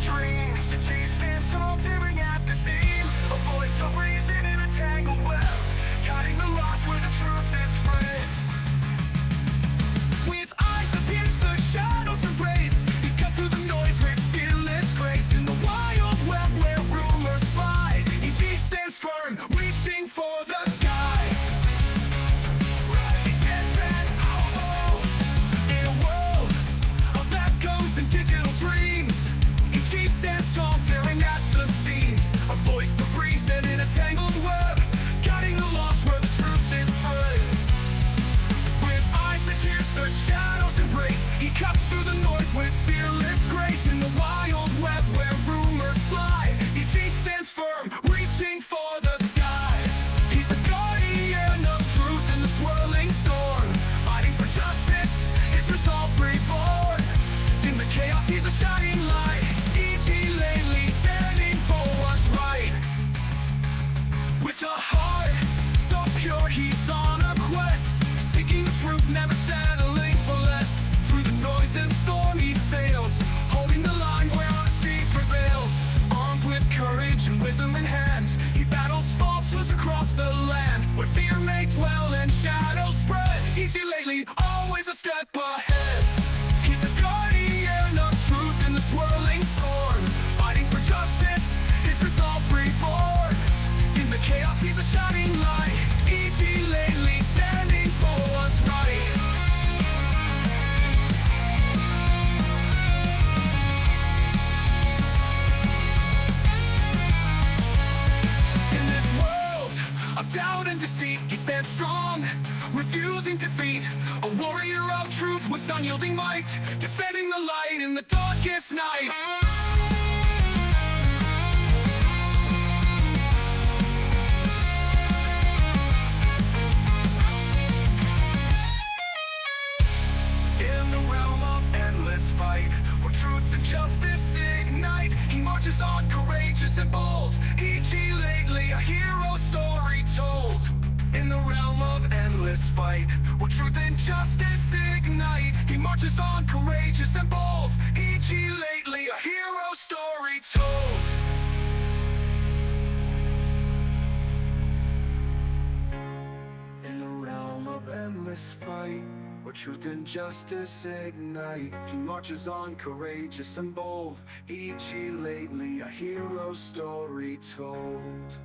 dreams. And she stands tall, tearing at the seam. A voice of reason in a tangled web, guiding the lost where the truth is spread. With eyes that pierce the shadows embrace, he cuts through the noise with fearless grace. In the wild web where rumors fly, each stands firm, reaching for the sky. Right and hollow, in a world of echoes and digital dreams, each stands tall, tearing at the seams. A voice of reason in a tangled web, guiding the lost where the truth is spread. With eyes that pierce the shadows embrace, he cuts through the noise with fearless grace. In the wild web where rumors fly, each stands firm, reaching for the sky. He's the guardian of truth in the swirling storm, fighting for justice, his resolve reborn. In the chaos he's a shining light, E.G. lately standing for what's right. With a heart so pure he's on a quest, seeking the truth, never settling for less. Through the noise and storm he sails, holding the line where honesty prevails. Armed with courage and wisdom in hand, he battles falsehoods across the land, where fear may dwell and shadows spread. E.G. lately, always a step ahead. He's the guardian of truth in the swirling storm, fighting for justice, his resolve reborn. In the chaos he's a shining light, E.G. lately standing for what's right. In this world of doubt and deceit, he stands strong, refusing defeat. A warrior of truth with unyielding might, defending the light in the darkest night. In the realm of endless fight, where truth and justice ignite, he marches on courageous and bold, E.G. lately a hero story told. In the realm of endless fight, where truth and justice ignite, he marches on courageous and bold, E.G. lately a hero story told. In the realm of endless fight, where truth and justice ignite, he marches on courageous and bold, E.G. lately a hero story told.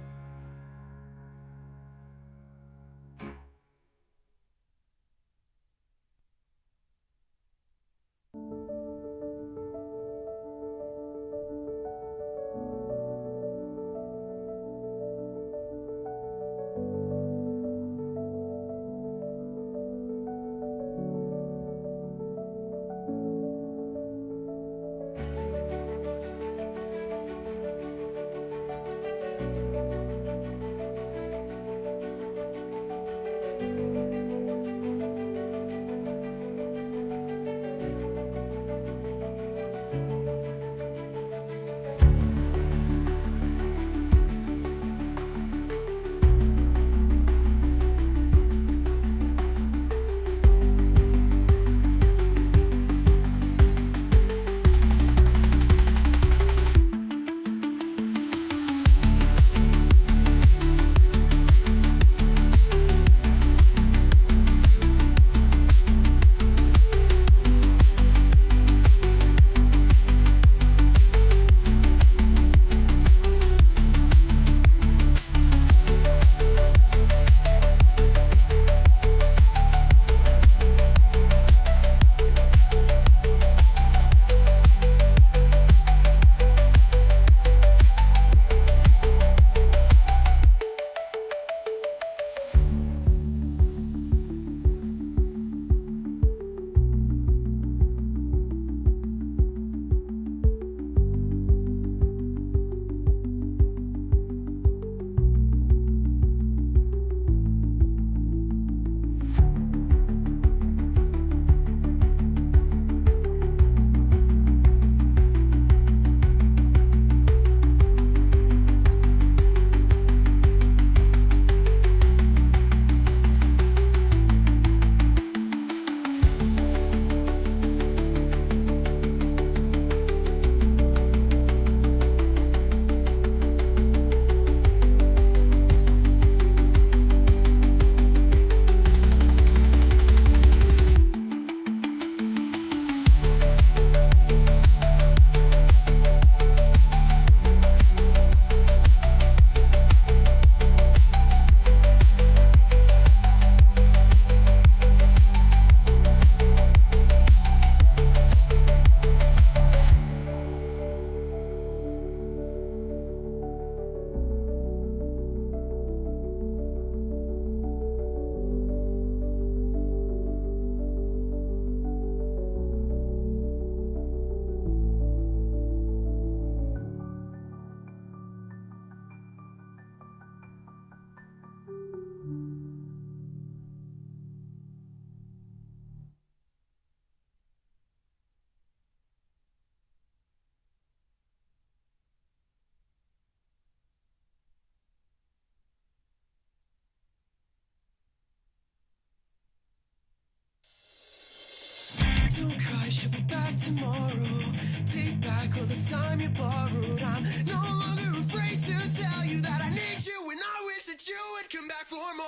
back tomorrow. Take back all the time you borrowed. I'm no longer afraid to tell you that I need you, and I wish that you would come back for more.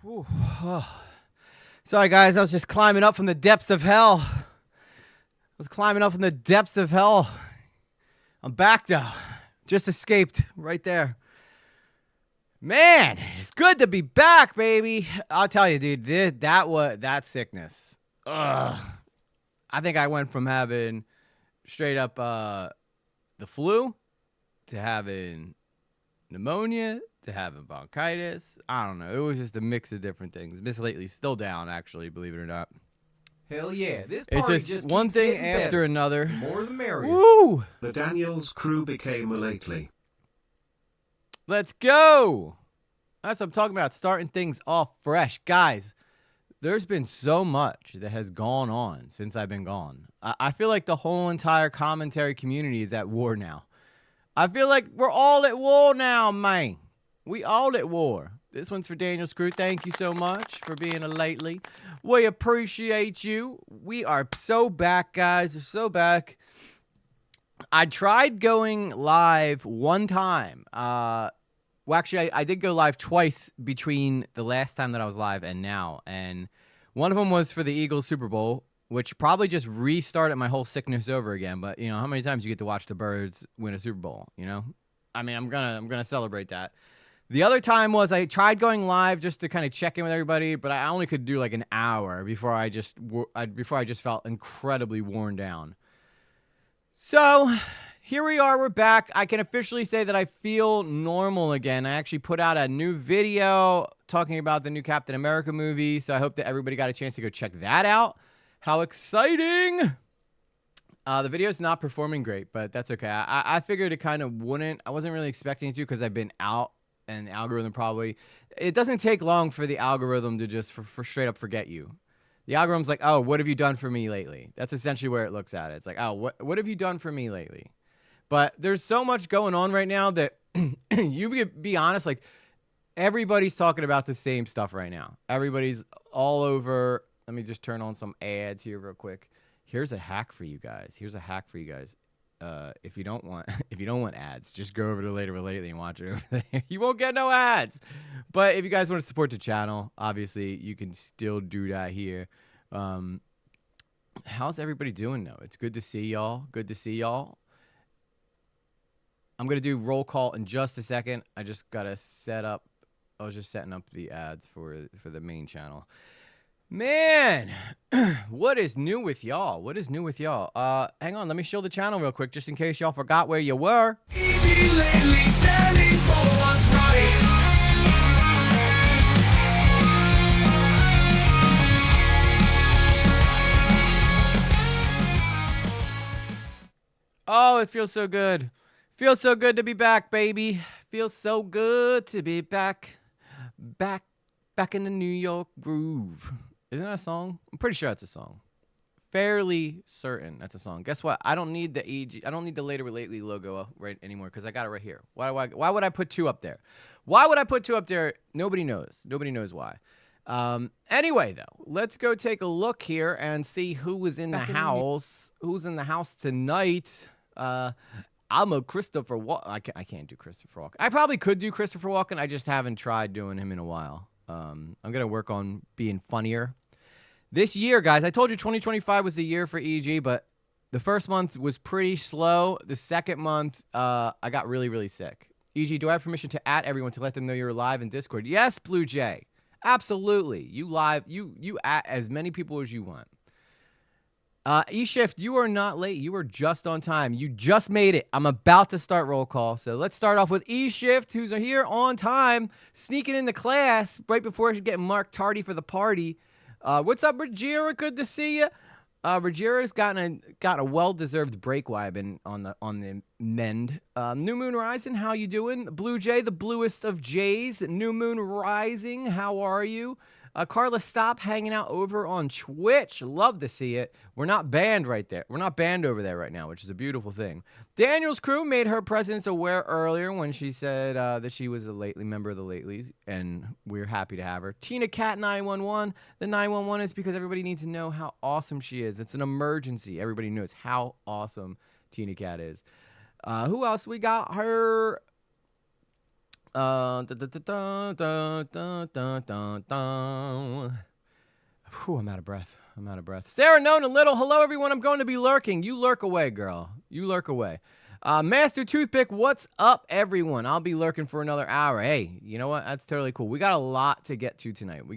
Whew. Oh. Sorry, guys. I was just climbing up from the depths of hell. I'm back, though. Just escaped right there. Man, it's good to be back, baby. I'll tell you, dude, that sickness. Ugh. I think I went from having straight up the flu to having pneumonia to having bronchitis. I don't know. It was just a mix of different things. Miss Lately's still down, actually, believe it or not. Hell yeah. This party It's just one thing after better. another. The more the merrier. Woo! The Daniels crew became a Lately. Let's go. That's what I'm talking about, starting things off fresh. Guys, there's been so much that has gone on since I've been gone. I feel like the whole entire commentary community is at war now. I feel like we're all at war now, man. We all at war. This one's for Daniel's crew. Thank you so much for being a lately. We appreciate you. We are so back, guys. We're so back. I tried going live one time. Well, actually, I did go live twice between the last time that I was live and now. And one of them was for the Eagles Super Bowl, which probably just restarted my whole sickness over again. But, you know, how many times you get to watch the Birds win a Super Bowl, you know? I mean, I'm gonna celebrate that. The other time was I tried going live just to kind of check in with everybody, but I only could do like an hour before I just felt incredibly worn down. So here we are. We're back. I can officially say that I feel normal again. I actually put out a new video talking about the new Captain America movie, so I hope that everybody got a chance to go check that out. How exciting! The video's not performing great, but that's okay. I figured it kind of wouldn't. I wasn't really expecting it to because I've been out. And the algorithm probably, it doesn't take long for the algorithm to just for straight up forget you. The algorithm's like, oh, what have you done for me lately? That's essentially where it looks at it. It's like, oh, what have you done for me lately? But there's so much going on right now that you could be honest, like everybody's talking about the same stuff right now. Everybody's all over. Let me just turn on some ads here real quick. Here's a hack for you guys. If you don't want ads, just go over to Later with Lately and watch it over there. You won't get no ads. But if you guys want to support the channel, obviously you can still do that here. How's everybody doing though? It's good to see y'all. Good to see y'all. I'm gonna do roll call in just a second. I just gotta set up. I was just setting up the ads for the main channel. Man, what is new with y'all? What is new with y'all? Hang on, let me show the channel real quick, just in case y'all forgot where you were. Easy lately, standing for what's right. Oh, it feels so good. Feels so good to be back, baby. Feels so good to be back. Back in the New York groove. Isn't that a song? I'm pretty sure that's a song. Fairly certain that's a song. Guess what? I don't need the EG. I don't need the Later with Lately logo right anymore because I got it right here. Why would I put 2 up there? Why would I put 2 up there? Nobody knows. Nobody knows why. Anyway, though, let's go take a look here and see who was in the house. Who's in the house tonight? I'm a Christopher Walken. I can't do Christopher Walken. I probably could do Christopher Walken. I just haven't tried doing him in a while. I'm going to work on being funnier. This year, guys, I told you 2025 was the year for EG, but the first month was pretty slow. The second month, I got really, really sick. EG, do I have permission to @, everyone to let them know you're live in Discord? Yes, Blue Jay. Absolutely. You live, you @ as many people as you want. E-Shift, you are not late. You are just on time. You just made it. I'm about to start roll call. So let's start off with E-Shift, who's here on time, sneaking into class right before she's getting marked tardy for the party. What's up, Rajira? Good to see you. Rajira's got a well-deserved break while I've been on the mend. New Moon Rising, how you doing? Blue Jay, the bluest of Jays. New Moon Rising, how are you? Carla, stop hanging out over on Twitch. Love to see it. We're not banned right there. We're not banned over there right now, which is a beautiful thing. Daniel's crew made her presence aware earlier when she said that she was a lately member of the Latelys, and we're happy to have her. Tina Cat 911. The 911 is because everybody needs to know how awesome she is. It's an emergency. Everybody knows how awesome Tina Cat is. Who else we got? Her. Whew, I'm out of breath. Sarah Known a little. Hello, everyone. I'm going to be lurking. You lurk away, girl. You lurk away. Master Toothpick, what's up, everyone? I'll be lurking for another hour. Hey, you know what? That's totally cool. We got a lot to get to tonight.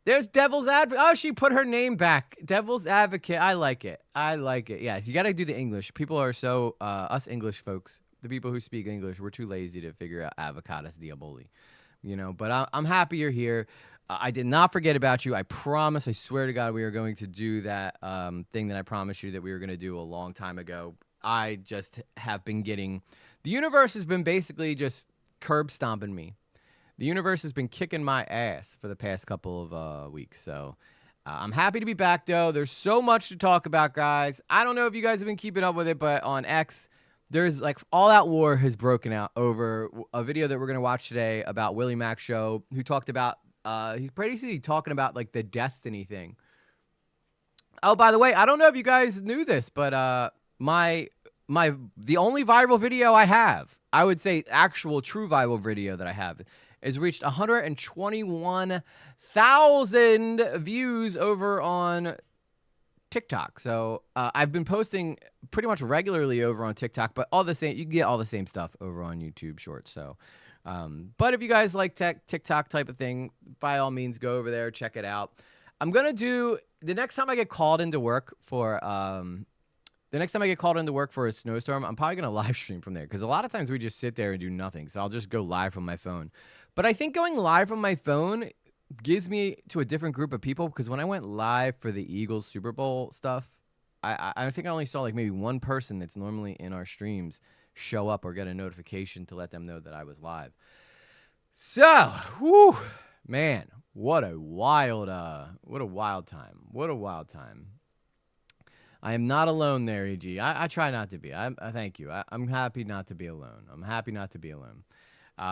There's Devil's Advocate. Oh, she put her name back. Devil's Advocate. I like it. Yes, you got to do the English. People are so, us English folks, the people who speak English, we're too lazy to figure out avocados diaboli, you know. But I'm happy you're here. I did not forget about you. I promise. I swear to God, we are going to do that thing that I promised you that we were going to do a long time ago. I just have been getting. The universe has been basically just curb stomping me. The universe has been kicking my ass for the past couple of weeks. So I'm happy to be back, though. There's so much to talk about, guys. I don't know if you guys have been keeping up with it, but on X, there's like all-out war has broken out over a video that we're going to watch today about Willy Mac Show, who talked about, he's basically talking about like the Destiny thing. Oh, by the way, I don't know if you guys knew this, but the only viral video I have, I would say actual true viral video that I have, has reached 121,000 views over on TikTok. So I've been posting pretty much regularly over on TikTok, but all the same, you can get all the same stuff over on YouTube Shorts. So, but if you guys like TikTok type of thing, by all means, go over there, check it out. I'm gonna do the next time I get called into work for the next time I get called into work for a snowstorm, I'm probably gonna live stream from there because a lot of times we just sit there and do nothing. So I'll just go live from my phone. But I think going live from my phone gives me to a different group of people because when I went live for the Eagles Super Bowl stuff, I think I only saw like maybe one person that's normally in our streams show up or get a notification to let them know that I was live. So, whew, man, what a wild time. What a wild time. I am not alone there, EG. I try not to be. I thank you. I'm happy not to be alone.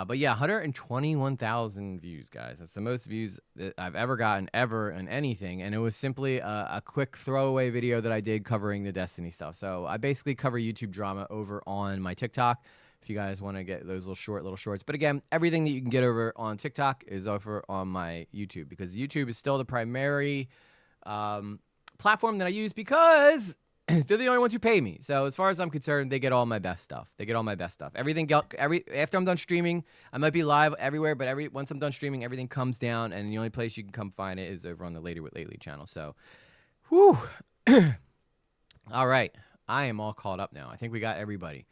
But yeah, 121,000 views, guys. That's the most views that I've ever gotten ever in anything. And it was simply a quick throwaway video that I did covering the Destiny stuff. So I basically cover YouTube drama over on my TikTok if you guys want to get those little shorts. But again, everything that you can get over on TikTok is over on my YouTube because YouTube is still the primary platform that I use because they're the only ones who pay me. So as far as I'm concerned, they get all my best stuff. Everything after I'm done streaming, I might be live everywhere, but once I'm done streaming, everything comes down, and the only place you can come find it is over on the Later with Lately channel. So, whew. All right, I am all caught up now. I think we got everybody.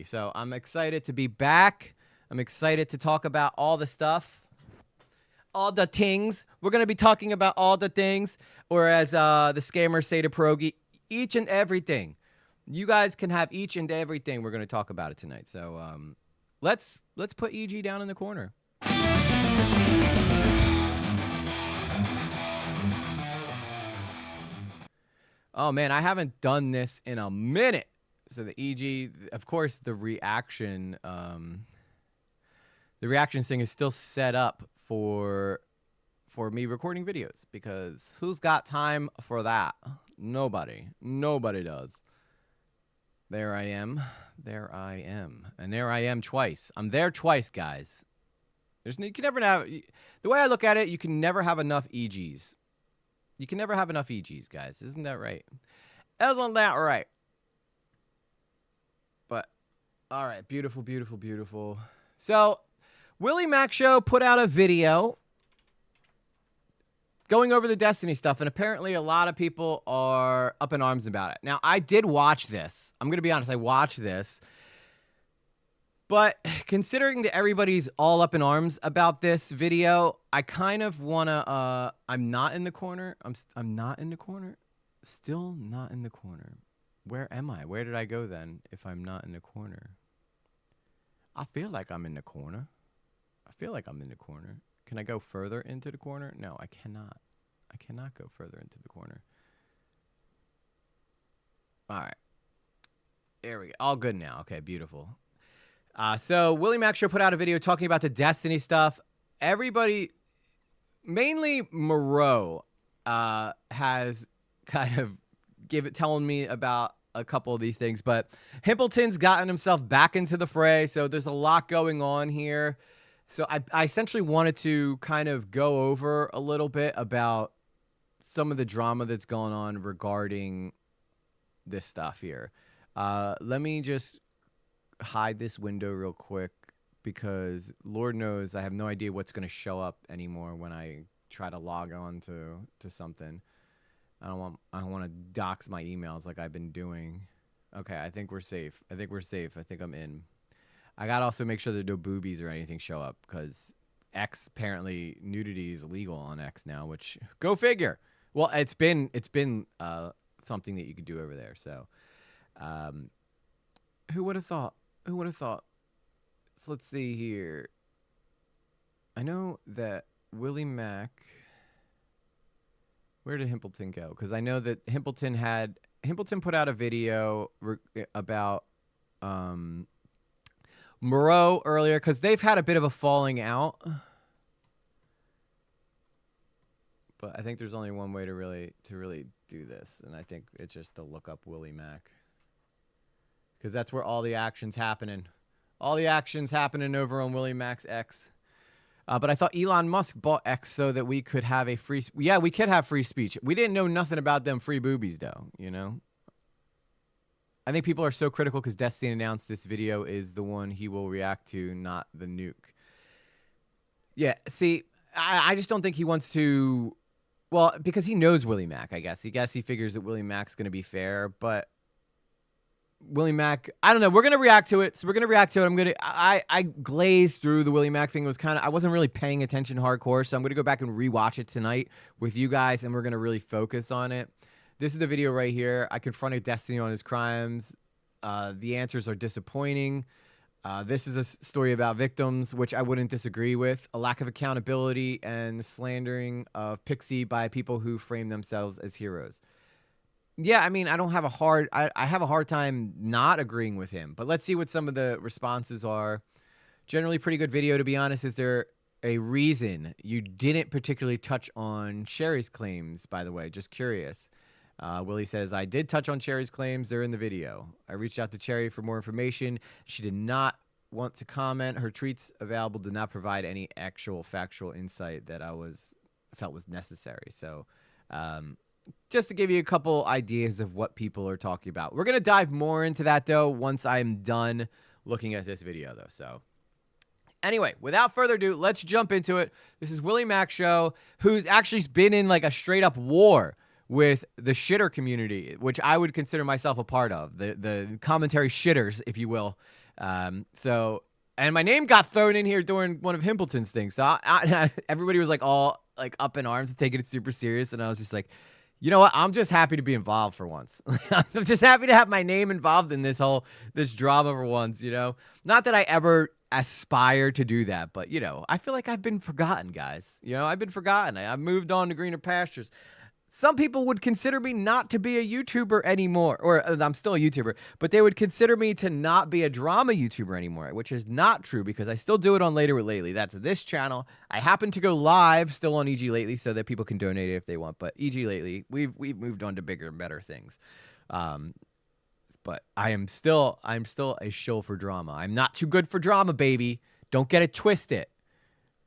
So I'm excited to be back. I'm excited to talk about all the stuff. All the things. We're going to be talking about all the things, or as the scammers say to Pierogi, each and everything. You guys can have each and everything. We're going to talk about it tonight. So let's put EG down in the corner. Oh, man, I haven't done this in a minute. So the EG, of course, the reactions thing is still set up for me recording videos because who's got time for that? Nobody does. There I am, and there I am twice. I'm there twice, guys. You can never have, the way I look at it, you can never have enough EGs. You can never have enough EGs, guys. Isn't that right? Isn't that right? But all right, beautiful. So Willy Mac Show put out a video going over the Destiny stuff, and apparently a lot of people are up in arms about it. Now, I did watch this. I'm going to be honest, I watched this. But considering that everybody's all up in arms about this video, I kind of want to, I'm not in the corner. I'm not in the corner. Still not in the corner. Where am I? Where did I go then if I'm not in the corner? I feel like I'm in the corner. Can I go further into the corner? No, I cannot. I cannot go further into the corner. All right. There we go. All good now. Okay, beautiful. So Willy Mac Show put out a video talking about the Destiny stuff. Everybody, mainly Moreau, has kind of telling me about a couple of these things, but Himpleton's gotten himself back into the fray, so there's a lot going on here. So I essentially wanted to kind of go over a little bit about some of the drama that's going on regarding this stuff here. Let me just hide this window real quick because Lord knows I have no idea what's going to show up anymore when I try to log on to something. I don't want to dox my emails like I've been doing. Okay, I think we're safe. I think I'm in. I gotta also make sure that no boobies or anything show up because X, apparently nudity is illegal on X now, which go figure. Well, it's been something that you could do over there. So, who would have thought? So let's see here. I know that Willy Mac. Where did Himpleton go? Because I know that Himpleton put out a video about Moreau earlier because they've had a bit of a falling out. But I think there's only one way to really do this, and I think it's just to look up Willy Mac because that's where all the action's happening. All the action's happening over on Willy Mac's X. But I thought Elon Musk bought X so that we could have a free. Yeah, we could have free speech. We didn't know nothing about them free boobies, though. You know. I think people are so critical because Destiny announced this video is the one he will react to, not the nuke. Yeah. See, I just don't think he wants to. Well, because he knows Willie Mack. I guess he figures that Willie Mack's going to be fair, but. Willie Mack, I don't know. We're gonna react to it, so we're gonna react to it. I glazed through the Willie Mack thing. It was I wasn't really paying attention hardcore, so I'm gonna go back and rewatch it tonight with you guys, and we're gonna really focus on it. This is the video right here. I confronted Destiny on his crimes. The answers are disappointing. This is a story about victims, which I wouldn't disagree with. A lack of accountability and slandering of Pixie by people who frame themselves as heroes. Yeah, I mean, I have a hard time not agreeing with him, but let's see what some of the responses are. Generally pretty good video, to be honest. Is there a reason you didn't particularly touch on Sherry's claims, by the way? Just curious. Willie says, I did touch on Sherry's claims. They're in the video. I reached out to Cherry for more information. She did not want to comment. Her tweets available did not provide any actual factual insight that I felt was necessary. So, just to give you a couple ideas of what people are talking about. We're going to dive more into that, though, once I'm done looking at this video, though. So anyway, without further ado, let's jump into it. This is Willie Mack Show, who's actually been in like a straight-up war with the shitter community, which I would consider myself a part of, the commentary shitters, if you will. And my name got thrown in here during one of Himpleton's things. So everybody was like all like up in arms and taking it super serious, and I was just like, you know what? I'm just happy to be involved for once. I'm just happy to have my name involved in this drama for once, you know? Not that I ever aspire to do that, but, you know, I feel like I've been forgotten, guys. You know, I've been forgotten. I've moved on to greener pastures. Some people would consider me not to be a YouTuber anymore, or I'm still a YouTuber, but they would consider me to not be a drama YouTuber anymore, which is not true because I still do it on Later with Lately. That's this channel. I happen to go live still on EG Lately so that people can donate it if they want, but EG Lately, we've moved on to bigger and better things. But I'm still a shill for drama. I'm not too good for drama, baby. Don't get it twisted.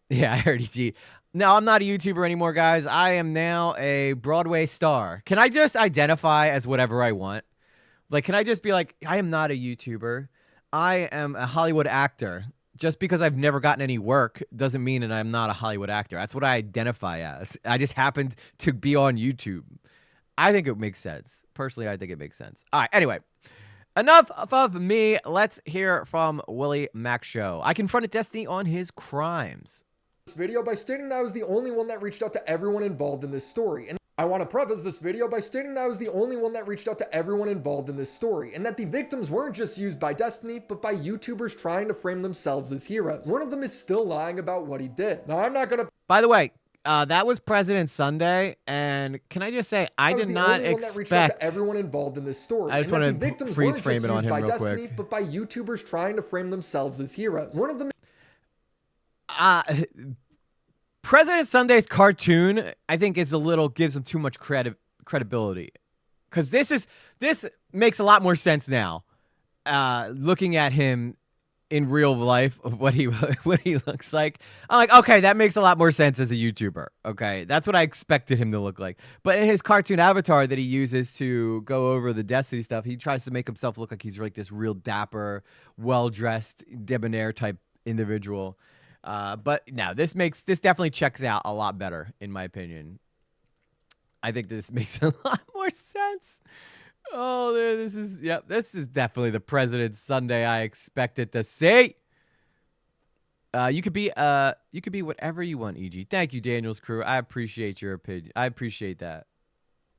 Yeah, I heard EG. No, I'm not a YouTuber anymore, guys. I am now a Broadway star. Can I just identify as whatever I want? Like, can I just be like, I am not a YouTuber. I am a Hollywood actor. Just because I've never gotten any work doesn't mean that I'm not a Hollywood actor. That's what I identify as. I just happened to be on YouTube. I think it makes sense. Personally, I think it makes sense. All right, anyway. Enough of me. Let's hear from Willie Mack Show. I confronted Destiny on his crimes. Video by stating that I was the only one that reached out to everyone involved in this story. And I want to preface this video by stating that I was the only one that reached out to everyone involved in this story, and that the victims weren't just used by Destiny, but by YouTubers trying to frame themselves as heroes. One of them is still lying about what he did. Now, I'm not gonna... By the way, that was President Sunday, and can I just say, I did not expect... to everyone involved in this story. I just want to freeze frame it on him real quick. But by YouTubers trying to frame themselves as heroes. One of them... President Sunday's cartoon, I think, gives him too much credibility, because this makes a lot more sense now. Looking at him in real life, of what he looks like, I'm like, okay, that makes a lot more sense as a YouTuber. Okay, that's what I expected him to look like. But in his cartoon avatar that he uses to go over the Destiny stuff, he tries to make himself look like he's like this real dapper, well-dressed, debonair type individual. But no, this definitely checks out a lot better, in my opinion. I think this makes a lot more sense. Oh, this is definitely the President's Sunday I expected to see. You could be whatever you want, EG. Thank you, Daniel's crew. I appreciate your opinion. I appreciate that.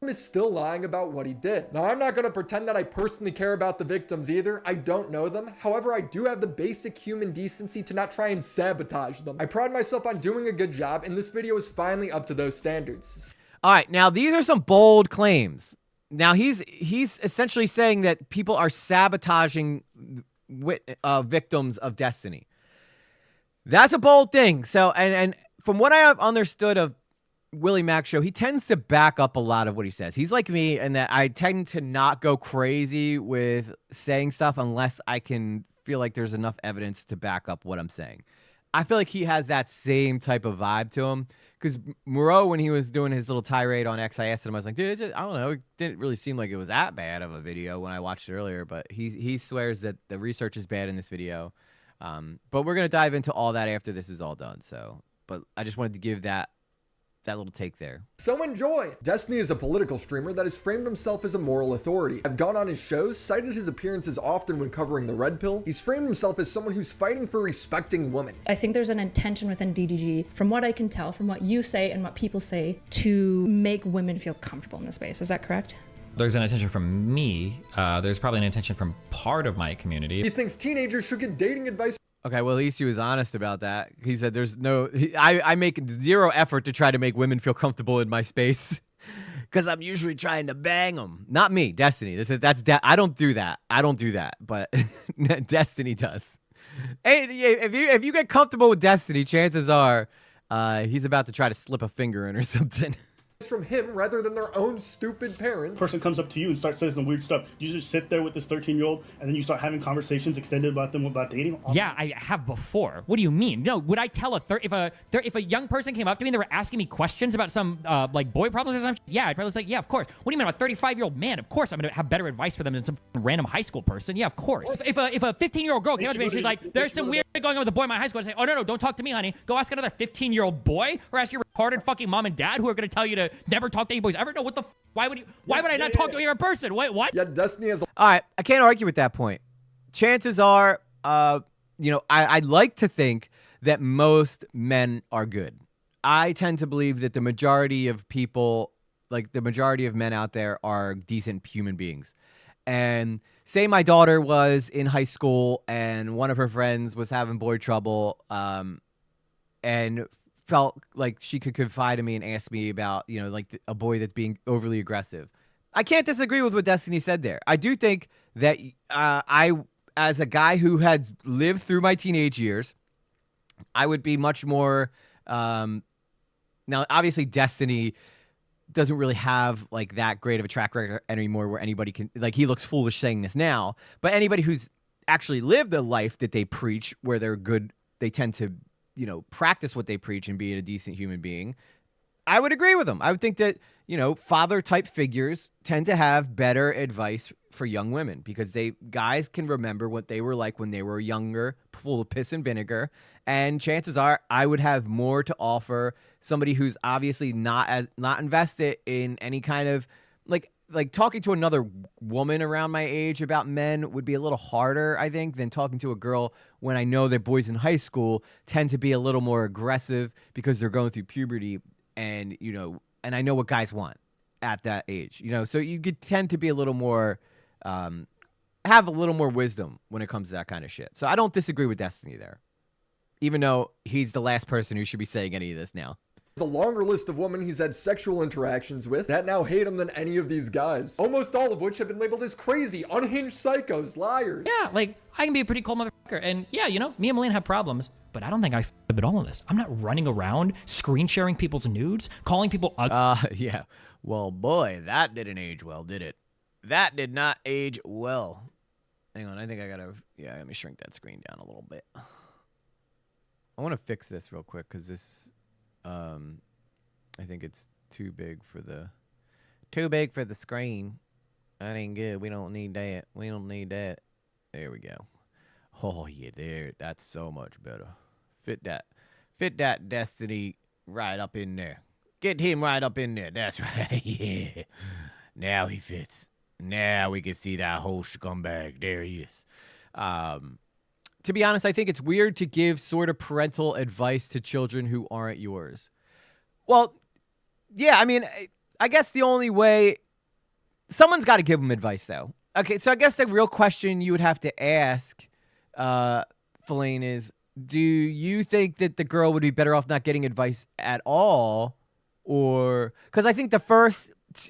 Is still lying about what he did. Now, I'm not going to pretend that I personally care about the victims either. I don't know them. However, I do have the basic human decency to not try and sabotage them. I pride myself on doing a good job, and this video is finally up to those standards. All right, now these are some bold claims. Now he's essentially saying that people are sabotaging victims of Destiny. That's a bold thing. So, and from what I have understood of Willie Mack Show, he tends to back up a lot of what he says. He's like me in that I tend to not go crazy with saying stuff unless I can feel like there's enough evidence to back up what I'm saying. I feel like he has that same type of vibe to him. Because Moreau, when he was doing his little tirade on X, I asked him, I was like, dude, I don't know. It didn't really seem like it was that bad of a video when I watched it earlier. But he swears that the research is bad in this video. But we're going to dive into all that after this is all done. So, but I just wanted to give that little take there. So enjoy! Destiny is a political streamer that has framed himself as a moral authority. I've gone on his shows, cited his appearances often when covering the Red Pill. He's framed himself as someone who's fighting for respecting women. I think there's an intention within DDG, from what I can tell, from what you say and what people say, to make women feel comfortable in this space. Is that correct? There's an intention from me. There's probably an intention from part of my community. He thinks teenagers should get dating advice. Okay, well, at least he was honest about that. He said there's no... I make zero effort to try to make women feel comfortable in my space because I'm usually trying to bang them. Not me, Destiny. I don't do that. I don't do that, but Destiny does. Hey, if you get comfortable with Destiny, chances are he's about to try to slip a finger in or something. From him rather than their own stupid parents. Person comes up to you and starts saying some weird stuff. You just sit there with this 13-year-old and then you start having conversations extended about them about dating. Yeah, I have before. What do you mean? No, would I tell if a young person came up to me and they were asking me questions about some like boy problems or something? Yeah, I'd probably say, yeah, of course. What do you mean, about a 35-year-old man? Of course, I'm gonna have better advice for them than some random high school person. Yeah, of course. If a 15-year-old girl came up to me and she's like, there's some weird shit going on with a boy in my high school, I'd say, oh no, don't talk to me, honey. Go ask another 15-year-old boy, or ask your retarded fucking mom and dad who are gonna tell you to never talk to any boys ever. No, what the? Why would I not talk to a different person? Wait, what? Yet Destiny has. All right, I can't argue with that point. Chances are, I'd like to think that most men are good. I tend to believe that the majority of people, like the majority of men out there, are decent human beings. And say my daughter was in high school and one of her friends was having boy trouble, and felt like she could confide in me and ask me about, like a boy that's being overly aggressive. I can't disagree with what Destiny said there. I do think that I, as a guy who had lived through my teenage years, I would be much more, now obviously Destiny doesn't really have like that great of a track record anymore where anybody can, like, he looks foolish saying this now, but anybody who's actually lived a life that they preach where they're good, they tend to practice what they preach and be a decent human being. I would agree with them. I would think that, father type figures tend to have better advice for young women because guys can remember what they were like when they were younger, full of piss and vinegar. And chances are I would have more to offer somebody who's obviously not invested in any kind of like talking to another woman around my age about men would be a little harder, I think, than talking to a girl when I know that boys in high school tend to be a little more aggressive because they're going through puberty and, and I know what guys want at that age, so you could tend to be a little more, have a little more wisdom when it comes to that kind of shit. So I don't disagree with Destiny there, even though he's the last person who should be saying any of this now. A longer list of women he's had sexual interactions with that now hate him than any of these guys. Almost all of which have been labeled as crazy, unhinged psychos, liars. Yeah, like, I can be a pretty cool motherfucker. And yeah, me and Melina have problems, but I don't think I f***ed at all in this. I'm not running around screen sharing people's nudes, calling people ugly. Yeah. Well, boy, that didn't age well, did it? That did not age well. Hang on, I think I gotta, let me shrink that screen down a little bit. I want to fix this real quick because this... I think it's too big for the screen. That ain't good. We don't need that. There we go. Oh yeah, there. That's so much better. Fit that Destiny right up in there. Get him right up in there. That's right. Yeah. Now he fits. Now we can see that whole scumbag. There he is. To be honest, I think it's weird to give sort of parental advice to children who aren't yours. Well, yeah, I mean, I guess the only way... Someone's got to give them advice, though. Okay, so I guess the real question you would have to ask, Fellaine, is, do you think that the girl would be better off not getting advice at all? Or... Because I think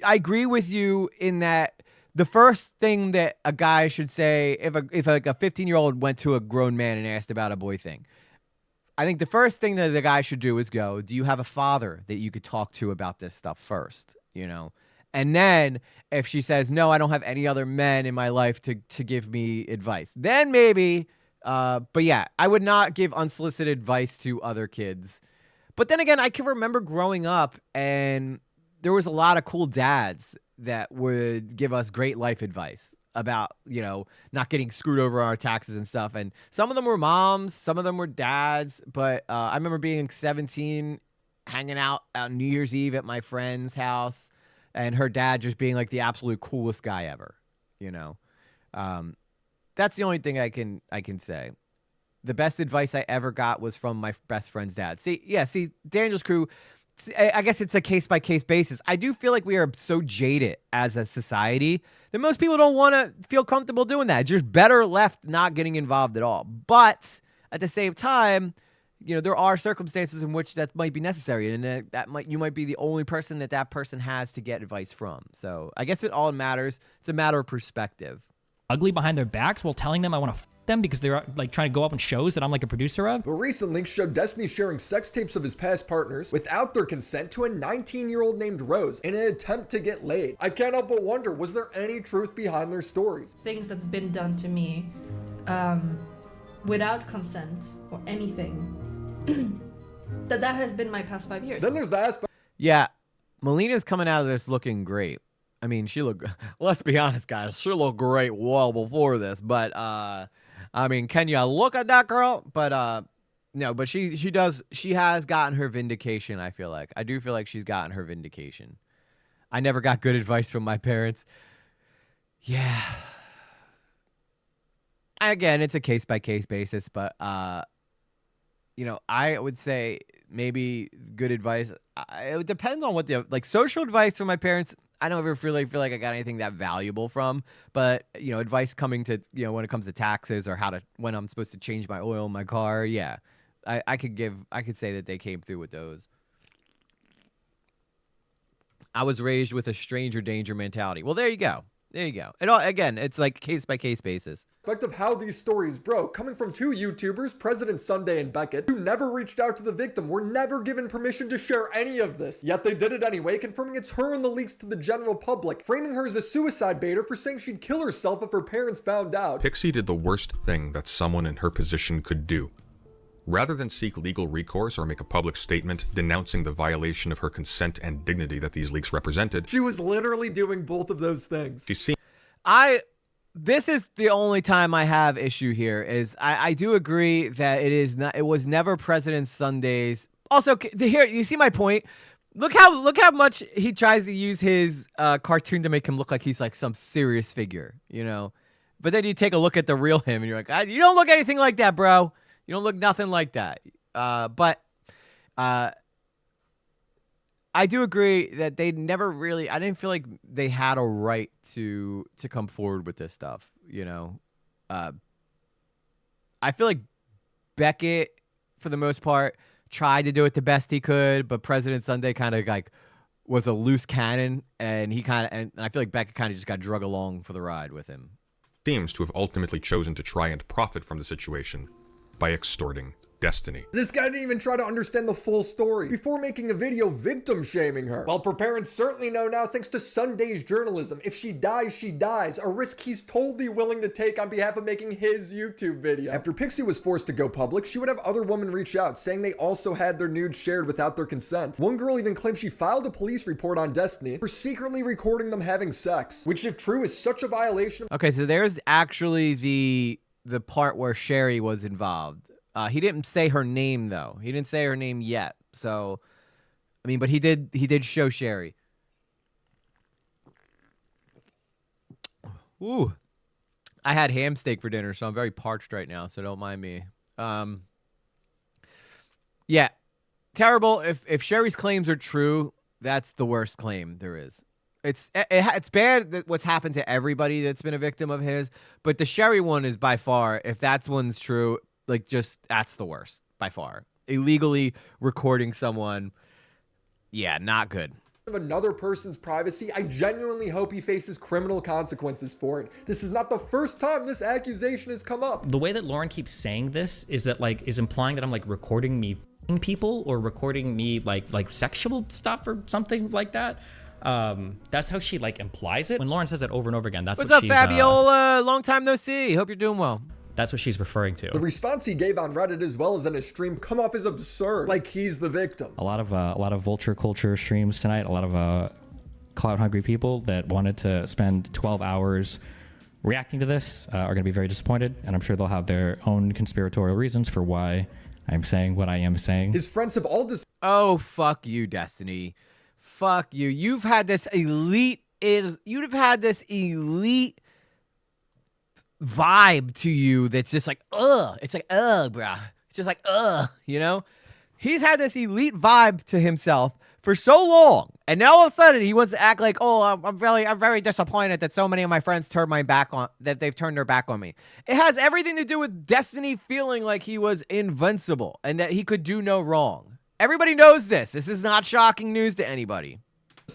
I agree with you in that the first thing that a guy should say, if like a 15-year-old went to a grown man and asked about a boy thing, I think the first thing that the guy should do is go, do you have a father that you could talk to about this stuff first, And then if she says, no, I don't have any other men in my life to give me advice, then maybe But yeah, I would not give unsolicited advice to other kids. But then again, I can remember growing up and there was a lot of cool dads that would give us great life advice about, you know, not getting screwed over on our taxes and stuff. And some of them were moms, some of them were dads. But I remember being 17, hanging out on New Year's Eve at my friend's house, and her dad just being like the absolute coolest guy ever, you know. That's the only thing I can say. The best advice I ever got was from my best friend's dad. See, Daniel's crew, I guess it's a case-by-case basis. I do feel like we are so jaded as a society that most people don't want to feel comfortable doing that. It's just better left not getting involved at all. But at the same time, you know, there are circumstances in which that might be necessary, and you might be the only person that person has to get advice from. So I guess it all matters. It's a matter of perspective. Ugly behind their backs while telling them I want to them because they're like trying to go up on shows that I'm like a producer of. But recent leaks showed Destiny sharing sex tapes of his past partners without their consent to a 19-year-old named Rose in an attempt to get laid. I can't help but wonder, was there any truth behind their stories? Things that's been done to me without consent or anything. that has been my past 5 years. Then there's the aspect. Yeah, Melina's coming out of this looking great. I mean, she looked, let's be honest, guys, she looked great well before this. But, I mean, can you look at that girl? But, no, but she has gotten her vindication, I feel like. I do feel like she's gotten her vindication. I never got good advice from my parents. Yeah. Again, it's a case-by-case basis, but, you know, I would say maybe good advice. It would depend on what like social advice from my parents. I don't ever really feel like I got anything that valuable from, but you know, advice coming to, you know, when it comes to taxes or when I'm supposed to change my oil in my car. Yeah, I could say that they came through with those. I was raised with a stranger danger mentality. Well, there you go. There you go. It all, again, it's like case by case basis. Of how these stories broke, coming from two YouTubers, President Sunday and Beckett, who never reached out to the victim, were never given permission to share any of this. Yet they did it anyway, confirming it's her in the leaks to the general public, framing her as a suicide baiter for saying she'd kill herself if her parents found out. Pixie did the worst thing that someone in her position could do. Rather than seek legal recourse or make a public statement denouncing the violation of her consent and dignity that these leaks represented, she was literally doing both of those things. She seemed This is the only time I have issue here. Is I do agree that it was never President Sunday's. Also, here you see my point. Look how much he tries to use his cartoon to make him look like he's like some serious figure, you know. But then you take a look at the real him, and you're like, you don't look anything like that, bro. You don't look nothing like that. But I do agree that they never really. I didn't feel like they had a right to come forward with this stuff. You know, I feel like Beckett, for the most part, tried to do it the best he could, but President Sunday kind of like was a loose cannon, and and I feel like Beckett kind of just got drug along for the ride with him. Seems to have ultimately chosen to try and profit from the situation by extorting Destiny. This guy didn't even try to understand the full story before making a video victim shaming her. Well, her parents certainly know now thanks to Sunday's journalism. If she dies, she dies. A risk he's totally willing to take on behalf of making his YouTube video. After Pixie was forced to go public, she would have other women reach out saying they also had their nudes shared without their consent. One girl even claimed she filed a police report on Destiny for secretly recording them having sex, which if true is such a violation. Okay, so there's actually the part where Sherry was involved. He didn't say her name though. He didn't say her name yet. So, I mean, but he did show Sherry. Ooh, I had ham steak for dinner, so I'm very parched right now. So don't mind me. Yeah, terrible. If Sherry's claims are true, that's the worst claim there is. It's bad that what's happened to everybody that's been a victim of his, but the Sherry one is by far, if that one's true, like just that's the worst by far. Illegally recording someone, yeah, not good. Of another person's privacy, I genuinely hope he faces criminal consequences for it. This is not the first time this accusation has come up. The way that Lauren keeps saying this is implying that I'm like recording me people or recording me like sexual stuff or something like that. That's how she like implies it. When Lauren says it over and over again, that's What's what up, she's, Fabiola? Long time no see. Hope you're doing well. That's what she's referring to. The response he gave on Reddit as well as in his stream come off as absurd, like he's the victim. A lot of vulture culture streams tonight. A lot of clout hungry people that wanted to spend 12 hours reacting to this are going to be very disappointed, and I'm sure they'll have their own conspiratorial reasons for why I'm saying what I am saying. His friends have all Oh, fuck you, Destiny. Fuck you. You've had this elite vibe to you that's just like, ugh. It's like, ugh, bruh. It's just like, ugh, you know? He's had this elite vibe to himself for so long, and now all of a sudden he wants to act like, oh, I'm very disappointed that so many of my friends turned they've turned their back on me. It has everything to do with Destiny feeling like he was invincible and that he could do no wrong. Everybody knows this. This is not shocking news to anybody.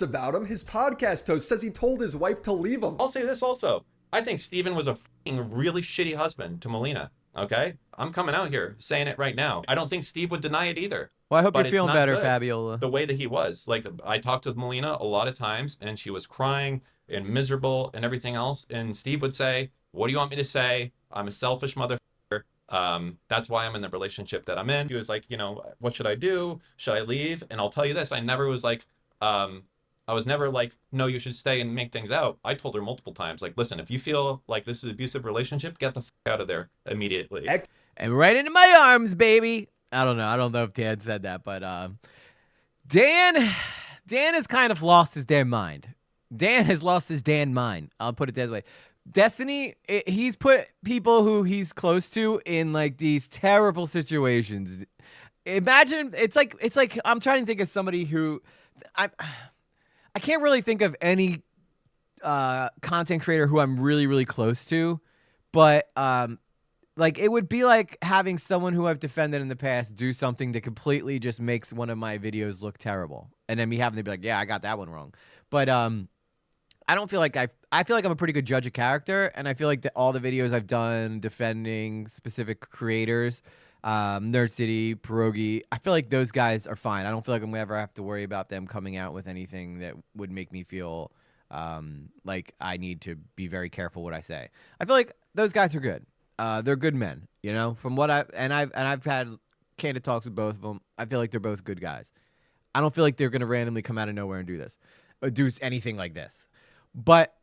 About him. His podcast host says he told his wife to leave him. I'll say this also. I think Steven was a really shitty husband to Melina. Okay? I'm coming out here saying it right now. I don't think Steve would deny it either. Well, I hope But you're it's feeling not better, good, Fabiola. The way that he was. Like, I talked with Melina a lot of times, and she was crying and miserable and everything else. And Steve would say, what do you want me to say? I'm a selfish motherfucker. That's why I'm in the relationship that I'm in. He was like, you know, what should I do? Should I leave? And I'll tell you this, I never was like, I was never like, no, you should stay and make things out. I told her multiple times, like, listen, if you feel like this is an abusive relationship, get the fuck out of there immediately. And right into my arms, baby. I don't know if Dan said that, but Dan has kind of lost his damn mind. Dan has lost his damn mind. I'll put it that way. Destiny, he's put people who he's close to in like these terrible situations. Imagine it's like I'm trying to think of somebody who I can't really think of any content creator who I'm really, really close to, but like it would be like having someone who I've defended in the past do something that completely just makes one of my videos look terrible, and then me having to be like, yeah, I got that one wrong. But I don't feel like I feel like I'm a pretty good judge of character, and I feel like that all the videos I've done defending specific creators, Nerd City, Pierogi, I feel like those guys are fine. I don't feel like I'm gonna ever have to worry about them coming out with anything that would make me feel like I need to be very careful what I say. I feel like those guys are good. They're good men, you know. From what I've had candid talks with both of them. I feel like they're both good guys. I don't feel like they're gonna randomly come out of nowhere and do this, or do anything like this. But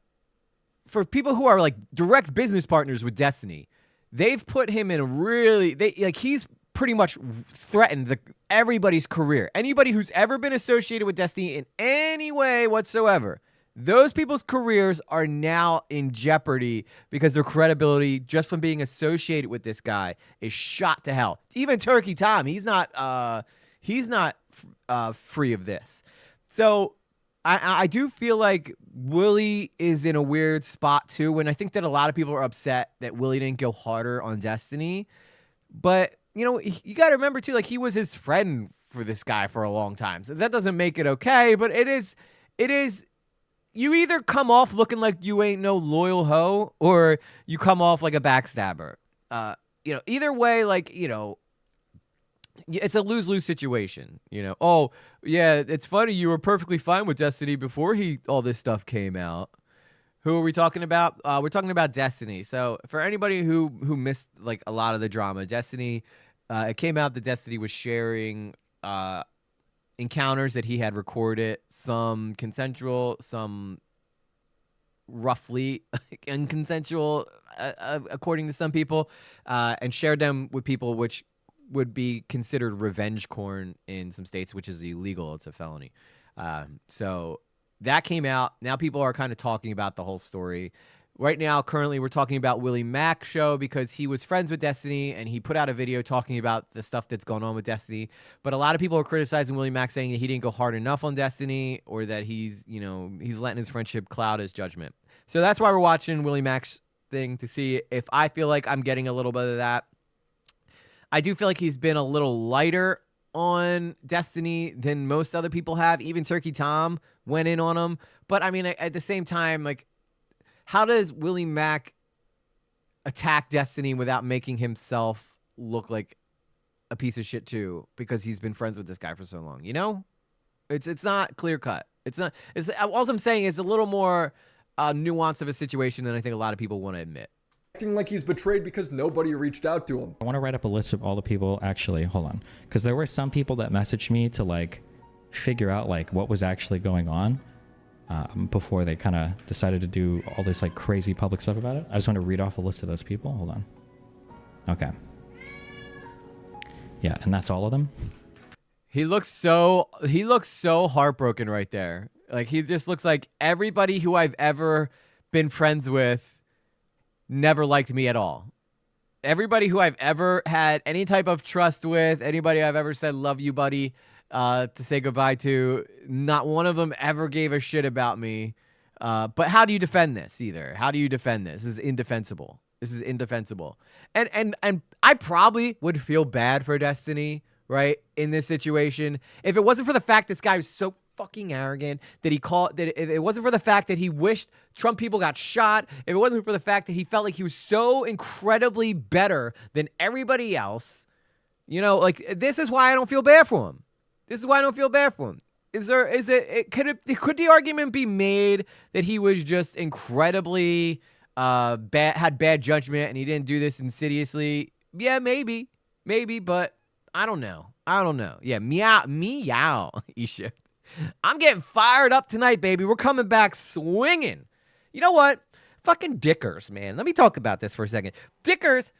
for people who are like direct business partners with Destiny, they've put him in a really he's pretty much threatened everybody's career. Anybody who's ever been associated with Destiny in any way whatsoever, those people's careers are now in jeopardy because their credibility just from being associated with this guy is shot to hell. Even Turkey Tom, he's not free of this. So I do feel like Willy is in a weird spot too, when I think that a lot of people are upset that Willy didn't go harder on Destiny. But, you know, you got to remember too, like he was his friend for this guy for a long time. So that doesn't make it okay, but it is, you either come off looking like you ain't no loyal hoe or you come off like a backstabber. You know, either way, like, you know, it's a lose-lose situation, you know. Oh, yeah, it's funny. You were perfectly fine with Destiny before all this stuff came out. Who are we talking about? We're talking about Destiny. So for anybody who missed like a lot of the drama, Destiny, it came out that Destiny was sharing encounters that he had recorded, some consensual, some roughly unconsensual, according to some people, and shared them with people which would be considered revenge porn in some states, which is illegal. It's a felony. So that came out. Now people are kind of talking about the whole story. Right now, currently, we're talking about Willy Mack's show because he was friends with Destiny and he put out a video talking about the stuff that's going on with Destiny. But a lot of people are criticizing Willy Mack, saying that he didn't go hard enough on Destiny or that he's letting his friendship cloud his judgment. So that's why we're watching Willy Mack's thing, to see if I feel like I'm getting a little bit of that. I do feel like he's been a little lighter on Destiny than most other people have. Even Turkey Tom went in on him. But I mean, at the same time, like, how does Willy Mack attack Destiny without making himself look like a piece of shit too? Because he's been friends with this guy for so long, you know? It's not clear cut. It's not. All I'm saying is a little more nuance of a situation than I think a lot of people want to admit. acting like he's betrayed because nobody reached out to him. I want to write up a list of all the people, actually, hold on. Because there were some people that messaged me to like figure out like what was actually going on before they kind of decided to do all this like crazy public stuff about it. I just want to read off a list of those people. Hold on. Okay. Yeah, and that's all of them. He looks so heartbroken right there. Like he just looks like everybody who I've ever been friends with never liked me at all. Everybody who I've ever had any type of trust with, anybody I've ever said love you buddy to say goodbye to, not one of them ever gave a shit about me. But how do you defend this either? How do you defend this? This is indefensible. This is indefensible. And I probably would feel bad for Destiny, right, in this situation if it wasn't for the fact this guy was so fucking arrogant that if it wasn't for the fact that he wished Trump people got shot, if it wasn't for the fact that he felt like he was so incredibly better than everybody else, you know, like this is why I don't feel bad for him. This is why I don't feel bad for him. Could the argument be made that he was just incredibly had bad judgment and he didn't do this insidiously? Yeah, maybe, but I don't know. Yeah, meow, Isha. I'm getting fired up tonight, baby. We're coming back swinging. You know what? Fucking Dickers, man. Let me talk about this for a second. Dickers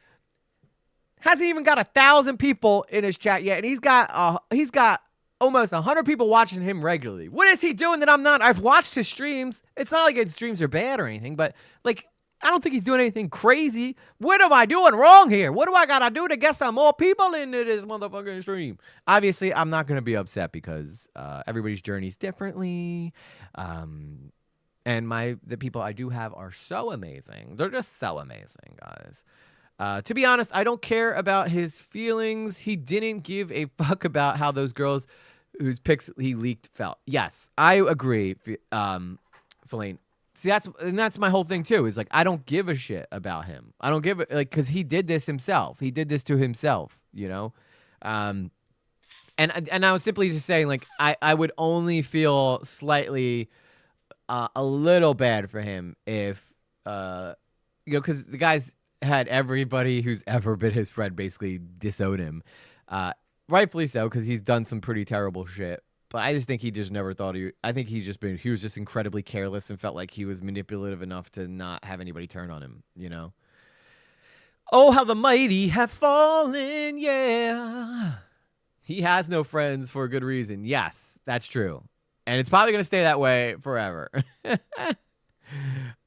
hasn't even got 1,000 people in his chat yet, and he's got almost 100 people watching him regularly. What is he doing that I'm not? I've watched his streams. It's not like his streams are bad or anything, but like I don't think he's doing anything crazy. What am I doing wrong here? What do I gotta do to get some more people into this motherfucking stream? Obviously, I'm not gonna be upset because everybody's journey's differently. And the people I do have are so amazing. They're just so amazing, guys. To be honest, I don't care about his feelings. He didn't give a fuck about how those girls whose pics he leaked felt. Yes, I agree, Fellaine. See, that's my whole thing too. Is like I don't give a shit about him. I don't give it like because he did this himself. He did this to himself, you know. And I was simply just saying like I would only feel slightly a little bad for him if you know, because the guy's had everybody who's ever been his friend basically disown him, rightfully so because he's done some pretty terrible shit. But I just think he just never thought I think he was just incredibly careless and felt like he was manipulative enough to not have anybody turn on him, you know? Oh, how the mighty have fallen, yeah. He has no friends for a good reason. Yes, that's true. And it's probably going to stay that way forever.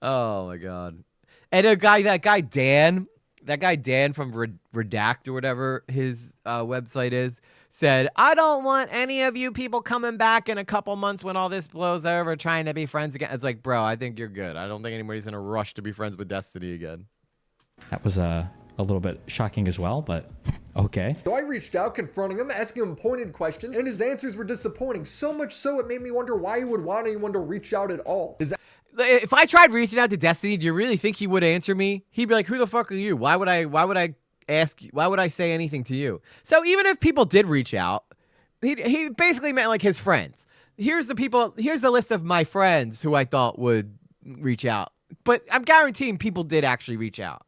Oh, my God. And that guy Dan from Redact or whatever his website is, said, I don't want any of you people coming back in a couple months when all this blows over trying to be friends again. It's like, bro, I think you're good. I don't think anybody's in a rush to be friends with Destiny again. That was a little bit shocking as well, but okay. So I reached out confronting him, asking him pointed questions, and his answers were disappointing. So much so it made me wonder why he would want anyone to reach out at all. If I tried reaching out to Destiny, do you really think he would answer me? He'd be like, who the fuck are you? Why would I say anything to you? So even if people did reach out, he basically meant like his friends. Here's the list of my friends who I thought would reach out. But I'm guaranteeing people did actually reach out.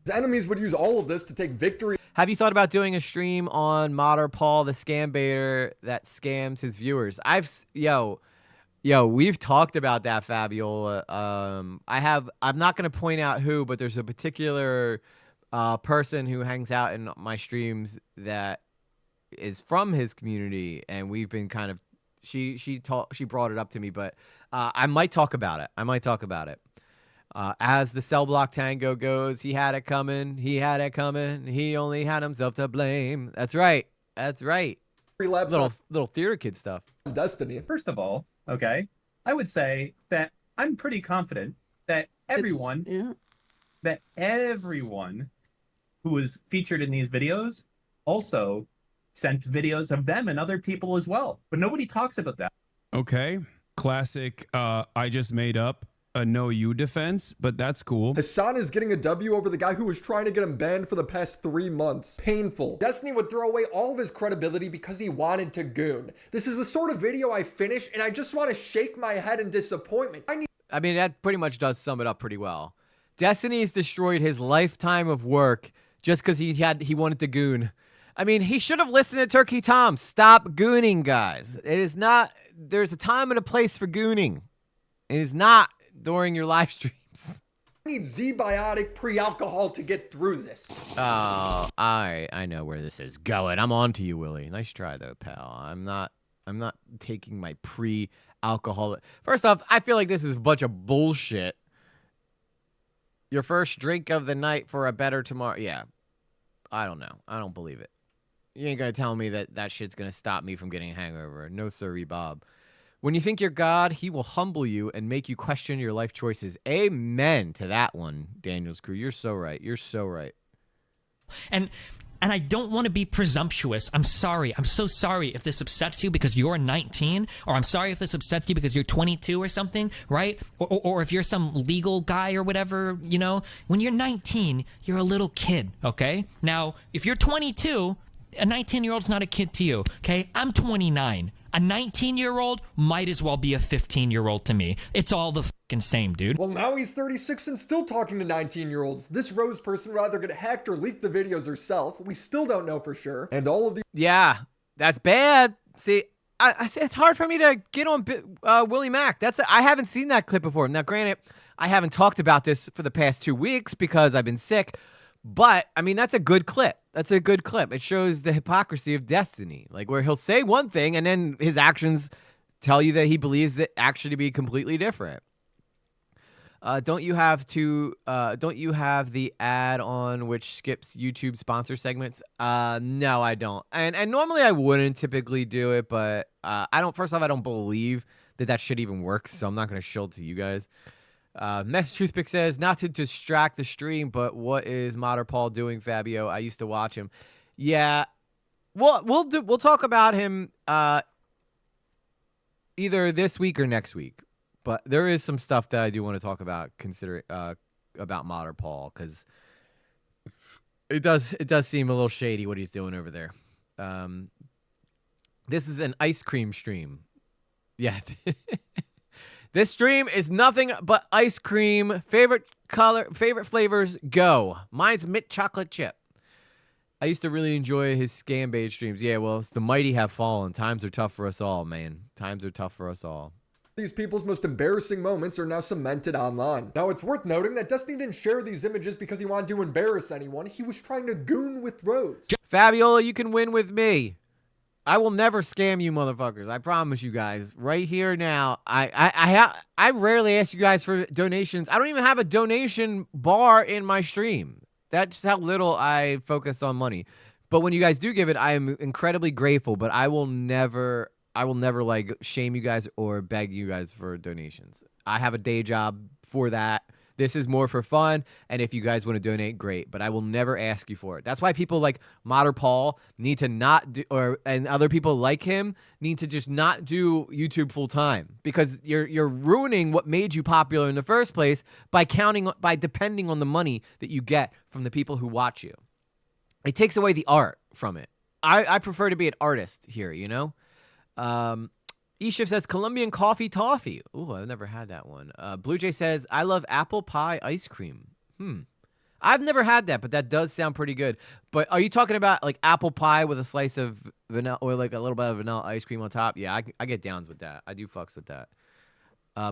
His enemies would use all of this to take victory. Have you thought about doing a stream on Modder Paul, the scam baiter that scams his viewers? Yo, we've talked about that, Fabiola. I'm not going to point out who, but there's a particular person who hangs out in my streams that is from his community, and we've been kind of she brought it up to me, but I might talk about it. As the cell block tango goes, he had it coming. He only had himself to blame. That's right. Little theater kid stuff. Destiny. First of all, okay, I would say that I'm pretty confident that everyone who was featured in these videos also sent videos of them and other people as well. But nobody talks about that. Okay. Classic, I just made up a no you defense, but that's cool. Hassan is getting a W over the guy who was trying to get him banned for the past 3 months. Painful. Destiny would throw away all of his credibility because he wanted to goon. This is the sort of video I finish and I just want to shake my head in disappointment. I mean, that pretty much does sum it up pretty well. Destiny's destroyed his lifetime of work just because he wanted to goon. I mean, he should have listened to Turkey Tom. Stop gooning, guys. It is not. There's a time and a place for gooning. It is not during your live streams. I need Z-Biotic pre-alcohol to get through this. Oh, I know where this is going. I'm on to you, Willy. Nice try though, pal. I'm not taking my pre-alcoholic. First off, I feel like this is a bunch of bullshit. Your first drink of the night for a better tomorrow. Yeah. I don't know. I don't believe it. You ain't gonna tell me that shit's gonna stop me from getting a hangover. No sirree, Bob. When you think you're God, he will humble you and make you question your life choices. Amen to that one, Daniel's crew. You're so right. You're so right. And I don't want to be presumptuous. I'm sorry. I'm so sorry if this upsets you because you're 19, or I'm sorry if this upsets you because you're 22 or something, right? Or if you're some legal guy or whatever, you know. When you're 19, you're a little kid, okay? Now, if you're 22, a 19-year-old's not a kid to you, okay? I'm 29. A 19-year-old might as well be a 15-year-old to me. It's all the fucking same, dude. Well, now he's 36 and still talking to 19-year-olds. This Rose person would either get hacked or leak the videos herself. We still don't know for sure. And all of the— Yeah, that's bad. See, I say it's hard for me to get on Willie Mack. I haven't seen that clip before. Now, granted, I haven't talked about this for the past 2 weeks because I've been sick. But, I mean, that's a good clip. That's a good clip. It shows the hypocrisy of Destiny. Like, where he'll say one thing and then his actions tell you that he believes it actually to be completely different. Don't you have the ad on which skips YouTube sponsor segments? No, I don't. And normally I wouldn't typically do it, but first off, I don't believe that shit even works, so I'm not going to shill to you guys. Mess Toothpick says, not to distract the stream, but what is Modder Paul doing, Fabio? I used to watch him. Yeah, we'll talk about him either this week or next week. But there is some stuff that I do want to talk about, about Modder Paul, because it does seem a little shady what he's doing over there. This is an ice cream stream. Yeah. This stream is nothing but ice cream. Favorite color, favorite flavors, go. Mine's mint chocolate chip. I used to really enjoy his scam bait streams. Yeah, well, it's the mighty have fallen. Times are tough for us all, man. Times are tough for us all. These people's most embarrassing moments are now cemented online. Now, it's worth noting that Destiny didn't share these images because he wanted to embarrass anyone. He was trying to goon with Rose. Fabiola, you can win with me. I will never scam you motherfuckers. I promise you guys. Right here now. I rarely ask you guys for donations. I don't even have a donation bar in my stream. That's how little I focus on money. But when you guys do give it, I am incredibly grateful. But I will never like shame you guys or beg you guys for donations. I have a day job for that. This is more for fun, and if you guys want to donate, great. But I will never ask you for it. That's why people like Modder Paul need to not do, and other people like him need to just not do YouTube full time, because you're ruining what made you popular in the first place by depending on the money that you get from the people who watch you. It takes away the art from it. I prefer to be an artist here, you know. E-Shift says Colombian coffee toffee. Ooh, I've never had that one. Blue Jay says, I love apple pie ice cream. I've never had that, but that does sound pretty good. But are you talking about like apple pie with a slice of vanilla or like a little bit of vanilla ice cream on top? Yeah, I get downs with that. I do fucks with that.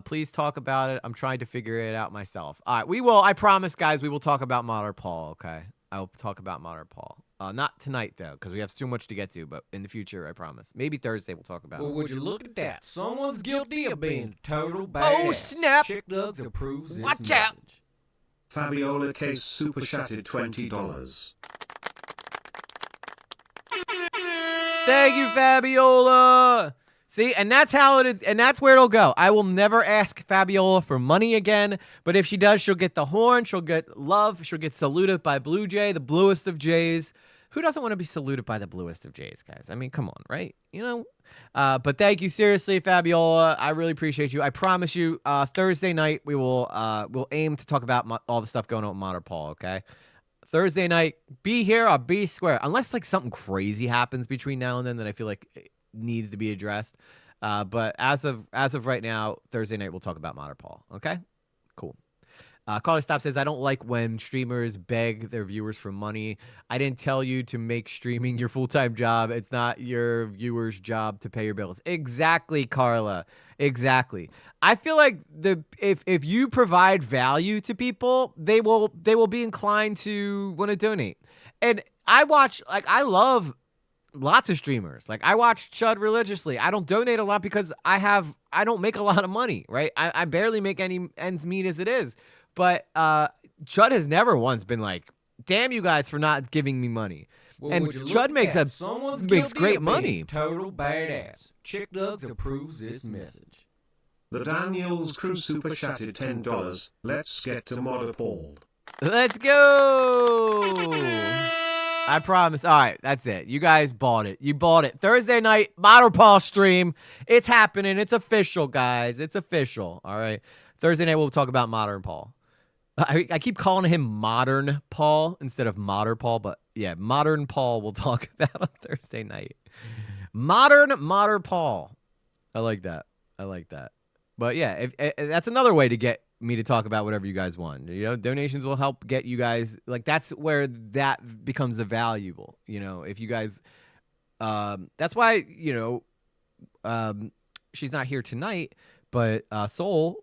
Please talk about it. I'm trying to figure it out myself. All right, we will. I promise, guys, we will talk about Modder Paul, okay? I will talk about Modder Paul. Not tonight, though, because we have too much to get to, but in the future, I promise. Maybe Thursday we'll talk about it. Well, would you look at that? Someone's guilty of being a total badass. Oh, snap! Chick Nugs approves this Watch out! message. Fabiola Case super chatted $20. Thank you, Fabiola! See, and that's how it is, and that's where it'll go. I will never ask Fabiola for money again, but if she does, she'll get the horn, she'll get love, she'll get saluted by Blue Jay, the bluest of Jays. Who doesn't want to be saluted by the bluest of Jays, guys? I mean, come on, right? You know? But thank you, seriously, Fabiola. I really appreciate you. I promise you, Thursday night, we'll aim to talk about all the stuff going on with Modder Paul, okay? Thursday night, be here or be square. Unless, like, something crazy happens between now and then that I feel like needs to be addressed. But as of right now, Thursday night we'll talk about Modder Paul. Okay, cool. Caller Stop says, I don't like when streamers beg their viewers for money. I didn't tell you to make streaming your full-time job. It's not your viewers' job to pay your bills. Exactly, Carla. Exactly. I feel like if you provide value to people, they will be inclined to want to donate. And I love lots of streamers. Like, I watch Chud religiously. I don't donate a lot because I don't make a lot of money, right? I barely make any ends meet as it is. But Chud has never once been like, damn you guys for not giving me money. Well, and Chud makes great money. Total badass. Chick Nugs approves this message. The Daniels crew super chatted $10. Let's get to Modder Paul. Let's go. I promise. All right, that's it. You guys bought it. You bought it. Thursday night, Modern Paul stream. It's happening. It's official, guys. It's official. All right. Thursday night, we'll talk about Modern Paul. I keep calling him Modern Paul instead of Modern Paul, but yeah, Modern Paul we'll talk about on Thursday night. Modern Paul. I like that. But yeah, if that's another way to get me to talk about whatever you guys want. You know, donations will help get you guys, like, that's where that becomes valuable. You know, if you guys, that's why, you know, she's not here tonight, but Soul,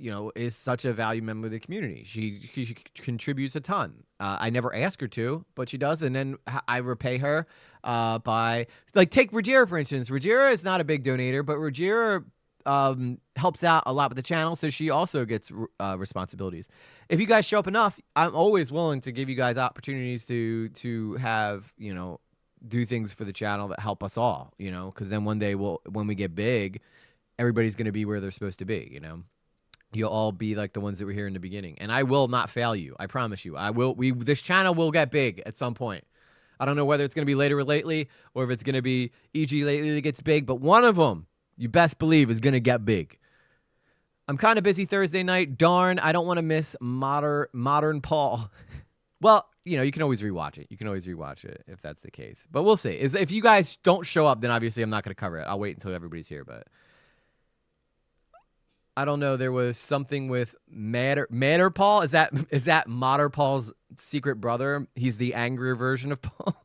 you know, is such a value member of the community. She contributes a ton. I never ask her to, but she does, and then I repay her by, like, take Rajira, for instance. Rajira is not a big donator, but Rajira helps out a lot with the channel, so she also gets responsibilities. If you guys show up enough, I'm always willing to give you guys opportunities to have, you know, do things for the channel that help us all, you know, because then one day when we get big, everybody's going to be where they're supposed to be, you know. You'll all be like the ones that were here in the beginning. And I will not fail you. I promise you. This channel will get big at some point. I don't know whether it's going to be later or lately, or if it's going to be EG lately that gets big, but one of them, you best believe, is going to get big. I'm kind of busy Thursday night. Darn, I don't want to miss Modern Paul. Well, you know, you can always rewatch it. You can always rewatch it if that's the case. But we'll see. If you guys don't show up, then obviously I'm not going to cover it. I'll wait until everybody's here, but I don't know. There was something with Matter Paul. Is that Matter Paul's secret brother? He's the angrier version of Paul.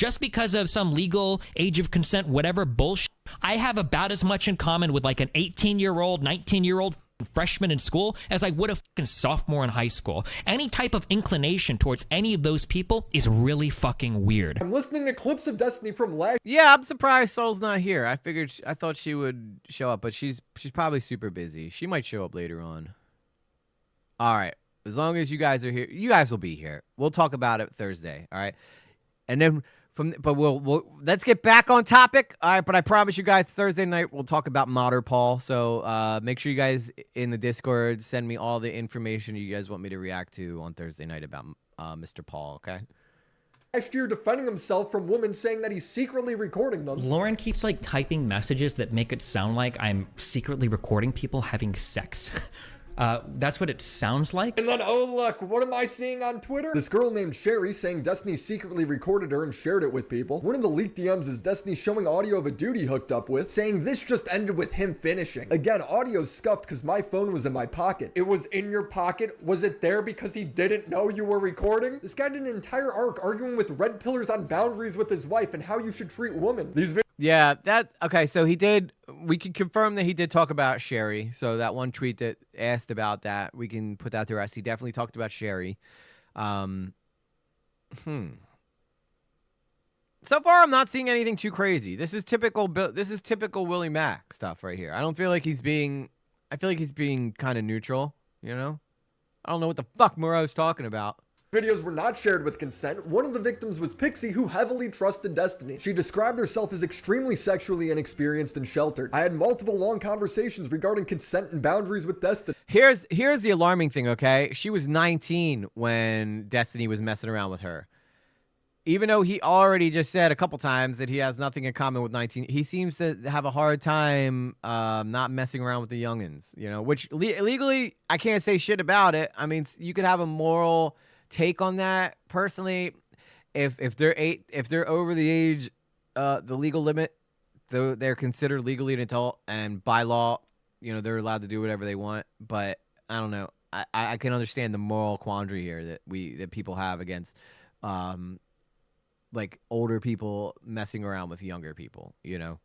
Just because of some legal age of consent, whatever bullshit, I have about as much in common with like an 18-year-old, 19-year-old freshman in school as I would a fucking sophomore in high school. Any type of inclination towards any of those people is really fucking weird. I'm listening to clips of Destiny from last. Yeah, I'm surprised Soul's not here. I thought she would show up, but she's probably super busy. She might show up later on. All right. As long as you guys are here, you guys will be here. We'll talk about it Thursday. All right. And then we'll let's get back on topic. All right, but I promise you guys Thursday night we'll talk about Modern Paul. So make sure you guys in the Discord send me all the information you guys want me to react to on Thursday night about Mr. Paul, okay? Last year defending himself from women saying that he's secretly recording them. Lauren keeps like typing messages that make it sound like I'm secretly recording people having sex. That's what it sounds like. And then, oh look, what am I seeing on Twitter? This girl named Sherry saying Destiny secretly recorded her and shared it with people. One of the leaked DMs is Destiny showing audio of a dude he hooked up with, saying this just ended with him finishing. Again, audio's scuffed because my phone was in my pocket. It was in your pocket? Was it there because he didn't know you were recording? This guy did an entire arc arguing with red pillars on boundaries with his wife and how you should treat women. Yeah, okay, so we can confirm that he did talk about Sherry. So that one tweet that asked about that, we can put that to rest. He definitely talked about Sherry. So far, I'm not seeing anything too crazy. This is typical Willy Mac stuff right here. I feel like he's being kind of neutral, you know? I don't know what the fuck Moreau's talking about. Videos were not shared with consent. One of the victims was Pixie, who heavily trusted Destiny. She described herself as extremely sexually inexperienced and sheltered. I had multiple long conversations regarding consent and boundaries with Destiny. Here's the alarming thing, okay? She was 19 when Destiny was messing around with her. Even though he already just said a couple times that he has nothing in common with 19, he seems to have a hard time not messing around with the youngins, you know, which legally I can't say shit about it. I mean, you could have a moral take on that. Personally, if they're over the age, the legal limit, they're considered legally an adult, and by law, you know, they're allowed to do whatever they want. But I don't know. I can understand the moral quandary here that people have against like older people messing around with younger people, you know.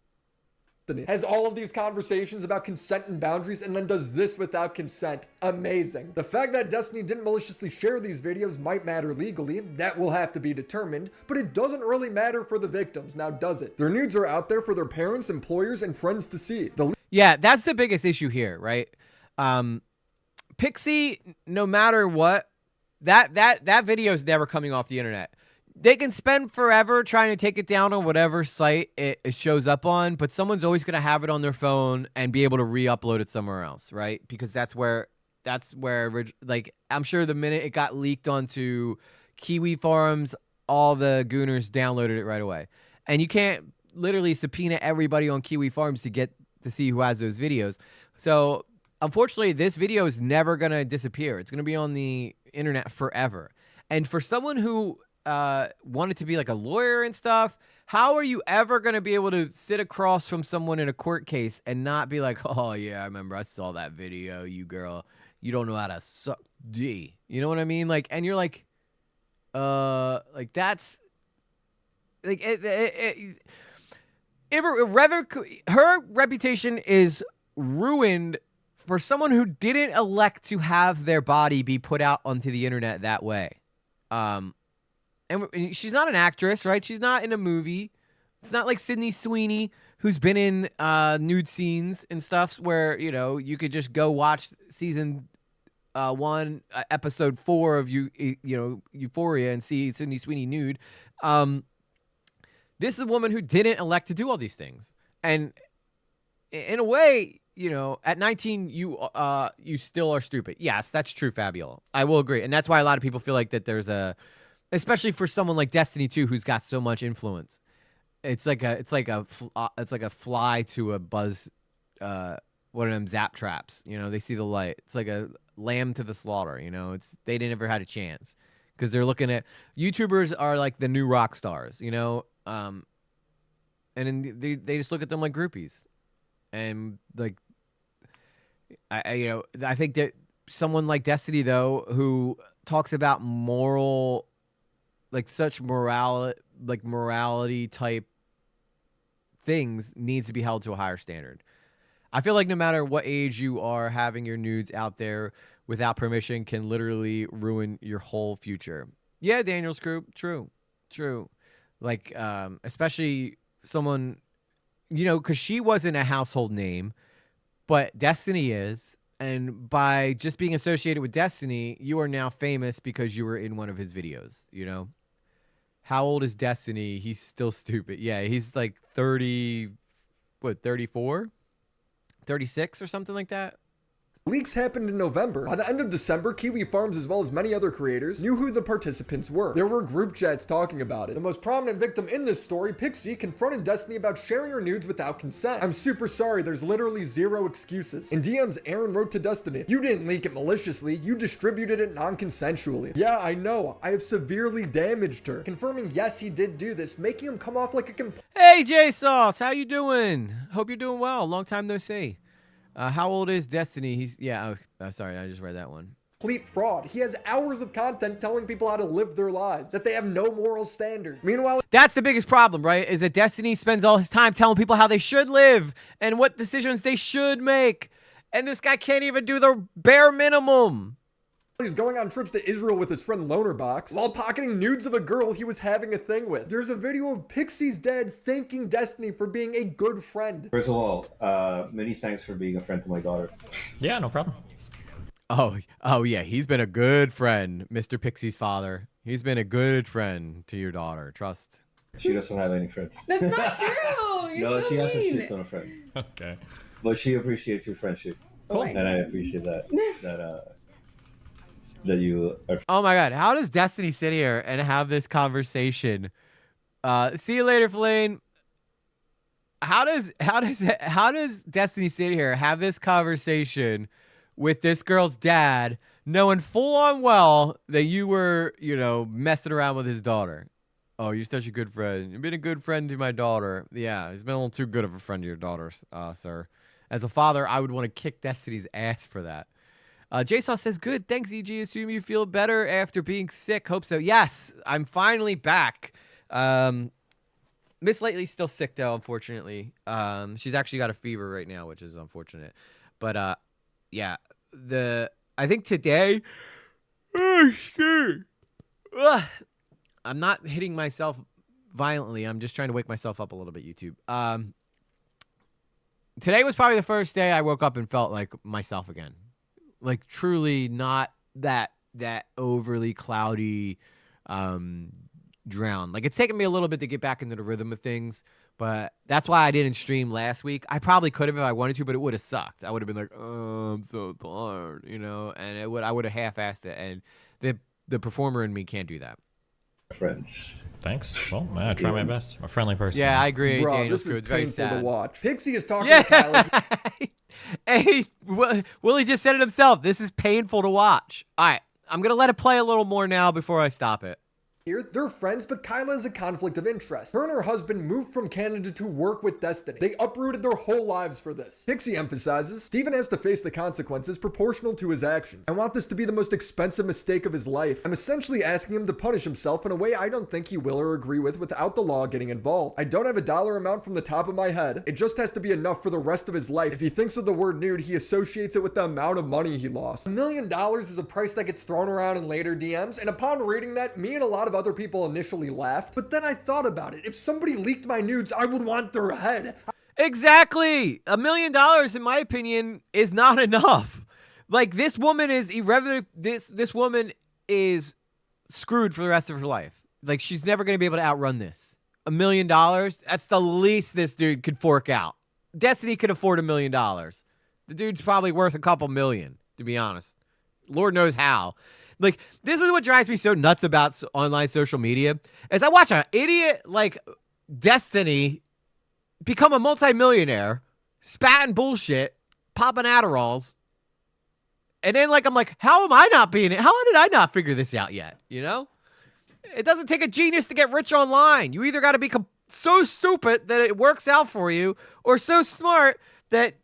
Has all of these conversations about consent and boundaries and then does this without consent. Amazing. The fact that Destiny didn't maliciously share these videos might matter legally, that will have to be determined, but it doesn't really matter for the victims, now does it? Their nudes are out there for their parents, employers, and friends to see. Yeah, that's the biggest issue here, right? Pixie, no matter what, that video is never coming off the internet. They can spend forever trying to take it down on whatever site it shows up on, but someone's always going to have it on their phone and be able to re-upload it somewhere else, right? Because that's where, like, I'm sure the minute it got leaked onto Kiwi forums, all the gooners downloaded it right away. And you can't literally subpoena everybody on Kiwi forums to see who has those videos. So, unfortunately, this video is never going to disappear. It's going to be on the internet forever. And for someone who wanted to be like a lawyer and stuff, how are you ever going to be able to sit across from someone in a court case and not be like, oh yeah, I remember I saw that video, you girl, you don't know how to suck D, you know what I mean? Like, and you're like that's like her reputation is ruined for someone who didn't elect to have their body be put out onto the internet that way. And she's not an actress, right? She's not in a movie. It's not like Sydney Sweeney, who's been in nude scenes and stuff where, you know, you could just go watch season 1, episode 4 of Euphoria and see Sydney Sweeney nude. This is a woman who didn't elect to do all these things. And in a way, you know, at 19, you still are stupid. Yes, that's true, Fabiola. I will agree. And that's why a lot of people feel like that there's especially for someone like Destiny 2 who's got so much influence. It's like a fly to a buzz, one of them zap traps. You know, they see the light. It's like a lamb to the slaughter. You know, they never had a chance because they're looking at YouTubers are like the new rock stars. You know, and then they just look at them like groupies, and like I think that someone like Destiny though who talks about moral. Like such morality type things needs to be held to a higher standard. I feel like no matter what age you are, having your nudes out there without permission can literally ruin your whole future. Yeah, Daniel's group, true. Like, especially someone, you know, because she wasn't a household name, but Destiny is. And by just being associated with Destiny, you are now famous because you were in one of his videos, you know? How old is Destiny? He's still stupid. Yeah, he's like 34? 36 or something like that? Leaks happened in November. By the end of December, Kiwi Farms, as well as many other creators, knew who the participants were. There were group chats talking about it. The most prominent victim in this story, Pixie, confronted Destiny about sharing her nudes without consent. I'm super sorry, there's literally zero excuses. In DMs, Aaron wrote to Destiny, you didn't leak it maliciously, you distributed it non-consensually. Yeah, I know, I have severely damaged her. Confirming yes, he did do this, making him come off like a Hey, J-Sauce, how you doing? Hope you're doing well. Long time no see. How old is Destiny? Sorry, I just read that one. complete fraud. He has hours of content telling people how to live their lives, that they have no moral standards. Meanwhile, that's the biggest problem, right? Is that Destiny spends all his time telling people how they should live and what decisions they should make. And this guy can't even do the bare minimum. He's going on trips to Israel with his friend Lonerbox while pocketing nudes of a girl he was having a thing with. There's a video of Pixie's dad thanking Destiny for being a good friend. First of all, many thanks for being a friend to my daughter. Yeah, no problem. Oh yeah, he's been a good friend, Mr. Pixie's father. He's been a good friend to your daughter. Trust. She doesn't have any friends. That's not true. You're No, so she has a mean. shit ton of friends. Okay. But she appreciates your friendship. Cool. And I appreciate that. that you are. Oh my God, how does Destiny sit here and have this conversation? See you later, Flane. How does Destiny sit here have this conversation with this girl's dad, knowing full on well that you were, messing around with his daughter? Oh, you're such a good friend. You've been a good friend to my daughter. Yeah, he's been a little too good of a friend to your daughter, sir. As a father, I would want to kick Destiny's ass for that. Jason says, good. Thanks, EG. Assume you feel better after being sick. Hope so. Yes, I'm finally back. Miss Lately's still sick, though, unfortunately. She's actually got a fever right now, which is unfortunate. But, yeah, I think today, I'm not hitting myself violently. I'm just trying to wake myself up a little bit, YouTube. Today was probably the first day I woke up and felt like myself again. Like, truly not that overly cloudy drown. Like, it's taken me a little bit to get back into the rhythm of things, but that's why I didn't stream last week. I probably could have if I wanted to, but it would have sucked. I would have been like, oh, I'm so tired, you know, and I would have half-assed it, and the performer in me can't do that. Friends. Thanks. Well, I try my best. I'm a friendly person. Yeah, I agree. Bro, Daniel, this is it's very painful sad. to watch. Pixie is talking to Kylie. Hey, Willie just said it himself. This is painful to watch. All right, I'm going to let it play a little more now before I stop it. Here, they're friends, but Kyla has a conflict of interest. Her and her husband moved from Canada to work with Destiny. They uprooted their whole lives for this. Pixie emphasizes, Steven has to face the consequences proportional to his actions. I want this to be the most expensive mistake of his life. I'm essentially asking him to punish himself in a way I don't think he will or agree with without the law getting involved. I don't have a dollar amount from the top of my head. It just has to be enough for the rest of his life. If he thinks of the word nude, he associates it with the amount of money he lost. $1 million is a price that gets thrown around in later DMs, and upon reading that, me and a lot of other people initially laughed, but then I thought about it. If somebody leaked my nudes, I would want their head. Exactly. $1 million, in my opinion, is not enough. Like, this woman is irrevocable. This woman is screwed for the rest of her life. Like, she's never going to be able to outrun this. $1 million, that's the least this dude could fork out. Destiny could afford $1 million. The dude's probably worth a couple million, to be honest. Lord knows how. Like, this is what drives me so nuts about online social media, is I watch an idiot like Destiny become a multimillionaire, spatting bullshit, popping Adderalls, and then, like, I'm like, how am I not being it? How did I not figure this out yet? You know? It doesn't take a genius to get rich online. You either got to be so stupid that it works out for you, or so smart that,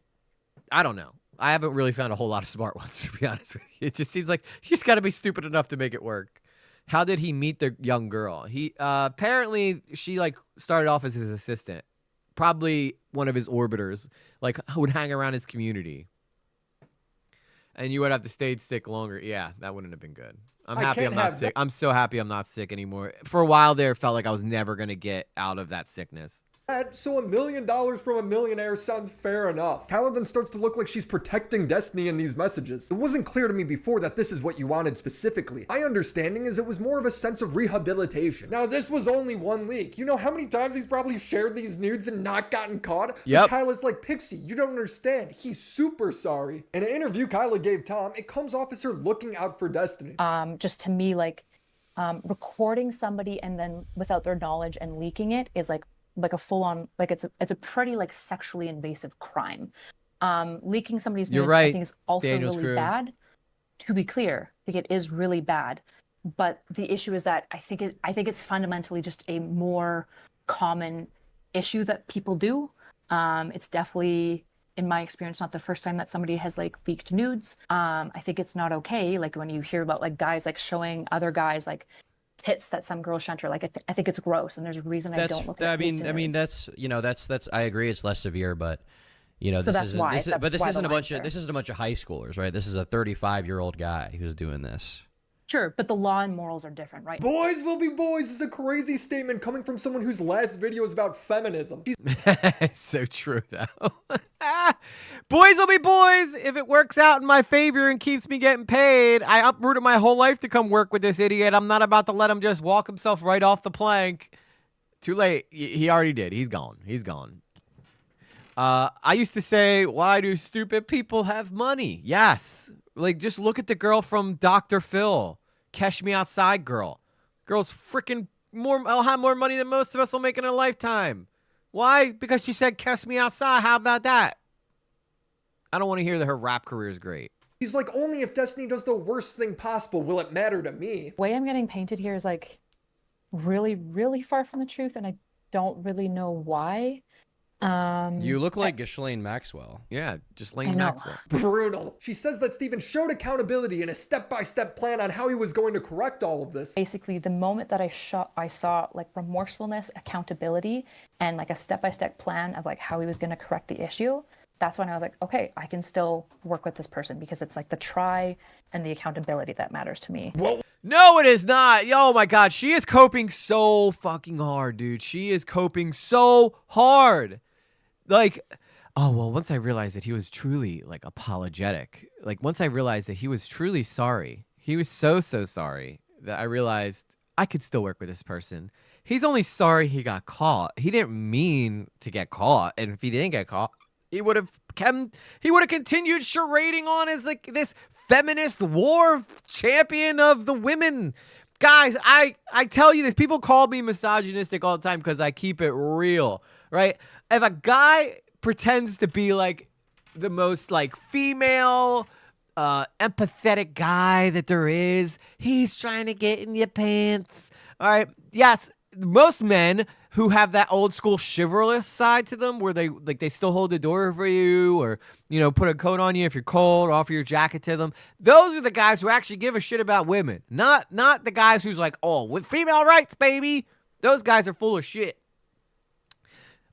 I don't know. I haven't really found a whole lot of smart ones, to be honest with you. It just seems like you just got to be stupid enough to make it work. How did he meet the young girl? He apparently she like started off as his assistant, probably one of his orbiters, like would hang around his community. And you would have to stay sick longer. Yeah, that wouldn't have been good. I'm happy I'm not sick. I'm so happy I'm not sick anymore. For a while there, it felt like I was never gonna get out of that sickness. So $1 million from a millionaire sounds fair enough. Kyla then starts to look like she's protecting Destiny in these messages. It wasn't clear to me before that this is what you wanted specifically. My understanding is it was more of a sense of rehabilitation. Now, this was only one leak. You know how many times he's probably shared these nudes and not gotten caught? Yep. But Kyla's like, Pixie, you don't understand. He's super sorry. In an interview Kyla gave Tom, it comes off as her looking out for Destiny. Just to me, like, recording somebody and then without their knowledge and leaking it is like a full-on, like, it's a pretty like sexually invasive crime. Leaking somebody's nudes, I think, is also really bad. To be clear, I think it is really bad. But the issue is that I think it's fundamentally just a more common issue that people do. It's definitely, in my experience, not the first time that somebody has like leaked nudes. I think it's not okay. Like, when you hear about like guys like showing other guys like tits that some girls shunt her, like, I think it's gross, and there's a reason I don't look at it. I mean that's, you know, that's I agree it's less severe, but you know, so this isn't this isn't a bunch of high schoolers, right? This is a 35-year-old guy who's doing this. Sure, but the law and morals are different, right? Boys will be boys is a crazy statement coming from someone whose last video is about feminism. It's so true, though. Boys will be boys. If it works out in my favor and keeps me getting paid, I uprooted my whole life to come work with this idiot. I'm not about to let him just walk himself right off the plank. Too late. He already did. He's gone. He's gone. I used to say, why do stupid people have money? Yes. Like, just look at the girl from Dr. Phil. Cash Me Outside girl. Girl's freaking I'll have more money than most of us will make in a lifetime. Why? Because she said, cash me outside. How about that? I don't want to hear that her rap career is great. He's like, only if Destiny does the worst thing possible will it matter to me. The way I'm getting painted here is like really, really far from the truth, and I don't really know why. You look like Ghislaine Maxwell. Yeah, I Ghislaine know. Maxwell. Brutal. She says that Steven showed accountability and a step-by-step plan on how he was going to correct all of this. Basically, the moment that I saw like remorsefulness, accountability, and like a step-by-step plan of like how he was going to correct the issue, that's when I was like, okay, I can still work with this person, because it's like the try and the accountability that matters to me. Whoa. No, it is not. Oh my God, she is coping so fucking hard, dude. She is coping so hard. Like, oh, well, once I realized that he was truly like apologetic, like once I realized that he was truly sorry, he was so sorry, that I realized I could still work with this person. He's only sorry he got caught. He didn't mean to get caught. And if he didn't get caught, he would have continued charading on as like this feminist war champion of the women. Guys, I tell you this, people call me misogynistic all the time because I keep it real, right? If a guy pretends to be like the most like female, empathetic guy that there is, he's trying to get in your pants. All right. Yes, most men who have that old school chivalrous side to them, where they still hold the door for you, or put a coat on you if you're cold, or offer your jacket to them. Those are the guys who actually give a shit about women. Not the guys who's like, oh, with female rights, baby. Those guys are full of shit.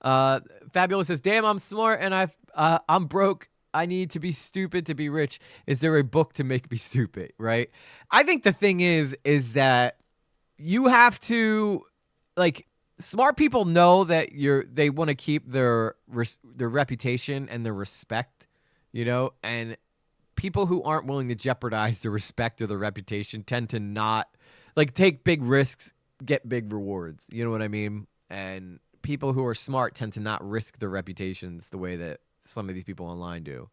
Fabulous says, damn, I'm smart and I'm broke. I need to be stupid to be rich. Is there a book to make me stupid? Right? I think the thing is that you have to, like, smart people know that they want to keep their reputation and their respect, and people who aren't willing to jeopardize the respect or the reputation tend to not take big risks, get big rewards. You know what I mean? And people who are smart tend to not risk their reputations the way that some of these people online do.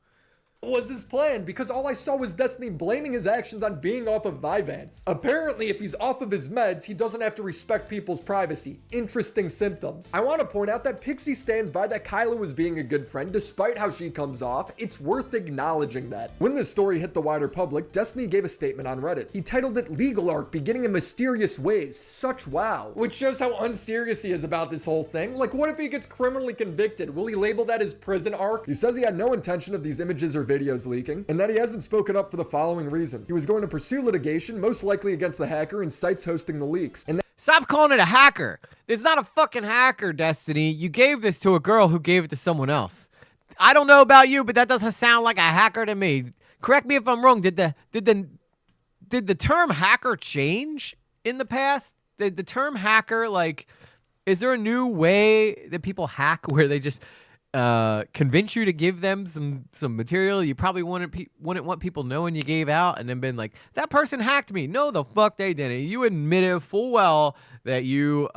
Was his plan, because all I saw was Destiny blaming his actions on being off of Vyvanse. Apparently, if he's off of his meds, he doesn't have to respect people's privacy. Interesting symptoms. I want to point out that Pixie stands by that Kyla was being a good friend despite how she comes off. It's worth acknowledging that. When this story hit the wider public, Destiny gave a statement on Reddit. He titled it "Legal Arc Beginning in Mysterious Ways." Such wow. Which shows how unserious he is about this whole thing. Like, what if he gets criminally convicted? Will he label that his prison arc? He says he had no intention of these images or videos leaking, and that he hasn't spoken up for the following reasons. He was going to pursue litigation, most likely against the hacker and sites hosting the leaks. And stop calling it a hacker. There's not a fucking hacker, Destiny. You gave this to a girl who gave it to someone else. I don't know about you, but that doesn't sound like a hacker to me. Correct me if I'm wrong. Did the term hacker change in the past? Did the term hacker, is there a new way that people hack where they just convince you to give them some material you probably wouldn't want people knowing you gave out, and then been like, that person hacked me? No, the fuck they didn't. You admitted full well that you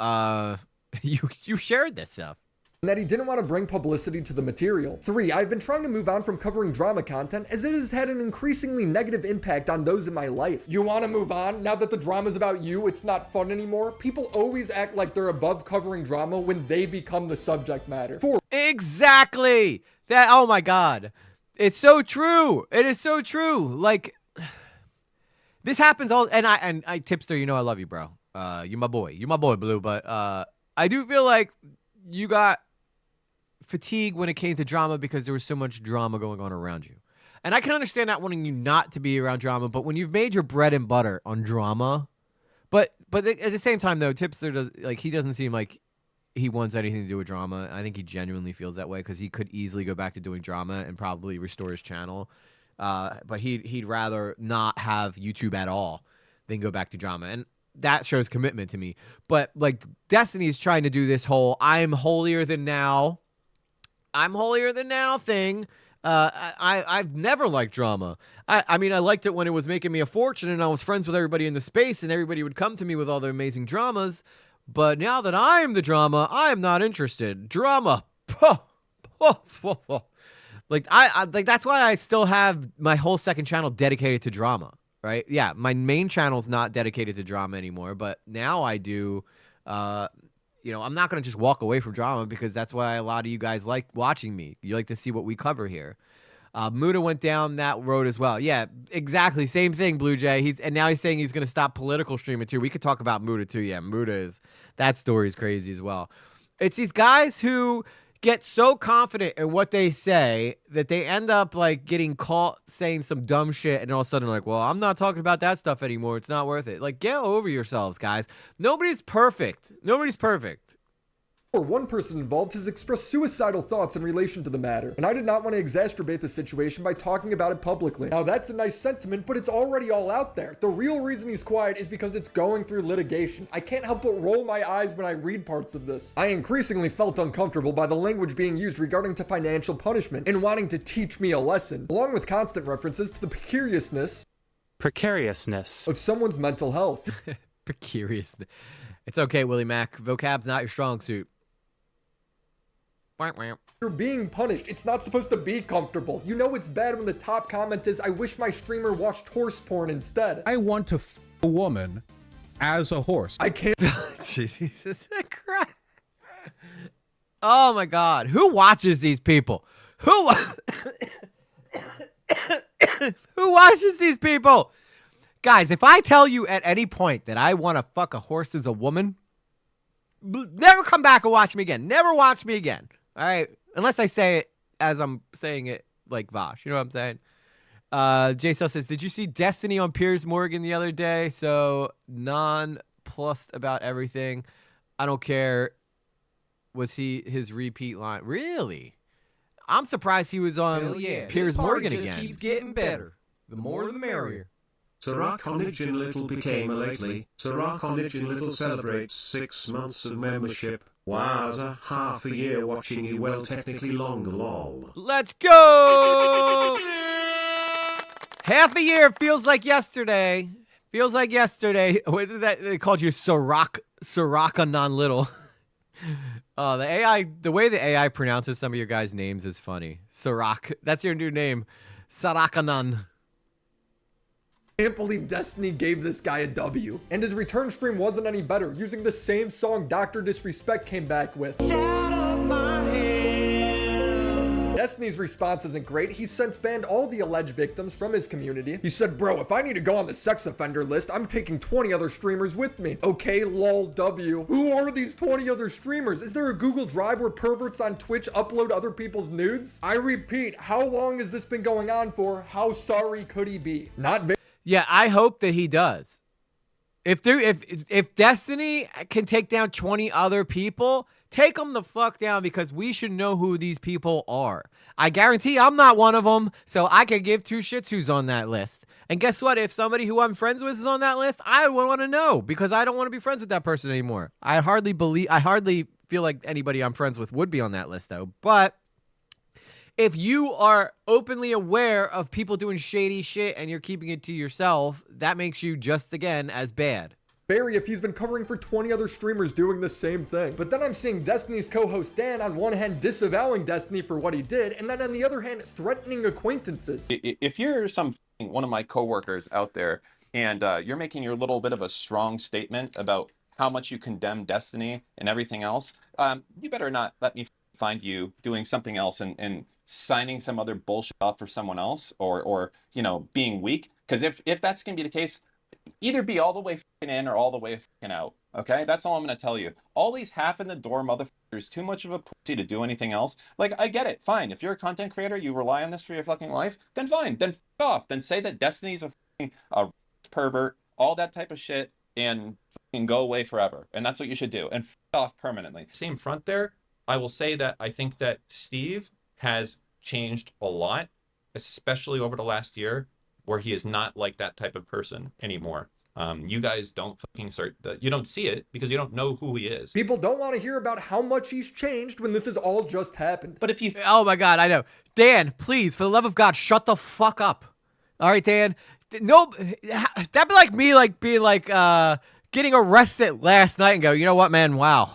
shared this stuff. And that he didn't want to bring publicity to the material. 3, I've been trying to move on from covering drama content as it has had an increasingly negative impact on those in my life. You want to move on? Now that the drama's about you, it's not fun anymore? People always act like they're above covering drama when they become the subject matter. 4, exactly. That, oh my God. It's so true. It is so true. Like, this happens all, and I Tipster, I love you, bro. You're my boy, Blue, but I do feel like you got fatigue when it came to drama because there was so much drama going on around you. And I can understand not wanting you not to be around drama, but when you've made your bread and butter on drama, but at the same time though, Tipster he doesn't seem like he wants anything to do with drama. I think he genuinely feels that way because he could easily go back to doing drama and probably restore his channel. But he'd rather not have YouTube at all than go back to drama. And that shows commitment to me. But Destiny's trying to do this whole I'm holier than now thing. I've never liked drama. I mean, I liked it when it was making me a fortune and I was friends with everybody in the space and everybody would come to me with all their amazing dramas. But now that I'm the drama, I am not interested. Drama. That's why I still have my whole second channel dedicated to drama. Right? Yeah, my main channel's not dedicated to drama anymore, but now I do. I'm not going to just walk away from drama because that's why a lot of you guys like watching me. You like to see what we cover here. Muda went down that road as well. Yeah, exactly. Same thing, Blue Jay. And now he's saying he's going to stop political streaming too. We could talk about Muda too. Yeah, that story is crazy as well. It's these guys who get so confident in what they say that they end up like getting caught saying some dumb shit, and all of a sudden like, well, I'm not talking about that stuff anymore. It's not worth it. Like, get over yourselves, guys. Nobody's perfect. Nobody's perfect. Or one person involved has expressed suicidal thoughts in relation to the matter, and I did not want to exacerbate the situation by talking about it publicly. Now that's a nice sentiment, but it's already all out there. The real reason he's quiet is because it's going through litigation. I can't help but roll my eyes when I read parts of this. I increasingly felt uncomfortable by the language being used regarding to financial punishment and wanting to teach me a lesson, along with constant references to the precariousness of someone's mental health. Precariousness. It's okay, Willie Mac. Vocab's not your strong suit. You're being punished. It's not supposed to be comfortable. You know it's bad when the top comment is, I wish my streamer watched horse porn instead. I want to f a woman as a horse. I can't. Jesus Christ. Oh my God. Who watches these people? Who watches these people? Guys, if I tell you at any point that I want to fuck a horse as a woman, never come back and watch me again. Never watch me again. All right? Unless I say it as I'm saying it like Vosh. You know what I'm saying? J-Cell says, did you see Destiny on Piers Morgan the other day? So nonplussed about everything. I don't care. Was his repeat line? Really? I'm surprised he was on Piers Morgan again. Just keeps getting better. The more the merrier. Sarah Conagin Little became a lately. Sarah Conagin Little celebrates 6 months of membership. Wowza, half a year watching you, well technically longer, lol. Let's go! Half a year feels like yesterday. Feels like yesterday. What did that? They called you Soraka non-little. Oh, the way the AI pronounces some of your guys' names is funny. Sarak. That's your new name. Sarakanan. I can't believe Destiny gave this guy a W. And his return stream wasn't any better, using the same song Dr. Disrespect came back with. Destiny's response isn't great. He's since banned all the alleged victims from his community. He said, bro, if I need to go on the sex offender list, I'm taking 20 other streamers with me. Okay, lol W. Who are these 20 other streamers? Is there a Google Drive where perverts on Twitch upload other people's nudes? I repeat, how long has this been going on for? How sorry could he be? Not very. Yeah, I hope that he does. If Destiny can take down 20 other people, take them the fuck down, because we should know who these people are. I guarantee I'm not one of them, so I can give two shits who's on that list. And guess what? If somebody who I'm friends with is on that list, I would want to know, because I don't want to be friends with that person anymore. I hardly feel like anybody I'm friends with would be on that list, though. But if you are openly aware of people doing shady shit and you're keeping it to yourself, that makes you just, again, as bad. Barry if he's been covering for 20 other streamers doing the same thing. But then I'm seeing Destiny's co-host Dan on one hand disavowing Destiny for what he did, and then on the other hand threatening acquaintances. If you're one of my coworkers out there and you're making your little bit of a strong statement about how much you condemn Destiny and everything else, you better not let me find you doing something else and signing some other bullshit off for someone else, or you know, being weak. Because if that's gonna be the case, either be all the way in or all the way out. Okay, that's all I'm gonna tell you. All these half in the door motherfuckers, too much of a pussy to do anything else. Like, I get it, fine. If you're a content creator, you rely on this for your fucking life, then fine. Then off. Then say that Destiny's a pervert, all that type of shit, and go away forever. And that's what you should do. And off permanently. Same front there. I will say that I think that Steve has changed a lot, especially over the last year, where he is not like that type of person anymore. You guys don't fucking you don't see it because you don't know who he is. People don't want to hear about how much he's changed when this has all just happened. But if you... Oh my God, I know. Dan, please, for the love of God, shut the fuck up. All right, Dan? No, that'd be like me being getting arrested last night and go, you know what, man, wow.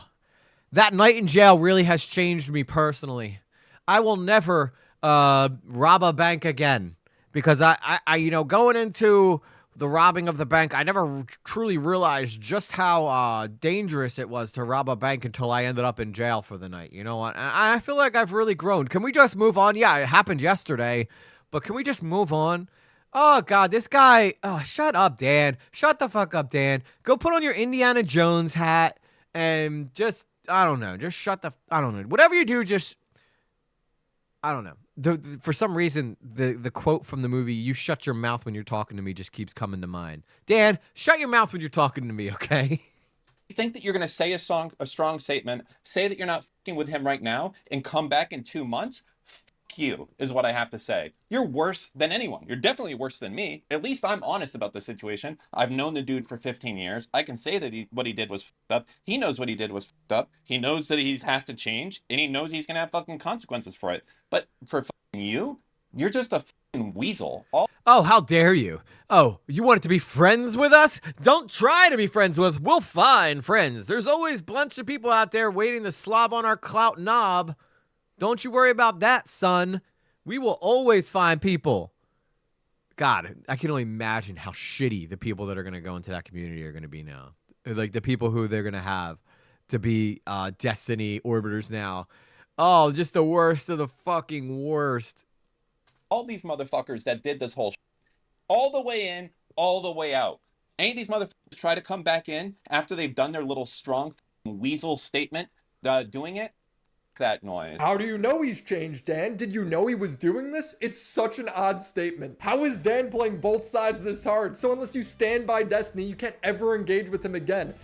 That night in jail really has changed me personally. I will never rob a bank again, because I going into the robbing of the bank, I never truly realized just how dangerous it was to rob a bank until I ended up in jail for the night. You know what? I feel like I've really grown. Can we just move on? Yeah, it happened yesterday, but can we just move on? Oh, God, this guy. Oh, shut up, Dan. Shut the fuck up, Dan. Go put on your Indiana Jones hat and just, I don't know, just shut the, I don't know. Whatever you do, just I don't know. For some reason, the quote from the movie, "You shut your mouth when you're talking to me," just keeps coming to mind. Dan, shut your mouth when you're talking to me, okay? You think that you're going to say a strong statement, say that you're not fucking with him right now, and come back in 2 months? Fuck you, is what I have to say. You're worse than anyone. You're definitely worse than me. At least I'm honest about the situation. I've known the dude for 15 years. I can say that what he did was fucked up. He knows what he did was fucked up. He knows that he has to change, and he knows he's going to have fucking consequences for it. But for fucking you, you're just a fucking weasel. Oh, how dare you? Oh, you wanted to be friends with us? Don't try to be friends with us. We'll find friends. There's always a bunch of people out there waiting to slob on our clout knob. Don't you worry about that, son. We will always find people. God, I can only imagine how shitty the people that are going to go into that community are going to be now. Like the people who they're going to have to be Destiny orbiters now. Oh, just the worst of the fucking worst. All these motherfuckers that did this whole all the way in, all the way out. Any of these motherfuckers try to come back in after they've done their little strong weasel statement doing it? That noise. How do you know he's changed, Dan? Did you know he was doing this? It's such an odd statement. How is Dan playing both sides this hard? So unless you stand by Destiny, you can't ever engage with him again.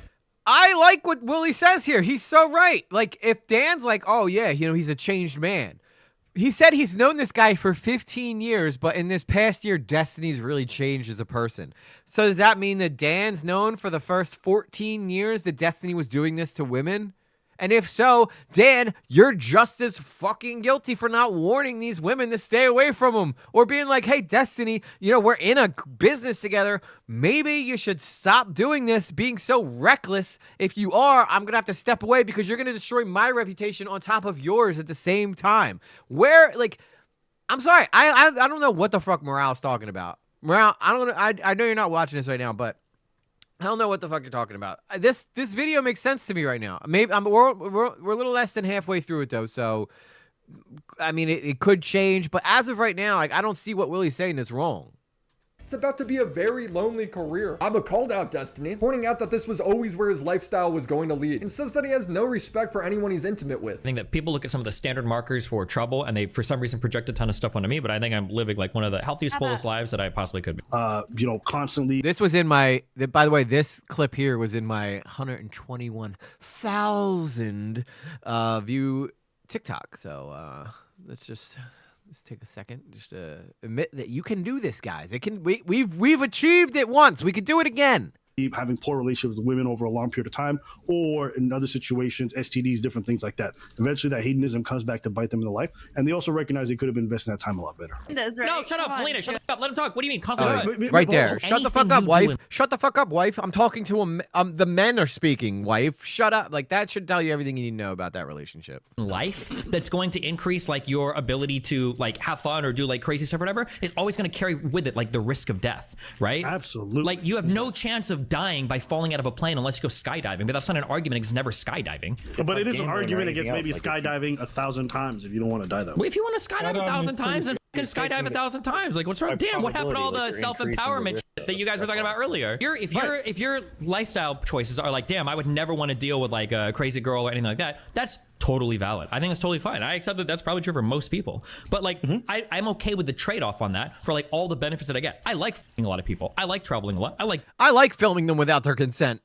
I like what Willy says here. He's so right. Like, if Dan's like, oh, yeah, you know, he's a changed man. He said he's known this guy for 15 years, but in this past year, Destiny's really changed as a person. So does that mean that Dan's known for the first 14 years that Destiny was doing this to women? And if so, Dan, you're just as fucking guilty for not warning these women to stay away from him. Or being like, hey, Destiny, you know, we're in a business together. Maybe you should stop doing this, being so reckless. If you are, I'm going to have to step away because you're going to destroy my reputation on top of yours at the same time. Where, like, I'm sorry. I don't know what the fuck Morale's talking about. Morale, I know you're not watching this right now, but I don't know what the fuck you're talking about. This video makes sense to me right now. Maybe we're a little less than halfway through it though, so I mean it could change. But as of right now, like I don't see what Willy's saying is wrong. It's about to be a very lonely career. Abba called out Destiny, pointing out that this was always where his lifestyle was going to lead, and says that he has no respect for anyone he's intimate with. I think that people look at some of the standard markers for trouble and they, for some reason, project a ton of stuff onto me, but I think I'm living like one of the healthiest, fullest lives that I possibly could be. You know, constantly. This was in my, by the way, this clip here was in my 121,000 view TikTok. So let's take a second just to admit that you can do this, guys. It can. We've achieved it once. We could do it again. Having poor relationships with women over a long period of time, or in other situations, STDs, different things like that. Eventually, that hedonism comes back to bite them in the life, and they also recognize they could have been investing that time a lot better. No, shut up, Melina. Shut up. Let him talk. What do you mean? Constantly Right there. Shut the fuck up, wife. Shut the fuck up, wife. I'm talking to him. The men are speaking, wife. Shut up. Like that should tell you everything you need to know about that relationship. Life that's going to increase like your ability to like have fun or do like crazy stuff or whatever is always going to carry with it like the risk of death, right? Absolutely. Like you have no chance of dying by falling out of a plane unless you go skydiving, but that's not an argument. It's never skydiving. But it is an argument against maybe skydiving 1,000 times if you don't want to die that way. Well, if you want to skydive 1,000 times, then skydive 1,000 times. Like, what's wrong? Dan, what happened to all the self-empowerment shit that you guys were talking about earlier? If your lifestyle choices are like, damn, I would never want to deal with like a crazy girl or anything like that, that's totally valid. I think that's totally fine. I accept that that's probably true for most people. But like, I'm okay with the trade-off on that for like all the benefits that I get. I like f***ing a lot of people. I like traveling a lot. I like filming them without their consent.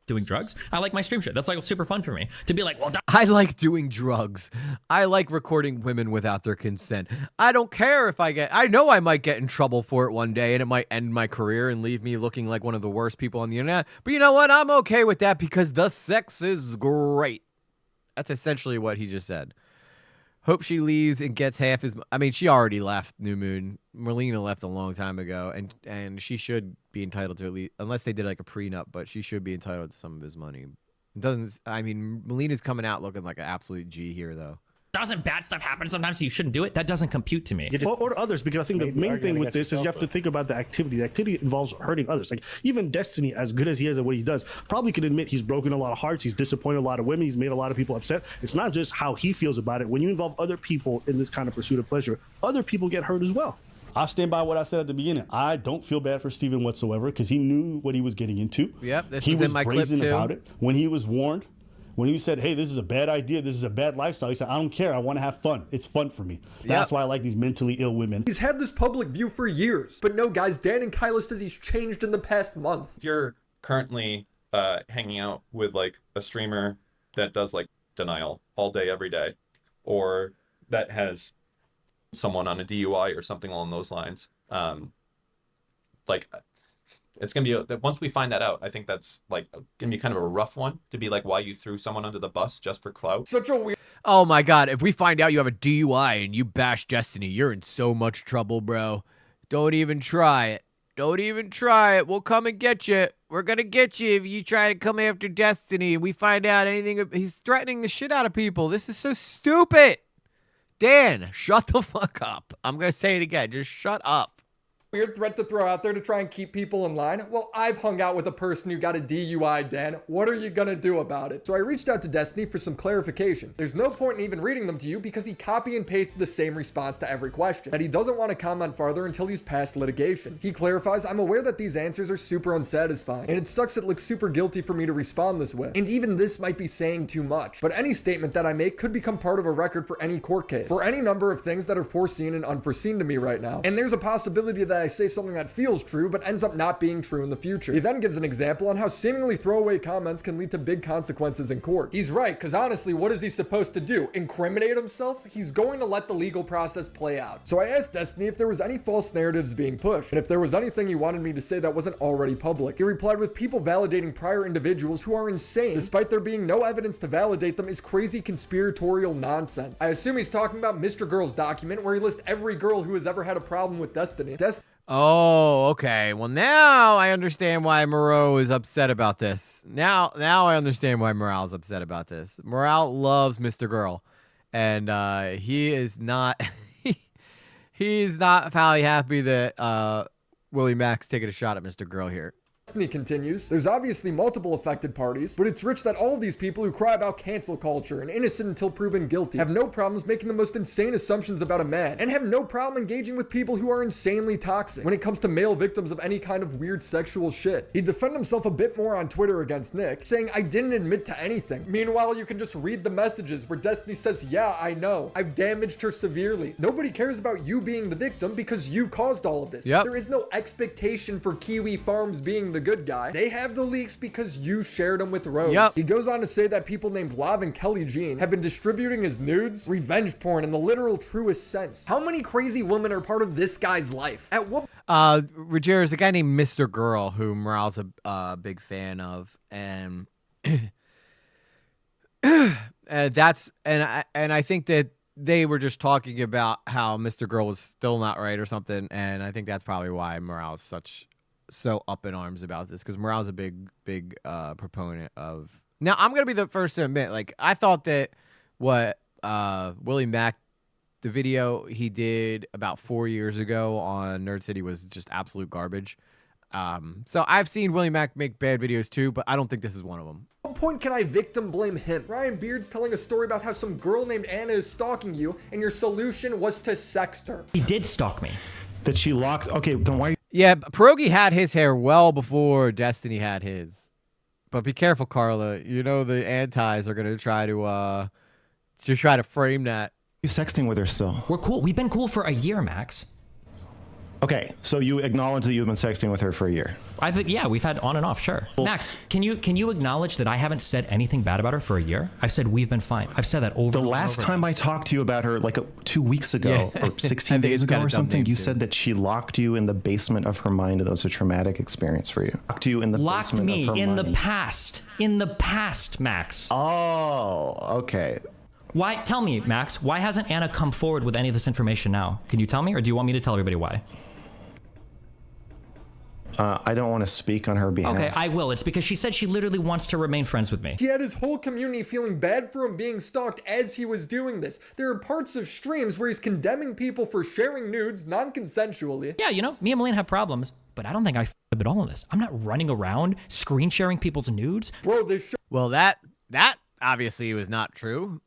Doing drugs. I like my stream shit. That's like super fun for me to be like, well, I like doing drugs. I like recording women without their consent. I don't care if I know I might get in trouble for it one day and it might end my career and leave me looking like one of the worst people on the internet. But you know what? I'm okay with that because the sex is great. That's essentially what he just said. Hope she leaves and gets half his... I mean, she already left New Moon. Melina left a long time ago, and she should be entitled to at least... Unless they did like a prenup, but she should be entitled to some of his money. It doesn't... I mean, Melina's coming out looking like an absolute G here, though. Doesn't bad stuff happen sometimes so you shouldn't do it? That doesn't compute to me. Or others, because I think the main thing with this is you have to think about the activity. The activity involves hurting others. Like even Destiny, as good as he is at what he does, probably can admit he's broken a lot of hearts. He's disappointed a lot of women. He's made a lot of people upset. It's not just how he feels about it. When you involve other people in this kind of pursuit of pleasure, other people get hurt as well. I'll stand by what I said at the beginning. I don't feel bad for Steven whatsoever because he knew what he was getting into. Yep, this he was in my clip brazen too. About it. When he was warned, When you said, hey, this is a bad idea, this is a bad lifestyle, he said, I don't care, I want to have fun. It's fun for me. That's why I like these mentally ill women. He's had this public view for years. But no, guys, Dan and Kyla says he's changed in the past month. If you're currently hanging out with like a streamer that does like denial all day, every day, or that has someone on a DUI or something along those lines, like it's gonna be once we find that out, I think that's like gonna be kind of a rough one to be like why you threw someone under the bus just for clout. Such a weird. Oh my God! If we find out you have a DUI and you bash Destiny, you're in so much trouble, bro. Don't even try it. Don't even try it. We'll come and get you. We're gonna get you if you try to come after Destiny and we find out anything. He's threatening the shit out of people. This is so stupid. Dan, shut the fuck up. I'm gonna say it again. Just shut up. Weird threat to throw out there to try and keep people in line. Well, I've hung out with a person who got a DUI, Dan. What are you gonna do about it? So I reached out to Destiny for some clarification. There's no point in even reading them to you because he copy and pasted the same response to every question. That he doesn't want to comment farther until he's past litigation. He clarifies, I'm aware that these answers are super unsatisfying, and it sucks it looks super guilty for me to respond this way. And even this might be saying too much. But any statement that I make could become part of a record for any court case. For any number of things that are foreseen and unforeseen to me right now. And there's a possibility that I say something that feels true but ends up not being true in the future. He then gives an example on how seemingly throwaway comments can lead to big consequences in court. He's right, because honestly, what is he supposed to do? Incriminate himself? He's going to let the legal process play out. So I asked Destiny if there was any false narratives being pushed, and if there was anything he wanted me to say that wasn't already public. He replied with people validating prior individuals who are insane, despite there being no evidence to validate them, is crazy conspiratorial nonsense. I assume he's talking about Mr. Girl's document, where he lists every girl who has ever had a problem with Destiny. Oh, okay. Well, now I understand why Moreau is upset about this. Now I understand why Morale's upset about this. Morale loves Mr. Girl, and he is not he's not probably happy that Willie Mack's taking a shot at Mr. Girl here. Destiny continues, there's obviously multiple affected parties, but it's rich that all of these people who cry about cancel culture and innocent until proven guilty have no problems making the most insane assumptions about a man and have no problem engaging with people who are insanely toxic when it comes to male victims of any kind of weird sexual shit. He defended himself a bit more on Twitter against Nick, saying, I didn't admit to anything. Meanwhile, you can just read the messages where Destiny says, yeah, I know. I've damaged her severely. Nobody cares about you being the victim because you caused all of this. Yep. There is no expectation for Kiwi Farms being the good guy. They have the leaks because you shared them with Rose. Yep. He goes on to say that people named Lav and Kelly Jean have been distributing his nudes, revenge porn in the literal truest sense. How many crazy women are part of this guy's life? At what Rogero's a guy named Mr. Girl who Morale's a big fan of, and I think that they were just talking about how Mr. Girl was still not right or something, and I think that's probably why Morale's so up in arms about this, because Morale's a big proponent of. Now I'm gonna be the first to admit, like, I thought that what Willie Mack, the video he did about 4 years ago on Nerd City, was just absolute garbage. So I've seen Willie Mack make bad videos too, but I don't think this is one of them. At what point can I victim blame him? Ryan Beard's telling a story about how some girl named Anna is stalking you, and your solution was to sext her. He did stalk me. That she locked. Okay, then why? Yeah, Pierogi had his hair well before Destiny had his. But be careful, Carla. You know the antis are gonna try to frame that. You sexting with her still? We're cool. We've been cool for a year, Max. Okay, so you acknowledge that you've been sexting with her for a year. Yeah, we've had on and off, sure. Max, can you acknowledge that I haven't said anything bad about her for a year? I've said we've been fine. I've said that over. The last time I talked to you about her, like 2 weeks ago or 16 days ago or something, you said that she locked you in the basement of her mind, and it was a traumatic experience for you. Locked you in the basement of her mind. Locked me in the past. In the past, Max. Oh, okay. Why? Tell me, Max. Why hasn't Anna come forward with any of this information now? Can you tell me, or do you want me to tell everybody why? I don't want to speak on her behalf. Okay, I will. It's because she said she literally wants to remain friends with me. He had his whole community feeling bad for him being stalked as he was doing this. There are parts of streams where he's condemning people for sharing nudes non-consensually. Yeah, you know, me and Malene have problems, but I don't think I f***ed up at all in this. I'm not running around screen sharing people's nudes. Bro, this Well, that obviously was not true.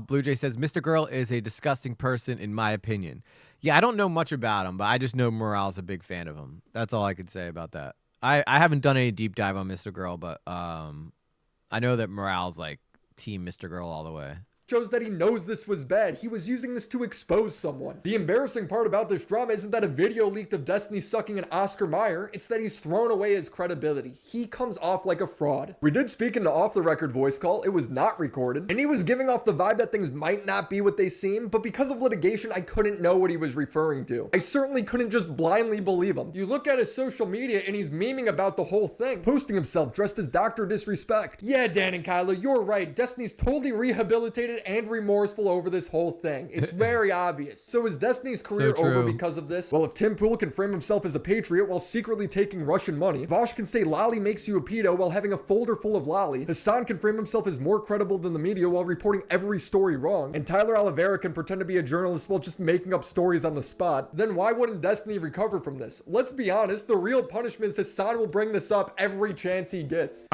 Blue Jay says, Mr. Girl is a disgusting person, in my opinion. Yeah, I don't know much about him, but I just know Morale's a big fan of him. That's all I could say about that. I haven't done any deep dive on Mr. Girl, but I I know that morale's like team Mr. Girl all the way. Shows that he knows this was bad. He was using this to expose someone. The embarrassing part about this drama isn't that a video leaked of Destiny sucking an Oscar Mayer, it's that he's thrown away his credibility. He comes off like a fraud. We did speak in the off-the-record voice call, it was not recorded, and he was giving off the vibe that things might not be what they seem, but because of litigation, I couldn't know what he was referring to. I certainly couldn't just blindly believe him. You look at his social media and he's memeing about the whole thing, posting himself dressed as Dr. Disrespect. Yeah, Dan and Kyla, you're right. Destiny's totally rehabilitated and remorseful over this whole thing. It's very obvious. So is Destiny's career over because of this? Well, if Tim Pool can frame himself as a patriot while secretly taking Russian money, Vosh can say Lolly makes you a pedo while having a folder full of Lolly, Hassan can frame himself as more credible than the media while reporting every story wrong, and Tyler Oliveira can pretend to be a journalist while just making up stories on the spot, then why wouldn't Destiny recover from this? Let's be honest, the real punishment is Hassan will bring this up every chance he gets.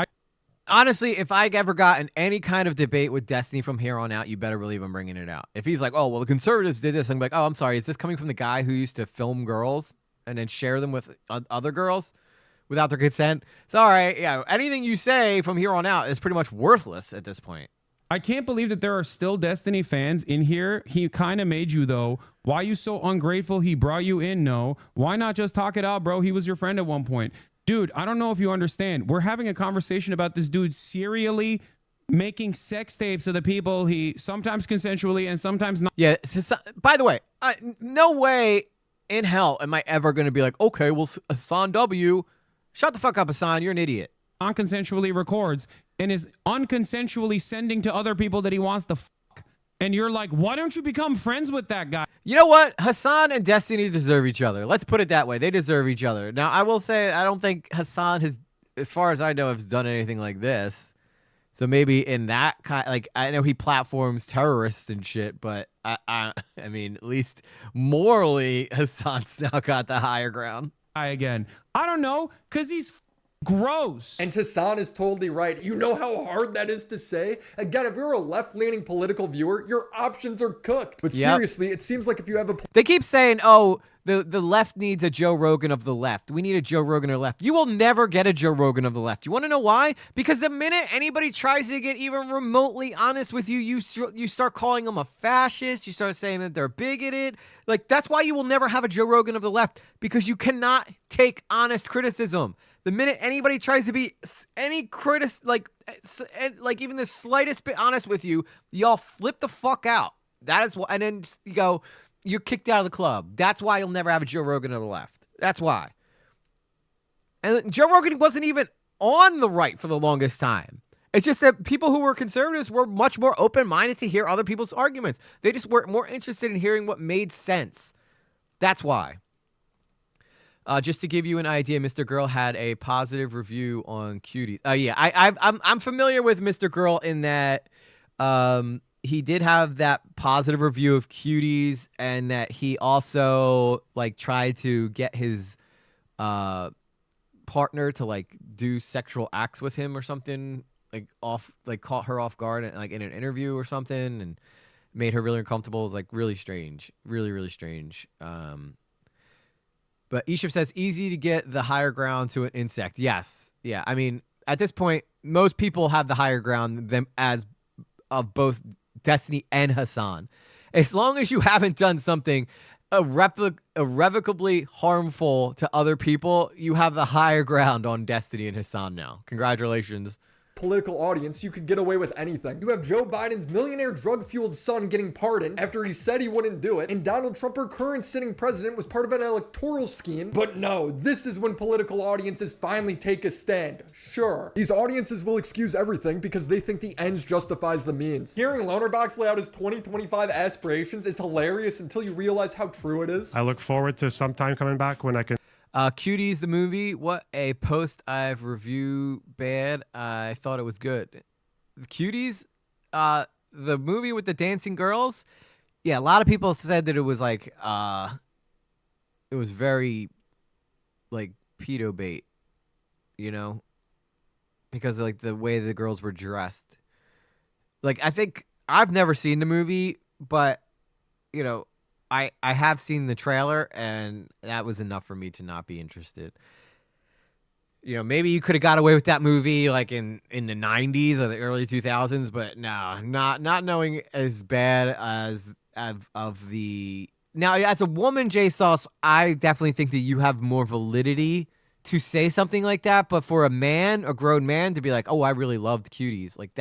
Honestly, if I ever got in any kind of debate with Destiny from here on out, you better believe I'm bringing it out. If he's like, oh, well, the conservatives did this, I'm like, oh, I'm sorry. Is this coming from the guy who used to film girls and then share them with other girls without their consent? It's all right. Yeah, anything you say from here on out is pretty much worthless at this point. I can't believe that there are still Destiny fans in here. He kind of made you, though. Why you so ungrateful? He brought you in, no. Why not just talk it out, bro? He was your friend at one point. Dude, I don't know if you understand. We're having a conversation about this dude serially making sex tapes of the people he sometimes consensually and sometimes not. Yeah. By the way, no way in hell am I ever going to be like, okay, well, Hassan W., shut the fuck up, Hassan. You're an idiot. Non-consensually records and is unconsensually sending to other people that he wants to fuck. And you're like, why don't you become friends with that guy? You know what? Hassan and Destiny deserve each other. Let's put it that way. They deserve each other. Now, I will say, I don't think Hassan has, as far as I know, has done anything like this. So maybe in that kind, like, I know he platforms terrorists and shit, but I mean, at least morally, Hassan's now got the higher ground. Again, I don't know, because he's gross. And Hassan is totally right. You know how hard that is to say? Again, if you're a left-leaning political viewer, your options are cooked. But seriously, it seems like if you have a... They keep saying, oh, the left needs a Joe Rogan of the left. We need a Joe Rogan of the left. You will never get a Joe Rogan of the left. You want to know why? Because the minute anybody tries to get even remotely honest with you, you start calling them a fascist. You start saying that they're bigoted. Like, that's why you will never have a Joe Rogan of the left, because you cannot take honest criticism. The minute anybody tries to be any like even the slightest bit honest with you, y'all flip the fuck out. That is what, and then you go, you're kicked out of the club. That's why you'll never have a Joe Rogan of the left. That's why. And Joe Rogan wasn't even on the right for the longest time. It's just that people who were conservatives were much more open-minded to hear other people's arguments. They just were more interested in hearing what made sense. That's why. Just to give you an idea, Mr. Girl had a positive review on Cuties. Yeah, I'm familiar with Mr. Girl in that he did have that positive review of Cuties, and that he also like tried to get his partner to like do sexual acts with him or something, like caught her off guard and like in an interview or something, and made her really uncomfortable. It's like really strange, really strange. But Ishif says, easy to get the higher ground to an insect. Yes. Yeah. I mean, at this point, most people have the higher ground them as of both Destiny and Hassan. As long as you haven't done something irrevocably harmful to other people, you have the higher ground on Destiny and Hassan now. Congratulations. Political audience, you could get away with anything. You have Joe Biden's millionaire drug-fueled son getting pardoned after he said he wouldn't do it, and Donald Trump, our current sitting president, was part of an electoral scheme. But no, this is when political audiences finally take a stand. Sure, these audiences will excuse everything because they think the ends justifies the means. Hearing Lonerbox lay out his 2025 aspirations is hilarious until you realize how true it is. I look forward to sometime coming back when I can... Cuties the movie, what a post I've reviewed bad. I thought it was good. Cuties, the movie with the dancing girls, yeah, a lot of people said that it was like it was very like pedo bait, you know, because of like the way the girls were dressed. Like, I think I've never seen the movie, but you know, I have seen the trailer, and that was enough for me to not be interested. You know, maybe you could have got away with that movie like in the 90s or the early 2000s, but no, not knowing as bad as of the. Now, as a woman, J Sauce, I definitely think that you have more validity to say something like that. But for a man, a grown man, to be like, "Oh, I really loved Cuties," like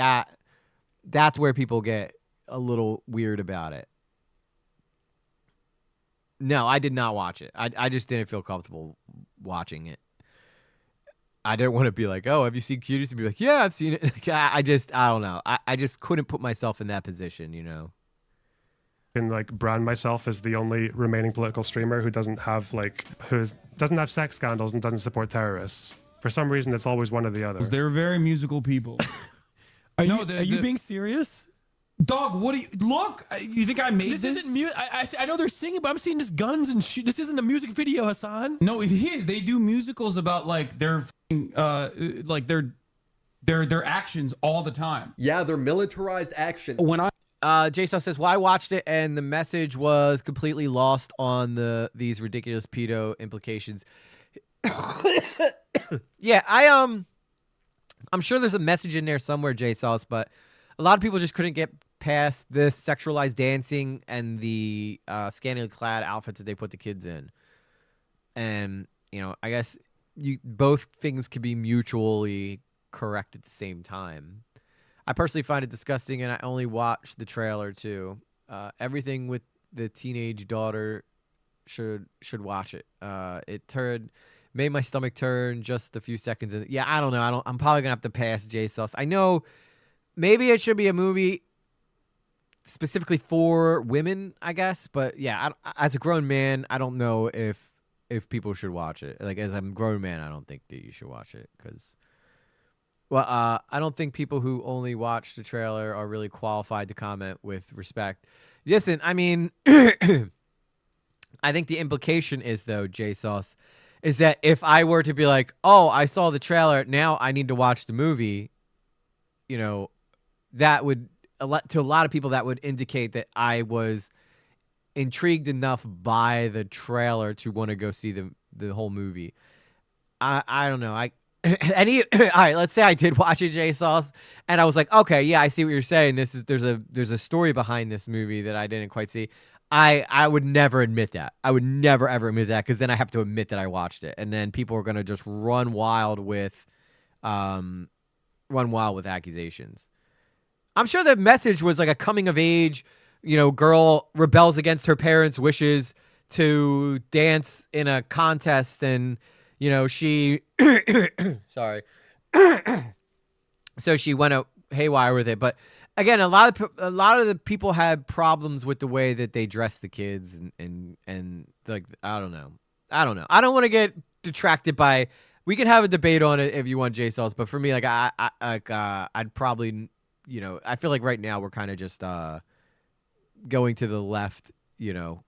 that's where people get a little weird about it. No, I did not watch it. I just didn't feel comfortable watching it. I didn't want to be like, "Oh, have you seen Cuties?" and be like, "Yeah, I've seen it." I don't know. I just couldn't put myself in that position, you know. And like brand myself as the only remaining political streamer who doesn't have doesn't have sex scandals and doesn't support terrorists. For some reason, it's always one or the other. They're very musical people. Are you being serious? Dog, what do you look? You think I made this? This isn't music. I know they're singing, but I'm seeing just guns and shoot. This isn't a music video, Hassan. No, it is. They do musicals about like their actions all the time. Yeah, they're militarized action. When Jason says, "Well, I watched it and the message was completely lost on these ridiculous pedo implications." Yeah, I'm sure there's a message in there somewhere, J Sauce, but a lot of people just couldn't get past this sexualized dancing and the scantily clad outfits that they put the kids in. And, you know, I guess both things could be mutually correct at the same time. I personally find it disgusting, and I only watched the trailer too. Everything with the teenage daughter should watch it. It made my stomach turn just a few seconds in. Yeah, I don't know. I'm probably gonna have to pass J Sauce. I know maybe it should be a movie specifically for women, I guess. But yeah, as a grown man, I don't know if people should watch it. Like as a grown man, I don't think that you should watch it because. Well, I don't think people who only watch the trailer are really qualified to comment with respect. Listen, I mean, I think the implication is, though, J Sauce, is that if I were to be like, oh, I saw the trailer, now I need to watch the movie, you know, that would, to a lot of people, that would indicate that I was intrigued enough by the trailer to want to go see the whole movie. I don't know. All right, let's say I did watch it, J Sauce, and I was like, okay, yeah, I see what you're saying. There's a story behind this movie that I didn't quite see. I would never admit that. I would never ever admit that because then I have to admit that I watched it, and then people are gonna just run wild with accusations. I'm sure the message was like a coming of age, you know, girl rebels against her parents' wishes to dance in a contest and. You know, she, sorry. So she went out haywire with it. But again, a lot of the people had problems with the way that they dressed the kids and like, I don't know. I don't want to get detracted by, we can have a debate on it if you want, J Sauce. But for me, like, I'd probably, you know, I feel like right now we're kind of just going to the left, you know.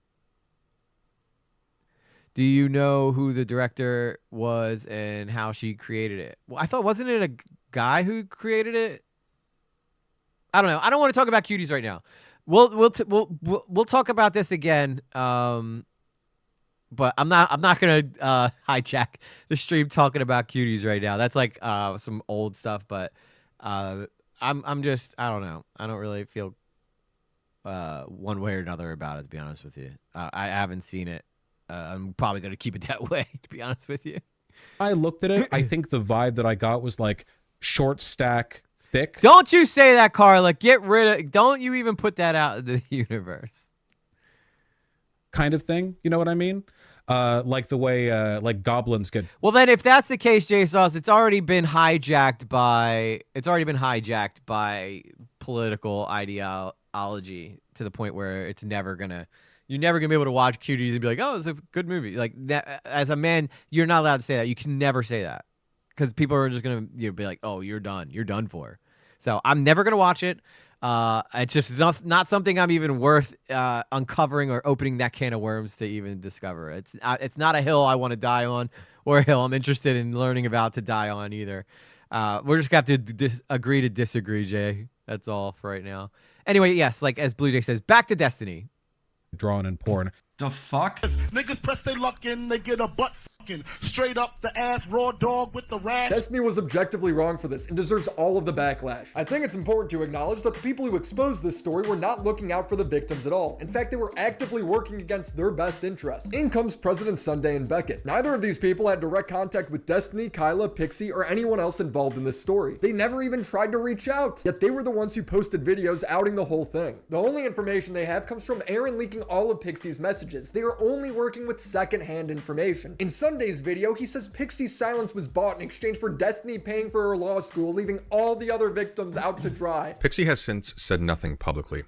Do you know who the director was and how she created it? Well, I thought, wasn't it a guy who created it? I don't know. I don't want to talk about Cuties right now. We'll talk about this again. But I'm not gonna hijack the stream talking about Cuties right now. That's like some old stuff. But I'm just, I don't know. I don't really feel one way or another about it, to be honest with you. I haven't seen it. I'm probably going to keep it that way, to be honest with you. I looked at it. I think the vibe that I got was like short stack, thick. Don't you say that, Carla. Get rid of. Don't you even put that out in the universe. Kind of thing. You know what I mean? Like the way like goblins get. Well, then if that's the case, J Sauce, it's already been hijacked by political ideology to the point where it's never gonna. You're never going to be able to watch Cuties and be like, oh, it's a good movie. Like, that, as a man, you're not allowed to say that. You can never say that because people are just going to be like, oh, you're done. You're done for. So I'm never going to watch it. It's just not something I'm even worth uncovering or opening that can of worms to even discover. It's not a hill I want to die on or a hill I'm interested in learning about to die on either. We're just going to have to agree to disagree, Jay. That's all for right now. Anyway, yes, like as Blue Jay says, back to Destiny. Drawn and porn. The fuck? Niggas press their luck in, they get a butt. Straight up the ass raw dog with the rash. Destiny was objectively wrong for this and deserves all of the backlash. I think it's important to acknowledge that the people who exposed this story were not looking out for the victims at all. In fact, they were actively working against their best interests. In comes President Sunday and Beckett. Neither of these people had direct contact with Destiny, Kyla, Pixie, or anyone else involved in this story. They never even tried to reach out, yet they were the ones who posted videos outing the whole thing. The only information they have comes from Aaron leaking all of Pixie's messages. They are only working with secondhand information. In Sunday's video, he says Pixie's silence was bought in exchange for Destiny paying for her law school, leaving all the other victims out to dry. Pixie has since said nothing publicly.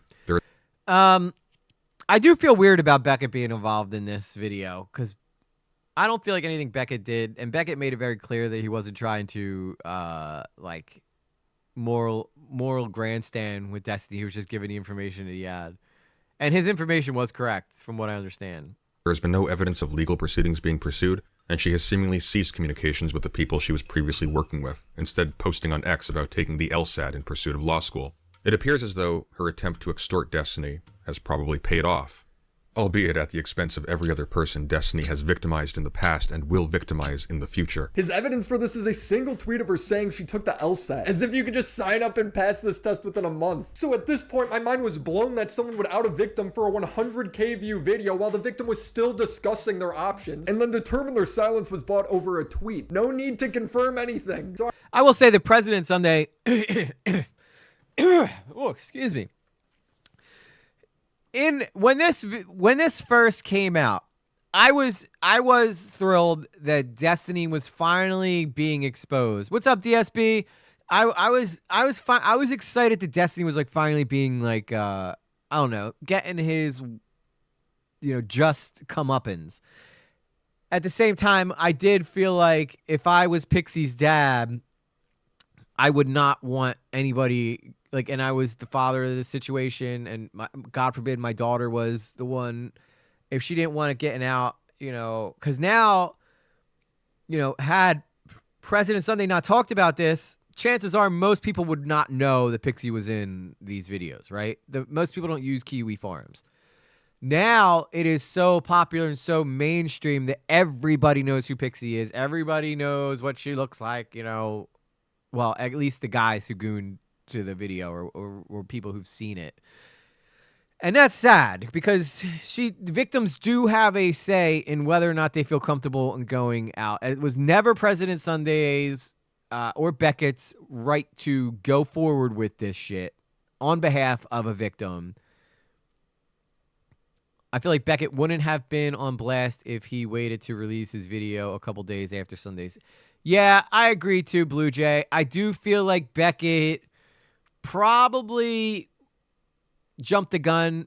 I do feel weird about Beckett being involved in this video because I don't feel like anything Beckett did, and Beckett made it very clear that he wasn't trying to like moral grandstand with Destiny. He was just giving the information that he had, and his information was correct from what I understand. There has been no evidence of legal proceedings being pursued, and she has seemingly ceased communications with the people she was previously working with, instead posting on X about taking the LSAT in pursuit of law school. It appears as though her attempt to extort Destiny has probably paid off, albeit at the expense of every other person Destiny has victimized in the past and will victimize in the future. His evidence for this is a single tweet of her saying she took the LSAT, as if you could just sign up and pass this test within a month. So at this point, my mind was blown that someone would out a victim for a 100K view video while the victim was still discussing their options, and then determine their silence was bought over a tweet. No need to confirm anything. So I will say the President Sunday... oh, excuse me. When this first came out, I was thrilled that Destiny was finally being exposed. What's up, DSB? I was excited that Destiny was like finally being like I don't know, getting his just comeuppance. At the same time, I did feel like if I was Pixie's dad, I would not want anybody and I was the father of the situation, and God forbid my daughter was the one. If she didn't want to get out, because now, had President Sunday not talked about this, chances are most people would not know that Pixie was in these videos, right? Most people don't use Kiwi Farms. Now it is so popular and so mainstream that everybody knows who Pixie is. Everybody knows what she looks like, well, at least the guys who gooned to the video or people who've seen it. And that's sad because the victims do have a say in whether or not they feel comfortable in going out. It was never President Sunday's or Beckett's right to go forward with this shit on behalf of a victim. I feel like Beckett wouldn't have been on blast if he waited to release his video a couple days after Sunday's. Yeah, I agree too, Blue Jay. I do feel like Beckett probably jumped the gun,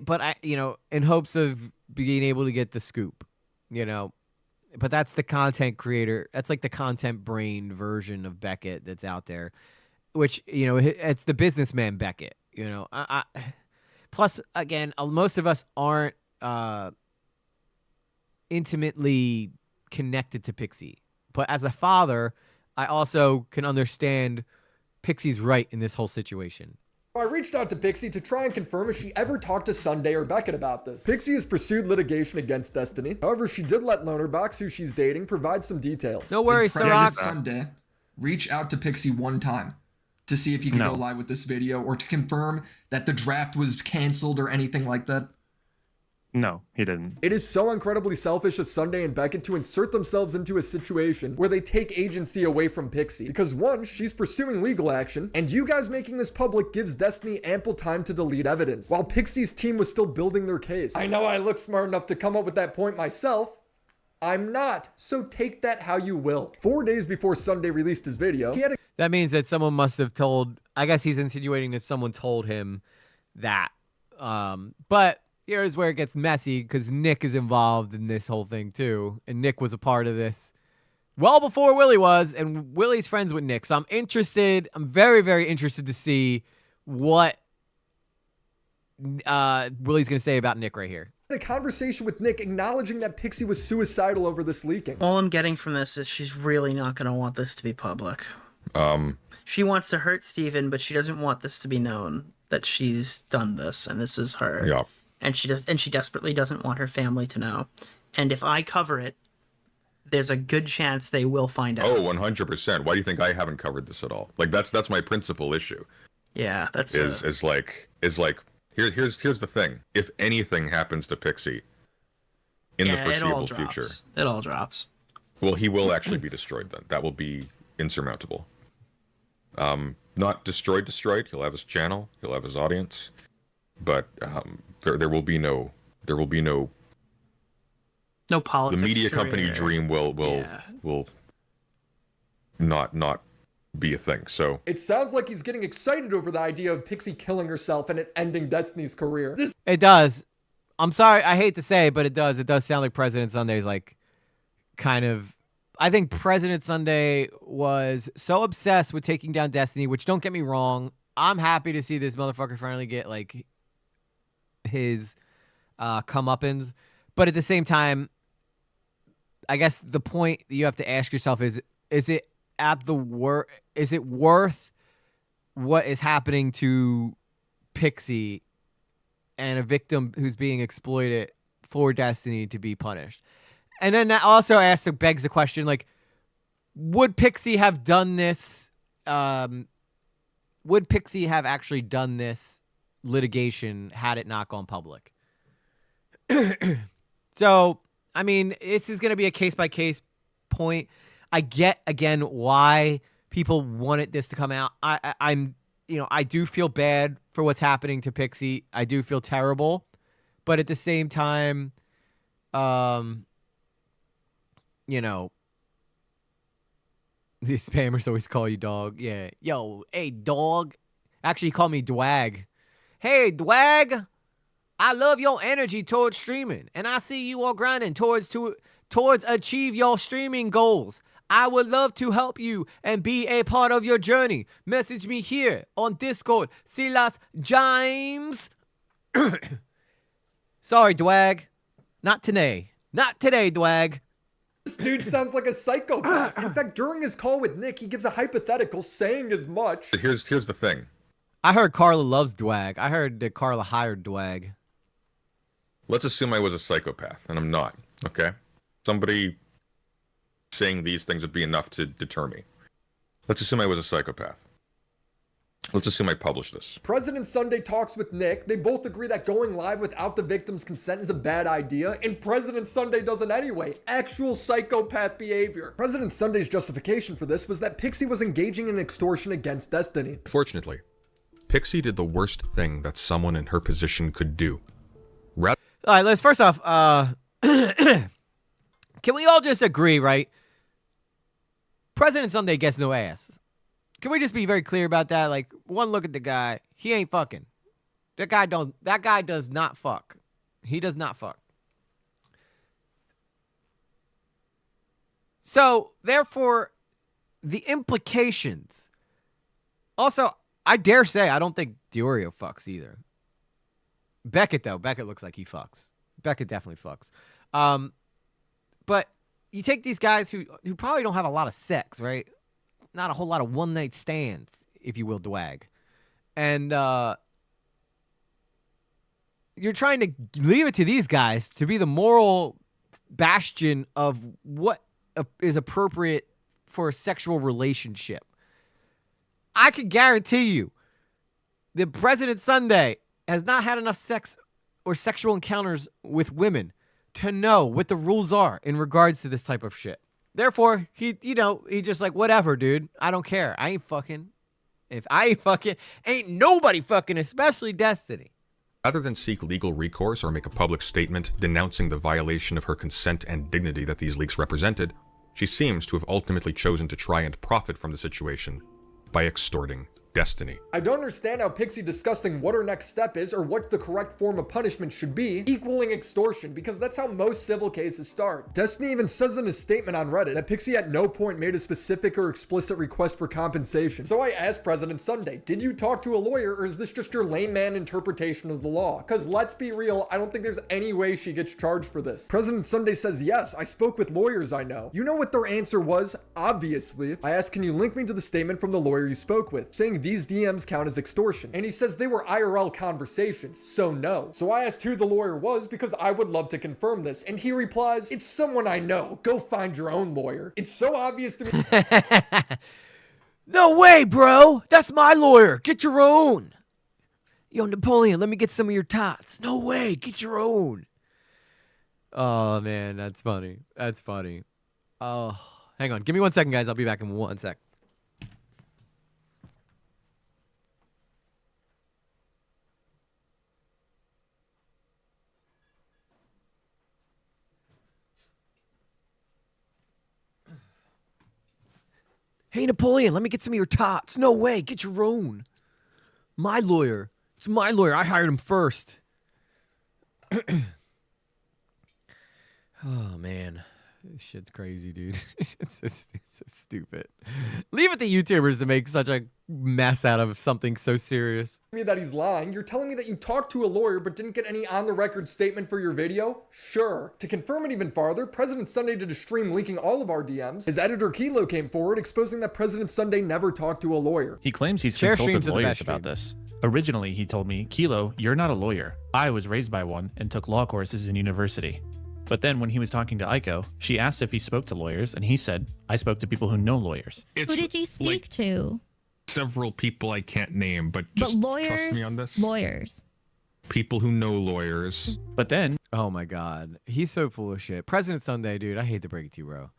but in hopes of being able to get the scoop, but that's the content creator. That's like the content brain version of Beckett that's out there, which, it's the businessman Beckett, plus again, most of us aren't intimately connected to Pixie, but as a father, I also can understand Pixie's right in this whole situation. I reached out to Pixie to try and confirm if she ever talked to Sunday or Beckett about this. Pixie has pursued litigation against Destiny. However, she did let Lonerbox, who she's dating, provide some details. No worries, Sarah. Sunday reach out to Pixie one time to see if he could go live with this video or to confirm that the draft was canceled or anything like that? No, he didn't. It is so incredibly selfish of Sunday and Beckett to insert themselves into a situation where they take agency away from Pixie. Because one, she's pursuing legal action, and you guys making this public gives Destiny ample time to delete evidence, while Pixie's team was still building their case. I know I look smart enough to come up with that point myself. I'm not, so take that how you will. 4 days before Sunday released his video, he had That means that someone must have told, I guess he's insinuating that someone told him that. But here's where it gets messy because Nick is involved in this whole thing too. And Nick was a part of this well before Willy was, and Willy's friends with Nick. So I'm interested. I'm very, very interested to see what Willy's going to say about Nick right here. A conversation with Nick acknowledging that Pixie was suicidal over this leaking. All I'm getting from this is she's really not going to want this to be public. She wants to hurt Steven, but she doesn't want this to be known that she's done this and this is her. Yeah. And she desperately doesn't want her family to know. And if I cover it, there's a good chance they will find out. Oh, 100%. Why do you think I haven't covered this at all? Like that's my principal issue. Yeah, that's here's the thing. If anything happens to Pixie in the foreseeable future, it all drops. Well, he will actually be destroyed then. That will be insurmountable. Not destroyed. He'll have his channel. He'll have his audience. But there will be no politics. The media company dream will not be a thing. So it sounds like he's getting excited over the idea of Pixie killing herself and it ending Destiny's career. It does. I'm sorry, I hate to say it, but it does. It does sound like President Sunday's like kind of. I think President Sunday was so obsessed with taking down Destiny, which don't get me wrong, I'm happy to see this motherfucker finally get like his comeuppance. But at the same time, I guess the point that you have to ask yourself is it is it worth what is happening to Pixie and a victim who's being exploited for Destiny to be punished? And then that also begs the question, like, would Pixie have done this? Would Pixie have actually done this litigation had it not gone public? So, I mean, this is going to be a case-by-case point. I get, again, why people wanted this to come out. I do feel bad for what's happening to Pixie. I do feel terrible. But at the same time, these spammers always call you dog. Yeah. Yo, hey, dog. Actually, he called me Dwag. Hey, Dwag. I love your energy towards streaming, and I see you all grinding towards achieve your streaming goals. I would love to help you and be a part of your journey. Message me here on Discord. Silas James. Sorry, Dwag. Not today. Not today, Dwag. This dude sounds like a psychopath. In fact, during his call with Nick, he gives a hypothetical saying as much. Here's the thing. I heard Carla loves Dwag. I heard that Carla hired Dwag. Let's assume I was a psychopath, and I'm not, okay? Somebody saying these things would be enough to deter me. Let's assume I was a psychopath. Let's assume I published this. President Sunday talks with Nick. They both agree that going live without the victim's consent is a bad idea, and President Sunday does it anyway. Actual psychopath behavior. President Sunday's justification for this was that Pixie was engaging in extortion against Destiny. Fortunately, Pixie did the worst thing that someone in her position could do. All right, let's first off, can we all just agree, right? President Sunday gets no ass. Can we just be very clear about that? Like, one look at the guy, he ain't fucking. That guy does not fuck. He does not fuck. So, therefore, the implications. Also, I dare say I don't think Diorio fucks either. Beckett, though. Beckett looks like he fucks. Beckett definitely fucks. But you take these guys who probably don't have a lot of sex, right? Not a whole lot of one-night stands, if you will, Dwag. And you're trying to leave it to these guys to be the moral bastion of what is appropriate for a sexual relationship. I can guarantee you that President Sunday has not had enough sex or sexual encounters with women to know what the rules are in regards to this type of shit. Therefore, he just like, whatever, dude. I don't care. I ain't fucking. If I ain't fucking, ain't nobody fucking, especially Destiny. Rather than seek legal recourse or make a public statement denouncing the violation of her consent and dignity that these leaks represented, she seems to have ultimately chosen to try and profit from the situation by extorting Destiny. I don't understand how Pixie discussing what her next step is or what the correct form of punishment should be equaling extortion, because that's how most civil cases start. Destiny even says in his statement on Reddit that Pixie at no point made a specific or explicit request for compensation. So I asked President Sunday, did you talk to a lawyer, or is this just your layman interpretation of the law? Because let's be real, I don't think there's any way she gets charged for this. President Sunday says, yes, I spoke with lawyers I know. You know what their answer was? Obviously. I asked, can you link me to the statement from the lawyer you spoke with, saying these DMs count as extortion? And he says they were IRL conversations, so no. So I asked who the lawyer was because I would love to confirm this, and he replies, it's someone I know. Go find your own lawyer. It's so obvious to me. No way, bro. That's my lawyer. Get your own. Yo, Napoleon, let me get some of your tots. No way. Get your own. Oh, man, that's funny. That's funny. Oh, hang on. Give me 1 second, guys. I'll be back in 1 sec. Hey, Napoleon, let me get some of your tots. No way. Get your own. My lawyer. It's my lawyer. I hired him first. Oh, man. This shit's crazy, dude. It's so stupid. Leave it to YouTubers to make such a mess out of something so serious. Me that he's lying. You're telling me that you talked to a lawyer but didn't get any on-the-record statement for your video? Sure. To confirm it even farther, President Sunday did a stream leaking all of our DMs. His editor Kilo came forward exposing that President Sunday never talked to a lawyer. He claims he's consulted lawyers about this. Originally, he told me, Kilo, you're not a lawyer. I was raised by one and took law courses in university. But then when he was talking to Aiko, she asked if he spoke to lawyers, and he said, I spoke to people who know lawyers. Who did you speak to? Several people I can't name, but just lawyers, trust me on this. Lawyers. People who know lawyers. But then... Oh, my God. He's so full of shit. President Sunday, dude, I hate to break it to you, bro.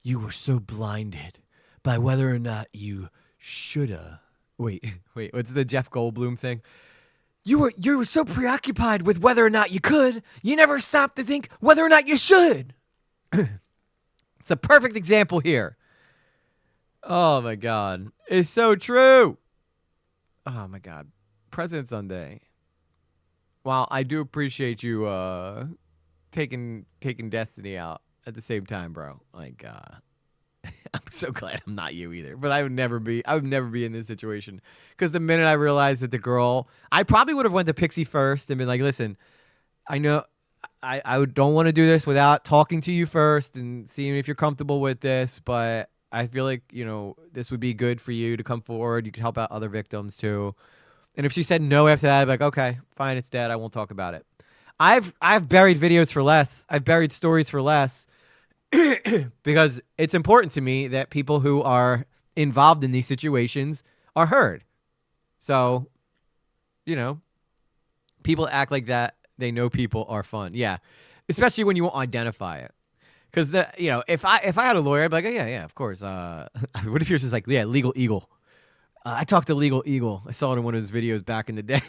You were so blinded by whether or not you shoulda. Wait, what's the Jeff Goldblum thing? You were so preoccupied with whether or not you could, you never stopped to think whether or not you should. It's a perfect example here. Oh, my God. It's so true. Oh, my God. President Sunday. Well, I do appreciate you taking Destiny out at the same time, bro. Like, I'm so glad I'm not you either. But I would never be in this situation. Because the minute I realized that the girl, I probably would have went to Pixie first and been like, listen, I know I don't want to do this without talking to you first and seeing if you're comfortable with this, but I feel like, you know, this would be good for you to come forward. You could help out other victims too. And if she said no after that, I'd be like, okay, fine, it's dead. I won't talk about it. I've buried videos for less. I've buried stories for less. Because it's important to me that people who are involved in these situations are heard. So, you know, people act like that. They know people are fun. Yeah. Especially when you won't identify it. Because, you know, if I had a lawyer, I'd be like, oh, yeah, of course. What if you're just like, yeah, Legal Eagle. I talked to Legal Eagle. I saw it in one of his videos back in the day.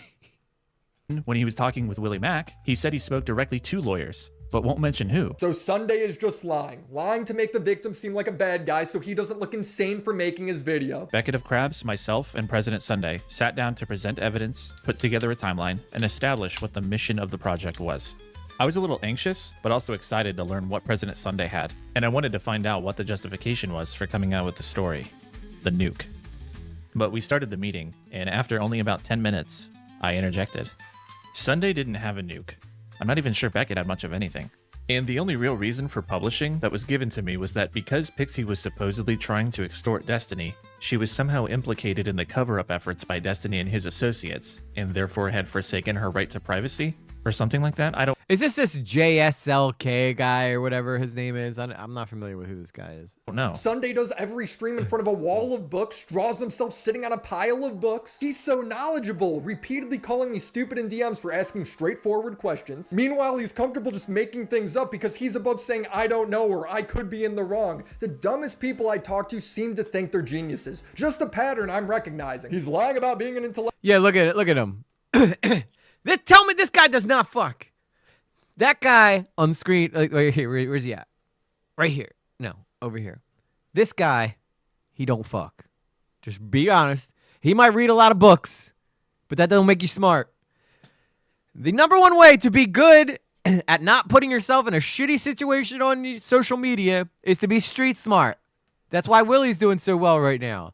When he was talking with Willy Mack, he said he spoke directly to lawyers, but won't mention who. So Sunday is just lying. Lying to make the victim seem like a bad guy so he doesn't look insane for making his video. Beckett of Krabs, myself, and President Sunday sat down to present evidence, put together a timeline, and establish what the mission of the project was. I was a little anxious, but also excited to learn what President Sunday had, and I wanted to find out what the justification was for coming out with the story. The nuke. But we started the meeting, and after only about 10 minutes, I interjected. Sunday didn't have a nuke. I'm not even sure Beckett had much of anything. And the only real reason for publishing that was given to me was that because Pixie was supposedly trying to extort Destiny, she was somehow implicated in the cover-up efforts by Destiny and his associates, and therefore had forsaken her right to privacy, or something like that. I don't... Is this JSLK guy or whatever his name is? I'm not familiar with who this guy is. Oh, no. Sunday does every stream in front of a wall of books, draws himself sitting on a pile of books. He's so knowledgeable, repeatedly calling me stupid in DMs for asking straightforward questions. Meanwhile, he's comfortable just making things up because he's above saying, I don't know, or I could be in the wrong. The dumbest people I talk to seem to think they're geniuses. Just a pattern I'm recognizing. He's lying about being an intellect. Yeah, look at it. Look at him. Tell me this guy does not fuck. That guy on screen, like right here, where's he at? Right here. No, over here. This guy, he don't fuck. Just be honest. He might read a lot of books, but that don't make you smart. The number one way to be good at not putting yourself in a shitty situation on social media is to be street smart. That's why Willy's doing so well right now.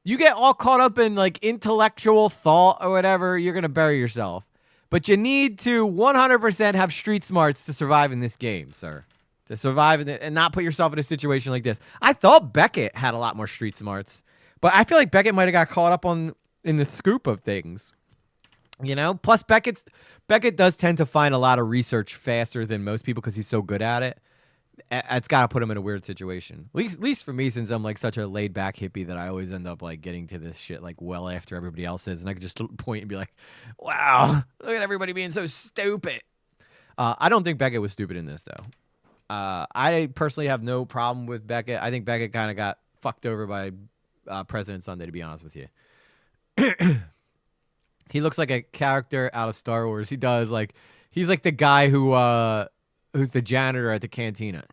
You get all caught up in like intellectual thought or whatever, you're going to bury yourself. But you need to 100% have street smarts to survive in this game, sir. To survive and not put yourself in a situation like this. I thought Beckett had a lot more street smarts. But I feel like Beckett might have got caught up in the scoop of things. You know? Plus, Beckett does tend to find a lot of research faster than most people because he's so good at it. It's got to put him in a weird situation. At least for me, since I'm like such a laid back hippie that I always end up like getting to this shit like well after everybody else is, and I could just point and be like, "Wow, look at everybody being so stupid." I don't think Beckett was stupid in this though. I personally have no problem with Beckett. I think Beckett kind of got fucked over by President Sunday, to be honest with you. He looks like a character out of Star Wars. He does like he's like the guy who's the janitor at the cantina.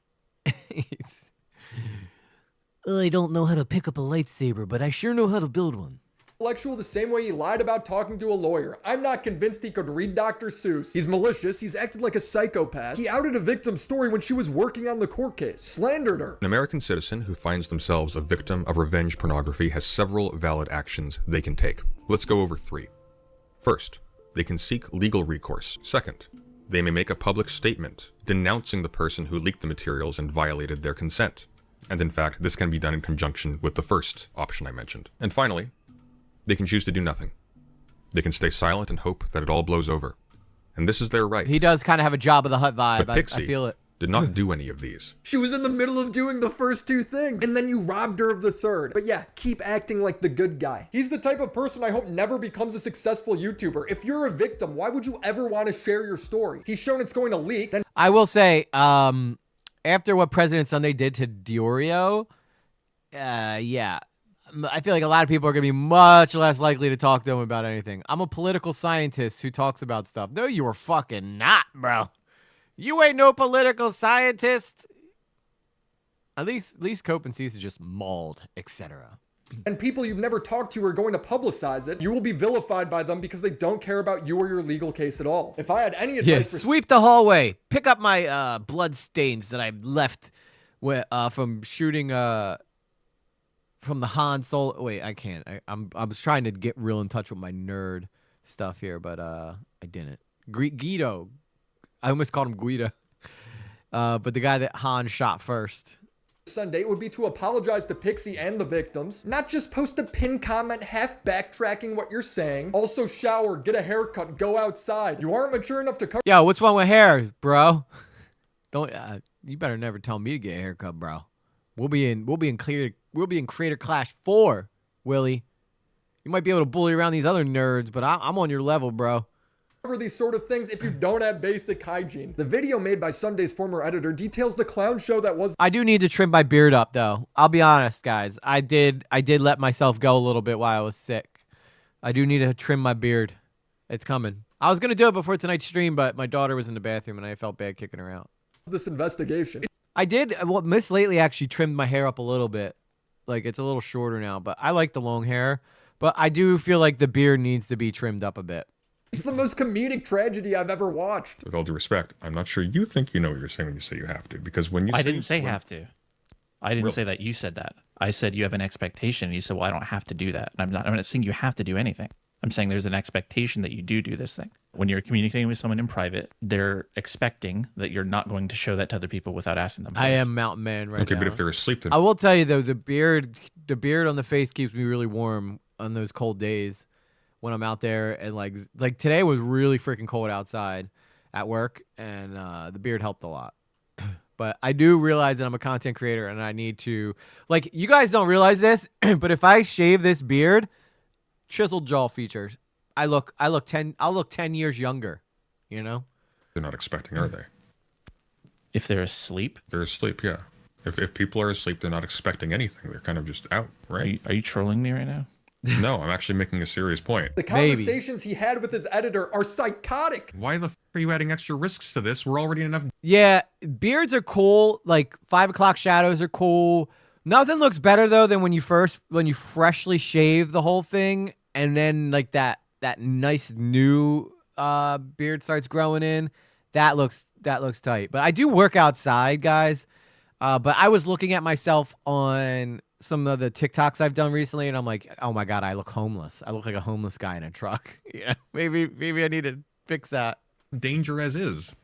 I don't know how to pick up a lightsaber, but I sure know how to build one. Intellectual the same way he lied about talking to a lawyer. I'm not convinced he could read Dr. Seuss. He's malicious. He's acted like a psychopath. He outed a victim's story when she was working on the court case. Slandered her. An American citizen who finds themselves a victim of revenge pornography has several valid actions they can take. Let's go over 3. First, they can seek legal recourse. Second, they may make a public statement denouncing the person who leaked the materials and violated their consent. And in fact, this can be done in conjunction with the first option I mentioned. And finally, they can choose to do nothing. They can stay silent and hope that it all blows over. And this is their right. He does kind of have a Job of the Hutt vibe. But Pixie I feel it. did not do any of these. She was in the middle of doing the first 2 things, and then you robbed her of the third. But yeah, keep acting like the good guy. He's the type of person I hope never becomes a successful YouTuber. If you're a victim, why would you ever want to share your story? He's shown it's going to leak. Then I will say, after what President Sunday did to Diorio, yeah, I feel like a lot of people are going to be much less likely to talk to him about anything. I'm a political scientist who talks about stuff. No, you are fucking not, bro. You ain't no political scientist. At least Cope and Cease is just mauled, etc. And people you've never talked to are going to publicize it. You will be vilified by them because they don't care about you or your legal case at all. If I had any advice for sweep the hallway. Pick up my blood stains that I've left from shooting from the Han Solo. Wait, I can't. I was trying to get real in touch with my nerd stuff here, but I didn't. Guido. I almost called him Guido. But the guy that Han shot first. Sunday would be to apologize to Pixie and the victims, not just post a pinned comment half backtracking what you're saying. Also shower, get a haircut, go outside. You aren't mature enough to cover. Yo, what's wrong with hair, bro? Don't you better never tell me to get a haircut, bro. We'll be in Creator Clash 4, Willy. You might be able to bully around these other nerds, but I'm on your level, bro. These sort of things if you don't have basic hygiene. The video made by Sunday's former editor details the clown show that was. I do need to trim my beard up though. I'll be honest, guys. I did let myself go a little bit while I was sick. I do need to trim my beard. It's coming. I was gonna do it before tonight's stream, but my daughter was in the bathroom and I felt bad kicking her out. This investigation. I did. Well, Miss Lately actually trimmed my hair up a little bit. Like it's a little shorter now, but I like the long hair. But I do feel like the beard needs to be trimmed up a bit. It's the most comedic tragedy I've ever watched. With all due respect, I'm not sure you think you know what you're saying when you say you have to, because when you I didn't say have to. I didn't say that. You said that. I said you have an expectation. And you said, well, I don't have to do that. And I'm not saying you have to do anything. I'm saying there's an expectation that you do this thing. When you're communicating with someone in private, they're expecting that you're not going to show that to other people without asking them. I am Mountain Man right now. Okay, but if they're asleep, then... I will tell you though, the beard on the face keeps me really warm on those cold days. When I'm out there and like today was really freaking cold outside at work and the beard helped a lot. But I do realize that I'm a content creator and I need to, like, you guys don't realize this, but if I shave this beard, chiseled jaw features, I'll look 10 years younger, you know? They're not expecting, are they? If they're asleep? They're asleep, yeah. If people are asleep, they're not expecting anything. Are kind of just out, right? Are you trolling me right now? No, I'm actually making a serious point. The conversations he had with his editor are psychotic. Why the f are you adding extra risks to this? We're already in enough. Yeah, beards are cool. Like 5 o'clock shadows are cool. Nothing looks better though than when you freshly shave the whole thing and then like that nice new beard starts growing in. That looks tight. But I do work outside, guys. But I was looking at myself on some of the TikToks I've done recently, and I'm like, oh my God, I look homeless. I look like a homeless guy in a truck. Yeah, maybe I need to fix that. Danger as is.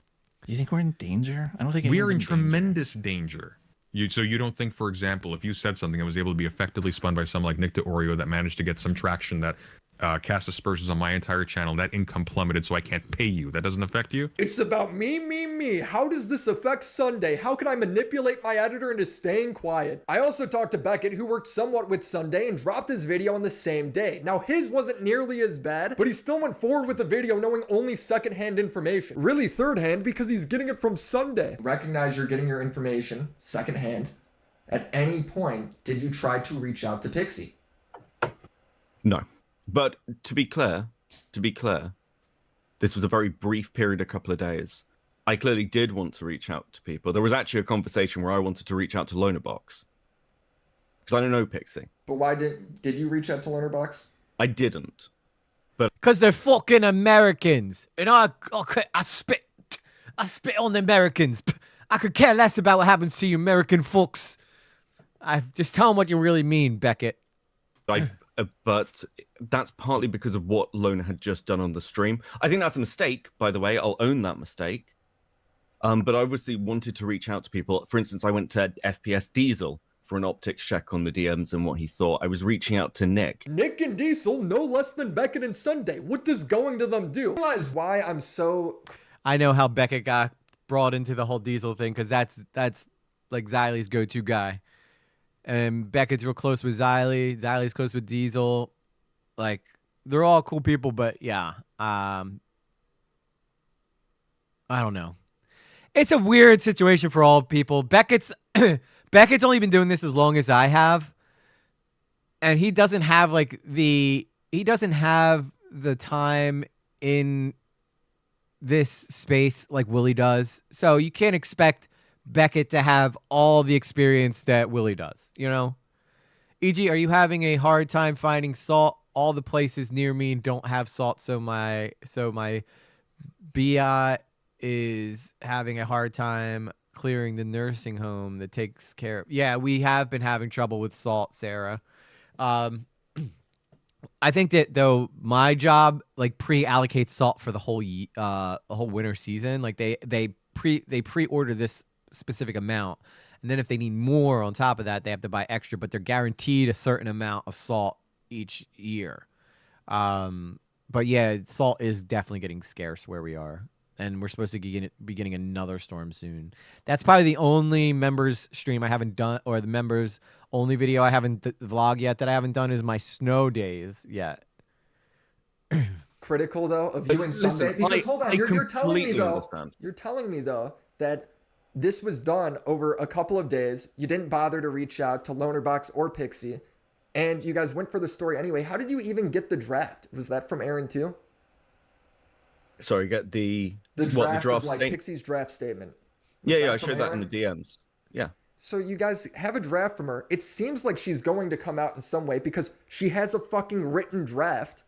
You think we're in danger? I don't think we are in tremendous danger. So you don't think, for example, if you said something that was able to be effectively spun by someone like Nick to Oreo that managed to get some traction that cast aspersions on my entire channel, that income plummeted, so I can't pay you. That doesn't affect you? It's about me, me, me. How does this affect Sunday? How can I manipulate my editor into staying quiet? I also talked to Beckett, who worked somewhat with Sunday and dropped his video on the same day. Now, his wasn't nearly as bad, but he still went forward with the video knowing only secondhand information. Really third hand because he's getting it from Sunday. Recognize you're getting your information secondhand. At any point, did you try to reach out to Pixie? No. But to be clear, this was a very brief period, a couple of days. I clearly did want to reach out to people. There was actually a conversation where I wanted to reach out to Lonerbox. Because I don't know Pixie. But why did you reach out to Lonerbox? I didn't. But because they're fucking Americans. And I spit on the Americans. I could care less about what happens to you American folks. I just tell them what you really mean, Beckett. But that's partly because of what Loner had just done on the stream. I think that's a mistake, by the way. I'll own that mistake. But I obviously wanted to reach out to people. For instance, I went to FPS Diesel for an optics check on the DMs and what he thought. I was reaching out to Nick. Nick and Diesel, no less than Beckett and Sunday. What does going to them do? Realize why I'm so... I know how Beckett got brought into the whole Diesel thing, because that's like Xylie's go-to guy. And Beckett's real close with Xylie. Xylie's close with Diesel. Like, they're all cool people, but yeah. I don't know. It's a weird situation for all people. Beckett's only been doing this as long as I have. And he doesn't have the time in this space like Willy does. So you can't expect Beckett to have all the experience that Willy does, you know? E.g., are you having a hard time finding salt? All the places near me don't have salt, so my BI is having a hard time clearing the nursing home that takes care of... Yeah, we have been having trouble with salt, Sarah. I think that, though, my job, pre-allocates salt for the whole winter season. Like, they pre-order this specific amount, and then if they need more on top of that, they have to buy extra, but they're guaranteed a certain amount of salt each year. But yeah, salt is definitely getting scarce where we are, and we're supposed to be getting another storm soon. That's probably the only members stream I haven't done, or the members only video I haven't vlog yet that I haven't done is my snow days yet. Critical though of you and Sunday, because hold on, you're telling me though that this was done over a couple of days. You didn't bother to reach out to Lonerbox or Pixie, and you guys went for the story anyway. How did you even get the draft? Was that from Aaron too? Sorry, get the draft of Pixie's draft statement. Yeah, I showed that in the DMs. Yeah. So you guys have a draft from her. It seems like she's going to come out in some way because she has a fucking written draft.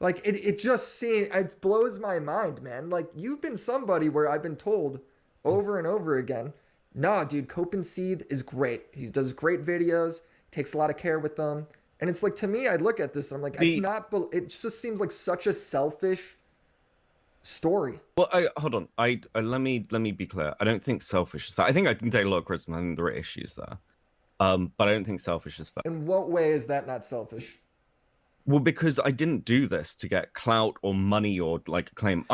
Like, it just seems, it blows my mind, man. Like, you've been somebody where I've been told over and over again, nah, dude, Copenseed is great. He does great videos, takes a lot of care with them. And it's like, to me, I look at this and I'm like, I cannot believe, it just seems like such a selfish story. Well, hold on. Let me be clear. I don't think selfish is that. I think I can take a lot of criticism. I think there are issues there. But I don't think selfish is fair. In what way is that not selfish? Well, because I didn't do this to get clout or money or acclaim.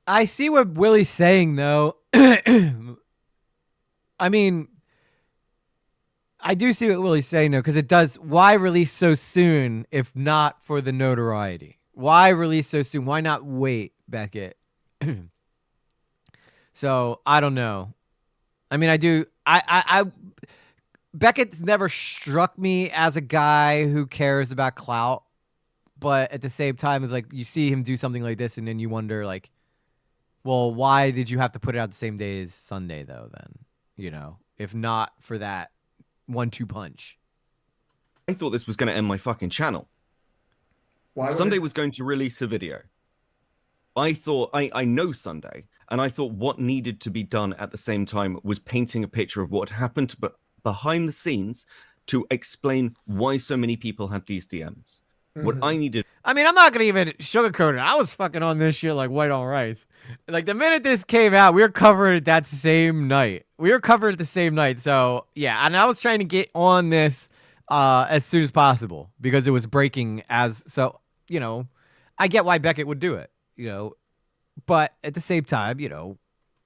I see what Willy's saying, though. I mean, I do see what Willy's saying, though, because it does. Why release so soon if not for the notoriety? Why release so soon? Why not wait, Beckett? So, I don't know. I mean, I do. Beckett's never struck me as a guy who cares about clout. But at the same time, it's like you see him do something like this and then you wonder, well, why did you have to put it out the same day as Sunday, though, then? You know, if not for that 1-2 punch. I thought this was going to end my fucking channel. Sunday was going to release a video. I thought, I know Sunday, and I thought what needed to be done at the same time was painting a picture of what happened behind the scenes to explain why so many people had these DMs. What I needed I mean, I'm not gonna even sugarcoat it. I was fucking on this shit like white on rice. Like the minute this came out, we were covered it that same night. So yeah, and I was trying to get on this as soon as possible because it was breaking I get why Beckett would do it, but at the same time,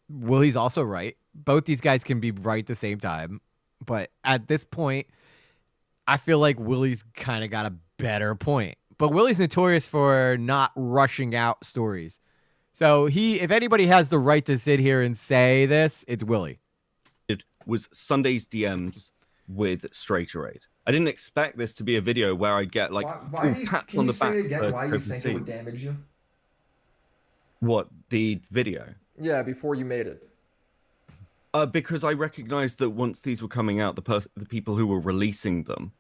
Willy's also right. Both these guys can be right at the same time, but at this point, I feel like Willy's kind of got a better point. But Willy's notorious for not rushing out stories. So if anybody has the right to sit here and say this, it's Willy. It was Sunday's DMs with Straighterade. I didn't expect this to be a video where I'd get like pats on the back. Again, why you think it would damage you? What, the video? Yeah, before you made it. Because I recognized that once these were coming out, the people who were releasing them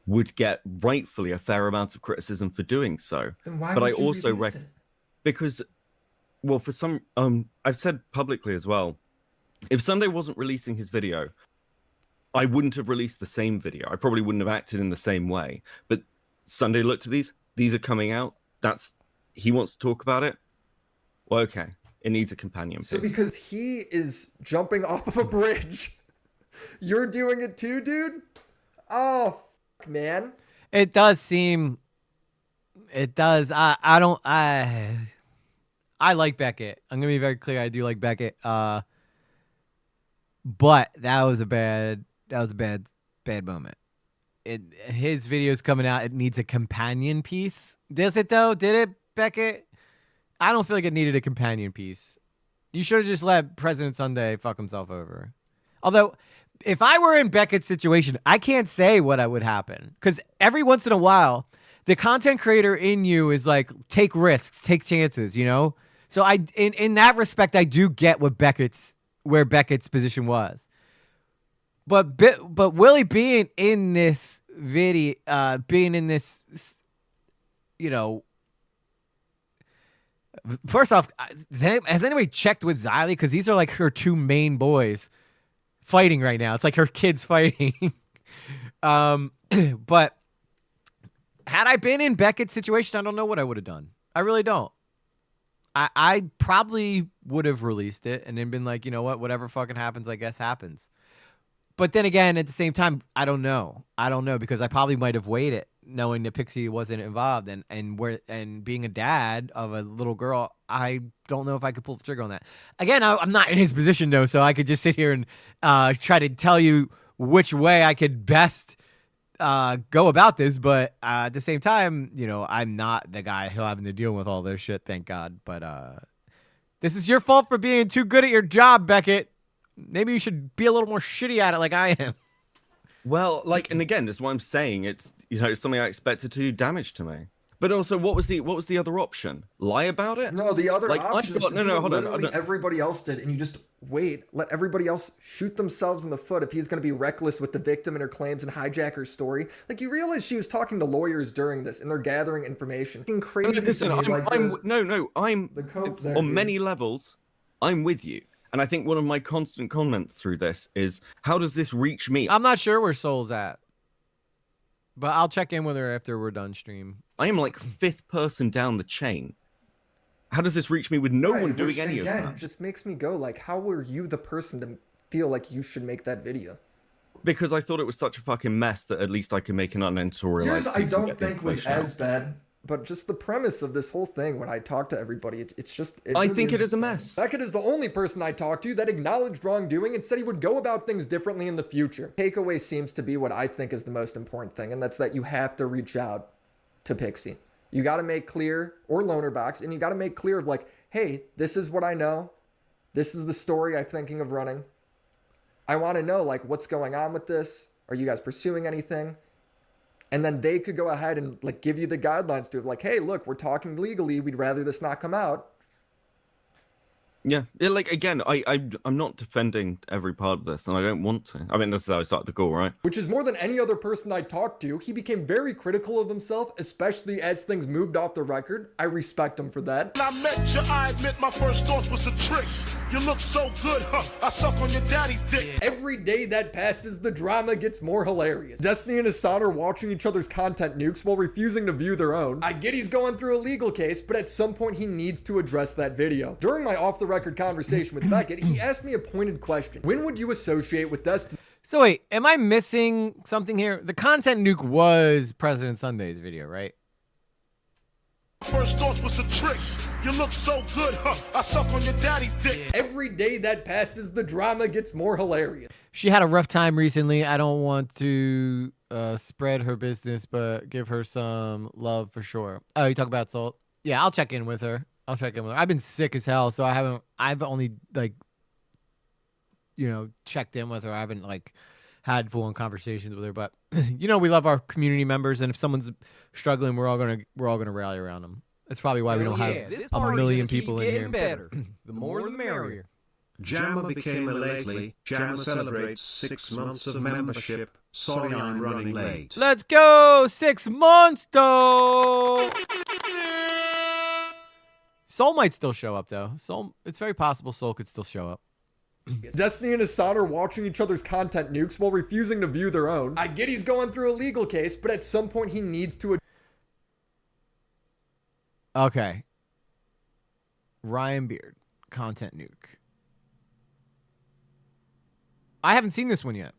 would get rightfully a fair amount of criticism for doing so. Then why but would I you also release it? because, well, for some, I've said publicly as well, if Sunday wasn't releasing his video, I wouldn't have released the same video. I probably wouldn't have acted in the same way. But Sunday looked at these are coming out. He wants to talk about it. Well, okay. It needs a companion piece. So because he is jumping off of a bridge, you're doing it too, dude? Oh, man. It does seem. It does. I like Beckett. I'm gonna be very clear. I do like Beckett. But that was a bad moment. His video's coming out. It needs a companion piece. Does it though? Did it, Beckett? I don't feel like it needed a companion piece. You should have just let President Sunday fuck himself over. Although, if I were in Beckett's situation, I can't say what would happen. Because every once in a while, the content creator in you is like, take risks, take chances, So in that respect, I do get where Beckett's position was. But Willy being in this video, first off, has anybody checked with Xylee? Because these are like her two main boys fighting right now. It's like her kids fighting. But had I been in Beckett's situation, I don't know what I would have done. I really don't. I probably would have released it and then been like, you know what, whatever fucking happens, I guess happens. But then again, at the same time, I don't know because I probably might have waited, knowing that Pixie wasn't involved and being a dad of a little girl, I don't know if I could pull the trigger on that. Again, I'm not in his position though, so I could just sit here and try to tell you which way I could best go about this. But at the same time, I'm not the guy who having to deal with all this shit, thank God. But this is your fault for being too good at your job, Beckett. Maybe you should be a little more shitty at it like I am. Well, and again, that's what I'm saying. It's it's something I expected to do damage to me. But also, what was the other option? Lie about it? No, the other option is to do what hold literally on. everybody else did, and you just wait, let everybody else shoot themselves in the foot if he's going to be reckless with the victim and her claims and hijack her story. Like, you realize she was talking to lawyers during this, and they're gathering information. Fucking crazy. Listen, I'm on many levels, I'm with you. And I think one of my constant comments through this is, how does this reach me? I'm not sure where Soul's at, but I'll check in with her after we're done stream. I am like 5th person down the chain. How does this reach me with no one doing any of that? It just makes me go, like, how were you the person to feel like you should make that video? Because I thought it was such a fucking mess that at least I could make an uneditorialized Yours I piece and don't get the think was information as bad. But just the premise of this whole thing, when I talk to everybody, it's just... I think it is a mess. Beckett is the only person I talked to that acknowledged wrongdoing and said he would go about things differently in the future. Takeaway seems to be what I think is the most important thing, and that's that you have to reach out to Pixie. You got to make clear, or Lonerbox, and you got to make clear of like, hey, this is what I know. This is the story I'm thinking of running. I want to know, like, what's going on with this? Are you guys pursuing anything? And then they could go ahead and like give you the guidelines to it. Like, hey, look, we're talking legally. We'd rather this not come out. Yeah, like again, I'm not defending every part of this, and I don't want to. I mean, this is how I started the call, right? Which is more than any other person I talked to. He became very critical of himself, especially as things moved off the record. I respect him for that. When I met you, I admit my first thoughts was a trick. You look so good, huh? I suck on your daddy's dick. Every day that passes, the drama gets more hilarious. Destiny and Hassan are watching each other's content nukes while refusing to view their own. I get he's going through a legal case, but at some point he needs to address that video. During my off-the-record conversation with Beckett, he asked me a pointed question. When would you associate with Destiny? So wait, am I missing something here? The content nuke was President Sunday's video, right? First thoughts was a trick. You look so good, huh? I suck on your daddy's dick. Every day that passes, the drama gets more hilarious. She had a rough time recently. I don't want to spread her business, but give her some love for sure. Oh, you talk about Salt? Yeah, I'll check in with her. I've been sick as hell, so I've only like, checked in with her. I haven't like had full-on conversations with her, but we love our community members, and if someone's struggling, we're all gonna rally around them. That's probably why we don't have a million people in here. Better. The more the merrier. Jammer became a lately. Jammer celebrates 6 months of membership. Sorry I'm running late. Let's go! 6 months though. Soul might still show up though. It's very possible Soul could still show up. Destiny and Hassan are watching each other's content nukes while refusing to view their own. I get he's going through a legal case, but at some point he needs to. Okay. Ryan Beard, content nuke. I haven't seen this one yet.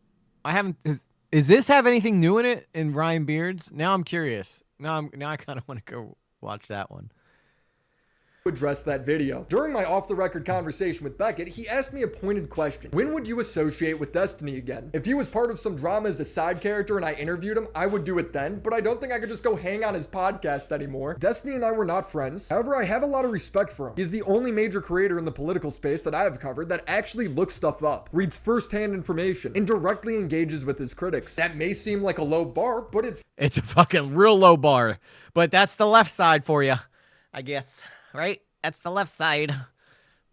I haven't. Is this have anything new in it in Ryan Beard's? Now I'm curious. Now I kind of want to go watch that one. Address that video. During my off-the-record conversation with Beckett, he asked me a pointed question. When would you associate with Destiny again? If he was part of some drama as a side character and I interviewed him, I would do it then, but I don't think I could just go hang on his podcast anymore. Destiny and I were not friends. However, I have a lot of respect for him. He's the only major creator in the political space that I have covered that actually looks stuff up, reads first-hand information, and directly engages with his critics. That may seem like a low bar, but it's a fucking real low bar. But that's the left side for you, I guess. Right? That's the left side.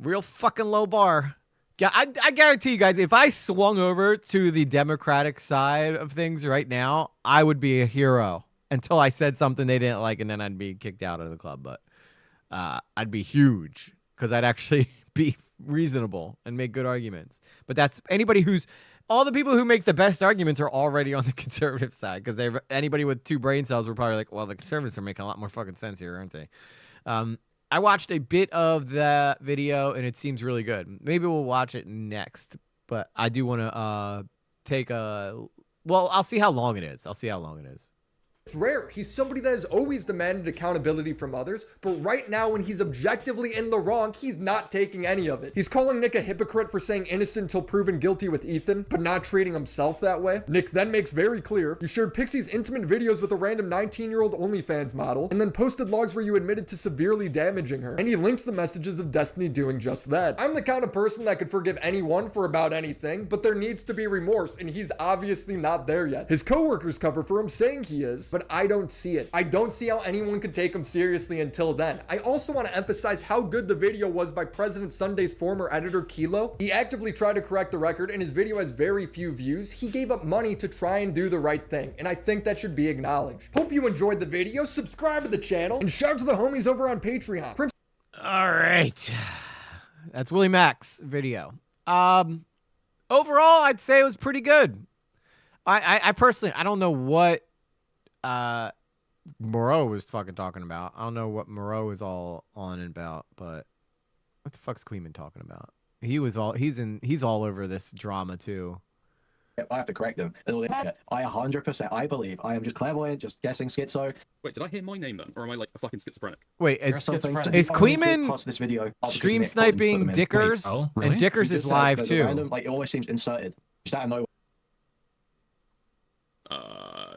Real fucking low bar. Yeah, I guarantee you guys, if I swung over to the Democratic side of things right now, I would be a hero until I said something they didn't like, and then I'd be kicked out of the club. But I'd be huge because I'd actually be reasonable and make good arguments. But that's all the people who make the best arguments are already on the conservative side because anybody with 2 brain cells were probably like, well, the conservatives are making a lot more fucking sense here, aren't they? I watched a bit of that video and it seems really good. Maybe we'll watch it next, but I do want to I'll see how long it is. It's rare. He's somebody that has always demanded accountability from others, but right now when he's objectively in the wrong, he's not taking any of it. He's calling Nick a hypocrite for saying innocent until proven guilty with Ethan, but not treating himself that way. Nick then makes very clear, you shared Pixie's intimate videos with a random 19-year-old OnlyFans model, and then posted logs where you admitted to severely damaging her. And he links the messages of Destiny doing just that. I'm the kind of person that could forgive anyone for about anything, but there needs to be remorse, and he's obviously not there yet. His coworkers cover for him saying he is, but I don't see it. I don't see how anyone could take him seriously until then. I also want to emphasize how good the video was by President Sunday's former editor, Kilo. He actively tried to correct the record, and his video has very few views. He gave up money to try and do the right thing, and I think that should be acknowledged. Hope you enjoyed the video. Subscribe to the channel, and shout out to the homies over on Patreon. All right. That's Willie Mack's video. Overall, I'd say it was pretty good. I personally, I don't know what Moreau was fucking talking about. I don't know what Moreau is all on and about, but what the fuck's Queeman talking about? He's all over this drama too. I have to correct them. I 100%, I believe. I am just clairvoyant, just guessing schizo. Wait, did I hear my name then? Or am I like a fucking schizophrenic? Wait, is Queeman this video stream sniping Dickers? Wait, oh, really? And Dickers is live too. Random, like, it always seems inserted. Just out of nowhere.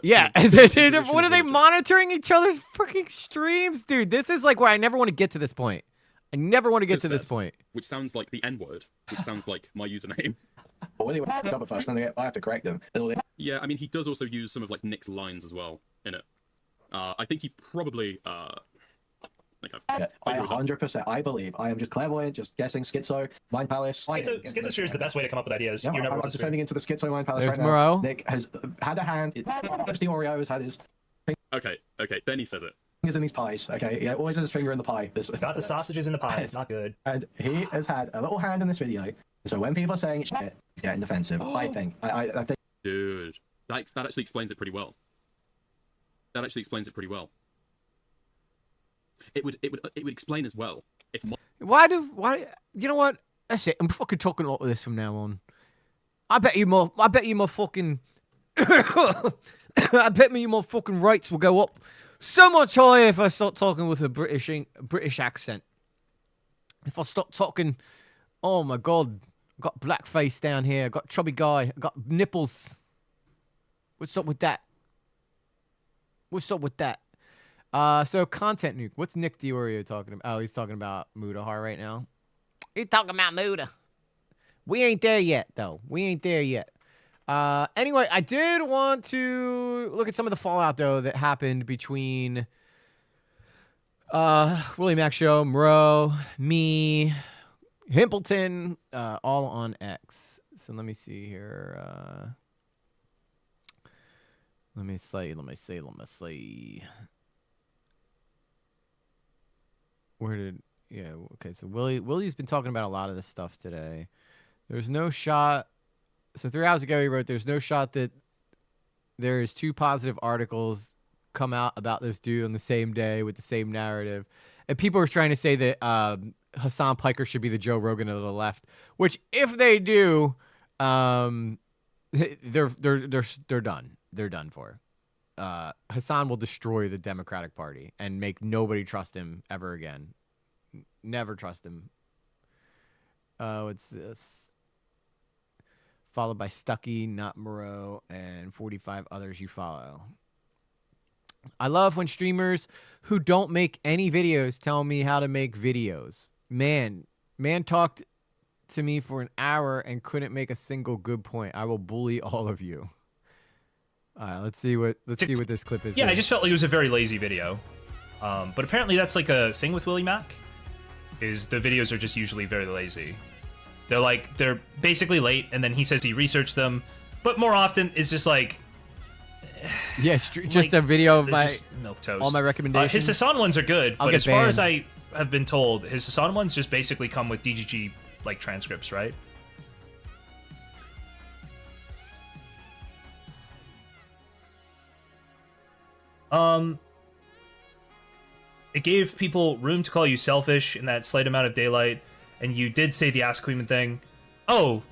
Yeah, what are they monitoring each other's fucking streams? Dude, this is like where I never want to get to this point. I never want to get to this point. Which sounds like the N-word, which sounds like my username. Well, anyway, first, then I have to correct them. Yeah, I mean, he does also use some of like Nick's lines as well in it. I think he probably like I 100%. I believe. I am just clairvoyant, just guessing. Schizo, Mind Palace. Schizosphere is the best way to come up with ideas. Yeah, You're never I'm supposed to descending into the Schizo Mind Palace There's right Moreau. now. Nick has had a hand. The Oreo has had his Okay, then he says it. fingers in these pies. Okay, he always has his finger in the pie. Got the sausages in the pie. It's not good. And he has had a little hand in this video. So when people are saying shit, he's getting defensive. I think. I think. Dude, that actually explains it pretty well. That actually explains it pretty well. It would explain as well if. Why? You know what? That's it. I'm fucking talking all of this from now on. I bet you more fucking. I bet you more fucking rates will go up so much higher if I start talking with a British accent. If I stop talking, oh my god, I've got blackface down here. I've got chubby guy. I've got nipples. What's up with that? What's up with that? So content nuke. What's Nick Diorio talking about? Oh, he's talking about Mudahar right now. He's talking about Muda. We ain't there yet, though. We ain't there yet. Anyway, I did want to look at some of the fallout, though, that happened between Willie Mac Show, Moreau, me, Himpleton, all on X. So let me see here. Let me see. Where did... Yeah, okay, so Willy's been talking about a lot of this stuff today. There's no shot... So 3 hours ago, he wrote, there's no shot that there's 2 positive articles come out about this dude on the same day with the same narrative. And people are trying to say that Hassan Piker should be the Joe Rogan of the left, which if they do, they're done. They're done for. Hassan will destroy the Democratic Party and make nobody trust him ever again. Never trust him. What's this? Followed by Stucky, Not Moreau, and 45 others you follow. I love when streamers who don't make any videos tell me how to make videos. Man talked to me for an hour and couldn't make a single good point. I will bully all of you. Let's see what this clip is. Yeah, I just felt like it was a very lazy video. But apparently that's like a thing with Willie Mac. Is the videos are just usually very lazy. They're basically late, and then he says he researched them, but more often it's just like, yes, just a video of my milquetoast. All my recommendations. His Hassan ones are good, I'll but get as far banned. as I have been told, his Hassan ones just basically come with DGG like transcripts, right? It gave people room to call you selfish in that slight amount of daylight. And you did say the Ask Cleveland thing. Oh,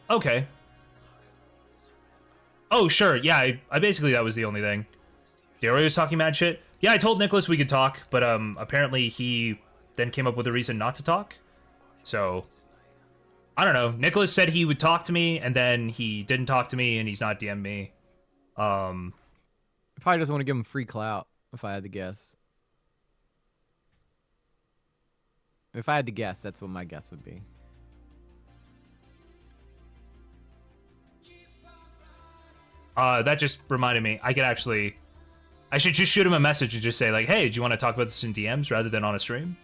okay. Oh, sure. Yeah, I basically, that was the only thing. Dario was talking mad shit. Yeah, I told Nicholas we could talk, but apparently he then came up with a reason not to talk. So, I don't know. Nicholas said he would talk to me, and then he didn't talk to me, and he's not DM'd me. Probably doesn't want to give him free clout, if I had to guess. If I had to guess, that's what my guess would be. That just reminded me. I should just shoot him a message and just say, like, hey, do you want to talk about this in DMs rather than on a stream?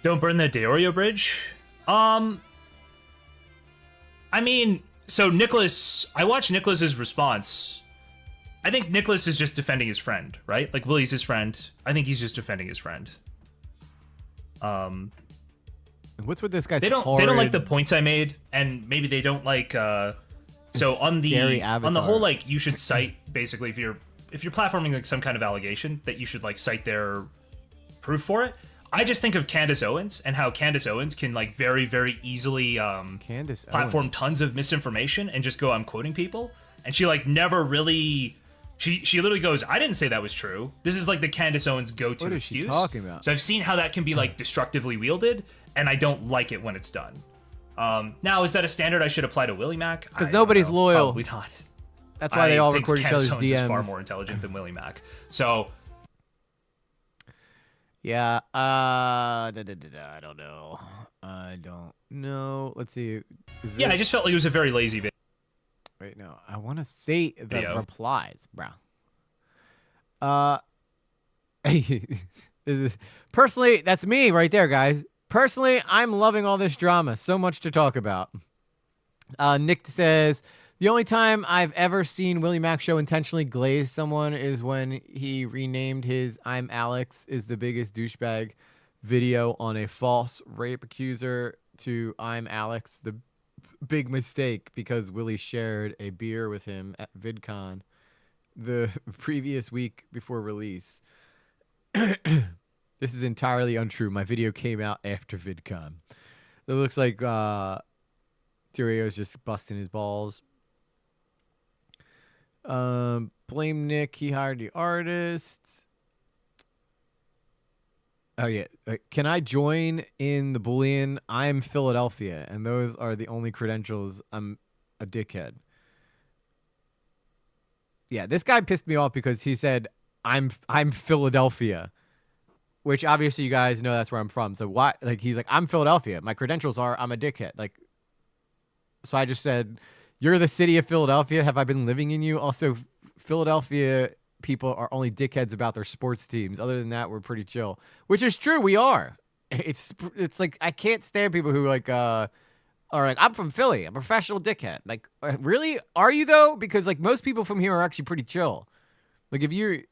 Don't burn the Deorio bridge? I mean, so Nicholas, I watched Nicholas's response. I think Nicholas is just defending his friend, right? Like, Willie's his friend. I think he's just defending his friend. What's with this guy's they don't like the points I made, and maybe they don't like so on the whole, like, you should cite basically if you're platforming like some kind of allegation that you should like cite their proof for it. I just think of Candace Owens and how Candace Owens can like very, very easily platform tons of misinformation and just go, I'm quoting people, and she like never really she literally goes, I didn't say that was true. This is like the Candace Owens go-to excuse. What is she talking about? So I've seen how that can be like destructively wielded, and I don't like it when it's done. Now, is that a standard I should apply to Willie Mac? Because nobody's loyal. Probably not. That's why they all record each other's Candace Owens DMs. is far more intelligent than Willie Mac. So, yeah, I don't know. I don't know. Let's see. Yeah, I just felt like it was a very lazy video. Wait, no. I want to see the Video. replies, bro. Personally, that's me right there, guys. Personally, I'm loving all this drama. So much to talk about. Nick says, the only time I've ever seen Willie Mac show intentionally glaze someone is when he renamed his I'm Alex is the biggest douchebag video on a false rape accuser to I'm Alex, the big mistake, because Willie shared a beer with him at VidCon the previous week before release. This is entirely untrue. My video came out after VidCon. It looks like Thurio's just busting his balls. Blame Nick. He hired the artist. Oh, yeah. Can I join in the bullying? I'm Philadelphia, and those are the only credentials. I'm a dickhead. Yeah, this guy pissed me off because he said, I'm Philadelphia. Which obviously you guys know that's where I'm from. So why? Like, he's like, I'm Philadelphia. My credentials are I'm a dickhead. Like, so I just said, you're the city of Philadelphia. Have I been living in you? Also, Philadelphia people are only dickheads about their sports teams. Other than that, we're pretty chill. Which is true. We are. It's like I can't stand people who like are like, I'm from Philly. I'm a professional dickhead. Like, really? Are you though? Because like most people from here are actually pretty chill. Like if you're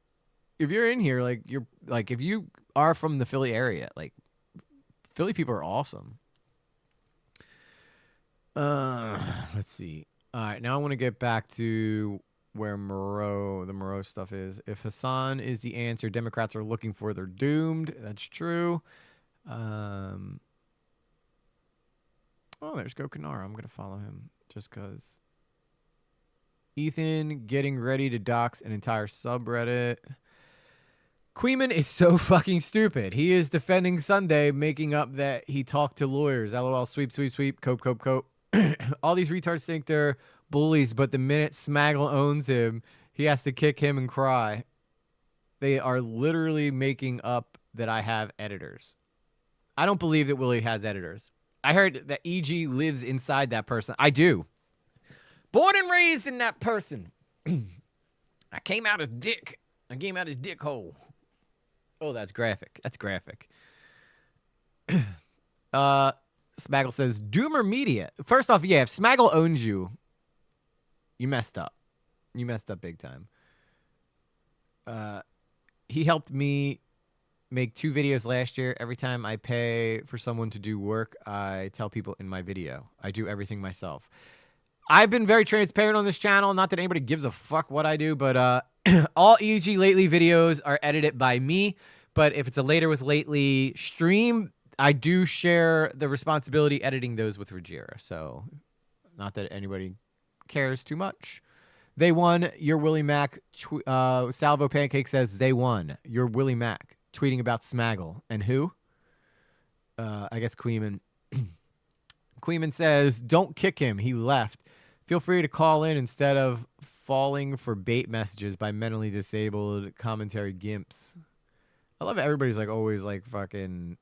in here, like you're like if you are from the Philly area, like Philly people are awesome. Let's see. All right, now I want to get back to where the Moreau stuff is. If Hassan is the answer Democrats are looking for, they're doomed. That's true. Oh, there's Go Kanara. I'm going to follow him just because. Ethan getting ready to dox an entire subreddit. Queeman is so fucking stupid. He is defending Sunday, making up that he talked to lawyers. LOL, sweep, sweep, sweep, cope, cope, cope. All these retards think they're bullies, but the minute Smaggle owns him, he has to kick him and cry. They are literally making up that I have editors. I don't believe that Willie has editors. I heard that EG lives inside that person. I do. Born and raised in that person. I came out his dick. I came out his dick hole. Oh, that's graphic. That's graphic. Smaggle says, Doomer Media. First off, yeah, if Smaggle owns you, you messed up. You messed up big time. He helped me make 2 videos last year. Every time I pay for someone to do work, I tell people in my video. I do everything myself. I've been very transparent on this channel. Not that anybody gives a fuck what I do, but all EG Lately videos are edited by me. But if it's a Later with Lately stream, I do share the responsibility editing those with Ruggiero. So not that anybody cares too much. They won. Your Willie Mac. Salvo Pancake says they won. Your Willie Mac tweeting about Smaggle. And who? I guess Queeman. Queeman says, don't kick him. He left. Feel free to call in instead of falling for bait messages by mentally disabled commentary gimps. I love it. Everybody's like always like fucking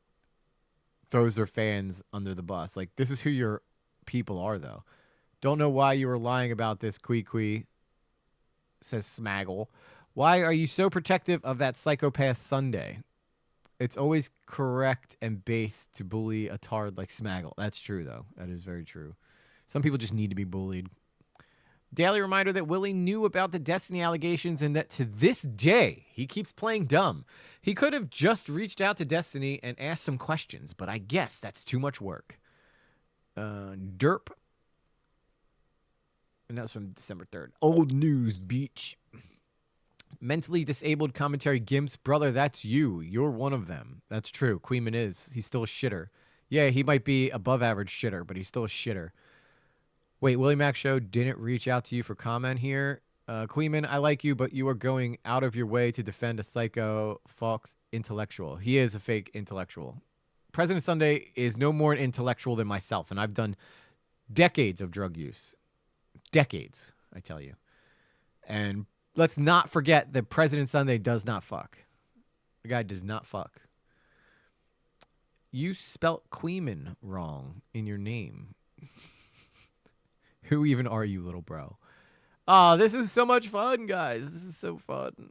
throws their fans under the bus. Like, this is who your people are, though. Don't know why you were lying about this, Quee, says Smaggle. Why are you so protective of that psychopath Sunday? It's always correct and base to bully a tard like Smaggle. That's true, though. That is very true. Some people just need to be bullied. Daily reminder that Willie knew about the Destiny allegations and that to this day, he keeps playing dumb. He could have just reached out to Destiny and asked some questions, but I guess that's too much work. Derp. And that's from December 3rd. Old news, beach. Mentally disabled commentary gimps. Brother, that's you. You're one of them. That's true. Queeman is. He's still a shitter. Yeah, he might be above average shitter, but he's still a shitter. Wait, Willie Mac Show didn't reach out to you for comment here. Queeman, I like you, but you are going out of your way to defend a psycho Fox intellectual. He is a fake intellectual. President Sunday is no more an intellectual than myself, and I've done decades of drug use. Decades, I tell you. And let's not forget that President Sunday does not fuck. The guy does not fuck. You spelt Queeman wrong in your name. Who even are you, little bro? Oh, this is so much fun, guys. This is so fun.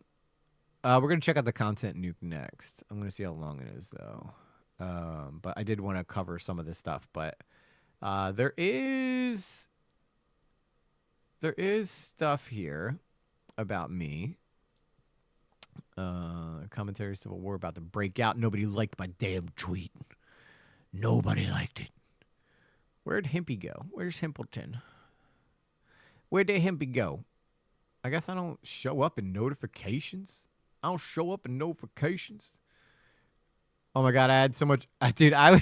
We're gonna check out the content Nuke next. I'm gonna see how long it is though. But I did want to cover some of this stuff. But there is stuff here about me. Commentary Civil War about to break out. Nobody liked my damn tweet. Nobody liked it. Where'd Himpy go? Where's Himpleton? Where did Himpy go? I guess I don't show up in notifications. I don't show up in notifications. Oh my god, I had so much. Dude, I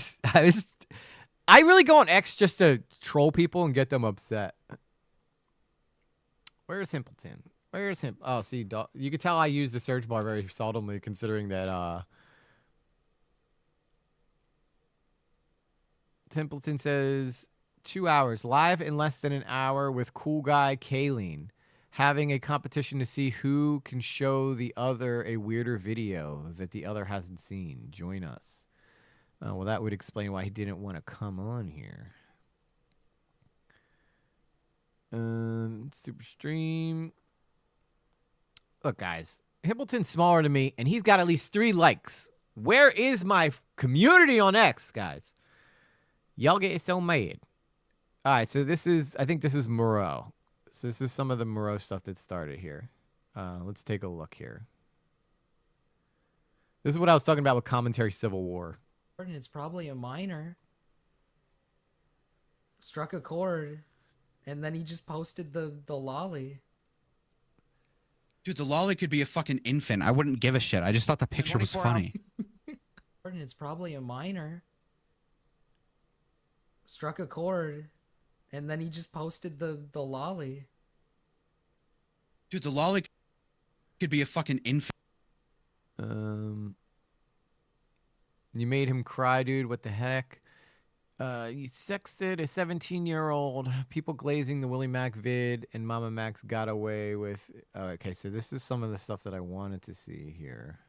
really go on X just to troll people and get them upset. Where's Himpleton? Where's him? Oh, see, you can tell I use the search bar very seldomly, considering that Templeton says 2 hours live in less than an hour with cool guy Kayleen, having a competition to see who can show the other a weirder video that the other hasn't seen. Join us. Well, that would explain why he didn't want to come on here. Super stream. Look, guys, Himpleton's smaller than me, and he's got at least 3 likes. Where is my community on X, guys? Y'all get so mad. All right, so I think this is Moreau. So this is some of the Moreau stuff that started here. Let's take a look here. This is what I was talking about with Commentary Civil War. It's probably a minor. Struck a chord, and then he just posted the lolly. Dude, the lolly could be a fucking infant. I wouldn't give a shit. I just thought the picture was funny. It's probably a minor. Struck a chord, and then he just posted the lolly. Dude, the lolly could be a fucking infant. You made him cry, dude. What the heck? You sexted a 17-year-old. People glazing the Willy Mac vid, and Mama Max got away with. Okay, so this is some of the stuff that I wanted to see here.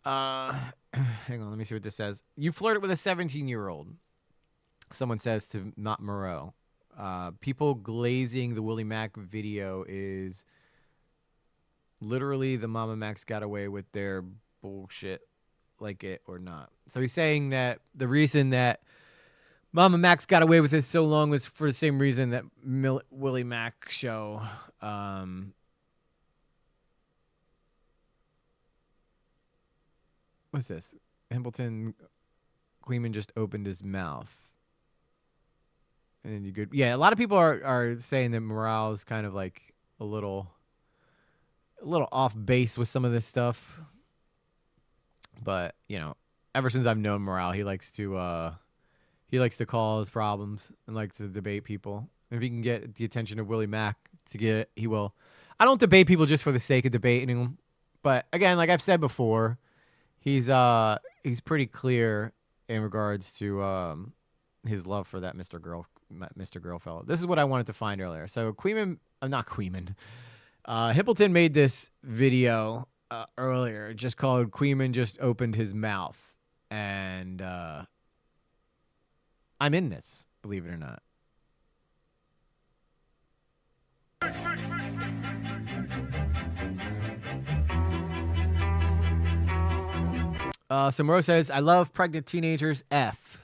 Hang on, let me see what this says. You flirted with a 17-year-old. Someone says to not Moreau. People glazing the Willy Mac video is literally the Mama Max got away with their bullshit, like it or not. So he's saying that the reason that Mama Max got away with it so long was for the same reason that Willy Mac show. What's this? Himpleton Queeman just opened his mouth. And you good. Yeah, a lot of people are saying that morale is kind of like a little off base with some of this stuff. But, you know, ever since I've known Morale, he likes to cause problems and likes to debate people. If he can get the attention of Willy Mac he will. I don't debate people just for the sake of debating them. But again, like I've said before, he's pretty clear in regards to his love for that Mr. Girl fellow. This is what I wanted to find earlier. So Himpleton made this video earlier, just called Queeman Just Opened His Mouth. And I'm in this, believe it or not. So Moreau says, I love pregnant teenagers, F.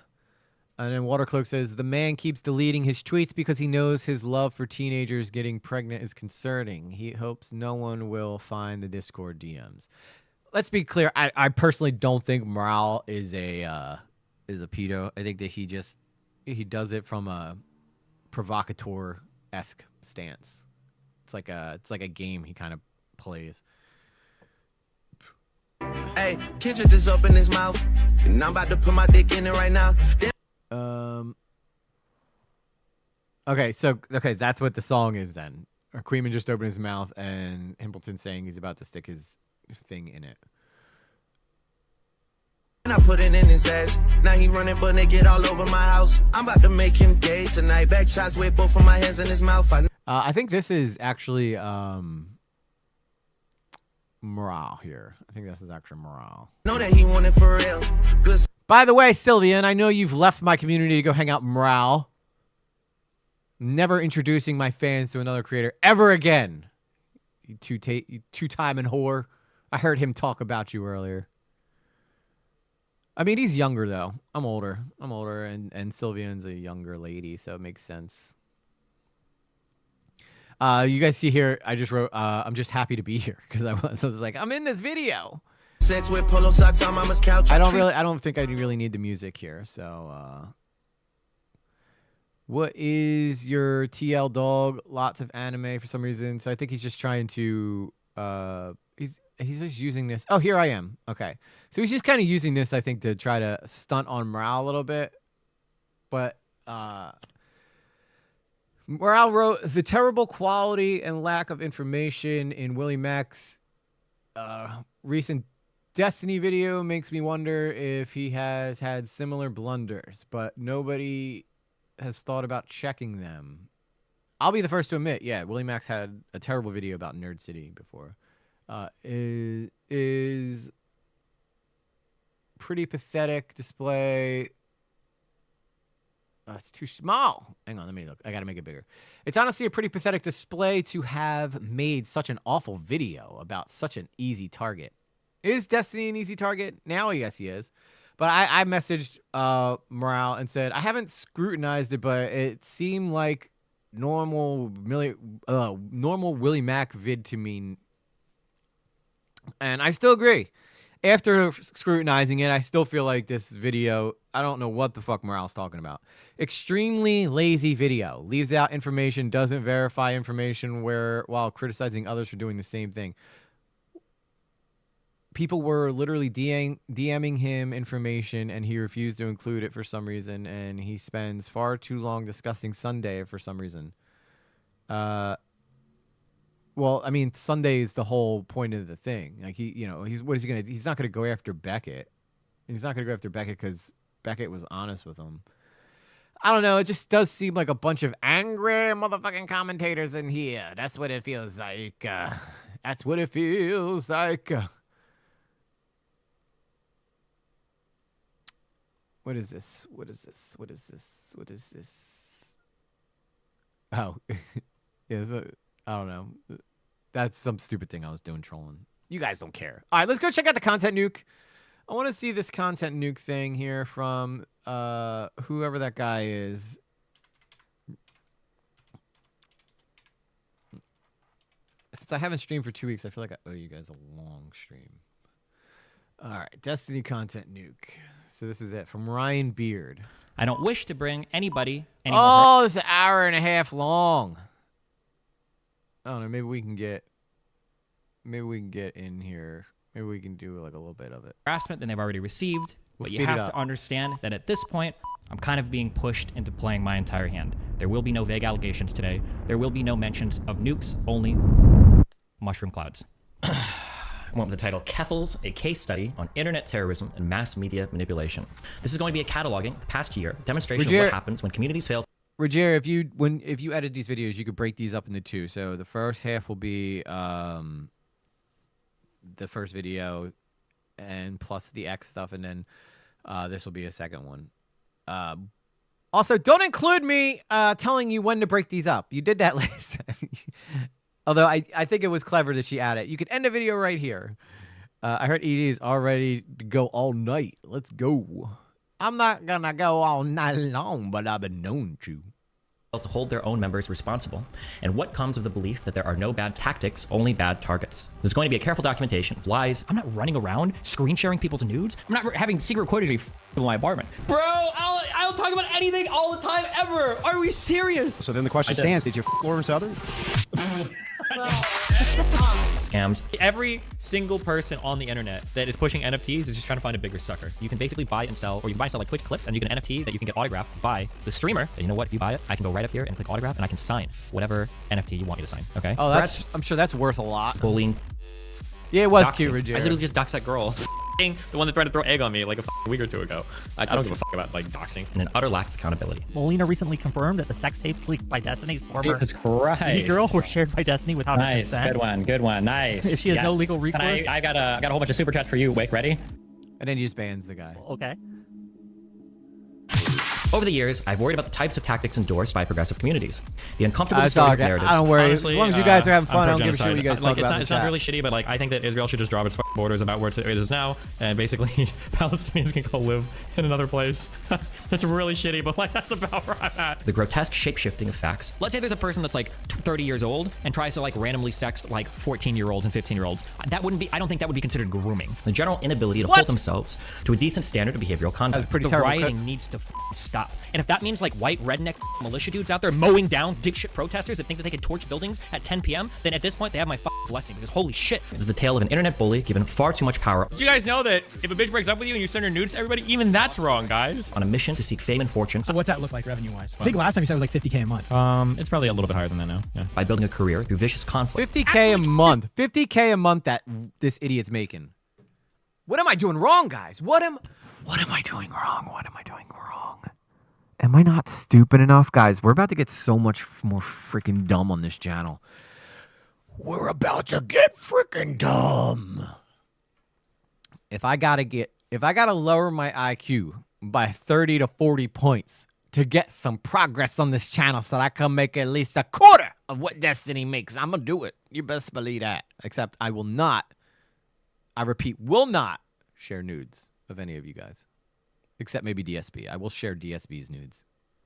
And then Watercloak says, the man keeps deleting his tweets because he knows his love for teenagers getting pregnant is concerning. He hopes no one will find the Discord DMs. Let's be clear. I personally don't think Morale is a pedo. I think that he does it from a provocateur-esque stance. It's like a game he kind of plays. Hey, Kendrick just opened his mouth, and I'm about to put my dick in it right now. Okay, that's what the song is then. Or Queeman just opened his mouth, and Himpleton saying he's about to stick his thing in it. And I put it in his ass. Now he running but naked all over my house. I'm about to make him gay tonight. Back shots with both of my hands in his mouth. I think this is actually Morale here. I think this is actually Morale. Know that he wanted for real. Good. By the way, Sylvian, I know you've left my community to go hang out Morale. Never introducing my fans to another creator ever again. You two-timing whore. I heard him talk about you earlier. I mean, he's younger, though. I'm older, and Sylvian's a younger lady, so it makes sense. You guys see here, I just wrote, I'm just happy to be here, because I was like, I'm in this video. Sex with polo socks on mama's couch. I don't think I really need the music here, so, what is your TL dog? Lots of anime for some reason, so I think he's just trying to, he's just using this. Oh, here I am. Okay. So he's just kind of using this, I think, to try to stunt on morale a little bit. But Morale wrote, the terrible quality and lack of information in Willy Mac's recent Destiny video makes me wonder if he has had similar blunders, but nobody has thought about checking them. I'll be the first to admit, yeah, Willy Mac's had a terrible video about Nerd City before. Is pretty pathetic display. It's too small. Hang on, let me look. I gotta make it bigger. It's honestly a pretty pathetic display to have made such an awful video about such an easy target. Is Destiny an easy target? Now, yes, he is. But I messaged Morale and said, I haven't scrutinized it, but it seemed like normal Willy Mac vid to me. And I still agree. After scrutinizing it, I still feel like this video, I don't know what the fuck Morale's talking about. Extremely lazy video. Leaves out information, doesn't verify information while criticizing others for doing the same thing. People were literally DMing him information, and he refused to include it for some reason, and he spends far too long discussing Sunday for some reason. Well, I mean, Sunday is the whole point of the thing. Like, he's not going to go after Beckett. He's not going to go after Beckett because Beckett was honest with him. I don't know. It just does seem like a bunch of angry motherfucking commentators in here. That's what it feels like. That's what it feels like. What is this? What is this? What is this? What is this? Oh, yeah. I don't know. That's some stupid thing I was doing trolling. You guys don't care. All right, let's go check out the content nuke. I want to see this content nuke thing here from whoever that guy is. Since I haven't streamed for 2 weeks, I feel like I owe you guys a long stream. All right, Destiny content nuke. So this is it from Ryan Beard. I don't wish to bring anybody any Oh, it's an hour and a half long. I don't know. Maybe we can get in here. Maybe we can do like a little bit of it. harassment than they've already received. We'll But you speed it have up. to understand that at this point, I'm kind of being pushed into playing my entire hand. There will be no vague allegations today. There will be no mentions of nukes, only mushroom clouds. I went with the title, Kethels, a case study on internet terrorism and mass media manipulation. This is going to be a cataloging the past year, demonstration of what happens when communities fail. Roger, if you edit these videos, you could break these up into two. So the first half will be the first video, and plus the X stuff, and then this will be a second one. Also, don't include me telling you when to break these up. You did that last time. Although I think it was clever that she added. You could end the video right here. I heard EG is all ready to go all night. Let's go. I'm not gonna go all night long, but I've been known to. To hold their own members responsible, and what comes of the belief that there are no bad tactics, only bad targets. There's going to be a careful documentation of lies. I'm not running around screen sharing people's nudes. I'm not having secret recordings in my apartment. Bro, I'll talk about anything all the time ever. Are we serious? So then the question stands, did you Lauren Southern? Scams. Every single person on the internet that is pushing NFTs is just trying to find a bigger sucker. You can basically buy and sell, or you can buy and sell like Twitch clips, and you can NFT that you can get autographed by the streamer. And you know what? If you buy it, I can go right up here and click autograph, and I can sign whatever NFT you want me to sign. Okay? Oh, I'm sure that's worth a lot. Bullying. Yeah, it was Doxing. cute, Roger. I literally just doxed that girl. The one that tried to throw egg on me like a week or two ago. I don't give a fuck about like doxing. And an utter lack of accountability. Molina recently confirmed that the sex tapes leaked by Destiny's former Jesus Christ. girl were shared by Destiny without her Nice, consent. good one, nice. If she has no Yes. legal recourse. And I got a whole bunch of super chats for you. Wick, ready? And then he just bans the guy. Okay. Over the years, I've worried about the types of tactics endorsed by progressive communities. The uncomfortable It's all distorted good. narratives. I don't worry. Honestly, as long as you guys are having fun, I I'm don't give a shit what you guys like, talk about. It sounds really shitty, but like I think that Israel should just drop its borders about where it is now, and basically Palestinians can go live in another place. That's really shitty, but like that's about where I'm at. The grotesque shape-shifting of facts. Let's say there's a person that's like 30 years old and tries to like randomly sext like 14-year-olds and 15-year-olds. That wouldn't be. I don't think that would be considered grooming. The general inability to hold themselves to a decent standard of behavioral conduct. That's pretty the terrible. rioting needs to stop. And if that means like white redneck militia dudes out there mowing down dipshit protesters that think that they can torch buildings at 10 p.m., then at this point they have my blessing, because holy shit. It was the tale of an internet bully given far too much power. Did you guys know that if a bitch breaks up with you and you send her nudes to everybody, even that's wrong, guys? On a mission to seek fame and fortune. So what's that look like revenue-wise? I think last time you said it was like $50K a month. It's probably a little bit higher than that now. Yeah. By building a career through vicious conflict. 50K a month. 50K a month that this idiot's making. What am I doing wrong, guys? What am I doing wrong? What am I doing wrong? Am I not stupid enough? Guys, we're about to get so much more freaking dumb on this channel. We're about to get freaking dumb. If I gotta lower my IQ by 30 to 40 points to get some progress on this channel so that I can make at least a quarter of what Destiny makes, I'm gonna do it. You best believe that. Except I will not, I repeat, will not share nudes of any of you guys. Except maybe DSB. I will share DSB's nudes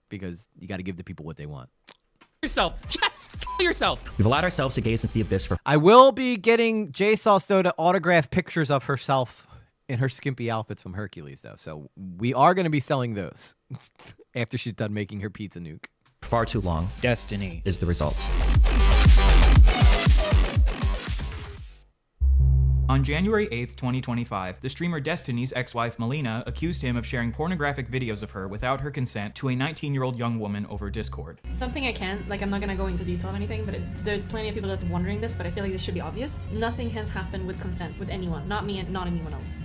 because you got to give the people what they want. Yourself. Yes, kill yourself. We've allowed ourselves to gaze into the abyss for. I will be getting J Salsto to autograph pictures of herself in her skimpy outfits from Hercules, though. So we are going to be selling those after she's done making her pizza nuke. Far too long. Destiny is the result. On January 8th, 2025, the streamer Destiny's ex-wife Melina accused him of sharing pornographic videos of her without her consent to a 19-year-old young woman over Discord. Something I can't, like I'm not gonna go into detail of anything, but there's plenty of people that's wondering this, but I feel like this should be obvious. Nothing has happened with consent with anyone, not me and not anyone else.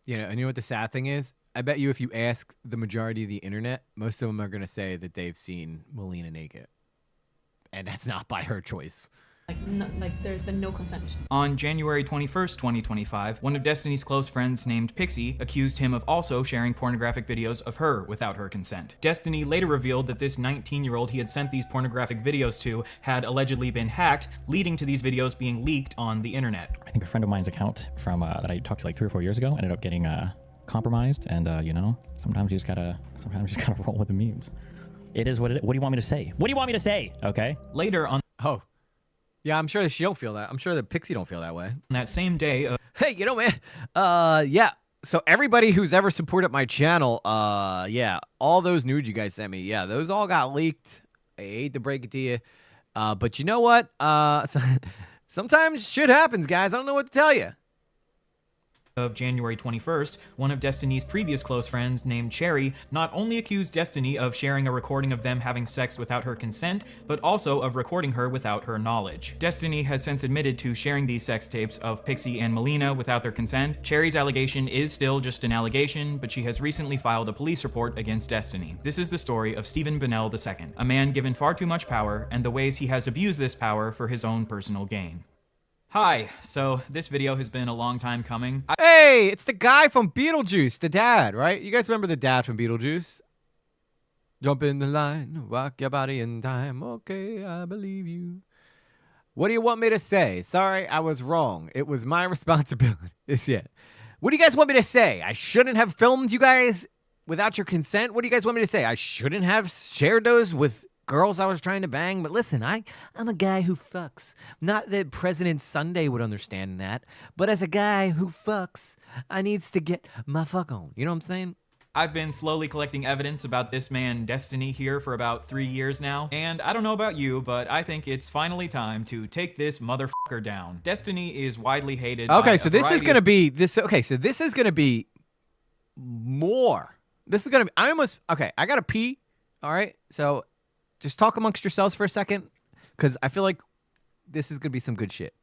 You know, and you know what the sad thing is? I bet you if you ask the majority of the internet, most of them are going to say that they've seen Melina naked. And that's not by her choice. Like there's been no consent. On January 21st, 2025, one of Destiny's close friends named Pixie accused him of also sharing pornographic videos of her without her consent. Destiny later revealed that this 19-year-old he had sent these pornographic videos to had allegedly been hacked, leading to these videos being leaked on the internet. I think a friend of mine's account from that I talked to like 3 or 4 years ago ended up getting compromised, and you know, sometimes you just gotta roll with the memes. It is what it is. What do you want me to say? What do you want me to say? Okay. Later on. Oh. Yeah, I'm sure that she don't feel that. I'm sure that Pixie don't feel that way. That same day. Hey, you know, man. Yeah. So everybody who's ever supported my channel, yeah, all those nudes you guys sent me, yeah, those all got leaked. I hate to break it to you, but you know what? Sometimes shit happens, guys. I don't know what to tell you. Of January 21st, one of Destiny's previous close friends named Cherry not only accused Destiny of sharing a recording of them having sex without her consent, but also of recording her without her knowledge. Destiny has since admitted to sharing these sex tapes of Pixie and Melina without their consent. Cherry's allegation is still just an allegation, but she has recently filed a police report against Destiny. This is the story of Stephen Bonnell II, a man given far too much power, and the ways he has abused this power for his own personal gain. Hi, so this video has been a long time coming. Hey, it's the guy from Beetlejuice, the dad, right? You guys remember the dad from Beetlejuice? Jump in the line, rock your body in time. Okay, I believe you. What do you want me to say? Sorry, I was wrong. It was my responsibility. It's it. What do you guys want me to say? I shouldn't have filmed you guys without your consent? What do you guys want me to say? I shouldn't have shared those with girls I was trying to bang? But listen, I'm a guy who fucks. Not that President Sunday would understand that, but as a guy who fucks, I needs to get my fuck on. You know what I'm saying? I've been slowly collecting evidence about this man Destiny here for about 3 years now, and I don't know about you, but I think it's finally time to take this motherfucker down. Destiny is widely hated. Okay, so this is gonna be this. Okay, so this is gonna be more. This is gonna be. Okay, I gotta pee. All right, so just talk amongst yourselves for a second, because I feel like this is gonna be some good shit.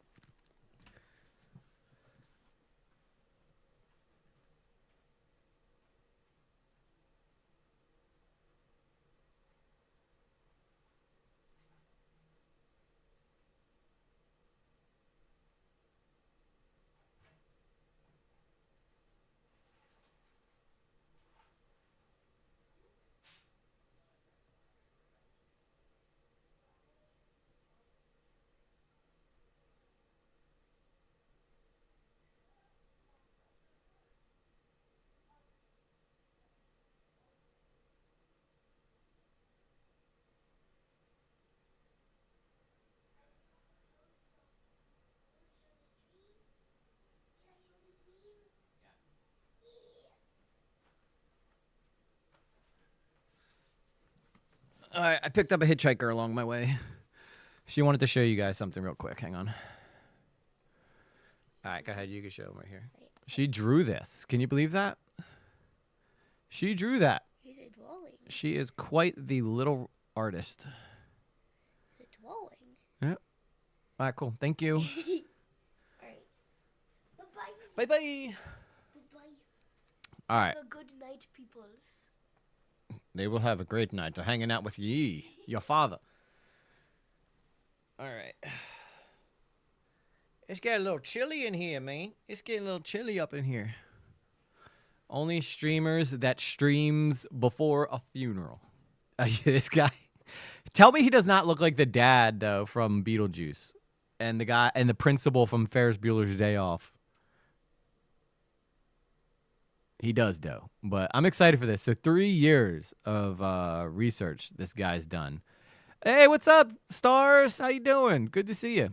All right, I picked up a hitchhiker along my way. She wanted to show you guys something real quick. Hang on. All right, go ahead. You can show them right here. She drew this. Can you believe that? She drew that. He's a dwelling. She is quite the little artist. It's a dwelling. Yep. All right, cool. Thank you. All right. Bye-bye. Bye-bye. Bye-bye. All right. Have a good night, peoples. They will have a great night. They're hanging out with ye, your father. All right. It's getting a little chilly in here, man. It's getting a little chilly up in here. Only streamers that streams before a funeral. This guy. Tell me he does not look like the dad, though, from Beetlejuice. And the guy and the principal from Ferris Bueller's Day Off. He does, though. But I'm excited for this. So 3 years of research this guy's done. Hey, what's up, Stars? How you doing? Good to see you.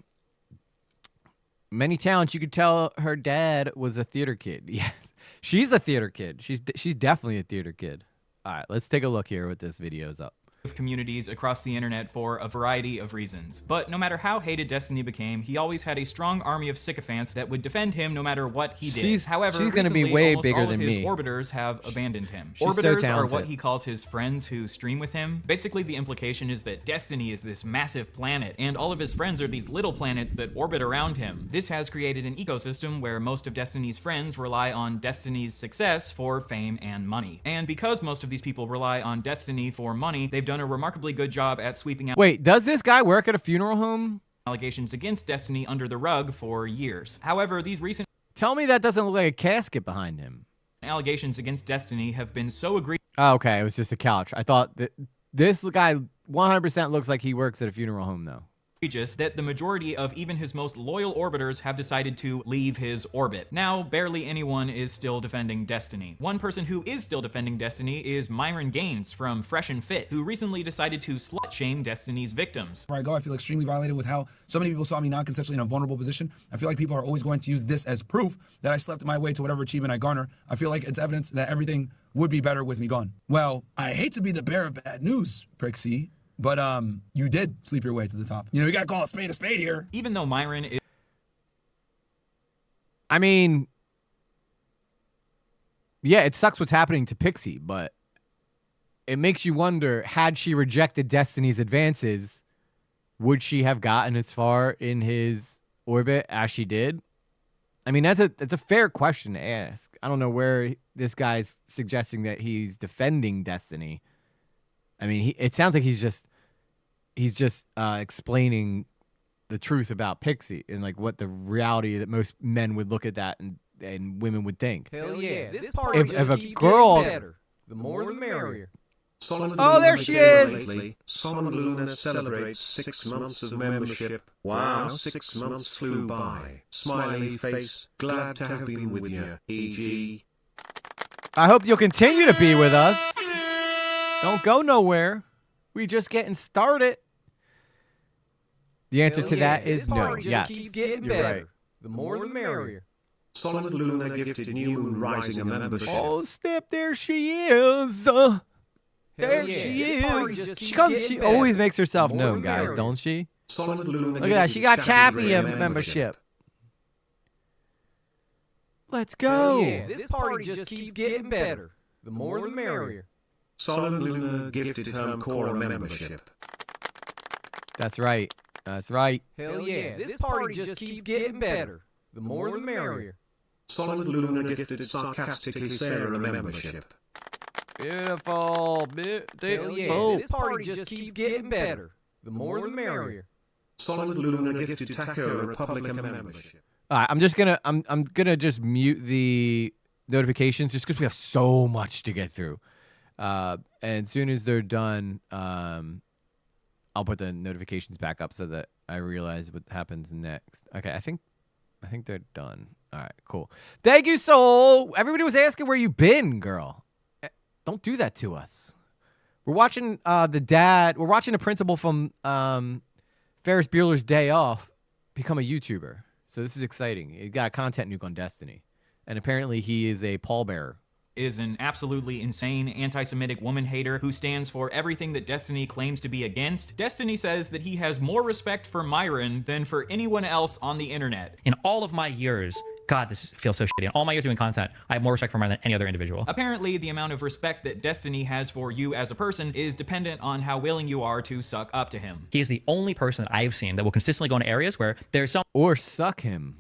Many talents. You could tell her dad was a theater kid. Yes, she's a theater kid. She's definitely a theater kid. All right, let's take a look here what this video is up. Communities across the internet for a variety of reasons. But no matter how hated Destiny became, he always had a strong army of sycophants that would defend him no matter what he did. However, she's gonna be recently, way almost bigger all than of his me. orbiters have abandoned him. She's so Orbiters are talented. what he calls his friends who stream with him. Basically, the implication is that Destiny is this massive planet, and all of his friends are these little planets that orbit around him. This has created an ecosystem where most of Destiny's friends rely on Destiny's success for fame and money. And because most of these people rely on Destiny for money, they've done a remarkably good job at sweeping out Wait, does this guy work at a funeral home? allegations against Destiny under the rug for years. However, these recent Tell me that doesn't look like a casket behind him. allegations against Destiny have been so egregious Oh, okay, it was just a couch. I thought that this guy 100% looks like he works at a funeral home, though. that the majority of even his most loyal orbiters have decided to leave his orbit. Now, barely anyone is still defending Destiny. One person who is still defending Destiny is Myron Gaines from Fresh and Fit, who recently decided to slut-shame Destiny's victims. Where I go, I feel extremely violated with how so many people saw me non-consensually in a vulnerable position. I feel like people are always going to use this as proof that I slept my way to whatever achievement I garner. I feel like it's evidence that everything would be better with me gone. Well, I hate to be the bearer of bad news, Prixie, but you did sleep your way to the top. You know, you gotta call a spade here. Even though Myron is... I mean, yeah, it sucks what's happening to Pixie, but it makes you wonder, had she rejected Destiny's advances, would she have gotten as far in his orbit as she did? I mean, that's a fair question to ask. I don't know where this guy's suggesting that he's defending Destiny. I mean, it sounds like he's just explaining the truth about Pixie and like what the reality that most men would look at that and women would think. Hell yeah, this party If just a keeps girl, getting better. The more the merrier. Oh, there she is. Solid Luna celebrates 6 months of membership. Wow, 6 months flew by. Smiley face, glad to have been with you. E.g. I hope you'll continue to be with us. Don't go nowhere. We just getting started. The answer to that is no. Yes, you're right. The more the merrier. Solid Luna gifted New Moon Rising a membership. Oh, snap, there she is. There she is. She always makes herself known, guys, don't she? Solid Luna Look at that. She got Chappie a membership. Let's go. Yeah, this party just keeps getting better. The more the merrier. Solid Luna gifted Herm Core a membership. That's right. That's right. Hell yeah, this party just keeps getting better. The more the merrier. Solid Luna gifted Sarcastically Sarah a membership. Beautiful. Hell yeah, this party just keeps getting better. The more the merrier. Solid Luna gifted Taco Republic a membership. All right, I'm gonna just mute the notifications just because we have so much to get through. And as soon as they're done, I'll put the notifications back up so that I realize what happens next. Okay, I think they're done. All right, cool. Thank you, Soul. Everybody was asking where you been, girl. Don't do that to us. We're watching We're watching the principal from Ferris Bueller's Day Off become a YouTuber. So this is exciting. He got a content nuke on Destiny, and apparently he is a pallbearer is an absolutely insane anti-Semitic woman hater who stands for everything that Destiny claims to be against. Destiny says that he has more respect for Myron than for anyone else on the internet. In all of my years, God, this feels so shitty. In all my years doing content, I have more respect for Myron than any other individual. Apparently, the amount of respect that Destiny has for you as a person is dependent on how willing you are to suck up to him. He is the only person that I have seen that will consistently go into areas where there's some... Or suck him.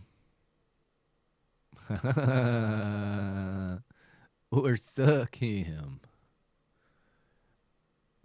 Or suck him.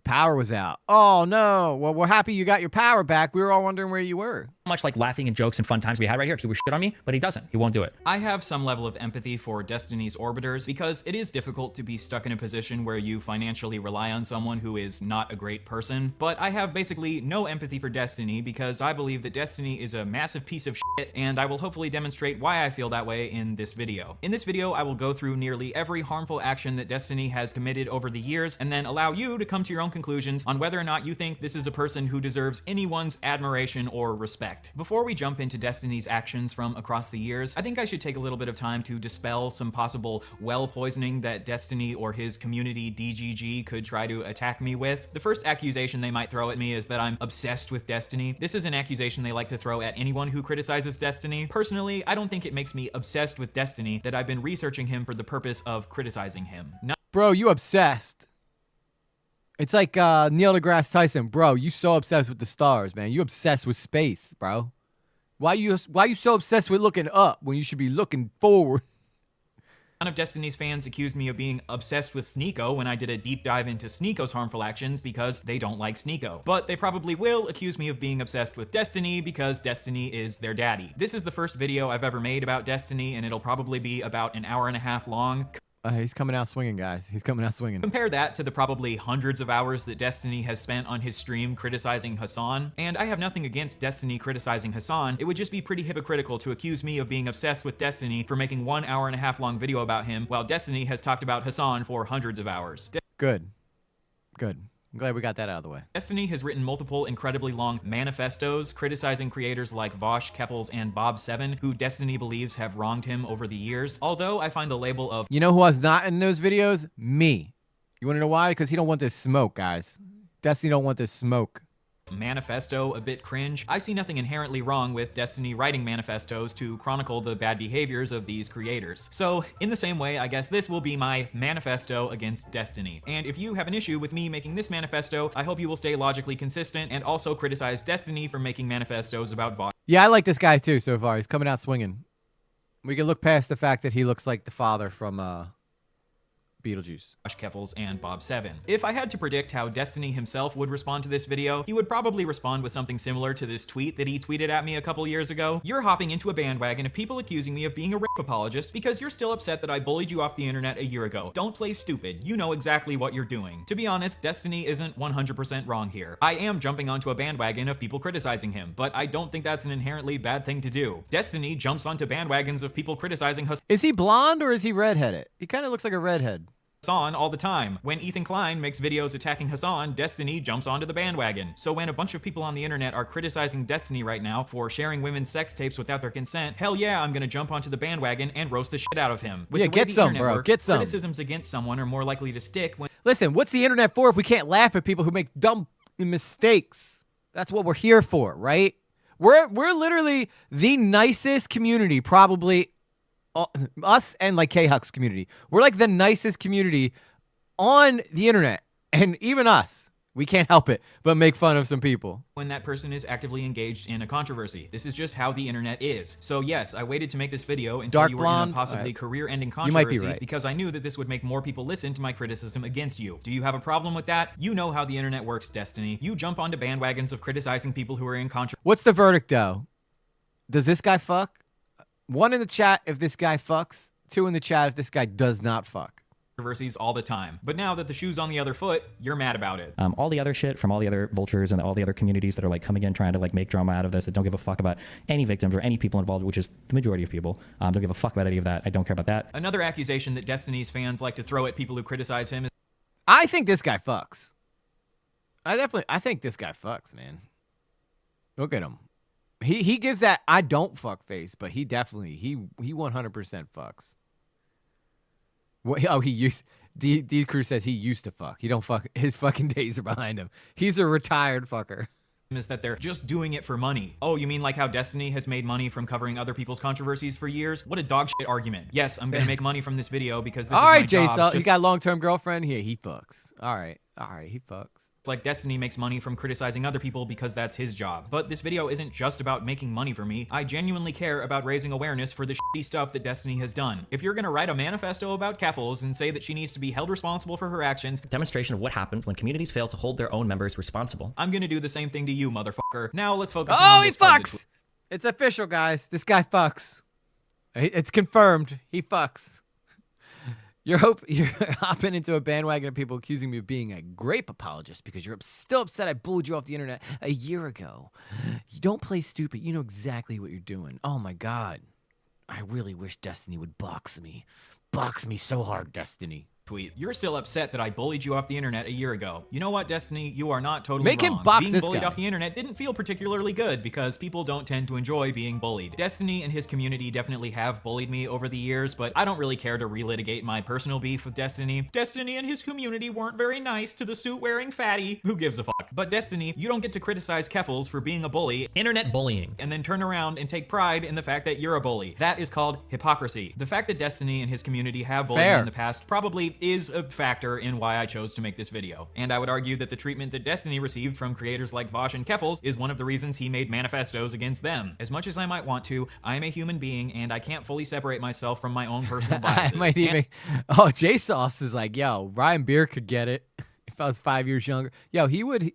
Power was out. Oh no. Well, we're happy you got your power back. We were all wondering where you were. Much like laughing and jokes and fun times we had right here if he was shit on me, but he doesn't. He won't do it. I have some level of empathy for Destiny's orbiters because it is difficult to be stuck in a position where you financially rely on someone who is not a great person. But I have basically no empathy for Destiny because I believe that Destiny is a massive piece of shit, and I will hopefully demonstrate why I feel that way in this video. In this video, I will go through nearly every harmful action that Destiny has committed over the years and then allow you to come to your own conclusions on whether or not you think this is a person who deserves anyone's admiration or respect. Before we jump into Destiny's actions from across the years, I think I should take a little bit of time to dispel some possible well poisoning that Destiny or his community DGG could try to attack me with. The first accusation they might throw at me is that I'm obsessed with Destiny. This is an accusation they like to throw at anyone who criticizes Destiny. Personally, I don't think it makes me obsessed with Destiny that I've been researching him for the purpose of criticizing him. Bro, you obsessed. It's like Neil deGrasse Tyson. Bro, you so obsessed with the stars, man. You obsessed with space, bro. Why you so obsessed with looking up when you should be looking forward? None of Destiny's fans accused me of being obsessed with Sneeko when I did a deep dive into Sneeko's harmful actions because they don't like Sneeko. But they probably will accuse me of being obsessed with Destiny because Destiny is their daddy. This is the first video I've ever made about Destiny, and it'll probably be about an hour and a half long. He's coming out swinging, guys. He's coming out swinging. Compare that to the probably hundreds of hours that Destiny has spent on his stream criticizing Hassan. And I have nothing against Destiny criticizing Hassan. It would just be pretty hypocritical to accuse me of being obsessed with Destiny for making 1 hour and a half long video about him, while Destiny has talked about Hassan for hundreds of hours. Good. I'm glad we got that out of the way. Destiny has written multiple incredibly long manifestos criticizing creators like Vosh, Keffels, and Bob7, who Destiny believes have wronged him over the years. Although I find the label of... You know who was not in those videos? Me. You want to know why? Because he don't want this smoke, guys. Destiny don't want this smoke. Manifesto a bit cringe. I see nothing inherently wrong with Destiny writing manifestos to chronicle the bad behaviors of these creators. So in the same way, I guess this will be my manifesto against Destiny. And if you have an issue with me making this manifesto, I hope you will stay logically consistent and also criticize Destiny for making manifestos about VOD. Yeah, I like this guy too so far. He's coming out swinging. We can look past the fact that he looks like the father from Beetlejuice. Keffels and Bob7. If I had to predict how Destiny himself would respond to this video, he would probably respond with something similar to this tweet that he tweeted at me a couple years ago. You're hopping into a bandwagon of people accusing me of being a rape apologist because you're still upset that I bullied you off the internet a year ago. Don't play stupid. You know exactly what you're doing. To be honest, Destiny isn't 100% wrong here. I am jumping onto a bandwagon of people criticizing him, but I don't think that's an inherently bad thing to do. Destiny jumps onto bandwagons of people criticizing Hassan. Is he blonde or is he redheaded? He kind of looks like a redhead. Hassan all the time. When Ethan Klein makes videos attacking Hassan, Destiny jumps onto the bandwagon. So when a bunch of people on the internet are criticizing Destiny right now for sharing women's sex tapes without their consent, hell yeah, I'm gonna jump onto the bandwagon and roast the shit out of him. With yeah, the way get the some, internet bro. Works, get some. Criticisms against someone are more likely to stick when... Listen, what's the internet for if we can't laugh at people who make dumb mistakes? That's what we're here for, right? We're literally the nicest community, probably us and like K-Hux community. We're like the nicest community on the internet, and even us, we can't help it but make fun of some people. When that person is actively engaged in a controversy. This is just how the internet is. So yes, I waited to make this video until Dark you were blonde, in a possibly career-ending you might be controversy right. because I knew that this would make more people listen to my criticism against you. Do you have a problem with that? You know how the internet works, Destiny. You jump onto bandwagons of criticizing people who are in controversy. What's the verdict, though? Does this guy fuck? 1 in the chat if this guy fucks. 2 in the chat if this guy does not fuck. Controversies all the time. But now that the shoe's on the other foot, you're mad about it. All the other shit from all the other vultures and all the other communities that are like coming in trying to like make drama out of this, that don't give a fuck about any victims or any people involved, which is the majority of people. Don't give a fuck about any of that. I don't care about that. Another accusation that Destiny's fans like to throw at people who criticize him is... I think this guy fucks. I think this guy fucks, man. Look at him. He gives that I don't fuck face, but he definitely, he 100% fucks. What? Oh, he used. D Crew says he used to fuck. He don't fuck. His fucking days are behind him. He's a retired fucker. Is that they're just doing it for money. Oh, you mean like how Destiny has made money from covering other people's controversies for years? What a dog shit argument. Yes, I'm gonna make money from this video because this is my job. Jason, you got a long-term girlfriend here. He fucks. All right, he fucks. It's like Destiny makes money from criticizing other people because that's his job. But this video isn't just about making money for me. I genuinely care about raising awareness for the shitty stuff that Destiny has done. If you're gonna write a manifesto about Keffals and say that she needs to be held responsible for her actions, demonstration of what happened when communities fail to hold their own members responsible. I'm gonna do the same thing to you, motherfucker. Now let's focus Oh, on he this part of fucks! It's official, guys. This guy fucks. It's confirmed. He fucks. You're hopping into a bandwagon of people accusing me of being a grape apologist because you're still upset I bullied you off the internet a year ago. You don't play stupid. You know exactly what you're doing. Oh my God. I really wish Destiny would box me. Box me so hard, Destiny. tweet. You're still upset that I bullied you off the internet a year ago. You know what, Destiny? You are not totally Make wrong. him box Being this bullied guy. off the internet didn't feel particularly good because people don't tend to enjoy being bullied. Destiny and his community definitely have bullied me over the years, but I don't really care to relitigate my personal beef with Destiny. Destiny and his community weren't very nice to the suit-wearing fatty. Who gives a fuck? But Destiny, you don't get to criticize Keffals for being a bully, internet bullying, and then turn around and take pride in the fact that you're a bully. That is called hypocrisy. The fact that Destiny and his community have bullied me in the past probably is a factor in why I chose to make this video. And I would argue that the treatment that Destiny received from creators like Vosh and Keffals is one of the reasons he made manifestos against them. As much as I might want to, I am a human being and I can't fully separate myself from my own personal biases. I might even. Oh, J Sauce is like, yo, Ryan Beer could get it if I was 5 years younger. Yo, he would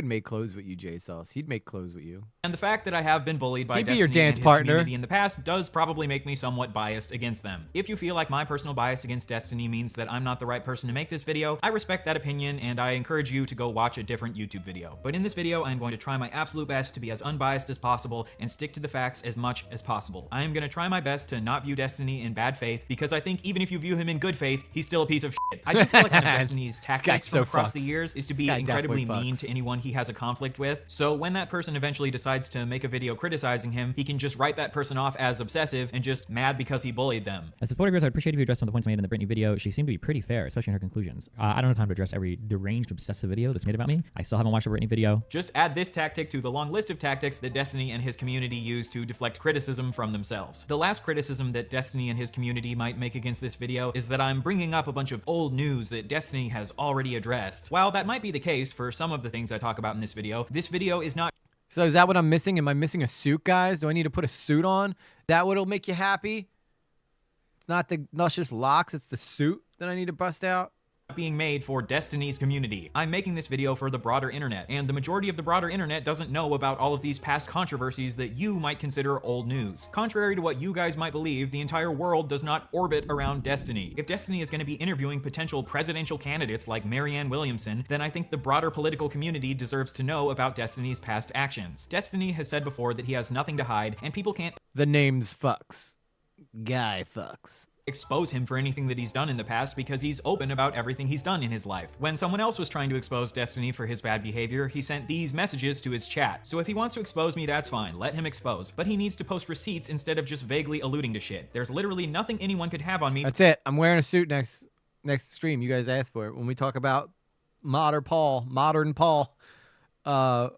make clothes with you, J Sauce. He'd make clothes with you. And the fact that I have been bullied by He'd be Destiny your dance and his partner. community in the past does probably make me somewhat biased against them. If you feel like my personal bias against Destiny means that I'm not the right person to make this video, I respect that opinion and I encourage you to go watch a different YouTube video. But in this video, I'm going to try my absolute best to be as unbiased as possible and stick to the facts as much as possible. I am going to try my best to not view Destiny in bad faith because I think even if you view him in good faith, he's still a piece of shit. I do feel like one of Destiny's tactics from across the years is to be incredibly mean to anyone he has a conflict with. So when that person eventually decides to make a video criticizing him, he can just write that person off as obsessive and just mad because he bullied them. As a supporter of yours, I'd appreciate if you addressed some of the points made in the Britney video. She seemed to be pretty fair, especially in her conclusions. I don't have time to address every deranged, obsessive video that's made about me. I still haven't watched the Britney video. Just add this tactic to the long list of tactics that Destiny and his community use to deflect criticism from themselves. The last criticism that Destiny and his community might make against this video is that I'm bringing up a bunch of old news that Destiny has already addressed. While that might be the case for some of the things I talk about in this video is not. So is that what I'm missing? Am I missing a suit, guys? Do I need to put a suit on? That what'll make you happy? It's not the luscious locks, it's the suit that I need to bust out. Being made for Destiny's community. I'm making this video for the broader internet, and the majority of the broader internet doesn't know about all of these past controversies that you might consider old news. Contrary to what you guys might believe, the entire world does not orbit around Destiny. If Destiny is going to be interviewing potential presidential candidates like Marianne Williamson, then I think the broader political community deserves to know about Destiny's past actions. Destiny has said before that he has nothing to hide, and people can't. The name's fucks. Guy fucks. Expose him for anything that he's done in the past because he's open about everything he's done in his life. When someone else was trying to expose Destiny for his bad behavior, he sent these messages to his chat. So if he wants to expose me, that's fine. Let him expose. But he needs to post receipts instead of just vaguely alluding to shit. There's literally nothing anyone could have on me. That's it. I'm wearing a suit next stream. You guys asked for it. When we talk about modern Paul, I'm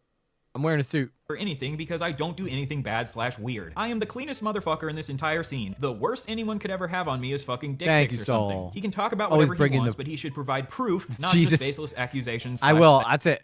wearing a suit. Or anything because I don't do anything bad / weird. I am the cleanest motherfucker in this entire scene. The worst anyone could ever have on me is fucking dick pics or something. He can talk about whatever he wants, but he should provide proof, not just baseless accusations. I will. That's it.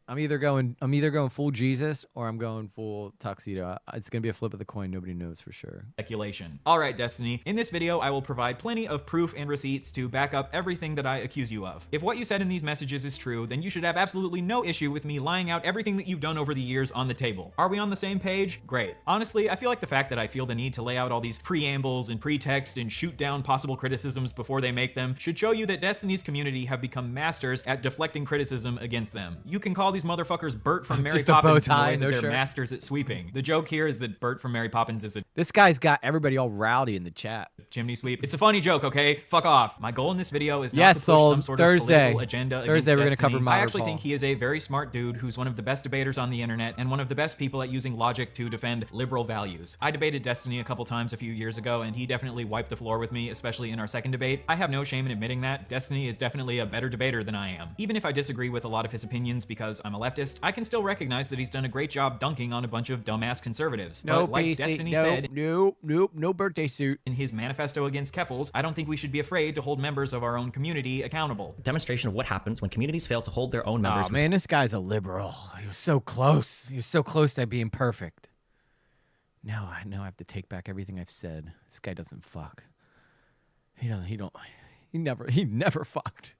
I'm either going full Jesus or I'm going full tuxedo. It's gonna be a flip of the coin. Nobody knows for sure. Speculation. All right, Destiny. In this video, I will provide plenty of proof and receipts to back up everything that I accuse you of. If what you said in these messages is true, then you should have absolutely no issue with me lying out everything that you've done over the years on the table. Are we on the same page? Great. Honestly, I feel like the fact that I feel the need to lay out all these preambles and pretext and shoot down possible criticisms before they make them should show you that Destiny's community have become masters at deflecting criticism against them. You can call these these motherfuckers Bert from Mary Just a bow Poppins in the tie, way that no they're shirt. masters at sweeping. The joke here is that Bert from Mary Poppins is a This guy's got everybody all rowdy in the chat. chimney sweep. It's a funny joke, okay? Fuck off. My goal in this video is not Yes, to push sold. some sort Thursday. of political agenda against Thursday, we're gonna Destiny. cover I Modern actually Paul. think he is a very smart dude who's one of the best debaters on the internet and one of the best people at using logic to defend liberal values. I debated Destiny a couple times a few years ago, and he definitely wiped the floor with me, especially in our second debate. I have no shame in admitting that. Destiny is definitely a better debater than I am. Even if I disagree with a lot of his opinions because I'm a leftist, I can still recognize that he's done a great job dunking on a bunch of dumbass conservatives. No, But like PC, Destiny no, said, no birthday suit. in his manifesto against Keffals, I don't think we should be afraid to hold members of our own community accountable. Demonstration of what happens when communities fail to hold their own members. Oh man, this guy's a liberal. He was so close. He was so close to being perfect. Now I have to take back everything I've said. This guy doesn't fuck. He never fucked.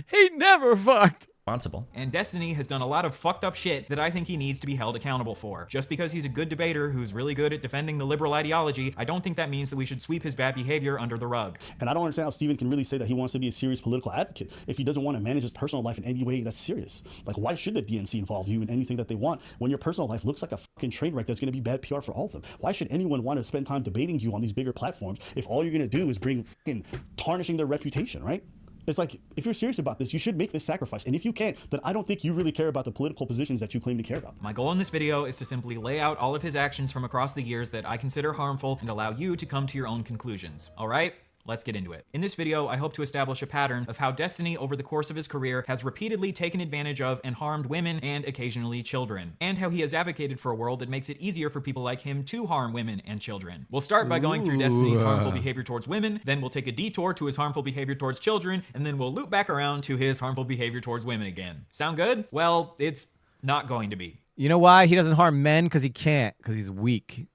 He never fucked. Responsible. And Destiny has done a lot of fucked up shit that I think he needs to be held accountable for. Just because he's a good debater who's really good at defending the liberal ideology, I don't think that means that we should sweep his bad behavior under the rug. And I don't understand how Steven can really say that he wants to be a serious political advocate if he doesn't want to manage his personal life in any way that's serious. Like, why should the DNC involve you in anything that they want when your personal life looks like a fucking train wreck that's going to be bad PR for all of them? Why should anyone want to spend time debating you on these bigger platforms if all you're going to do is bring fucking tarnishing their reputation, right? It's like, if you're serious about this, you should make this sacrifice. And if you can't, then I don't think you really care about the political positions that you claim to care about. My goal in this video is to simply lay out all of his actions from across the years that I consider harmful and allow you to come to your own conclusions. All right? Let's get into it. In this video, I hope to establish a pattern of how Destiny over the course of his career has repeatedly taken advantage of and harmed women and occasionally children, and how he has advocated for a world that makes it easier for people like him to harm women and children. We'll start by going through Destiny's harmful behavior towards women, then we'll take a detour to his harmful behavior towards children, and then we'll loop back around to his harmful behavior towards women again. Sound good? Well, it's not going to be. You know why he doesn't harm men? Because he can't. Because he's weak.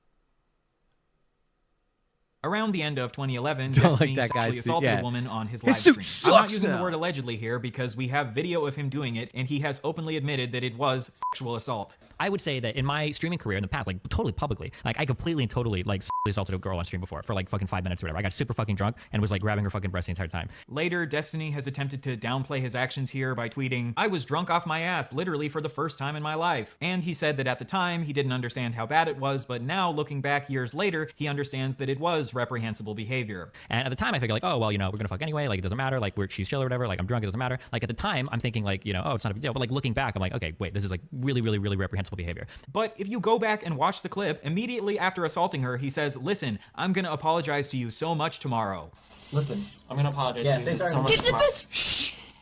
Around the end of 2011, Don't Destiny like that guy's sexually suit, assaulted yeah. a woman on his His live suit stream. I'm not sucks using the now. word allegedly here because we have video of him doing it, and he has openly admitted that it was sexual assault. I would say that in my streaming career in the past, like totally publicly, like I completely and totally like sexually assaulted a girl on stream before for like fucking 5 minutes or whatever. I got super fucking drunk and was like grabbing her fucking breast the entire time. Later, Destiny has attempted to downplay his actions here by tweeting, "I was drunk off my ass literally for the first time in my life." And he said that at the time, he didn't understand how bad it was, but now looking back years later, he understands that it was reprehensible behavior. And at the time I figured like, oh, well, you know, we're gonna fuck anyway. Like it doesn't matter. Like she's chill or whatever. Like I'm drunk, it doesn't matter. Like at the time I'm thinking like, you know, oh, it's not a big deal. But like looking back, I'm like, okay, wait, this is like really, really, really reprehensible behavior. But if you go back and watch the clip, immediately after assaulting her, he says, "Listen, I'm gonna apologize to you so much tomorrow." Listen, I'm gonna apologize to you so much tomorrow.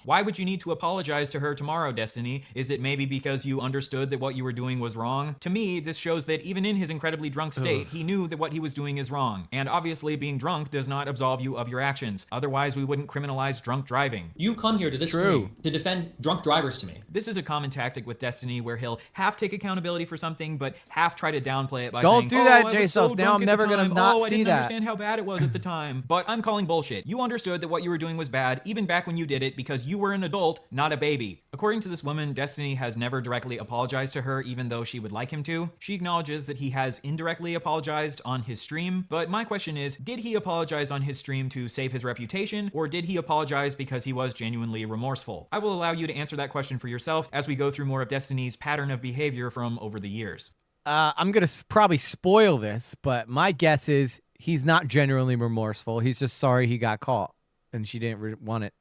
Why would you need to apologize to her tomorrow, Destiny? Is it maybe because you understood that what you were doing was wrong? To me, this shows that even in his incredibly drunk state, he knew that what he was doing is wrong. And obviously, being drunk does not absolve you of your actions. Otherwise, we wouldn't criminalize drunk driving. You've come here to this stream to defend drunk drivers to me. This is a common tactic with Destiny where he'll half take accountability for something, but half try to downplay it by Don't saying, do that, "Oh, I was J so Sauce. Now drunk I'm at never the gonna time. not Oh, I see didn't that." understand how bad it was at the time." But I'm calling bullshit. You understood that what you were doing was bad, even back when you did it, because you were an adult, not a baby. According to this woman, Destiny has never directly apologized to her, even though she would like him to. She acknowledges that he has indirectly apologized on his stream, but my question is, did he apologize on his stream to save his reputation, or did he apologize because he was genuinely remorseful? I will allow you to answer that question for yourself as we go through more of Destiny's pattern of behavior from over the years. I'm going to probably spoil this, but my guess is he's not genuinely remorseful. He's just sorry he got caught, and she didn't want it.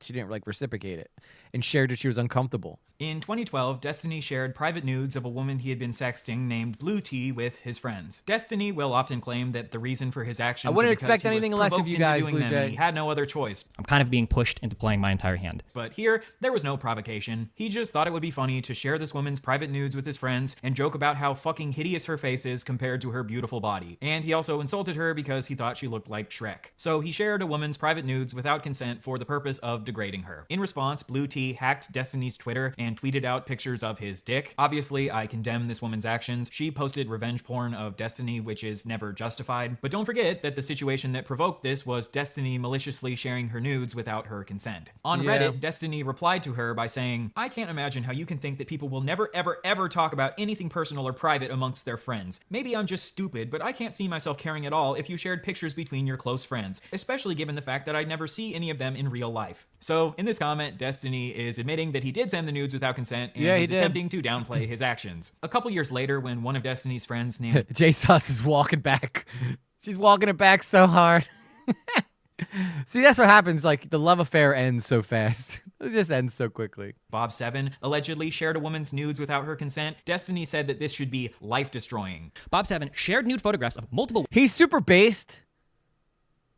She didn't like reciprocate it and shared that she was uncomfortable. In 2012, Destiny shared private nudes of a woman he had been sexting named Blue Tea with his friends. Destiny will often claim that the reason for his actions I wouldn't are because expect he was anything less of provoked you into guys, doing Blue them Jay. and he had no other choice. I'm kind of being pushed into playing my entire hand. But here, there was no provocation. He just thought it would be funny to share this woman's private nudes with his friends and joke about how fucking hideous her face is compared to her beautiful body. And he also insulted her because he thought she looked like Shrek. So he shared a woman's private nudes without consent for the purpose of degrading her. In response, Blue Tea hacked Destiny's Twitter and tweeted out pictures of his dick. Obviously, I condemn this woman's actions. She posted revenge porn of Destiny, which is never justified. But don't forget that the situation that provoked this was Destiny maliciously sharing her nudes without her consent. On Reddit, Destiny replied to her by saying, "I can't imagine how you can think that people will never ever ever talk about anything personal or private amongst their friends. Maybe I'm just stupid, but I can't see myself caring at all if you shared pictures between your close friends, especially given the fact that I'd never see any of them in real life." So in this comment, Destiny is admitting that he did send the nudes without consent and Yeah, he is did. attempting to downplay his actions. A couple years later, when one of Destiny's friends named J-Sauce is walking back. She's walking it back so hard. See, that's what happens. Like, the love affair ends so fast. It just ends so quickly. Bob7 allegedly shared a woman's nudes without her consent, Destiny said that this should be life-destroying. Bob7 shared nude photographs of multiple. He's super based,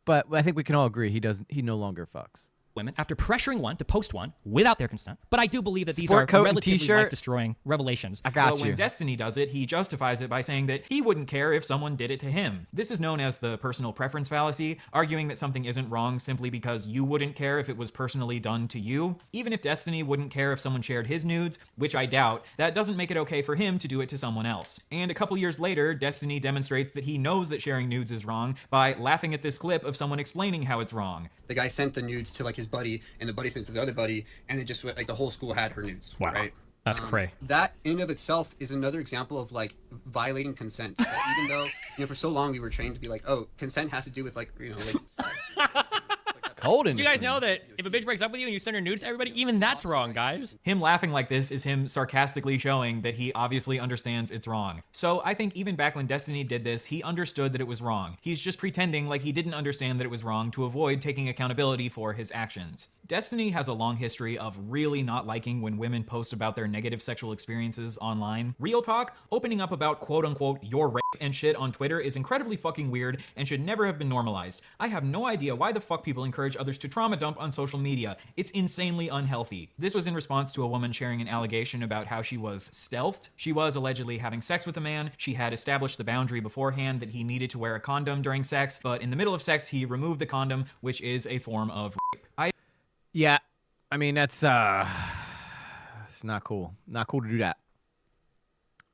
but I think we can all agree he no longer fucks women after pressuring one to post one without their consent. But I do believe that these Sport are coat and relatively t-shirt. life-destroying revelations. I got But you. when Destiny does it, he justifies it by saying that he wouldn't care if someone did it to him. This is known as the personal preference fallacy, arguing that something isn't wrong simply because you wouldn't care if it was personally done to you. Even if Destiny wouldn't care if someone shared his nudes, which I doubt, that doesn't make it okay for him to do it to someone else. And a couple years later, Destiny demonstrates that he knows that sharing nudes is wrong by laughing at this clip of someone explaining how it's wrong. The guy sent the nudes to like his buddy, and the buddy sent it to the other buddy, and it just went like the whole school had her nudes. Wow. Right? That's cray. That in and of itself is another example of like violating consent. That even though for so long we were trained to be like, oh, consent has to do with like like. Cold Did you guys know that if a bitch breaks up with you and you send her nudes to everybody, even that's wrong, guys? Him laughing like this is him sarcastically showing that he obviously understands it's wrong. So I think even back when Destiny did this, he understood that it was wrong. He's just pretending like he didn't understand that it was wrong to avoid taking accountability for his actions. Destiny has a long history of really not liking when women post about their negative sexual experiences online. Real talk, opening up about quote-unquote your rape and shit on Twitter is incredibly fucking weird and should never have been normalized. I have no idea why the fuck people encourage others to trauma dump on social media. It's insanely unhealthy. This was in response to a woman sharing an allegation about how she was stealthed. She was allegedly having sex with a man. She had established the boundary beforehand that he needed to wear a condom during sex, but in the middle of sex, he removed the condom, which is a form of rape. Yeah, I mean, that's it's not cool. Not cool to do that.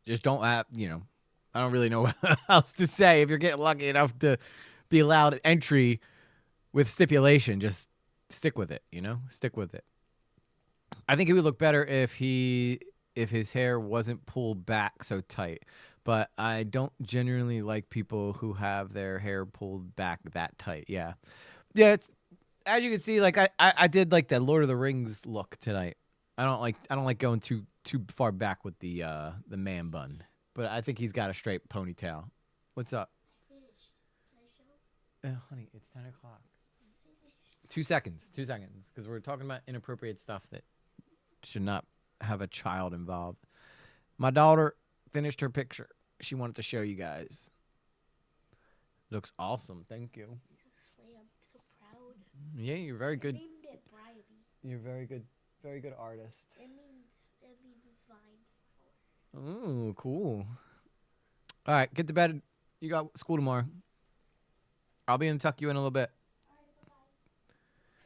Just don't have, I don't really know what else to say. If you're getting lucky enough to be allowed entry with stipulation, just stick with it, Stick with it. I think it would look better if his hair wasn't pulled back so tight. But I don't generally like people who have their hair pulled back that tight. Yeah. Yeah, it's, as you can see, like I did like the Lord of the Rings look tonight. I don't like going too far back with the man bun. But I think he's got a straight ponytail. What's up? Oh, honey, it's 10 o'clock. 2 seconds, because we're talking about inappropriate stuff that should not have a child involved. My daughter finished her picture. She wanted to show you guys. Looks awesome. Thank you. I'm so proud. Yeah, you're very good. I named it Briley. You're very good artist. It means vine. Ooh, cool. All right, get to bed. You got school tomorrow. I'll be in tuck you in a little bit.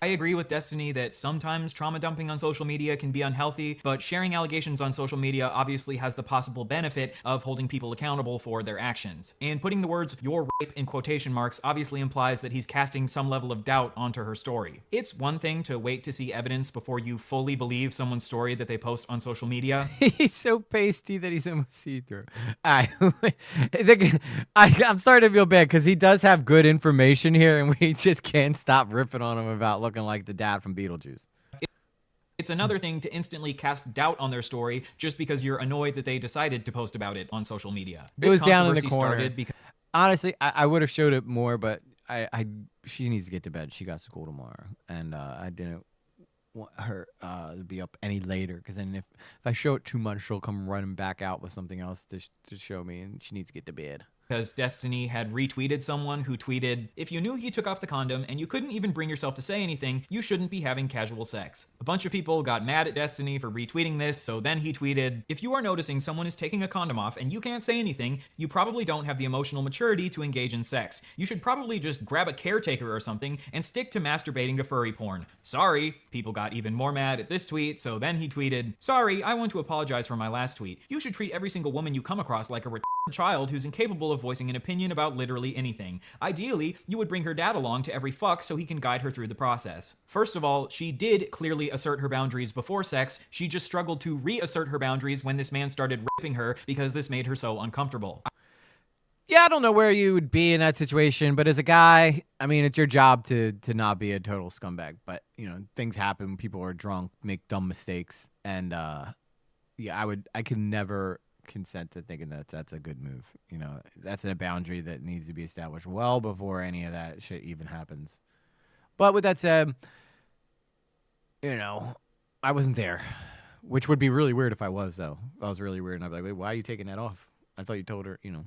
I agree with Destiny that sometimes trauma dumping on social media can be unhealthy, but sharing allegations on social media obviously has the possible benefit of holding people accountable for their actions. And putting the words "your rape" in quotation marks obviously implies that he's casting some level of doubt onto her story. It's one thing to wait to see evidence before you fully believe someone's story that they post on social media. He's so pasty that he's almost see-through. I'm starting to feel bad because he does have good information here, and we just can't stop ripping on him about looking like the dad from Beetlejuice. It's another thing to instantly cast doubt on their story just because you're annoyed that they decided to post about it on social media. It was down in the controversy corner. started because Honestly, I would have showed it more, but she needs to get to bed. She got school tomorrow, and I didn't want her to be up any later because then if I show it too much, she'll come running back out with something else to show me, and she needs to get to bed. because Destiny had retweeted someone who tweeted, "If you knew he took off the condom and you couldn't even bring yourself to say anything, you shouldn't be having casual sex." A bunch of people got mad at Destiny for retweeting this, so then he tweeted, "If you are noticing someone is taking a condom off and you can't say anything, you probably don't have the emotional maturity to engage in sex. You should probably just grab a caretaker or something and stick to masturbating to furry porn. Sorry." People got even more mad at this tweet, so then he tweeted, "Sorry, I want to apologize for my last tweet. You should treat every single woman you come across like a retarded child who's incapable of voicing an opinion about literally anything. Ideally, you would bring her dad along to every fuck so he can guide her through the process." First of all, she did clearly assert her boundaries before sex. She just struggled to reassert her boundaries when this man started raping her because this made her so uncomfortable. Yeah, I don't know where you would be in that situation, but as a guy, I mean, it's your job to not be a total scumbag. But you know, things happen. People are drunk, make dumb mistakes, and yeah, I could never consent to thinking that that's a good move. You know, that's a boundary that needs to be established well before any of that shit even happens. But with that said, you know, I wasn't there, which would be really weird if I was, though. I was really weird, and I'd be like, wait, why are you taking that off? I thought you told her, you know,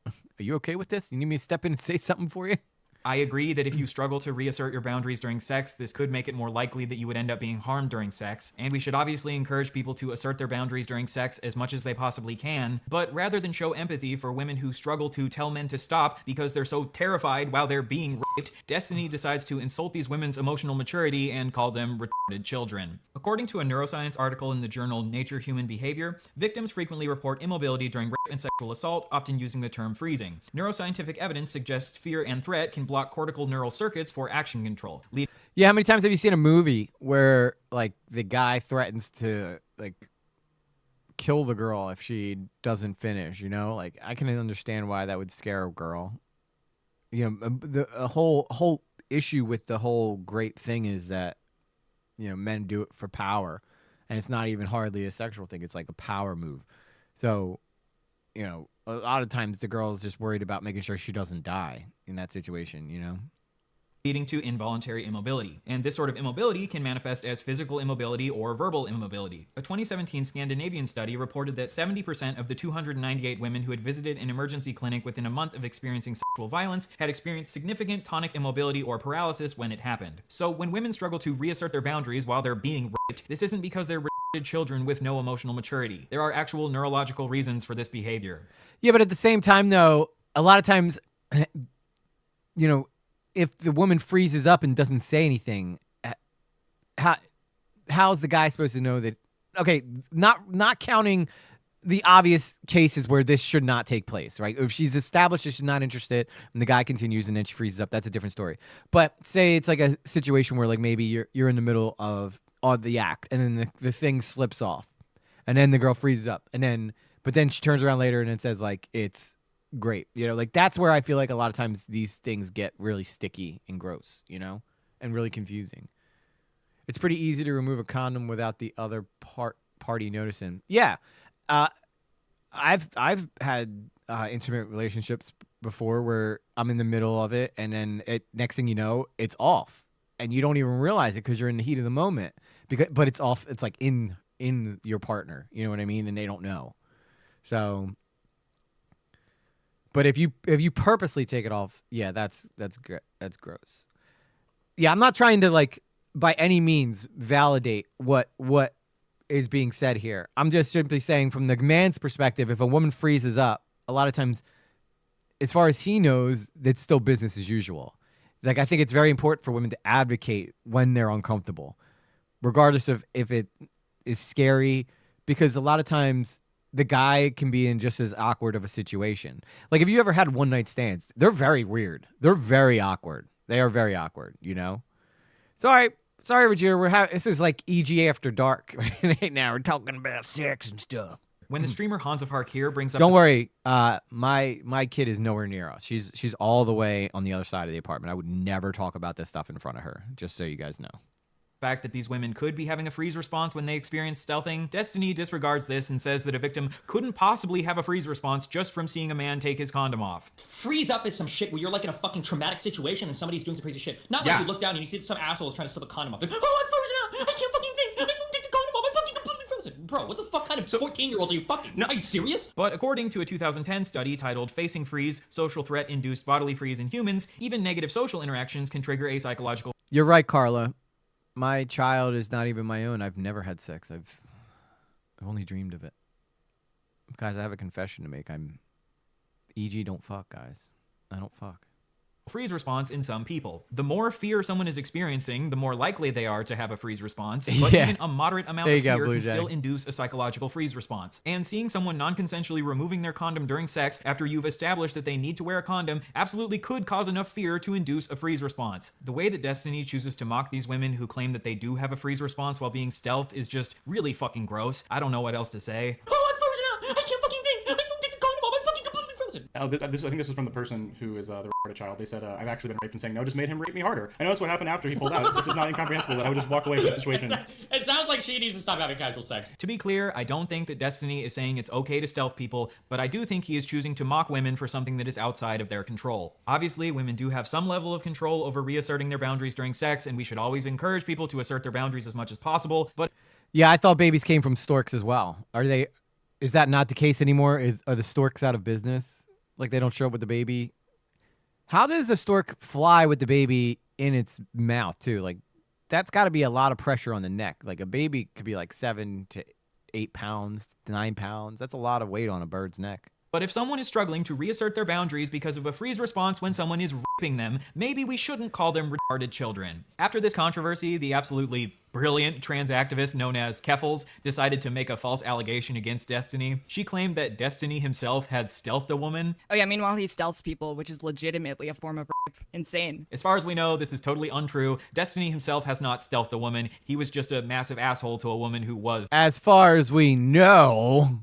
are you okay with this? You need me to step in and say something for you? I agree that if you struggle to reassert your boundaries during sex, this could make it more likely that you would end up being harmed during sex. And we should obviously encourage people to assert their boundaries during sex as much as they possibly can. But rather than show empathy for women who struggle to tell men to stop because they're so terrified while they're being raped, Destiny decides to insult these women's emotional maturity and call them retarded children. According to a neuroscience article in the journal Nature Human Behavior, victims frequently report immobility during rape and sexual assault, often using the term freezing. Neuroscientific evidence suggests fear and threat can block cortical neural circuits for action control. Yeah, how many times have you seen a movie where like the guy threatens to like kill the girl if she doesn't finish, you know? Like I can understand why that would scare a girl. You know, the whole issue with the whole great thing is that, you know, men do it for power, and it's not even hardly a sexual thing. It's like a power move. So, you know, a lot of times the girl is just worried about making sure she doesn't die in that situation, you know? Leading to involuntary immobility. And this sort of immobility can manifest as physical immobility or verbal immobility. A 2017 Scandinavian study reported that 70% of the 298 women who had visited an emergency clinic within a month of experiencing sexual violence had experienced significant tonic immobility or paralysis when it happened. So when women struggle to reassert their boundaries while they're being raped, this isn't because they're children with no emotional maturity. There are actual neurological reasons for this behavior. Yeah, but at the same time, though, a lot of times, you know, if the woman freezes up and doesn't say anything, how's the guy supposed to know that? Okay, not counting the obvious cases where this should not take place, right? If she's established that she's not interested and the guy continues and then she freezes up, that's a different story. But say it's like a situation where like maybe you're in the middle of the act and then the thing slips off and then the girl freezes up but then she turns around later and it says like it's great, you know, like that's where I feel like a lot of times these things get really sticky and gross, you know, and really confusing. It's pretty easy to remove a condom without the other party noticing. Yeah, I've had intimate relationships before where I'm in the middle of it and then next thing you know it's off and you don't even realize it because you're in the heat of the moment. But it's off. It's like in your partner, you know what I mean, and they don't know. So. But if you purposely take it off, yeah, that's gross. Yeah, I'm not trying to like by any means validate what is being said here. I'm just simply saying from the man's perspective, if a woman freezes up, a lot of times, as far as he knows, it's still business as usual. Like I think it's very important for women to advocate when they're uncomfortable, regardless of if it is scary, because a lot of times the guy can be in just as awkward of a situation. Like, if you ever had one-night stands, they're very weird. They're very awkward. They are very awkward, you know? Sorry, Roger. This is like EG After Dark right now. We're talking about sex and stuff. When the streamer Hans of Harkir brings up... Don't worry. My kid is nowhere near us. She's all the way on the other side of the apartment. I would never talk about this stuff in front of her, just so you guys know. Fact that these women could be having a freeze response when they experience stealthing, Destiny disregards this and says that a victim couldn't possibly have a freeze response just from seeing a man take his condom off. Freeze up is some shit where you're like in a fucking traumatic situation and somebody's doing some crazy shit. Not like you look down and you see that some asshole is trying to slip a condom off. Like, oh, I'm frozen out. I can't fucking think. I just take the condom off. I'm fucking completely frozen. Bro, what the fuck kind of 14-year-olds are you fucking? No, are you serious? But according to a 2010 study titled Facing Freeze, Social Threat Induced Bodily Freeze in Humans, even negative social interactions can trigger a psychological... You're right, Carla. My child is not even my own. I've never had sex. I've only dreamed of it. Guys, I have a confession to make. EG don't fuck, guys. I don't fuck. Freeze response in some people. The more fear someone is experiencing, the more likely they are to have a freeze response, but even a moderate amount of fear can still induce a psychological freeze response. And seeing someone non-consensually removing their condom during sex after you've established that they need to wear a condom absolutely could cause enough fear to induce a freeze response. The way that Destiny chooses to mock these women who claim that they do have a freeze response while being stealthed is just really fucking gross. I don't know what else to say. Oh, I'm frozen out. I can't fucking think. I don't take the condom off. I'm fucking completely frozen. frozen. I think this is from the person who is the retarded child. They said, I've actually been raped, and saying no just made him rape me harder. I know that's what happened after he pulled out. It's just not incomprehensible that I would just walk away from the situation. It sounds like she needs to stop having casual sex. To be clear, I don't think that Destiny is saying it's okay to stealth people, but I do think he is choosing to mock women for something that is outside of their control. Obviously, women do have some level of control over reasserting their boundaries during sex, and we should always encourage people to assert their boundaries as much as possible, but Yeah, I thought babies came from storks as well. Is that not the case anymore? Are the storks out of business? Like they don't show up with the baby? How does the stork fly with the baby in its mouth too? Like that's got to be a lot of pressure on the neck. Like a baby could be like 7 to 8 pounds, 9 pounds. That's a lot of weight on a bird's neck. But if someone is struggling to reassert their boundaries because of a freeze response when someone is raping them, maybe we shouldn't call them retarded children. After this controversy, the absolutely brilliant trans activist known as Keffels decided to make a false allegation against Destiny. She claimed that Destiny himself had stealthed a woman. Oh yeah, meanwhile he stealths people, which is legitimately a form of rape. Insane. As far as we know, this is totally untrue. Destiny himself has not stealthed a woman. He was just a massive asshole to a woman who was. As far as we know,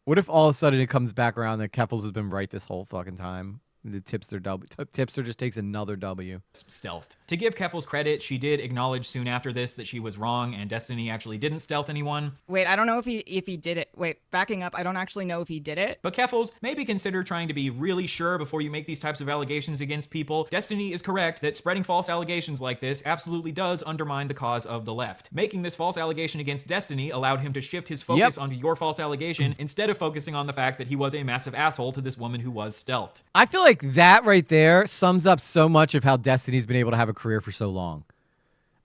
what if all of a sudden it comes back around that Keffels has been right this whole fucking time? The tipster just takes another W. Stealthed. To give Keffels credit, she did acknowledge soon after this that she was wrong and Destiny actually didn't stealth anyone. Wait, I don't know if he did it. Wait, backing up, I don't actually know if he did it. But Keffels, maybe consider trying to be really sure before you make these types of allegations against people. Destiny is correct that spreading false allegations like this absolutely does undermine the cause of the left. Making this false allegation against Destiny allowed him to shift his focus onto your false allegation instead of focusing on the fact that he was a massive asshole to this woman who was stealthed. I feel like that right there sums up so much of how Destiny's been able to have a career for so long.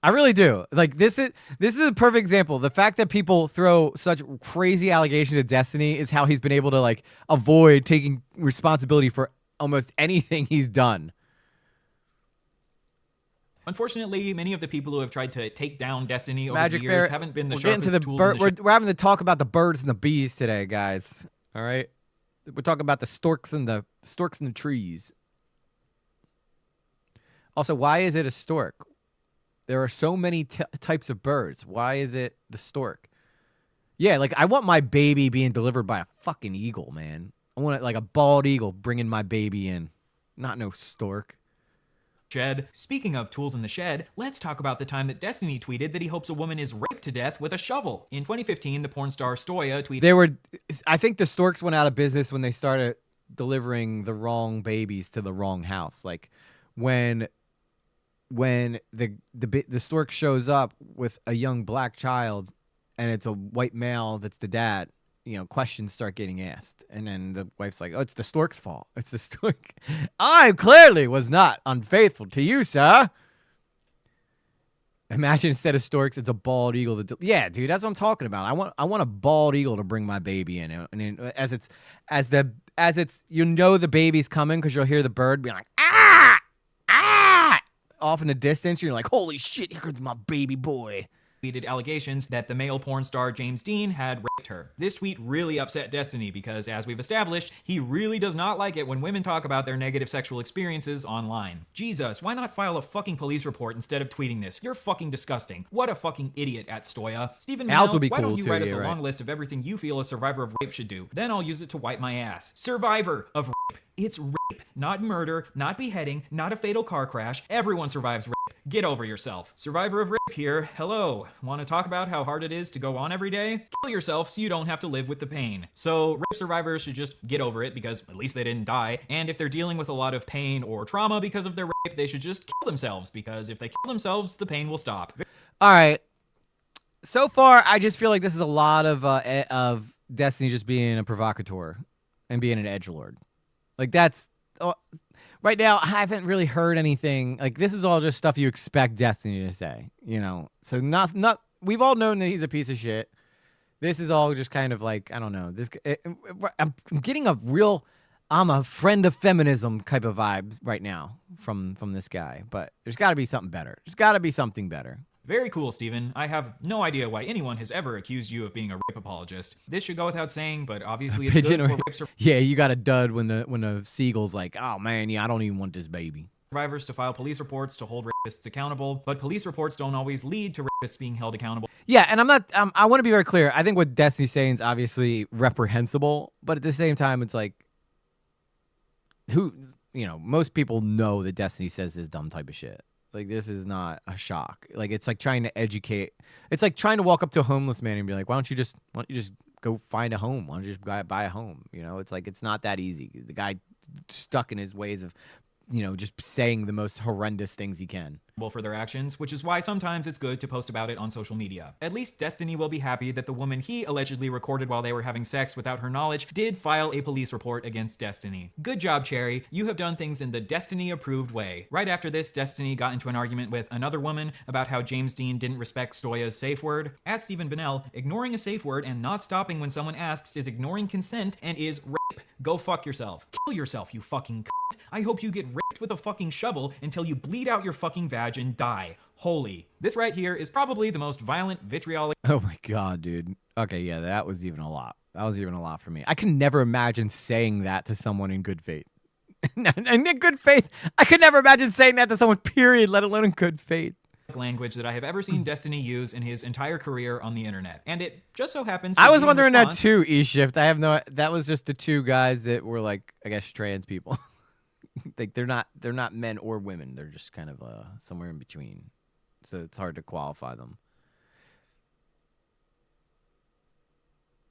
I really do. Like this is a perfect example. The fact that people throw such crazy allegations at Destiny is how he's been able to like avoid taking responsibility for almost anything he's done. Unfortunately, many of the people who have tried to take down Destiny over Magic the years Fair, haven't been the we're getting sharpest to the tools in the we're having to talk about the birds and the bees today, guys. All right? We're talking about the storks and the trees. Also, why is it a stork? There are so many types of birds. Why is it the stork? Yeah, like I want my baby being delivered by a fucking eagle, man. I want it like a bald eagle bringing my baby in, not no stork. Shed. Speaking of tools in the shed, let's talk about the time that Destiny tweeted that he hopes a woman is raped to death with a shovel. In 2015, the porn star Stoya tweeted... I think the storks went out of business when they started delivering the wrong babies to the wrong house. Like when the stork shows up with a young black child and it's a white male that's the dad, you know, questions start getting asked. And then the wife's like, oh, it's the stork's fault. It's the stork. I clearly was not unfaithful to you, sir. Imagine instead of storks, it's a bald eagle. Yeah, dude, that's what I'm talking about. I want a bald eagle to bring my baby in. And as it's you know the baby's coming because you'll hear the bird be like, ah! Off in the distance, you're like, holy shit, here comes my baby boy. Tweeted allegations that the male porn star James Dean had raped her. This tweet really upset Destiny because, as we've established, he really does not like it when women talk about their negative sexual experiences online. Jesus, why not file a fucking police report instead of tweeting this? You're fucking disgusting. What a fucking idiot at Stoya. Stephen Manel, why don't you write us a long list of everything you feel a survivor of rape should do? Then I'll use it to wipe my ass. Survivor of rape. It's rape, not murder, not beheading, not a fatal car crash. Everyone survives rape. Get over yourself. Survivor of rape here. Hello. Want to talk about how hard it is to go on every day? Kill yourself so you don't have to live with the pain. So rape survivors should just get over it because at least they didn't die. And if they're dealing with a lot of pain or trauma because of their rape, they should just kill themselves because if they kill themselves, the pain will stop. All right. So far, I just feel like this is a lot of Destiny just being a provocateur and being an edgelord. Like that's right now. I haven't really heard anything. Like this is all just stuff you expect Destiny to say, you know. So not. We've all known that he's a piece of shit. This is all just kind of like I don't know. I'm getting a real I'm a friend of feminism type of vibes right now from this guy. But there's got to be something better. There's got to be something better. Very cool, Steven. I have no idea why anyone has ever accused you of being a rape apologist. This should go without saying, but obviously it's good for rape Yeah, you got a dud when the seagull's like, oh man, yeah, I don't even want this baby. Survivors to file police reports to hold rapists accountable, but police reports don't always lead to rapists being held accountable. Yeah, and I'm not. I want to be very clear. I think what Destiny's saying is obviously reprehensible, but at the same time, it's like most people know that Destiny says this dumb type of shit. Like, this is not a shock. Like, it's like trying to educate. It's like trying to walk up to a homeless man and be like, why don't you just go find a home? Why don't you just buy a home? It's like, it's not that easy. The guy stuck in his ways of, just saying the most horrendous things he can. For their actions, which is why sometimes it's good to post about it on social media. At least Destiny will be happy that the woman he allegedly recorded while they were having sex without her knowledge did file a police report against Destiny. Good job, Cherry. You have done things in the Destiny-approved way. Right after this, Destiny got into an argument with another woman about how James Dean didn't respect Stoya's safe word. As Stephen Bennell, ignoring a safe word and not stopping when someone asks is ignoring consent and is rape. Go fuck yourself. Kill yourself, you fucking cunt. I hope you get raped with a fucking shovel until you bleed out your fucking vag and die. Holy. This right here is probably the most violent, vitriolic... Oh my god, dude. Okay, yeah, that was even a lot. That was even a lot for me. I can never imagine saying that to someone in good faith. In good faith, I could never imagine saying that to someone, period, let alone in good faith. Language that I have ever seen Destiny use in his entire career on the internet. And it just so happens I was wondering that too, E-Shift. That was just the two guys that were like, I guess, trans people. Like, they're not men or women. They're just kind of somewhere in between. So it's hard to qualify them.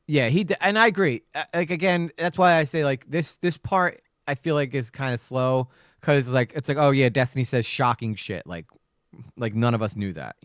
Yeah, and I agree. Like, again, that's why I say, like, this part I feel like is kind of slow, because like it's like, oh yeah, Destiny says shocking shit. Like none of us knew that.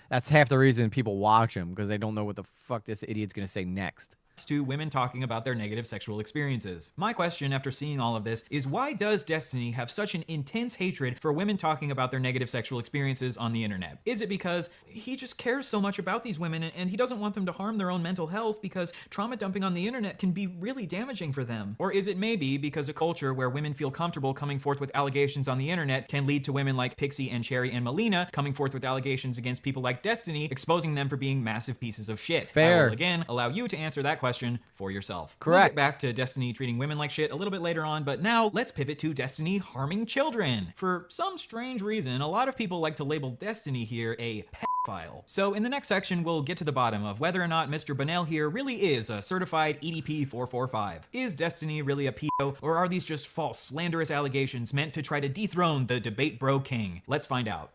That's half the reason people watch him, because they don't know what the fuck this idiot's gonna say next. To women talking about their negative sexual experiences. My question after seeing all of this is, why does Destiny have such an intense hatred for women talking about their negative sexual experiences on the internet? Is it because he just cares so much about these women and he doesn't want them to harm their own mental health, because trauma dumping on the internet can be really damaging for them? Or is it maybe because a culture where women feel comfortable coming forth with allegations on the internet can lead to women like Pixie and Cherry and Melina coming forth with allegations against people like Destiny, exposing them for being massive pieces of shit? Fair. I will again allow you to answer that question for yourself. Correct. We'll get back to Destiny treating women like shit a little bit later on, but now let's pivot to Destiny harming children. For some strange reason, a lot of people like to label Destiny here a pedophile. So in the next section, we'll get to the bottom of whether or not Mr. Bonnell here really is a certified EDP 445. Is Destiny really a pedo, or are these just false, slanderous allegations meant to try to dethrone the debate bro king? Let's find out.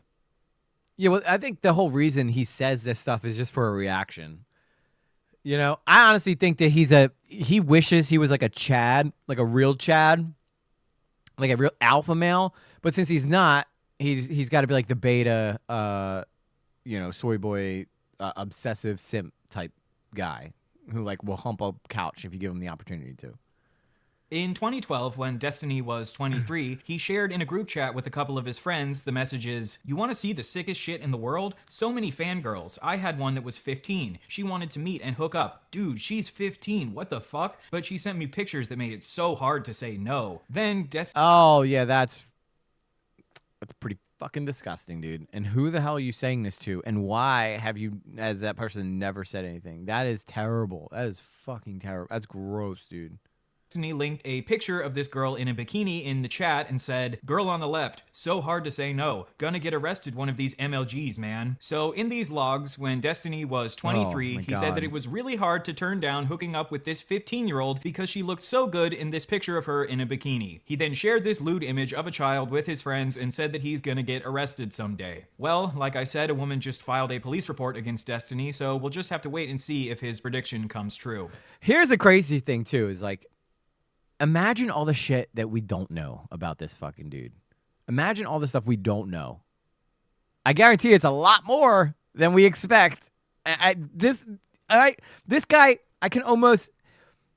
Yeah, well, I think the whole reason he says this stuff is just for a reaction. I honestly think that he wishes he was like a Chad, like a real Chad, like a real alpha male. But since he's not, he's got to be like the beta, soy boy, obsessive simp type guy who like will hump a couch if you give him the opportunity to. In 2012, when Destiny was 23, he shared in a group chat with a couple of his friends the messages, "You want to see the sickest shit in the world? So many fangirls. I had one that was 15. She wanted to meet and hook up. Dude, she's 15. What the fuck? But she sent me pictures that made it so hard to say no." Then Destiny... Oh, yeah, that's pretty fucking disgusting, dude. And who the hell are you saying this to? And why have you, as that person, never said anything? That is terrible. That is fucking terrible. That's gross, dude. Destiny linked a picture of this girl in a bikini in the chat and said, "Girl on the left, so hard to say no. Gonna get arrested one of these MLGs, man." So in these logs, when Destiny was 23, he said that it was really hard to turn down hooking up with this 15-year-old because she looked so good in this picture of her in a bikini. He then shared this lewd image of a child with his friends and said that he's gonna get arrested someday. Well, like I said, a woman just filed a police report against Destiny, so we'll just have to wait and see if his prediction comes true. Here's the crazy thing, too, is like, imagine all the shit that we don't know about this fucking dude. Imagine all the stuff we don't know. I guarantee it's a lot more than we expect. This guy, I can almost,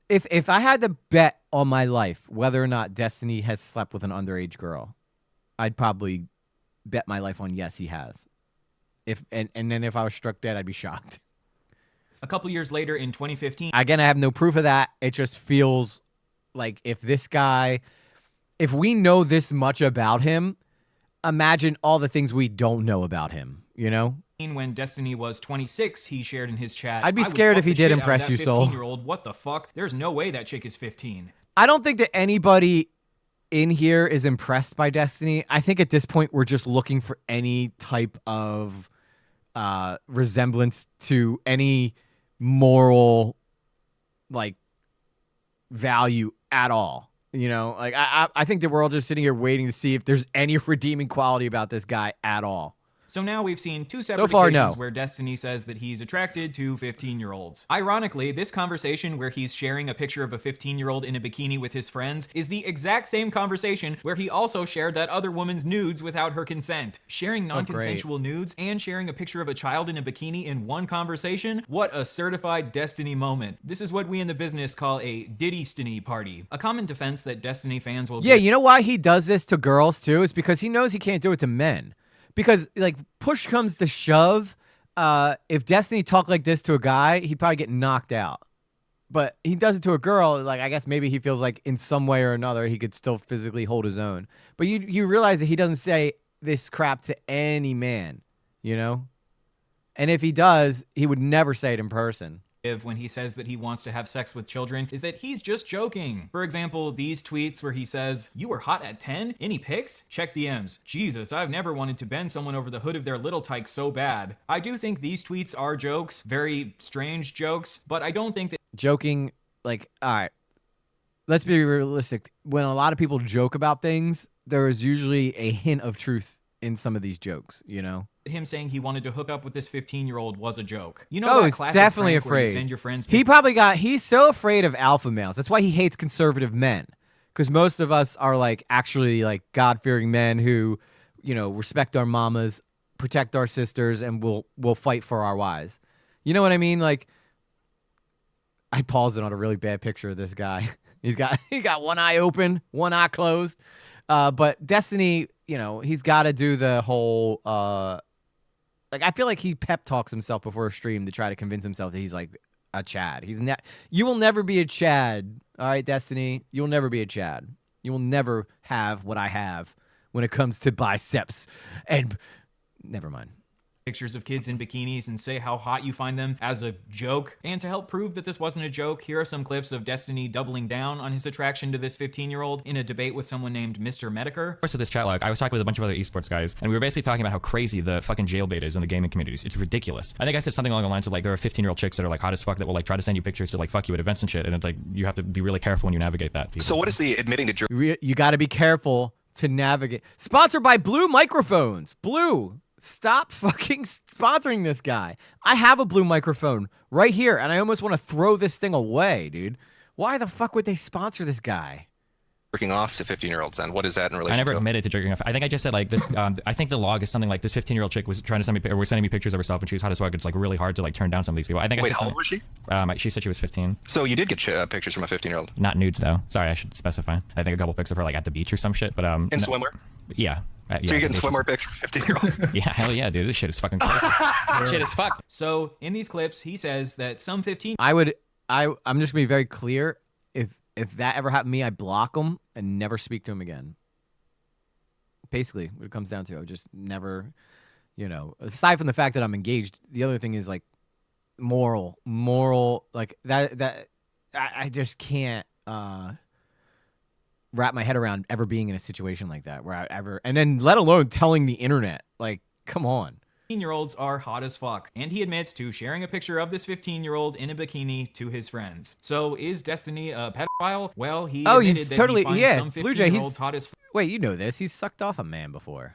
if I had to bet on my life whether or not Destiny has slept with an underage girl, I'd probably bet my life on yes, he has. And then if I was struck dead, I'd be shocked. A couple years later in 2015... Again, I have no proof of that. It just feels like if this guy, if we know this much about him, imagine all the things we don't know about him, When Destiny was 26, he shared in his chat, I'd be scared if he did impress you, Soul. 15-year-old, what the fuck? There's no way that chick is 15. I don't think that anybody in here is impressed by Destiny. I think at this point, we're just looking for any type of resemblance to any moral, like, value at all. You know, like I think that we're all just sitting here waiting to see if there's any redeeming quality about this guy at all. So now we've seen two separate far, occasions no. where Destiny says that he's attracted to 15-year-olds. Ironically, this conversation where he's sharing a picture of a 15-year-old in a bikini with his friends is the exact same conversation where he also shared that other woman's nudes without her consent. Sharing non-consensual nudes and sharing a picture of a child in a bikini in one conversation? What a certified Destiny moment. This is what we in the business call a Diddy-stiny party. A common defense that Destiny fans will Yeah, get. you know why he does this to girls too? It's because he knows he can't do it to men. Because, like, push comes to shove, if Destiny talked like this to a guy, he'd probably get knocked out. But he does it to a girl, like, I guess maybe he feels like in some way or another he could still physically hold his own. But you realize that he doesn't say this crap to any man, you know? And if he does, he would never say it in person. When he says that he wants to have sex with children is that he's just joking. For example, these tweets where he says, "You were hot at 10? Any pics? Check DMs. Jesus, I've never wanted to bend someone over the hood of their little tyke so bad." I do think these tweets are jokes, very strange jokes, but I don't think that Joking, like, all right, let's be realistic. When a lot of people joke about things, there is usually a hint of truth in some of these jokes, you know? him saying he wanted to hook up with this 15-year-old was a joke. You know, Oh, that he's classic definitely prank where you afraid. send your friends He's so afraid of alpha males. That's why he hates conservative men. Because most of us are like actually like God-fearing men who, you know, respect our mamas, protect our sisters, and will fight for our wives. You know what I mean? Like, I paused it on a really bad picture of this guy. He got one eye open, one eye closed. But Destiny, you know, he's got to do the whole like, I feel like he pep talks himself before a stream to try to convince himself that he's like a Chad. You will never be a Chad. All right, Destiny, you'll never be a Chad. You will never have what I have when it comes to biceps. And never mind. Pictures of kids in bikinis and say how hot you find them as a joke. And to help prove that this wasn't a joke, here are some clips of Destiny doubling down on his attraction to this 15-year-old in a debate with someone named Mr. Medicare. Course of this chat log, I was talking with a bunch of other esports guys, and we were basically talking about how crazy the fucking jailbait is in the gaming communities. It's ridiculous. I think I said something along the lines of like, there are 15-year-old chicks that are like hot as fuck that will like try to send you pictures to like fuck you at events and shit, and it's like you have to be really careful when you navigate that. So what is the admitting to You got to be careful to navigate. Sponsored by Blue Microphones. Blue. Stop fucking sponsoring this guy. I have a Blue microphone right here, and I almost want to throw this thing away, dude. Why the fuck would they sponsor this guy? jerking off to 15-year-olds then? What is that in relation I never to? admitted to jerking off. I think I just said like this. I think the log is something like this 15-year-old chick was trying to send me, or was sending me pictures of herself, and she was hot as fuck. It's like really hard to like turn down some of these people. I think. Wait, I said how old was she? She said she was 15. So you did get pictures from a 15-year-old? Not nudes though. Sorry, I should specify. I think a couple pics of her like at the beach or some shit. But in swimwear? Yeah. So you're getting swimwear pics from 15-year-olds? Yeah, hell yeah, dude. This shit is fucking crazy. Shit is fuck. So in these clips, he says that some 15. I'm just gonna be very clear. If that ever happened to me, I block him and never speak to him again. Basically, what it comes down to, I would just never, aside from the fact that I'm engaged, the other thing is like moral, like that I just can't wrap my head around ever being in a situation like that and then let alone telling the internet, like, come on. 15-year-olds are hot as fuck, and he admits to sharing a picture of this 15-year-old in a bikini to his friends. So is Destiny a pedophile? Well, he admitted He's that totally, he finds yeah, some Blue Jay, 15-year-olds hot as fuck. Wait, you know this. He's sucked off a man before.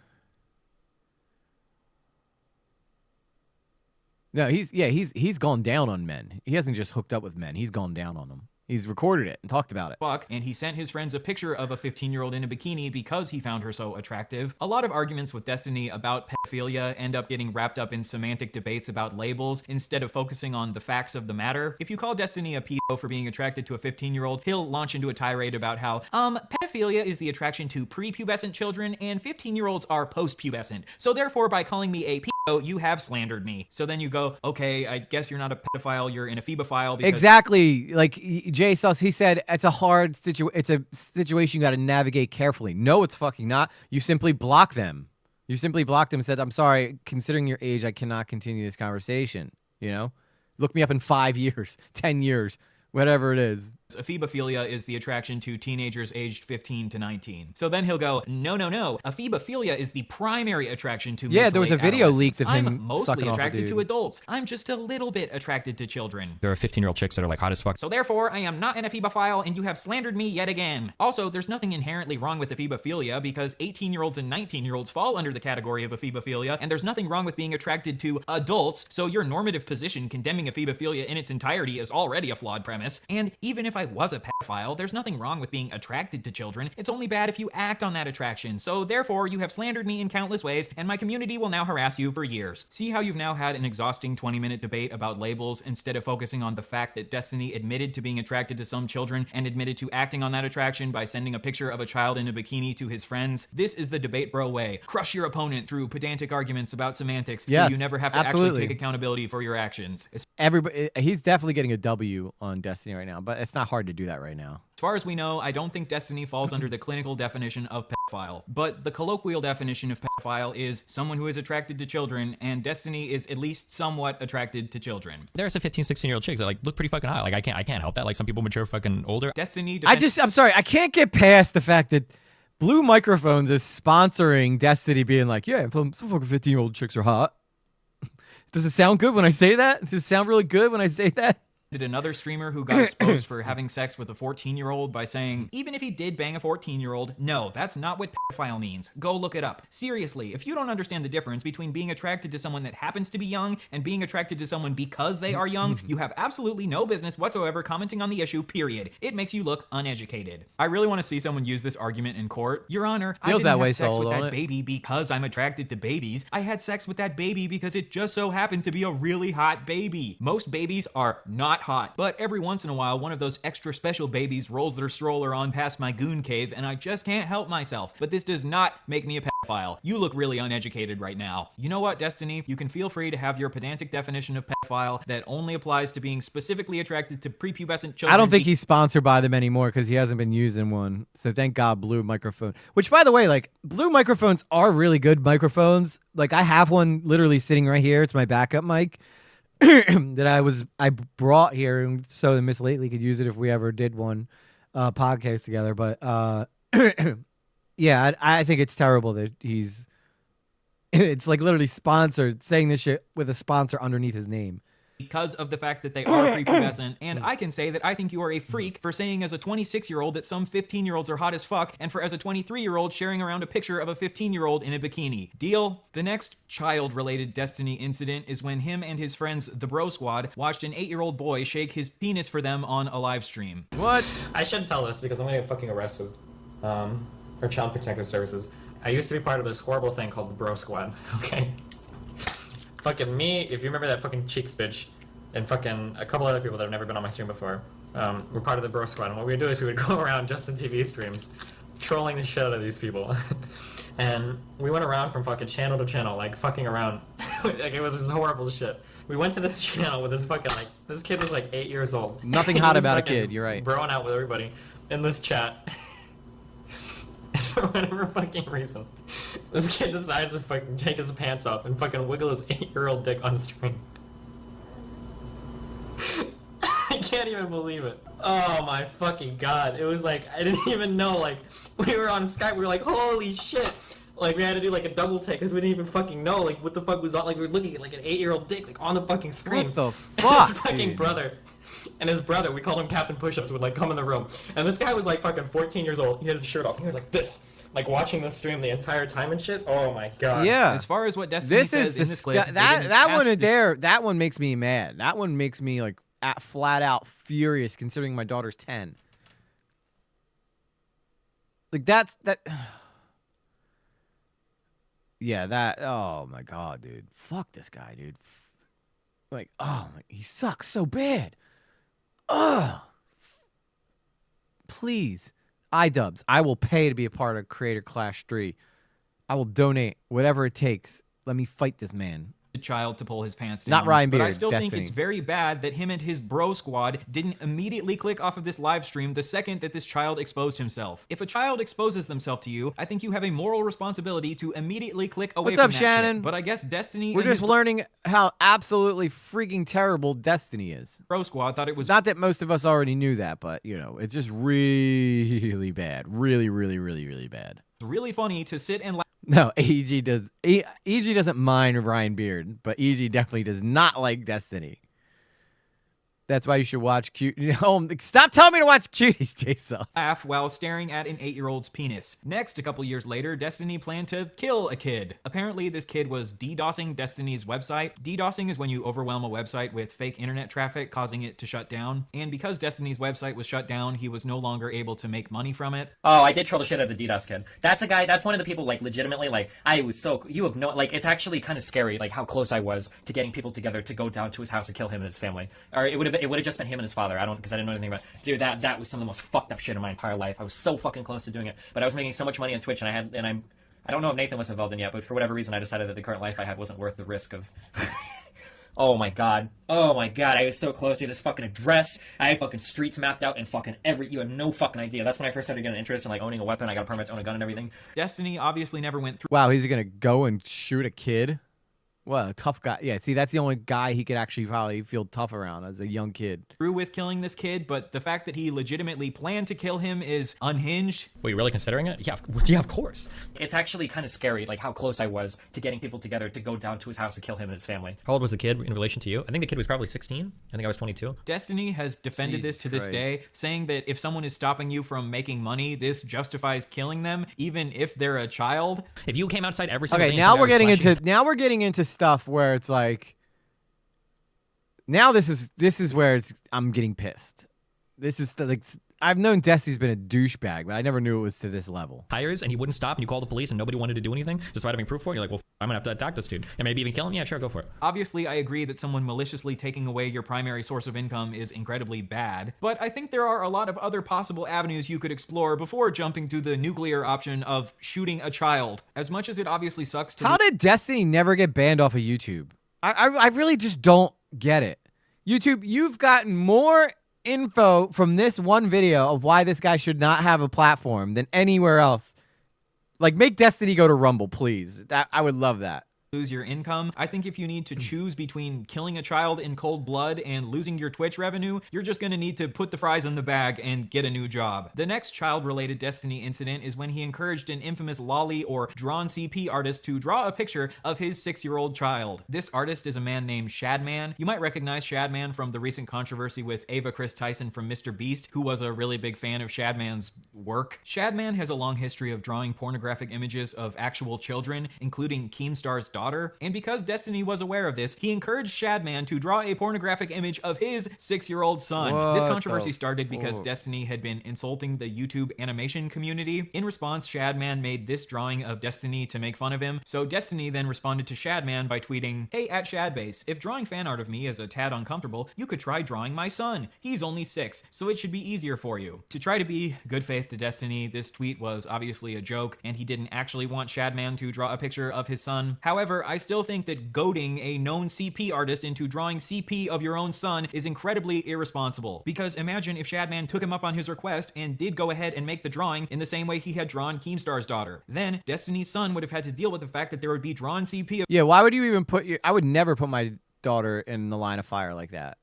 No, he's gone down on men. He hasn't just hooked up with men. He's gone down on them. He's recorded it and talked about it. Fuck, and he sent his friends a picture of a 15-year-old in a bikini because he found her so attractive. A lot of arguments with Destiny about pedophilia end up getting wrapped up in semantic debates about labels instead of focusing on the facts of the matter. If you call Destiny a pedo for being attracted to a 15-year-old, he'll launch into a tirade about how, pedophilia is the attraction to prepubescent children and 15-year-olds are post-pubescent. So therefore, by calling me a pedo, you have slandered me. So then you go, okay, I guess you're not a pedophile, you're an ephebophile. Because exactly. Like Jay Sauce, he said, it's a hard situation. It's a situation you got to navigate carefully. No, it's fucking not. You simply block them. You simply blocked them and said, I'm sorry, considering your age, I cannot continue this conversation. Look me up in 5 years, 10 years, whatever it is. Ephebophilia is the attraction to teenagers aged 15 to 19. So then he'll go, no. Ephebophilia is the primary attraction to Yeah, mid to there was a late video adolescents. leaked of him I'm mostly sucking off a attracted to dude. adults. I'm just a little bit attracted to children. There are 15-year-old chicks that are like hot as fuck. So therefore, I am not an ephebophile, and you have slandered me yet again. Also, there's nothing inherently wrong with ephebophilia because 18-year-olds and 19-year-olds fall under the category of ephebophilia, and there's nothing wrong with being attracted to adults, so your normative position condemning ephebophilia in its entirety is already a flawed premise. And even if I was a pedophile, there's nothing wrong with being attracted to children. It's only bad if you act on that attraction. So therefore, you have slandered me in countless ways, and my community will now harass you for years. See how you've now had an exhausting 20-minute debate about labels instead of focusing on the fact that Destiny admitted to being attracted to some children and admitted to acting on that attraction by sending a picture of a child in a bikini to his friends? This is the debate bro way. Crush your opponent through pedantic arguments about semantics so Yes, you never have to absolutely. actually take accountability for your actions. Everybody, he's definitely getting a W on Destiny right now, but it's not hard to do that right now. As far as we know, I don't think Destiny falls under the clinical definition of pedophile, but the colloquial definition of pedophile is someone who is attracted to children, and Destiny is at least somewhat attracted to children. There's a 15, 16-year-old chicks that like look pretty fucking hot. Like I can't help that. Like some people mature fucking older. Destiny. I'm sorry, I can't get past the fact that Blue Microphones is sponsoring Destiny, being like, yeah, some fucking 15-year-old chicks are hot. Does it sound good when I say that? Does it sound really good when I say that? Another streamer who got exposed for having sex with a 14-year-old by saying, even if he did bang a 14-year-old, no, that's not what pedophile means. Go look it up. Seriously, if you don't understand the difference between being attracted to someone that happens to be young and being attracted to someone because they are young, you have absolutely no business whatsoever commenting on the issue, period. It makes you look uneducated. I really want to see someone use this argument in court. Your Honor, I Feels didn't that way, have sex Saul, with don't that it? baby because I'm attracted to babies. I had sex with that baby because it just so happened to be a really hot baby. Most babies are not hot, but every once in a while, one of those extra special babies rolls their stroller on past my goon cave, and I just can't help myself. But this does not make me a pedophile. You look really uneducated right now. You know what, Destiny? You can feel free to have your pedantic definition of pedophile that only applies to being specifically attracted to prepubescent children. I don't think he's sponsored by them anymore because he hasn't been using one. So thank God, Blue Microphone. Which, by the way, like, Blue Microphones are really good microphones. Like, I have one literally sitting right here. It's my backup mic. that I brought here so that Miss Lately could use it if we ever did one podcast together. But yeah, I think it's terrible that he's it's like literally sponsored, saying this shit with a sponsor underneath his name. Because of the fact that they are prepubescent, and I can say that I think you are a freak for saying as a 26-year-old that some 15-year-olds are hot as fuck, and for as a 23-year-old sharing around a picture of a 15-year-old in a bikini. Deal? The next child-related Destiny incident is when him and his friends, the Bro Squad, watched an 8-year-old boy shake his penis for them on a live stream. What? I shouldn't tell this because I'm gonna get fucking arrested. For Child Protective Services. I used to be part of this horrible thing called the Bro Squad, okay? Fucking me, if you remember that fucking Cheeks bitch, and fucking a couple other people that have never been on my stream before, were part of the Bro Squad. And what we would do is we would go around Justin TV streams, trolling the shit out of these people. And we went around from fucking channel to channel, like fucking around. Like it was just horrible shit. We went to this channel with this fucking like, this kid was like 8 years old. Nothing hot about a kid, you're right. Broing out with everybody in this chat. For whatever fucking reason, this kid decides to fucking take his pants off and fucking wiggle his 8-year-old dick on stream. I can't even believe it. Oh my fucking god. It was like, I didn't even know, like, we were on Skype, we were like, holy shit. Like, we had to do like a double take because we didn't even fucking know, like, what the fuck was on, like, we were looking at like an 8-year-old dick, like, on the fucking screen. What the And fuck, his fucking dude? brother. And his brother, we called him Captain Push-Ups, would like come in the room. And this guy was like fucking 14 years old. He had his shirt off. He was like this. Like watching the stream the entire time and shit. Oh my god. Yeah. As far as what Destiny says in this clip, that one there, that one makes me mad. That one makes me like flat out furious considering my daughter's 10. Like that. Yeah, that. Oh my god, dude. Fuck this guy, dude. Like, oh, he sucks so bad. Ugh. Please, iDubbbz, I will pay to be a part of Creator Clash 3. I will donate whatever it takes. Let me fight this man. the child to pull his pants down. Not Ryan Beard, But I still think Destiny. it's very bad that him and his bro squad didn't immediately click off of this live stream the second that this child exposed himself. If a child exposes themselves to you, I think you have a moral responsibility to immediately click away What's from up, that Shannon? shit. But I guess Destiny We're and just his learning how absolutely freaking terrible Destiny is. bro squad thought it was Not that most of us already knew that, but you know, it's just really bad. Really bad. really funny to sit and laugh. No, EG doesn't mind Ryan Beard, but EG definitely does not like Destiny. That's why you should watch cute. Stop telling me to watch Cuties, Jason. Laugh while staring at an 8-year-old's penis. Next, a couple years later, Destiny planned to kill a kid. Apparently, this kid was DDoSing Destiny's website. DDoSing is when you overwhelm a website with fake internet traffic, causing it to shut down. And because Destiny's website was shut down, he was no longer able to make money from it. Oh, I did troll the shit out of the DDoS kid. That's a guy, that's one of the people, like, legitimately, like, I was so, you have no, like, it's actually kind of scary, like, how close I was to getting people together to go down to his house and kill him and his family. Or it would have just been him and his father. Because I didn't know anything about it. Dude, that was some of the most fucked up shit in my entire life. I was so fucking close to doing it. But I was making so much money on Twitch, and I don't know if Nathan was involved in yet, but for whatever reason, I decided that the current life I had wasn't worth the risk of... Oh my god. I was so close to this fucking address. I had fucking streets mapped out and fucking you have no fucking idea. That's when I first started getting interested in like owning a weapon. I got a permit to own a gun and everything. Destiny obviously never went through. Wow, he's gonna go and shoot a kid? Well, a tough guy. Yeah, see, that's the only guy he could actually probably feel tough around as a young kid. Through with killing this kid, but the fact that he legitimately planned to kill him is unhinged. Were you really considering it? Yeah, of course. It's actually kind of scary, like how close I was to getting people together to go down to his house and kill him and his family. How old was the kid in relation to you? I think the kid was probably 16. I think I was 22. Destiny has defended this to this day, saying that if someone is stopping you from making money, this justifies killing them, even if they're a child. If you came outside every single day, now we're getting into stuff where it's like, now this is where I'm getting pissed. This is like, I've known Destiny's been a douchebag, but I never knew it was to this level. Tires, and he wouldn't stop, and you call the police, and nobody wanted to do anything, despite having proof for it. You're like, well, I'm gonna have to attack this dude, and maybe even kill him. Yeah, sure, go for it. Obviously, I agree that someone maliciously taking away your primary source of income is incredibly bad, but I think there are a lot of other possible avenues you could explore before jumping to the nuclear option of shooting a child. As much as it obviously sucks to— How did Destiny never get banned off of YouTube? I really just don't get it. YouTube, you've gotten more info from this one video of why this guy should not have a platform than anywhere else. Like, make Destiny go to Rumble, please. I would love that. Lose your income. I think if you need to choose between killing a child in cold blood and losing your Twitch revenue, you're just gonna need to put the fries in the bag and get a new job. The next child-related Destiny incident is when he encouraged an infamous lolly or drawn CP artist to draw a picture of his 6-year-old child. This artist is a man named Shadman. You might recognize Shadman from the recent controversy with Ava Chris Tyson from Mr. Beast, who was a really big fan of Shadman's work. Shadman has a long history of drawing pornographic images of actual children, including Keemstar's daughter, and because Destiny was aware of this, he encouraged Shadman to draw a pornographic image of his 6-year-old son. This controversy started because Destiny had been insulting the YouTube animation community. In response, Shadman made this drawing of Destiny to make fun of him, so Destiny then responded to Shadman by tweeting, "Hey, at Shadbase, if drawing fan art of me is a tad uncomfortable, you could try drawing my son. He's only 6, so it should be easier for you." To try to be good faith to Destiny, this tweet was obviously a joke, and he didn't actually want Shadman to draw a picture of his son. However, I still think that goading a known CP artist into drawing CP of your own son is incredibly irresponsible. Because imagine if Shadman took him up on his request and did go ahead and make the drawing in the same way he had drawn Keemstar's daughter. Then Destiny's son would have had to deal with the fact that there would be drawn CP Yeah, why would you even I would never put my daughter in the line of fire like that.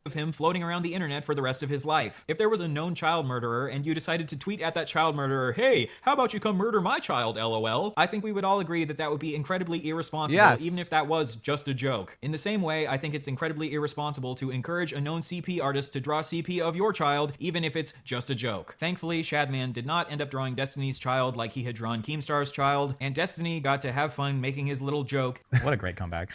Of him floating around the internet for the rest of his life. If there was a known child murderer and you decided to tweet at that child murderer, "Hey, how about you come murder my child, LOL?" I think we would all agree that that would be incredibly irresponsible, even if that was just a joke. In the same way, I think it's incredibly irresponsible to encourage a known CP artist to draw CP of your child, even if it's just a joke. Thankfully, Shadman did not end up drawing Destiny's child like he had drawn Keemstar's child, and Destiny got to have fun making his little joke. What a great comeback.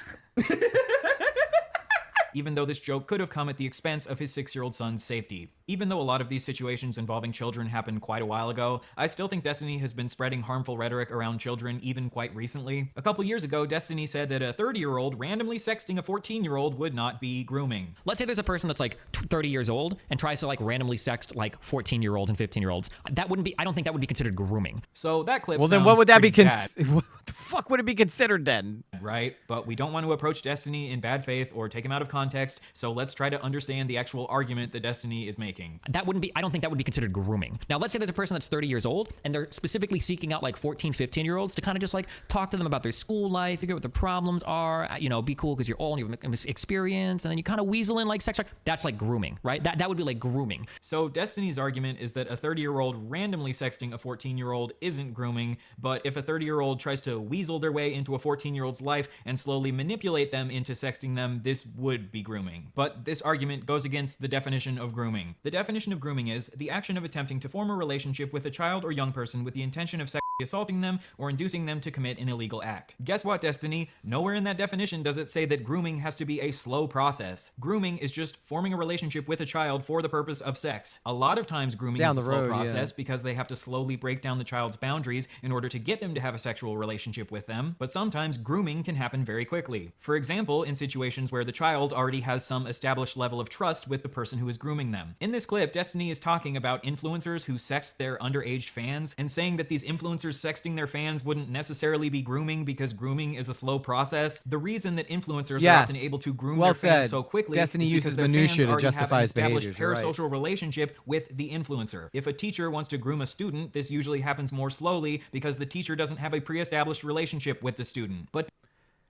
even though this joke could have come at the expense of his 6-year-old son's safety. Even though a lot of these situations involving children happened quite a while ago, I still think Destiny has been spreading harmful rhetoric around children even quite recently. A couple years ago, Destiny said that a 30-year-old randomly sexting a 14-year-old would not be grooming. Let's say there's a person that's like 30 years old and tries to like randomly sext like 14-year-olds and 15-year-olds. That wouldn't be, I don't think that would be considered grooming. So that clip Well, then what sounds would that be? pretty bad. What the fuck would it be considered then? Right? But we don't want to approach Destiny in bad faith or take him out of context, so let's try to understand the actual argument that Destiny is making. That wouldn't be, I don't think that would be considered grooming. Now, let's say there's a person that's 30 years old and they're specifically seeking out like 14, 15-year-olds to kind of just like talk to them about their school life, figure out what their problems are, you know, be cool because you're old and you have experience, and then you kind of weasel in like sex. That's like grooming, right? That would be like grooming. So Destiny's argument is that a 30-year-old randomly sexting a 14-year-old isn't grooming, but if a 30-year-old tries to weasel their way into a 14-year-old's life and slowly manipulate them into sexting them, this would be grooming. But this argument goes against the definition of grooming. The definition of grooming is the action of attempting to form a relationship with a child or young person with the intention of sexually assaulting them or inducing them to commit an illegal act. Guess what, Destiny? Nowhere in that definition does it say that grooming has to be a slow process. Grooming is just forming a relationship with a child for the purpose of sex. A lot of times grooming is a slow process because they have to slowly break down the child's boundaries in order to get them to have a sexual relationship with them, but sometimes grooming can happen very quickly. For example, in situations where the child already has some established level of trust with the person who is grooming them. In this clip, Destiny is talking about influencers who sext their underage fans and saying that these influencers sexting their fans wouldn't necessarily be grooming because grooming is a slow process. The reason that influencers are often able to groom their fans so quickly Destiny is because uses their fans minutia to already have justify an his established behaviors, you're right. parasocial relationship with the influencer. If a teacher wants to groom a student, this usually happens more slowly because the teacher doesn't have a pre-established relationship with the student. But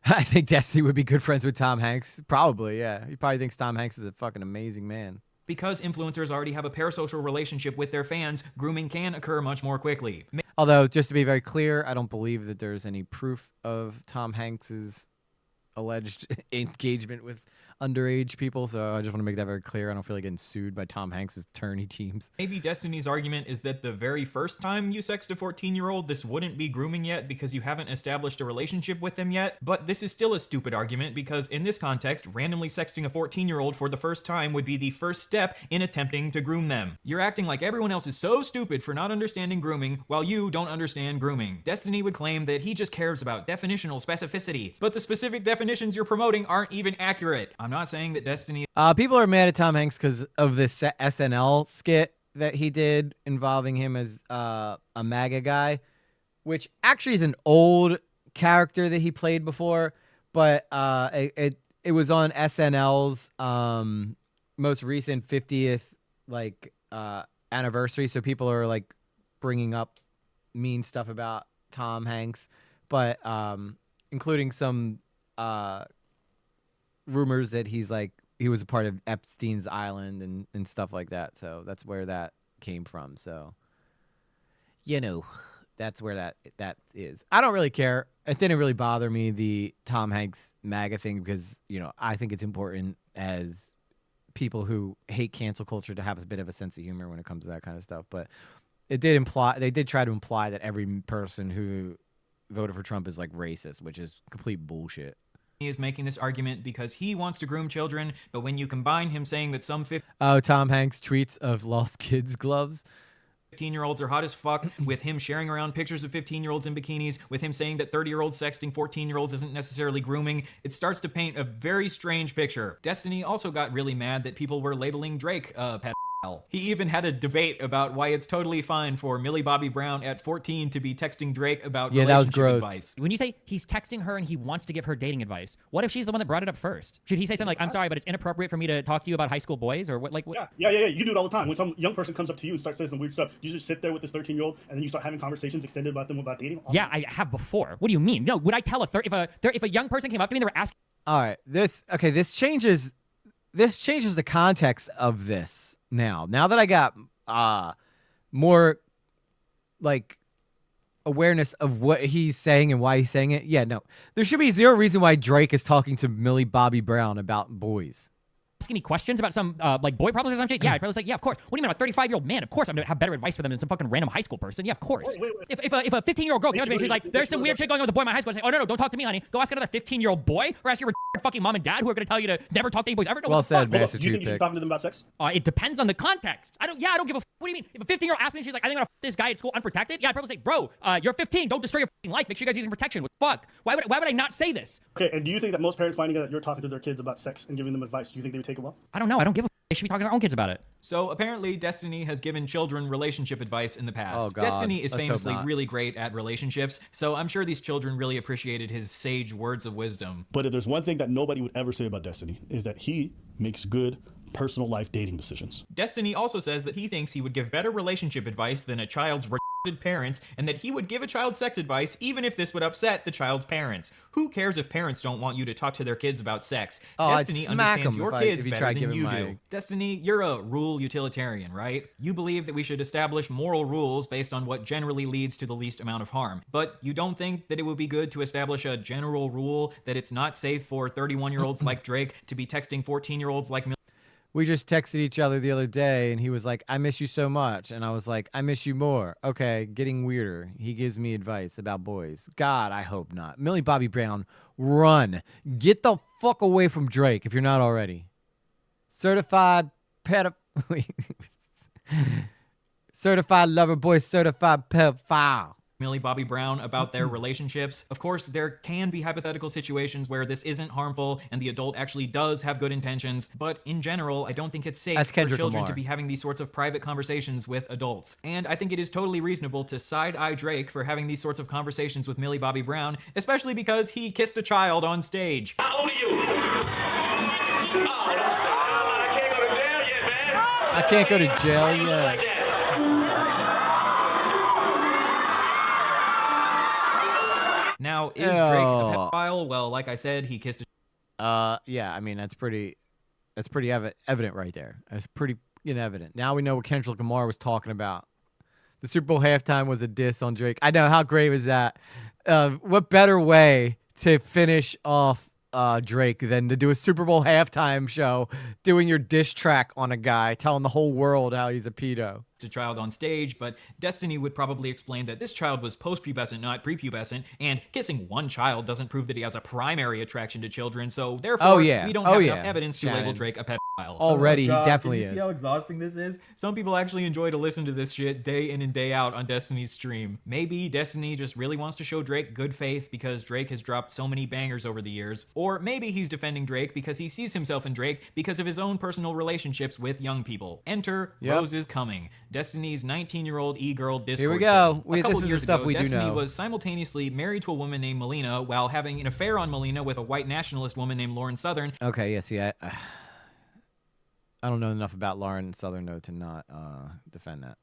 I think Destiny would be good friends with Tom Hanks. Probably, yeah. He probably thinks Tom Hanks is a fucking amazing man. because influencers already have a parasocial relationship with their fans, grooming can occur much more quickly. Although, just to be very clear, I don't believe that there's any proof of Tom Hanks's alleged engagement with underage people, so I just want to make that very clear. I don't feel like getting sued by Tom Hanks's attorney teams. Maybe Destiny's argument is that the very first time you sext a 14-year-old, this wouldn't be grooming yet because you haven't established a relationship with them yet, but this is still a stupid argument because in this context, randomly sexting a 14-year-old for the first time would be the first step in attempting to groom them. You're acting like everyone else is so stupid for not understanding grooming while you don't understand grooming. Destiny would claim that he just cares about definitional specificity, but the specific definitions you're promoting aren't even accurate. I'm not saying that Destiny... People are mad at Tom Hanks because of this SNL skit that he did involving him as a MAGA guy, which actually is an old character that he played before, but it was on SNL's most recent 50th anniversary, so people are like bringing up mean stuff about Tom Hanks, but including some rumors that he was a part of Epstein's Island and stuff like that. So that's where that came from. So, that's where that is. I don't really care. It didn't really bother me, the Tom Hanks MAGA thing, because, I think it's important as people who hate cancel culture to have a bit of a sense of humor when it comes to that kind of stuff. But they did try to imply that every person who voted for Trump is like racist, which is complete bullshit. He is making this argument because he wants to groom children, but when you combine him saying that some Tom Hanks tweets of lost kids gloves, 15-year-olds are hot as fuck, with him sharing around pictures of 15-year-olds in bikinis, with him saying that 30-year-olds sexting 14-year-olds isn't necessarily grooming, it starts to paint a very strange picture. Destiny also got really mad that people were labeling Drake a pedophile. He even had a debate about why it's totally fine for Millie Bobby Brown at 14 to be texting Drake about relationship advice. When you say he's texting her and he wants to give her dating advice, what if she's the one that brought it up first? Should he say something like, "I'm sorry, but it's inappropriate for me to talk to you about high school boys," or what? Yeah. You do it all the time. When some young person comes up to you and starts saying some weird stuff, you just sit there with this 13-year-old and then you start having conversations extended about them about dating. Yeah, I have before. What do you mean? No, would I tell if a young person came up to me and they were asking? All right, this changes the context of this. Now that I got more awareness of what he's saying and why he's saying it, there should be zero reason why Drake is talking to Millie Bobby Brown about boys. asking me questions about some like boy problems or something, yeah, I'd probably say, yeah, of course. What do you mean, I'm a 35-year-old man? Of course, I'm gonna have better advice for them than some fucking random high school person. Yeah, of course. If a 15-year-old girl came up to me and she's like, there's some weird shit going on with a boy in my high school, I'd say, oh no, don't talk to me, honey. Go ask another 15-year-old boy, or ask your fucking mom and dad who are gonna tell you to never talk to any boys ever. No, Well said, Master Do you think you should be talking to them about sex? It depends on the context. I don't give a. What do you mean? If a 15-year-old asks me and she's like, I think I'm gonna this guy at school unprotected, yeah, I'd probably say, bro, you're 15. Don't destroy your fucking life. Make sure you guys using protection. What the fuck? Why would I not say this? Okay, and do you think that most parents finding out that you're talking to their kids about sex and giving them advice, do you think they would take it well? I don't know. I don't give a. They should be talking to their own kids about it. So apparently, Destiny has given children relationship advice in the past. Oh, God. Destiny is Let's hope famously not. really great at relationships, so I'm sure these children really appreciated his sage words of wisdom. But if there's one thing that nobody would ever say about Destiny, is that he makes good personal life dating decisions. Destiny also says that he thinks he would give better relationship advice than a child's retarded parents, and that he would give a child sex advice even if this would upset the child's parents. Who cares if parents don't want you to talk to their kids about sex? Oh, I'd Destiny smack understands 'em your if kids you better try than giving you my- do. Destiny, you're a rule utilitarian, right? You believe that we should establish moral rules based on what generally leads to the least amount of harm. But you don't think that it would be good to establish a general rule that it's not safe for 31-year-olds like Drake to be texting 14-year-olds like We just texted each other the other day, and he was like, I miss you so much. And I was like, I miss you more. Okay, getting weirder. He gives me advice about boys. God, I hope not. Millie Bobby Brown, run. Get the fuck away from Drake if you're not already. Certified certified lover boy, certified pedophile. Millie Bobby Brown about their relationships. Of course, there can be hypothetical situations where this isn't harmful and the adult actually does have good intentions, but in general, I don't think it's safe That's for Kendrick children Lamar. to be having these sorts of private conversations with adults. And I think it is totally reasonable to side-eye Drake for having these sorts of conversations with Millie Bobby Brown, especially because he kissed a child on stage. How old are you? I can't go to jail yet. Now, is Drake a pedophile? Well, like I said, he kissed a Yeah, I mean, that's pretty evident right there. That's pretty evident. Now we know what Kendrick Lamar was talking about. The Super Bowl halftime was a diss on Drake. I know, how great was that? What better way to finish off Drake than to do a Super Bowl halftime show doing your diss track on a guy, telling the whole world how he's a pedo. a child on stage, but Destiny would probably explain that this child was post-pubescent, not prepubescent, and kissing one child doesn't prove that he has a primary attraction to children, so therefore we don't have enough evidence to label Drake a pedophile. Already, he definitely Can you see how exhausting this is? Some people actually enjoy to listen to this shit day in and day out on Destiny's stream. Maybe Destiny just really wants to show Drake good faith because Drake has dropped so many bangers over the years, or maybe he's defending Drake because he sees himself in Drake because of his own personal relationships with young people. Enter Rose is Coming, Destiny's 19-year-old e-girl Discord. Here we go. A couple This is years the stuff ago, we do Destiny know. was simultaneously married to a woman named Melina while having an affair on Melina with a white nationalist woman named Lauren Southern. Okay, yeah, see, I don't know enough about Lauren Southern though to not defend that.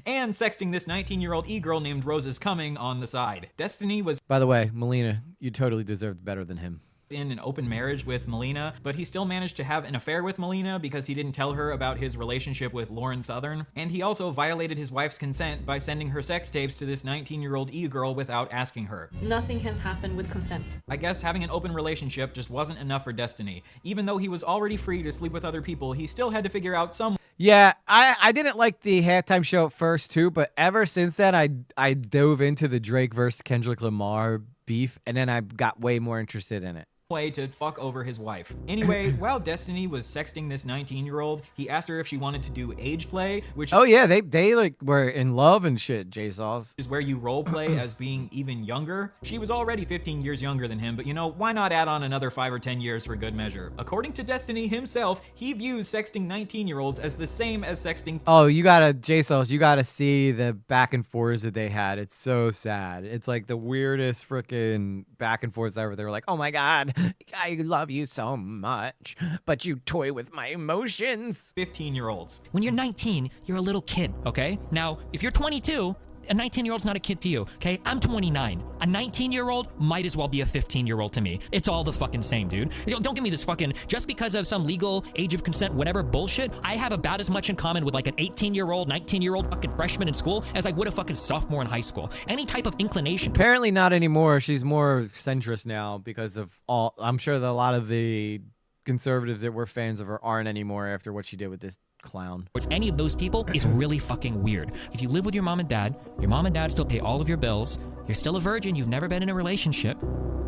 And sexting this 19-year-old e-girl named Rose is Coming on the side. Destiny was By the way, Melina, you totally deserved better than him. in an open marriage with Melina, but he still managed to have an affair with Melina because he didn't tell her about his relationship with Lauren Southern. And he also violated his wife's consent by sending her sex tapes to this 19-year-old e-girl without asking her. Nothing has happened with consent. I guess having an open relationship just wasn't enough for Destiny. Even though he was already free to sleep with other people, he still had to figure out some Yeah, I didn't like the halftime show at first too, but ever since then I dove into the Drake versus Kendrick Lamar beef, and then I got way more interested in it. way to fuck over his wife. Anyway, while Destiny was sexting this 19-year-old, he asked her if she wanted to do age play, which Oh yeah, they like were in love and shit, J-Saws. is where you role play as being even younger. She was already 15 years younger than him, but you know, why not add on another 5 or 10 years for good measure? According to Destiny himself, he views sexting 19-year-olds as the same as sexting Oh, you gotta, J-Sauce, you gotta see the back and forths that they had. It's so sad. It's like the weirdest freaking back and forths ever. They were like, oh my God, I love you so much, but you toy with my emotions. 15-year-olds. When you're 19, you're a little kid, okay? Now, if you're 22, a 19-year-old's not a kid to you, okay? I'm 29. A 19-year-old might as well be a 15-year-old to me. It's all the fucking same, dude. Don't give me this fucking, just because of some legal age of consent, whatever bullshit, I have about as much in common with like an 18-year-old, 19-year-old fucking freshman in school as I would a fucking sophomore in high school. Any type of inclination. Apparently not anymore. She's more centrist now because of all, I'm sure that a lot of the conservatives that we're fans of her aren't anymore after what she did with this clown. Towards any of those people is really fucking weird. If you live with your mom and dad still pay all of your bills, you're still a virgin, you've never been in a relationship,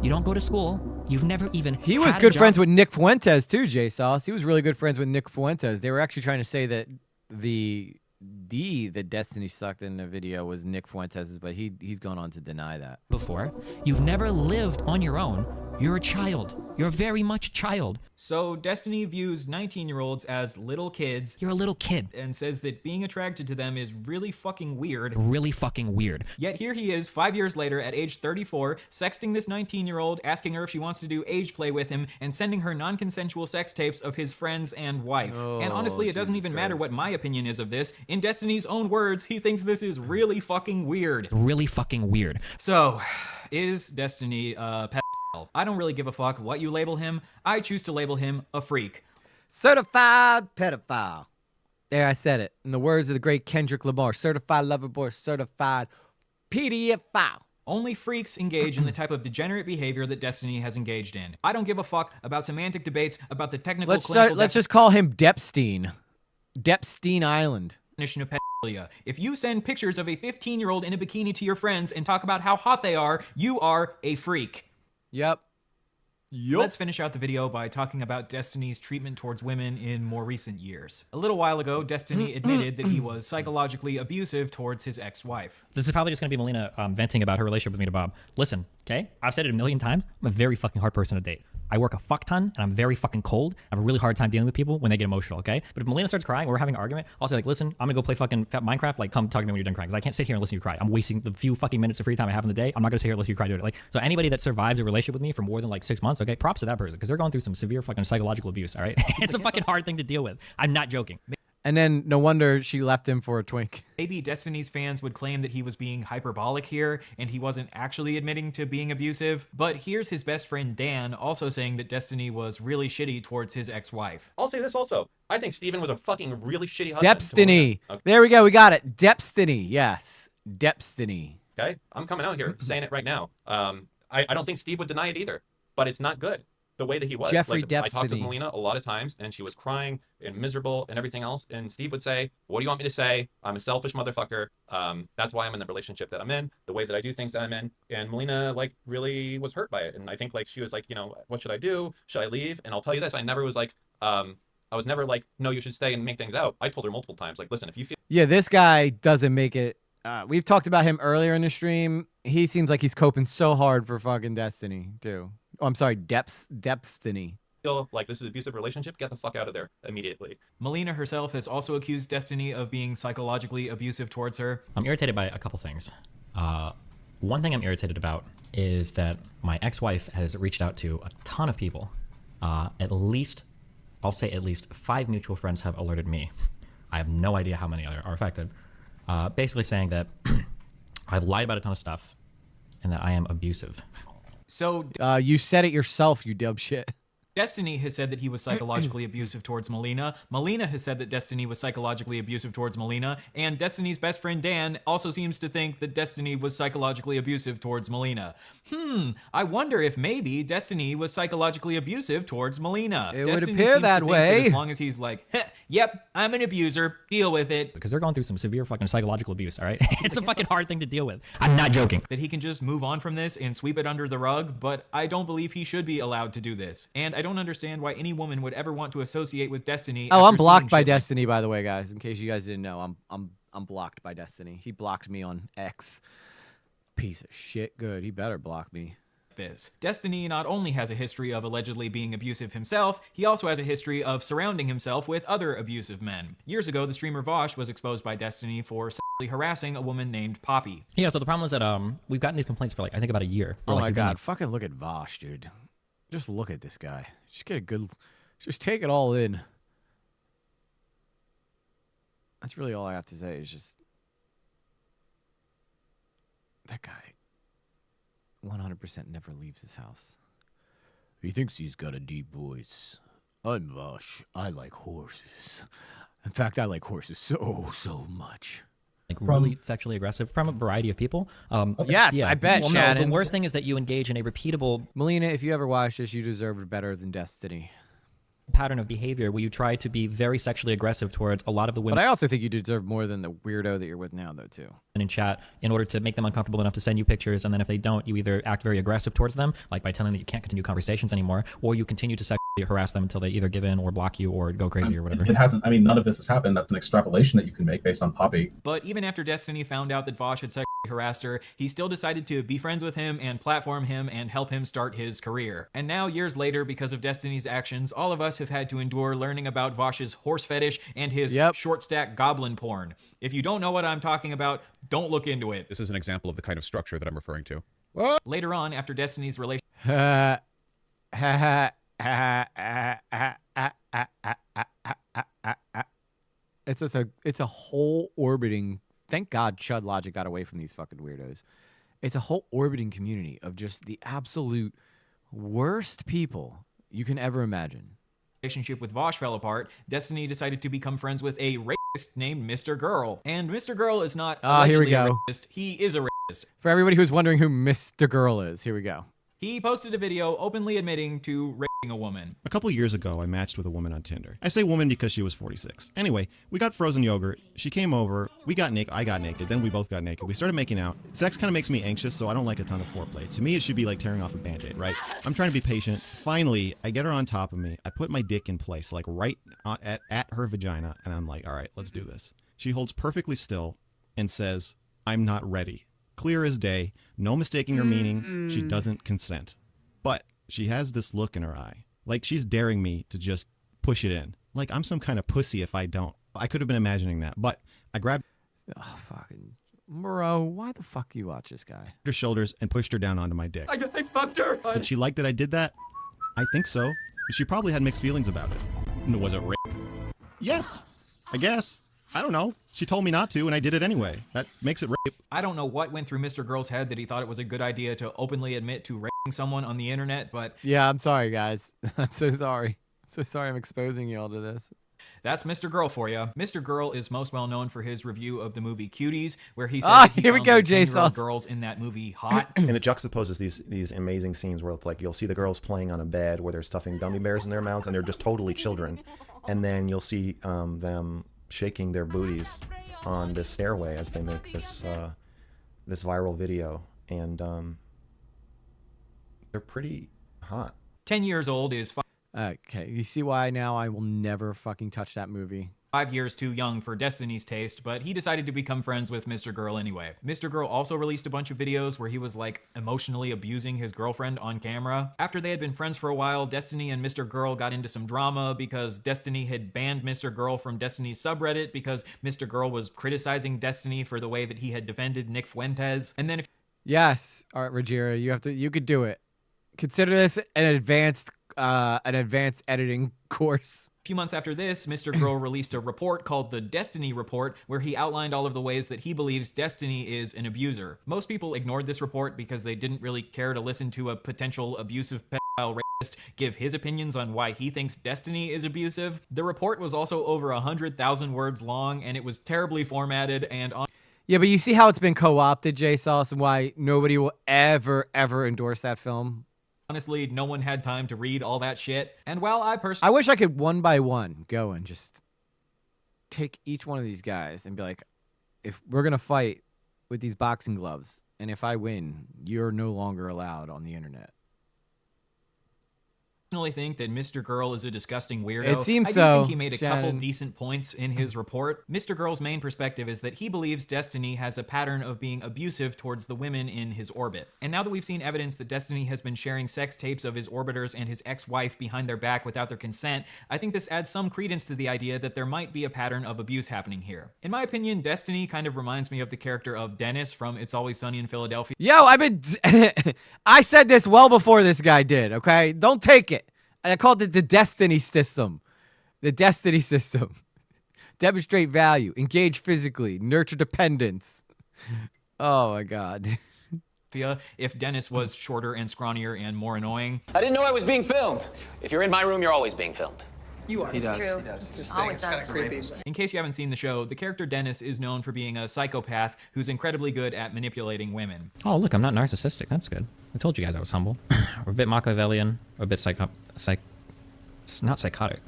you don't go to school, you've never even He was had a good job. friends with Nick Fuentes too, J Sauce. He was really good friends with Nick Fuentes. They were actually trying to say that the D that Destiny sucked in the video was Nick Fuentes', but he's gone on to deny that. Before, you've never lived on your own. You're a child. You're very much a child. So Destiny views 19-year-olds as little kids. You're a little kid. And says that being attracted to them is really fucking weird. Really fucking weird. Yet here he is 5 years later at age 34, sexting this 19-year-old, asking her if she wants to do age play with him, and sending her non-consensual sex tapes of his friends and wife. And honestly, it doesn't even matter what my opinion is of this. In Destiny's own words, he thinks this is really fucking weird. Really fucking weird. So, is Destiny a pedophile? I don't really give a fuck what you label him. I choose to label him a freak. Certified pedophile. There, I said it. In the words of the great Kendrick Lamar, certified lover boy, certified pedophile. Only freaks engage in the type of degenerate behavior that Destiny has engaged in. I don't give a fuck about semantic debates about the technical Let's just call him Depstein. Depstein Island. Definition of pedophilia. If you send pictures of a 15-year-old in a bikini to your friends and talk about how hot they are, you are a freak. Yep. Let's finish out the video by talking about Destiny's treatment towards women in more recent years. A little while ago, Destiny admitted that he was psychologically abusive towards his ex-wife. This is probably just going to be Melina venting about her relationship with me to Bob. Listen, okay? I've said it a million times. I'm a very fucking hard person to date. I work a fuck ton, and I'm very fucking cold. I have a really hard time dealing with people when they get emotional, okay? But if Melina starts crying, we're having an argument, I'll say, like, listen, I'm gonna go play fucking Minecraft. Like, come talk to me when you're done crying. Because I can't sit here and listen to you cry. I'm wasting the few fucking minutes of free time I have in the day. I'm not gonna sit here and listen to you cry doing it. Like, so anybody that survives a relationship with me for more than like 6 months, okay, props to that person. Because they're going through some severe fucking psychological abuse, all right? It's a fucking hard thing to deal with. I'm not joking. And then no wonder she left him for a twink. Maybe Destiny's fans would claim that he was being hyperbolic here and he wasn't actually admitting to being abusive. But here's his best friend Dan also saying that Destiny was really shitty towards his ex-wife. I'll say this also. I think Steven was a fucking really shitty husband. Depstiny. Okay. There we go. We got it. Depstiny. Yes. Depstiny. Okay, I'm coming out here saying it right now. I don't think Steve would deny it either, but it's not good. The way that he was. Jeffrey like, I talked to Depstiny. Melina a lot of times, and she was crying and miserable and everything else. And Steve would say, "What do you want me to say? I'm a selfish motherfucker. That's why I'm in the relationship that I'm in. The way that I do things that I'm in." And Melina like really was hurt by it. And I think like she was like, you know, what should I do? Should I leave? And I'll tell you this: I never was like, I was never like, no, you should stay and make things out. I told her multiple times, like, listen, if you feel. Yeah, this guy doesn't make it. We've talked about him earlier in the stream. He seems like he's coping so hard for fucking Destiny, too. Oh, I'm sorry, Depstiny. Feel like this is an abusive relationship, get the fuck out of there immediately. Melina herself has also accused Destiny of being psychologically abusive towards her. I'm irritated by a couple things. One thing I'm irritated about is that my ex-wife has reached out to a ton of people. At least 5 mutual friends have alerted me. I have no idea how many are affected. Basically saying that I've lied about a ton of stuff and that I am abusive. So, you said it yourself, you dub shit. Destiny has said that he was psychologically abusive towards Melina. Melina has said that Destiny was psychologically abusive towards Melina. And Destiny's best friend Dan also seems to think that Destiny was psychologically abusive towards Melina. I wonder if maybe Destiny was psychologically abusive towards Melina. It Destiny would appear seems that to think way. as long as he's like, yep, I'm an abuser, deal with it. Because they're going through some severe fucking psychological abuse, all right? It's a fucking hard thing to deal with. I'm not joking. That he can just move on from this and sweep it under the rug, but I don't believe he should be allowed to do this. And I don't understand why any woman would ever want to associate with Destiny. Oh, I'm after blocked seeing by shit like Destiny, by the way, guys. In case you guys didn't know, I'm blocked by Destiny. He blocked me on X. Piece of shit. Good. He better block me. this. Destiny not only has a history of allegedly being abusive himself, he also has a history of surrounding himself with other abusive men. Years ago, the streamer Vosh was exposed by Destiny for sexually harassing a woman named Poppy. Yeah, so the problem is that we've gotten these complaints for like I think about a year. Oh Like, my you've god, been- fucking look at Vosh, dude. Just look at this guy. Just get a good, just take it all in. That's really all I have to say is just that guy 100% never leaves his house. He thinks he's got a deep voice. I'm Vosh. I like horses. In fact, I like horses so much. Like really sexually aggressive from a variety of people. Yes, I bet, well, no, Shannon. the worst thing is that you engage in a repeatable. Melina, if you ever watch this, you deserved better than Destiny. pattern of behavior where you try to be very sexually aggressive towards a lot of the women. But I also think you deserve more than the weirdo that you're with now, though, too. In chat in order to make them uncomfortable enough to send you pictures, and then if they don't, you either act very aggressive towards them, like by telling them that you can't continue conversations anymore, or you continue to sexually harass them until they either give in or block you or go crazy or whatever. It hasn't. I mean, none of this has happened. That's an extrapolation that you can make based on Poppy. But even after Destiny found out that Vosh had sexually harassed her, he still decided to be friends with him and platform him and help him start his career. And now, years later, because of Destiny's actions, all of us have had to endure learning about Vosh's horse fetish and his short stack goblin porn. If you don't know what I'm talking about, don't look into it. This is an example of the kind of structure that I'm referring to. Later on, after Destiny's relationship... It's a whole orbiting. Thank God Chud Logic got away from these fucking weirdos. It's a whole orbiting community of just the absolute worst people you can ever imagine. Relationship with Vosh fell apart, Destiny decided to become friends with a racist named Mr. Girl. And Mr. Girl is not here we allegedly go. a racist, he is a racist. For everybody who's wondering who Mr. Girl is, here we go. He posted a video openly admitting to raping a woman. A couple years ago, I matched with a woman on Tinder. I say woman because she was 46. Anyway, we got frozen yogurt. She came over. We got naked. I got naked. Then we both got naked. We started making out. Sex kind of makes me anxious, so I don't like a ton of foreplay. To me, it should be like tearing off a Band-Aid, right? I'm trying to be patient. Finally, I get her on top of me. I put my dick in place, like right at her vagina, and I'm like, all right, let's do this. She holds perfectly still and says, I'm not ready. Clear as day. No mistaking her meaning. She doesn't consent. But she has this look in her eye. Like she's daring me to just push it in. Like I'm some kind of pussy if I don't. I could have been imagining that. But I grabbed fucking bro, why the fuck you watch this guy? her shoulders and pushed her down onto my dick. I fucked her. Did she like that I did that? I think so. She probably had mixed feelings about it. Was it rape? Yes, I guess. I don't know. She told me not to, and I did it anyway. That makes it rape. I don't know what went through Mr. Girl's head that he thought it was a good idea to openly admit to raping someone on the internet, but... Yeah, I'm sorry, guys. I'm so sorry. So sorry I'm exposing y'all to this. That's Mr. Girl for you. Mr. Girl is most well known for his review of the movie Cuties, where he said that he here we found go, the Jay 10-year-old girls in that movie hot. And it juxtaposes these amazing scenes where it's like you'll see the girls playing on a bed where they're stuffing gummy bears in their mouths and they're just totally children. And then you'll see them shaking their booties on this stairway as they make this this viral video, and they're pretty hot. 10 years old is... Okay, you see why now I will never fucking touch that movie? 5 years too young for Destiny's taste, but he decided to become friends with Mr. Girl anyway. Mr. Girl also released a bunch of videos where he was like emotionally abusing his girlfriend on camera. After they had been friends for a while, Destiny and Mr. Girl got into some drama because Destiny had banned Mr. Girl from Destiny's subreddit because Mr. Girl was criticizing Destiny for the way that he had defended Nick Fuentes. And then if... Yes, all right, Rajira, you could do it. Consider this an advanced editing course. A few months after this, Mr. Girl released a report called the Destiny Report, where he outlined all of the ways that he believes Destiny is an abuser. Most people ignored this report because they didn't really care to listen to a potential abusive pedophile rapist give his opinions on why he thinks Destiny is abusive. The report was also over 100,000 words long, and it was terribly formatted and on... Yeah, but you see how it's been co-opted, Jay Sauce, and why nobody will ever endorse that film? Honestly, no one had time to read all that shit. And while I personally... I wish I could one by one go and just take each one of these guys and be like, if we're going to fight with these boxing gloves, and if I win, you're no longer allowed on the internet. Think that Mr. Girl is a disgusting weirdo. It seems I do so, think he made a couple Shannon. decent points in his report. Mr. Girl's main perspective is that he believes Destiny has a pattern of being abusive towards the women in his orbit. And now that we've seen evidence that Destiny has been sharing sex tapes of his orbiters and his ex-wife behind their back without their consent, I think this adds some credence to the idea that there might be a pattern of abuse happening here. In my opinion, Destiny kind of reminds me of the character of Dennis from It's Always Sunny in Philadelphia. Yo, I said this well before this guy did, okay? Don't take it. I called it the Destiny system. The Destiny system. Demonstrate value. Engage physically. Nurture dependence. Oh, my God. If Dennis was shorter and scrawnier and more annoying. I didn't know I was being filmed. If you're in my room, you're always being filmed. You are. He does. True. He does. It's just Always kind of creepy. In case you haven't seen the show, the character Dennis is known for being a psychopath who's incredibly good at manipulating women. Oh, look, I'm not narcissistic. That's good. I told you guys I was humble. We're a bit Machiavellian, or a bit It's not psychotic.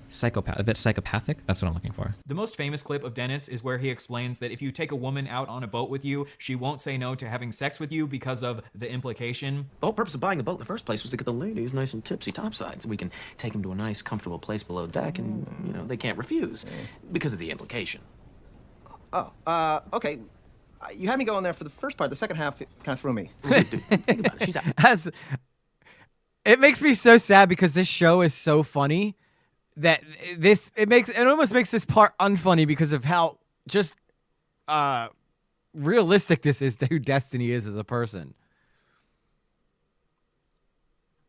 Psychopath, a bit psychopathic. That's what I'm looking for. The most famous clip of Dennis is where he explains that if you take a woman out on a boat with you, she won't say no to having sex with you because of the implication. The whole purpose of buying the boat in the first place was to get the ladies nice and tipsy topside, so we can take them to a nice, comfortable place below deck, and they can't refuse because of the implication. Oh, okay. You had me going there for the first part. The second half kind of threw me. Think about it. She's out. It makes me so sad because this show is so funny that it almost makes this part unfunny because of how just realistic this is to who Destiny is as a person.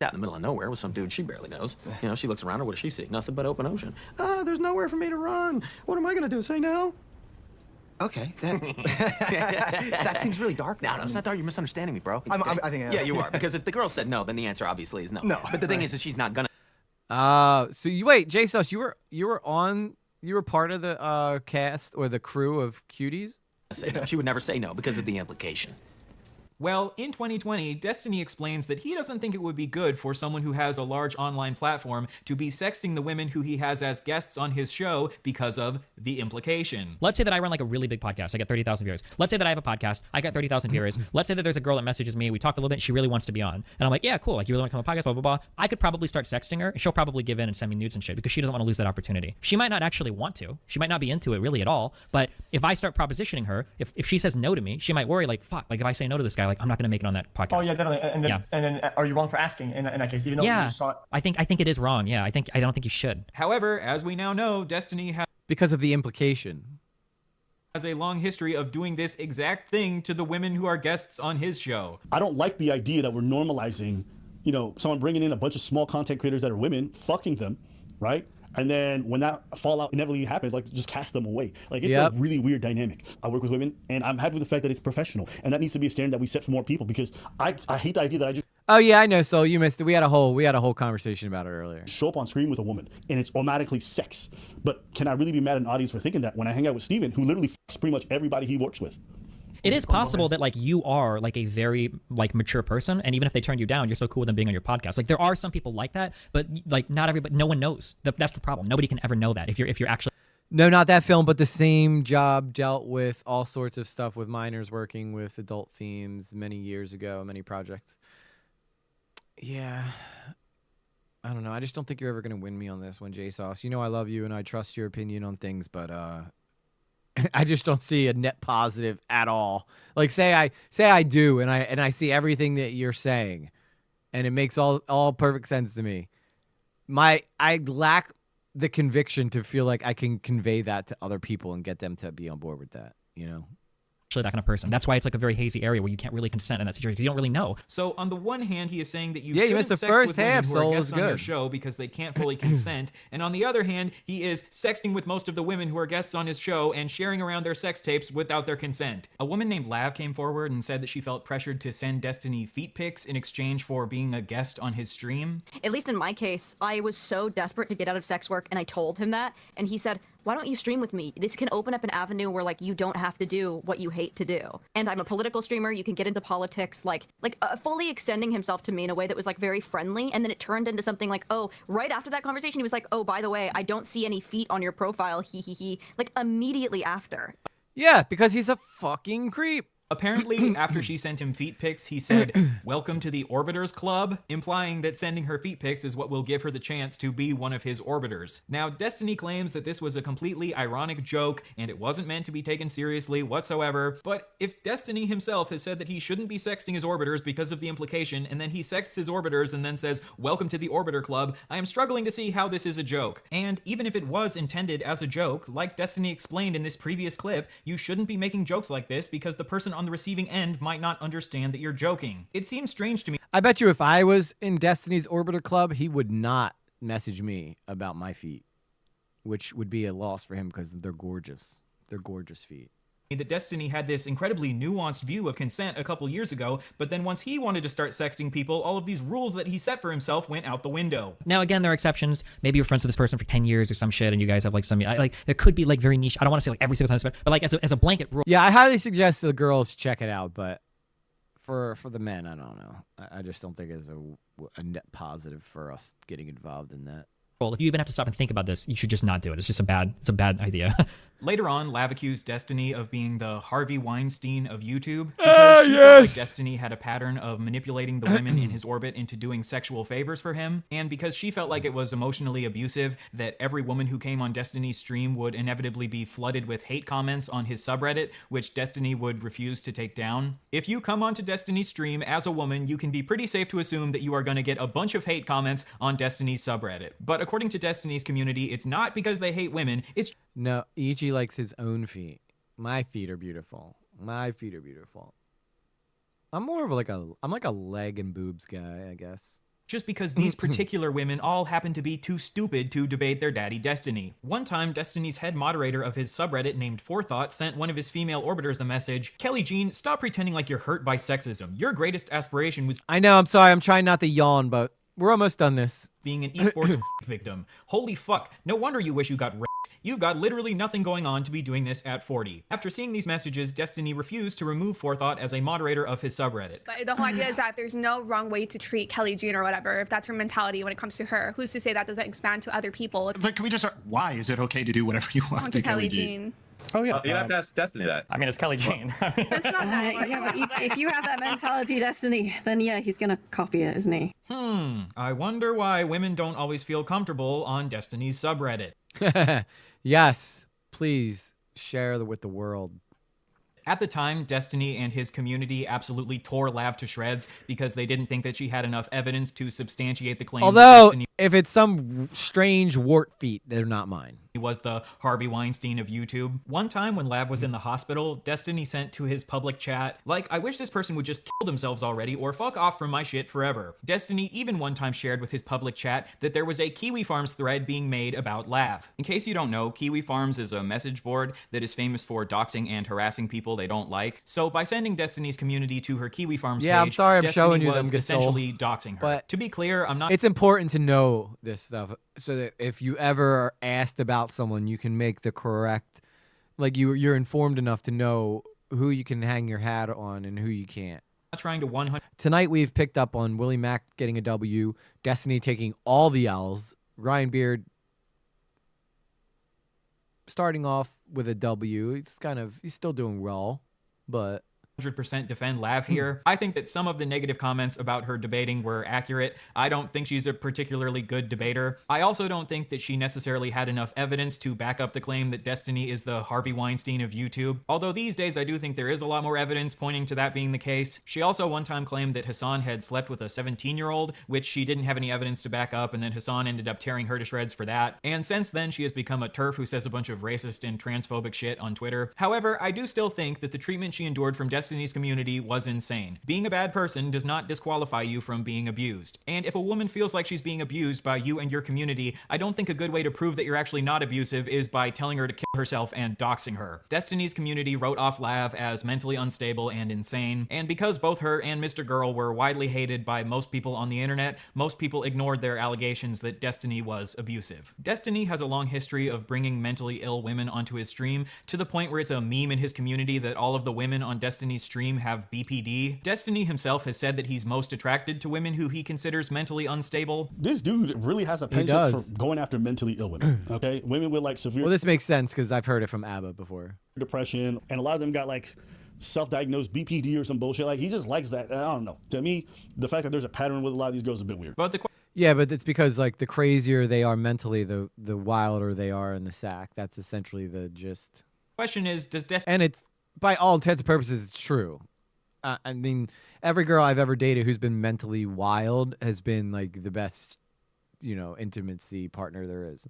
Out in the middle of nowhere with some dude she barely knows. She looks around her. What does she see? Nothing but open ocean. There's nowhere for me to run. What am I gonna do? Say no? Okay, that seems really dark. No, it's not dark. You're misunderstanding me, bro. I think I am. Yeah, you are. Because if the girl said no, then the answer obviously is no. No. But the thing is that she's not gonna. So you wait, JSauce, you were part of the cast or the crew of Cuties? Say no. She would never say no because of the implication. Well, in 2020, Destiny explains that he doesn't think it would be good for someone who has a large online platform to be sexting the women who he has as guests on his show because of the implication. Let's say that I run like a really big podcast. I get 30,000 viewers. Let's say that I have a podcast. I got 30,000 viewers. Let's say that there's a girl that messages me. We talked a little bit. She really wants to be on. And I'm like, yeah, cool. Like, you really want to come on a podcast, blah, blah, blah. I could probably start sexting her. And she'll probably give in and send me nudes and shit because she doesn't want to lose that opportunity. She might not actually want to. She might not be into it really at all. But if I start propositioning her, if she says no to me, she might worry like, fuck, like if I say no to this guy, like I'm not going to make it on that podcast. Oh yeah, definitely. And then are you wrong for asking in that case? Even though you just saw it? I think it is wrong. Yeah, I don't think you should. However, as we now know, Destiny has because of the implication. Has a long history of doing this exact thing to the women who are guests on his show. I don't like the idea that we're normalizing, someone bringing in a bunch of small content creators that are women, fucking them, right? And then when that fallout inevitably happens, like just cast them away. Like it's a really weird dynamic. I work with women and I'm happy with the fact that it's professional. And that needs to be a standard that we set for more people because I hate the idea that I just Oh yeah, I know. So you missed it. We had a whole conversation about it earlier. show up on screen with a woman and it's automatically sex. But can I really be mad at an audience for thinking that when I hang out with Steven, who literally fucks pretty much everybody he works with? It is possible that like you are like a very like mature person, and even if they turned you down, you're so cool with them being on your podcast. Like there are some people like that, but like not everybody. No one knows. That's the problem. Nobody can ever know that if you're actually. No, not that film, but the same job dealt with all sorts of stuff with minors working with adult themes many years ago, many projects. Yeah. I don't know. I just don't think you're ever going to win me on this one, JSauce. You know I love you and I trust your opinion on things, but I just don't see a net positive at all. Like say I do and I see everything that you're saying and it makes all perfect sense to me. I lack the conviction to feel like I can convey that to other people and get them to be on board with that, That kind of person. That's why it's like a very hazy area where you can't really consent in that situation. You don't really know. So on the one hand, he is saying that you you shouldn't missed the sex first with women half, who are so guests it's on your good. show because they can't fully consent, and on the other hand, he is sexting with most of the women who are guests on his show and sharing around their sex tapes without their consent. A woman named Lav came forward and said that she felt pressured to send Destiny feet pics in exchange for being a guest on his stream. At least in my case, I was so desperate to get out of sex work, and I told him that, and he said, why don't you stream with me? This can open up an avenue where like you don't have to do what you hate to do. And I'm a political streamer. You can get into politics, like fully extending himself to me in a way that was like very friendly. And then it turned into something like, oh, right after that conversation, he was like, oh, by the way, I don't see any feet on your profile. He. Like immediately after. Yeah, because he's a fucking creep. Apparently, after she sent him feet pics, he said, "Welcome to the Orbiters Club," implying that sending her feet pics is what will give her the chance to be one of his orbiters. Now, Destiny claims that this was a completely ironic joke, and it wasn't meant to be taken seriously whatsoever, but if Destiny himself has said that he shouldn't be sexting his orbiters because of the implication, and then he sexts his orbiters and then says, "Welcome to the Orbiter Club," I am struggling to see how this is a joke. And even if it was intended as a joke, like Destiny explained in this previous clip, you shouldn't be making jokes like this because the person on the receiving end might not understand that you're joking. It seems strange to me. I bet you if I was in Destiny's Orbiter Club, he would not message me about my feet, which would be a loss for him because they're gorgeous. They're gorgeous feet. That Destiny had this incredibly nuanced view of consent a couple years ago, but then once he wanted to start sexting people, all of these rules that he set for himself went out the window. Now, again, there are exceptions. Maybe you're friends with this person for 10 years or some shit, and you guys have like some, like, there could be like very niche. I don't want to say like every single time, but like as a blanket rule. Yeah, I highly suggest the girls check it out, but for the men, I don't know. I just don't think it's a net positive for us getting involved in that. Well, if you even have to stop and think about this, you should just not do it. It's just it's a bad idea. Later on, Lav accused Destiny of being the Harvey Weinstein of YouTube because she felt like Destiny had a pattern of manipulating the women in his orbit into doing sexual favors for him, and because she felt like it was emotionally abusive that every woman who came on Destiny's stream would inevitably be flooded with hate comments on his subreddit, which Destiny would refuse to take down. If you come onto Destiny's stream as a woman, you can be pretty safe to assume that you are going to get a bunch of hate comments on Destiny's subreddit. But according to Destiny's community, it's not because they hate women, it's No, Ichi likes his own feet. My feet are beautiful. My feet are beautiful. I'm more of like a leg and boobs guy, I guess. just because these particular women all happen to be too stupid to debate their daddy Destiny. One time, Destiny's head moderator of his subreddit named Forethought sent one of his female orbiters a message, "Kelly Jean, stop pretending like you're hurt by sexism. Your greatest aspiration was..." I know, I'm sorry, I'm trying not to yawn, but we're almost done this. "Being an esports victim. Holy fuck, no wonder you wish you got raped. You've got literally nothing going on to be doing this at 40. After seeing these messages, Destiny refused to remove Forethought as a moderator of his subreddit. But the whole idea is that there's no wrong way to treat Kelly Jean or whatever, if that's her mentality when it comes to her. Who's to say that doesn't expand to other people? Like, can we just start, why is it okay to do whatever you want to Kelly Jean? Oh, yeah. You'd have to ask Destiny that. I mean, it's Kelly Jean. That's not that. Yeah, but if you have that mentality, Destiny, then yeah, he's gonna copy it, isn't he? I wonder why women don't always feel comfortable on Destiny's subreddit. Yes, please share with the world. At the time, Destiny and his community absolutely tore Lav to shreds because they didn't think that she had enough evidence to substantiate the claim that Although, Destiny if it's some strange wart feet, they're not mine. was the Harvey Weinstein of YouTube. One time when Lav was in the hospital, Destiny sent to his public chat, like, "I wish this person would just kill themselves already or fuck off from my shit forever." Destiny even one time shared with his public chat that there was a Kiwi Farms thread being made about Lav. In case you don't know, Kiwi Farms is a message board that is famous for doxing and harassing people they don't like. So by sending Destiny's community to her Kiwi Farms page, I'm sorry I'm Destiny showing you was them, Gasol. essentially doxing her. But to be clear, I'm not... It's important to know this stuff so that if you ever are asked about someone, you can make the correct, like you're informed enough to know who you can hang your hat on and who you can't. Trying to 100. Tonight we've picked up on Willie Mack getting a W, Destiny taking all the L's, Ryan Beard starting off with a W. He's still doing well, but 100% defend Lav here. I think that some of the negative comments about her debating were accurate. I don't think she's a particularly good debater. I also don't think that she necessarily had enough evidence to back up the claim that Destiny is the Harvey Weinstein of YouTube. Although these days I do think there is a lot more evidence pointing to that being the case. She also one time claimed that Hassan had slept with a 17-year-old, which she didn't have any evidence to back up, and then Hassan ended up tearing her to shreds for that. And since then, she has become a TERF who says a bunch of racist and transphobic shit on Twitter. However, I do still think that the treatment she endured from Destiny's community was insane. Being a bad person does not disqualify you from being abused. And if a woman feels like she's being abused by you and your community, I don't think a good way to prove that you're actually not abusive is by telling her to kill herself and doxing her. Destiny's community wrote off Lav as mentally unstable and insane, and because both her and Mr. Girl were widely hated by most people on the internet, most people ignored their allegations that Destiny was abusive. Destiny has a long history of bringing mentally ill women onto his stream, to the point where it's a meme in his community that all of the women on Destiny's stream have BPD. Destiny himself has said that he's most attracted to women who he considers mentally unstable. This dude really has a penchant for going after mentally ill women, okay? Women with like severe... Well, this makes sense because I've heard it from ABBA before. ...depression, and a lot of them got like self-diagnosed BPD or some bullshit. Like, he just likes that. I don't know. To me, the fact that there's a pattern with a lot of these girls is a bit weird. But yeah, but it's because like the crazier they are mentally, the wilder they are in the sack. That's essentially the gist. Question is, does Destiny... And it's, by all intents and purposes, it's true. I mean, every girl I've ever dated who's been mentally wild has been like the best, intimacy partner there is.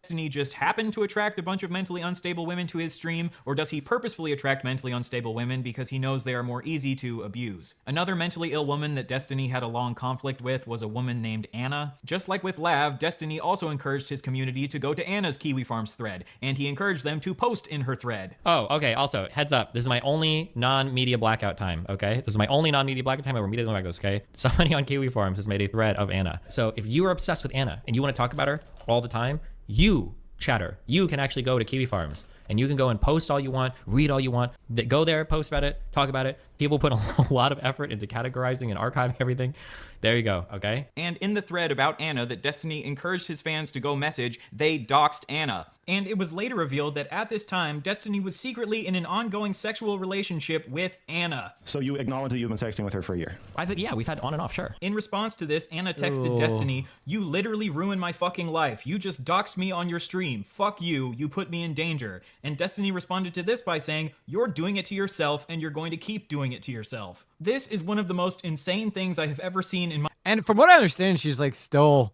Destiny just happened to attract a bunch of mentally unstable women to his stream, or does he purposefully attract mentally unstable women because he knows they are more easy to abuse? Another mentally ill woman that Destiny had a long conflict with was a woman named Anna. Just like with Lav, Destiny also encouraged his community to go to Anna's Kiwi Farms thread, and he encouraged them to post in her thread. Oh, okay. Also, heads up. This is my only non-media blackout time, okay? This is my only non-media blackout time. We're immediately going back to this, okay? Somebody on Kiwi Farms has made a thread of Anna. So if you are obsessed with Anna and you want to talk about her all the time, you, chatter, you can actually go to Kiwi Farms and you can go and post all you want, read all you want, go there, post about it, talk about it. People put a lot of effort into categorizing and archiving everything. There you go, okay? And in the thread about Anna that Destiny encouraged his fans to go message, they doxed Anna. And it was later revealed that at this time, Destiny was secretly in an ongoing sexual relationship with Anna. So you acknowledge that you've been sexting with her for a year? Yeah, we've had on and off, sure. In response to this, Anna texted Destiny, "You literally ruined my fucking life. You just doxed me on your stream. Fuck you. You put me in danger." And Destiny responded to this by saying, "You're doing it to yourself and you're going to keep doing it to yourself." This is one of the most insane things I have ever seen in my And from what I understand, she's like still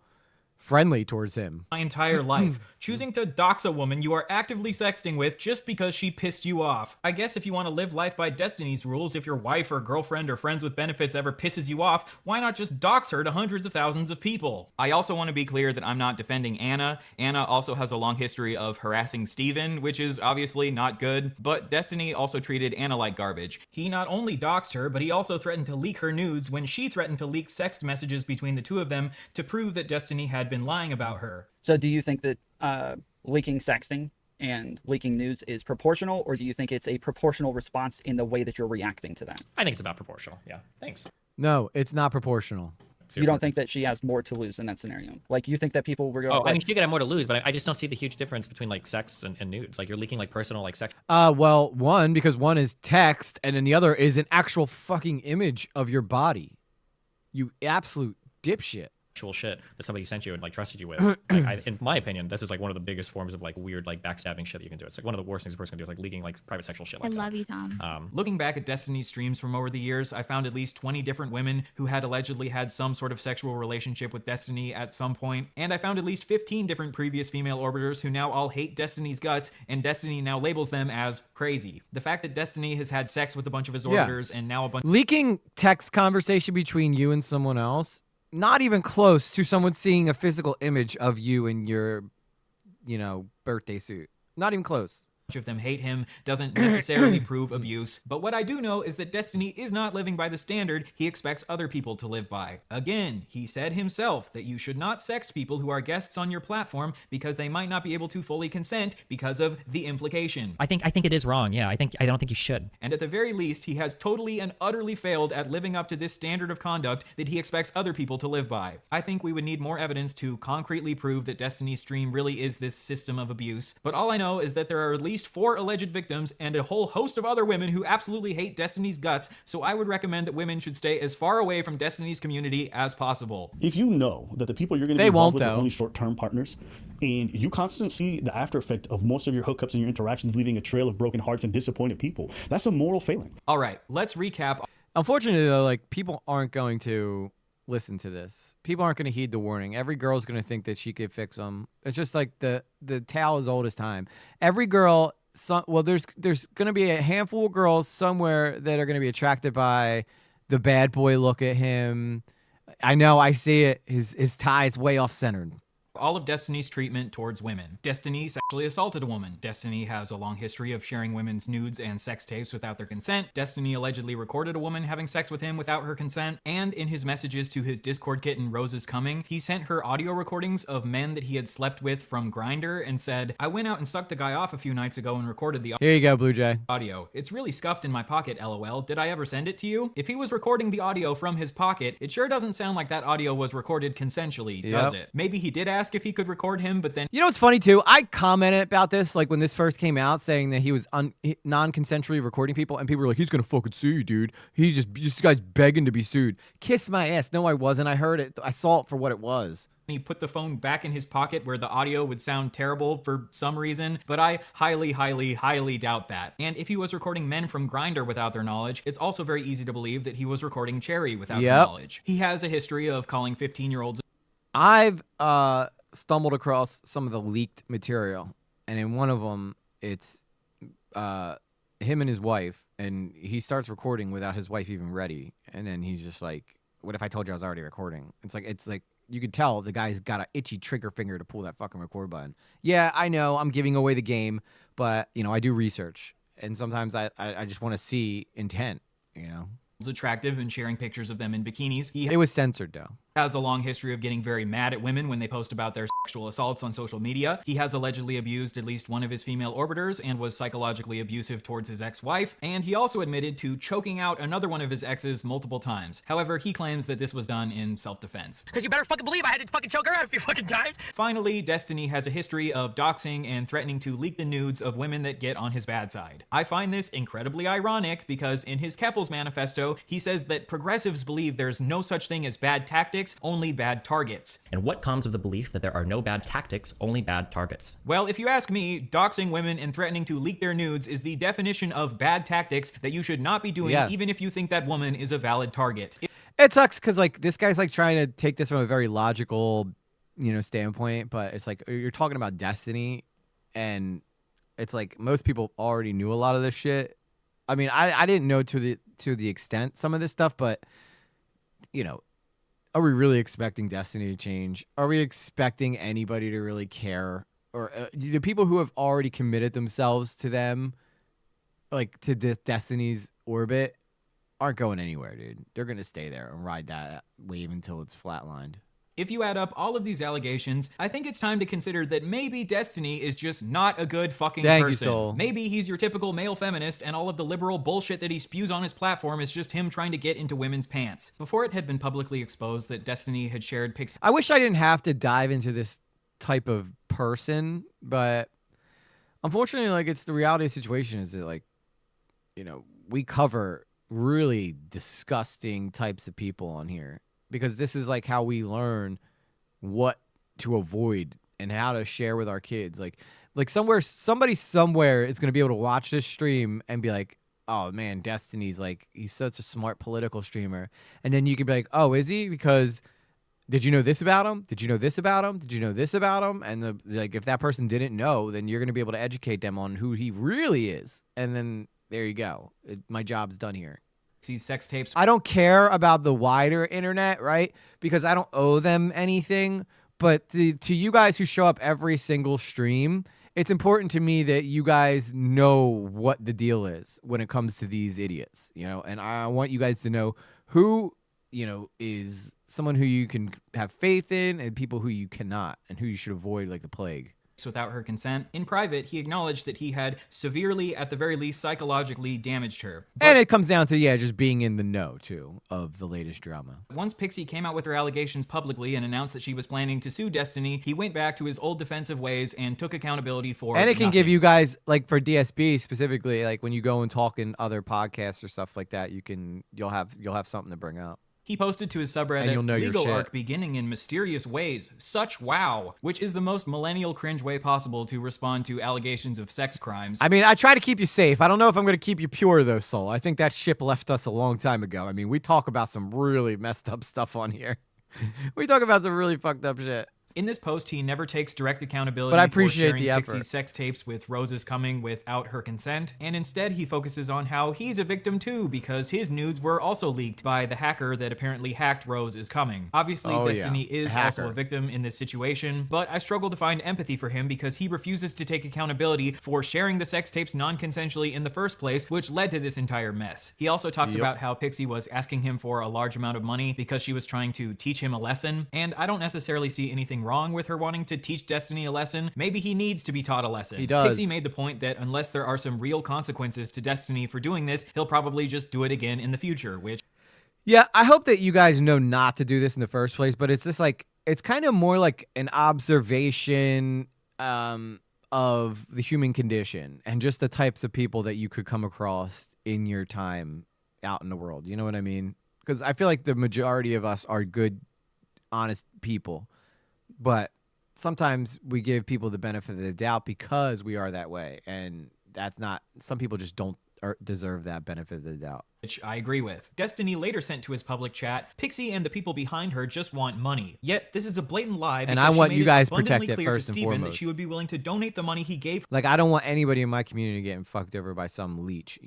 friendly towards him. My entire life. Choosing to dox a woman you are actively sexting with just because she pissed you off. I guess if you want to live life by Destiny's rules, if your wife or girlfriend or friends with benefits ever pisses you off, why not just dox her to hundreds of thousands of people? I also want to be clear that I'm not defending Anna. Anna also has a long history of harassing Steven, which is obviously not good, but Destiny also treated Anna like garbage. He not only doxed her, but he also threatened to leak her nudes when she threatened to leak sext messages between the two of them to prove that Destiny had been lying about her. So do you think that leaking sexting and leaking nudes is proportional, or do you think it's a proportional response in the way that you're reacting to that? I think it's about proportional, yeah. Thanks. No, it's not proportional. You don't think that she has more to lose in that scenario? Like, you think that people were going... I mean, she could have more to lose, but I just don't see the huge difference between, like, sex and nudes. Like, you're leaking, like, personal, like, sex. Well, one, because one is text, and then the other is an actual fucking image of your body. You absolute dipshit. Actual shit that somebody sent you and like trusted you with. In my opinion, this is like one of the biggest forms of like weird like backstabbing shit that you can do. It's like one of the worst things a person can do is like leaking like private sexual shit like that. I love you, Tom. Looking back at Destiny's streams from over the years, I found at least 20 different women who had allegedly had some sort of sexual relationship with Destiny at some point, and I found at least 15 different previous female orbiters who now all hate Destiny's guts, and Destiny now labels them as crazy. The fact that Destiny has had sex with a bunch of his orbiters and now a bunch... Leaking text conversation between you and someone else, not even close to someone seeing a physical image of you in your, birthday suit. Not even close. Of them hate him doesn't necessarily prove abuse, but what I do know is that Destiny is not living by the standard he expects other people to live by. Again, he said himself that you should not sext people who are guests on your platform because they might not be able to fully consent because of the implication. I think it is wrong. Yeah, I don't think you should. And at the very least, he has totally and utterly failed at living up to this standard of conduct that he expects other people to live by. I think we would need more evidence to concretely prove that Destiny's stream really is this system of abuse, but all I know is that there are at least 4 alleged victims and a whole host of other women who absolutely hate Destiny's guts, so I would recommend that women should stay as far away from Destiny's community as possible. If you know that the people you're going to be involved with are only short-term partners, and you constantly see the after effect of most of your hookups and your interactions leaving a trail of broken hearts and disappointed people, that's a moral failing. All right, let's recap. Unfortunately, though, like, people aren't going to listen to this. People aren't going to heed the warning. Every girl's going to think that she could fix them. It's just like the tale is old as time. Every girl... there's going to be a handful of girls somewhere that are going to be attracted by the bad boy look at him. I know, I see it. His tie is way off centered. All of Destiny's treatment towards women. Destiny sexually assaulted a woman. Destiny has a long history of sharing women's nudes and sex tapes without their consent. Destiny allegedly recorded a woman having sex with him without her consent. And in his messages to his Discord kitten, Rose is Coming, he sent her audio recordings of men that he had slept with from Grindr and said, "I went out and sucked a guy off a few nights ago and recorded the Here you go, Blue Jay. audio. It's really scuffed in my pocket, LOL. Did I ever send it to you?" If he was recording the audio from his pocket, it sure doesn't sound like that audio was recorded consensually, does it? Maybe he did ask if he could record him, but then... You know what's funny, too? I commented about this, like, when this first came out, saying that he was non-consensually recording people, and people were like, he's gonna fucking sue you, dude. This guy's begging to be sued. Kiss my ass. No, I wasn't. I heard it. I saw it for what it was. He put the phone back in his pocket where the audio would sound terrible for some reason, but I highly, highly, highly doubt that. And if he was recording men from Grindr without their knowledge, it's also very easy to believe that he was recording Cherry without their knowledge. He has a history of calling 15-year-olds... I've stumbled across some of the leaked material, and in one of them, it's him and his wife, and he starts recording without his wife even ready, and then he's just like, what if I told you I was already recording? It's like you could tell the guy's got an itchy trigger finger to pull that fucking record button. Yeah, I know I'm giving away the game, but I do research, and sometimes I just want to see intent, attractive and sharing pictures of them in bikinis. It was censored, though. has a long history of getting very mad at women when they post about their sexual assaults on social media. He has allegedly abused at least one of his female orbiters and was psychologically abusive towards his ex-wife, and he also admitted to choking out another one of his exes multiple times. However, he claims that this was done in self-defense. Because you better fucking believe I had to fucking choke her out a few fucking times. Finally, Destiny has a history of doxing and threatening to leak the nudes of women that get on his bad side. I find this incredibly ironic because in his Keppel's manifesto, he says that progressives believe there's no such thing as bad tactics, only bad targets. And what comes of the belief that there are no bad tactics, only bad targets? Well, if you ask me, doxing women and threatening to leak their nudes is the definition of bad tactics that you should not be doing, even if you think that woman is a valid target. It sucks because like this guy's like trying to take this from a very logical, standpoint, but it's like you're talking about Destiny, and it's like most people already knew a lot of this shit. I mean, I didn't know to the extent some of this stuff, but are we really expecting Destiny to change? Are we expecting anybody to really care? Or the people who have already committed themselves to them, like to Destiny's orbit, aren't going anywhere, dude. They're going to stay there and ride that wave until it's flatlined. If you add up all of these allegations, I think it's time to consider that maybe Destiny is just not a good fucking Thank person. you, Soul. Maybe he's your typical male feminist and all of the liberal bullshit that he spews on his platform is just him trying to get into women's pants. Before it had been publicly exposed that Destiny had shared Pixie... I wish I didn't have to dive into this type of person, but unfortunately, like, it's the reality of the situation is that, like, we cover really disgusting types of people on here. Because this is like how we learn what to avoid and how to share with our kids. Like somebody somewhere is going to be able to watch this stream and be like, oh man, Destiny's like, he's such a smart political streamer. And then you could be like, oh, is he? Because did you know this about him? Did you know this about him? Did you know this about him? And like, if that person didn't know, then you're going to be able to educate them on who he really is. And then there you go. My job's done here. These sex tapes. I don't care about the wider internet, right? Because I don't owe them anything. But to you guys who show up every single stream, it's important to me that you guys know what the deal is when it comes to these idiots, and I want you guys to know who, is someone who you can have faith in and people who you cannot and who you should avoid like the plague. Without her consent. In private, he acknowledged that he had severely, at the very least, psychologically damaged her. And it comes down to, just being in the know, too, of the latest drama. Once Pixie came out with her allegations publicly and announced that she was planning to sue Destiny, he went back to his old defensive ways and took accountability for And it can nothing. give you guys, like for DSB specifically, like when you go and talk in other podcasts or stuff like that, you'll have something to bring up. He posted to his subreddit, And you'll know your legal shit. arc beginning in mysterious ways, such wow, which is the most millennial cringe way possible to respond to allegations of sex crimes. I mean, I try to keep you safe. I don't know if I'm going to keep you pure, though, Soul. I think that ship left us a long time ago. I mean, we talk about some really messed up stuff on here. We talk about some really fucked up shit. In this post, he never takes direct accountability But I for appreciate sharing the effort. Pixie's sex tapes with Rose's coming without her consent, and instead he focuses on how he's a victim too because his nudes were also leaked by the hacker that apparently hacked Rose is coming. Obviously, Oh, Destiny yeah. is The also hacker. a victim in this situation, but I struggle to find empathy for him because he refuses to take accountability for sharing the sex tapes non-consensually in the first place, which led to this entire mess. He also talks Yep. about how Pixie was asking him for a large amount of money because she was trying to teach him a lesson, and I don't necessarily see anything wrong with her wanting to teach Destiny a lesson. Maybe he needs to be taught a lesson. He does. Pixie made the point that unless there are some real consequences to Destiny for doing this, he'll probably just do it again in the future, which... Yeah, I hope that you guys know not to do this in the first place, but it's just like, it's kind of more like an observation of the human condition and just the types of people that you could come across in your time out in the world. You know what I mean? Because I feel like the majority of us are good, honest people, but sometimes we give people the benefit of the doubt because we are that way, and that's not, some people just don't deserve that benefit of the doubt. Which I agree with. Destiny later sent to his public chat, Pixie and the people behind her just want money. Yet this is a blatant lie because And I want she made you it guys abundantly protected clear first to and Steven that foremost. she would be willing to donate the money he gave Like, I don't want anybody in my community getting fucked over by some leech,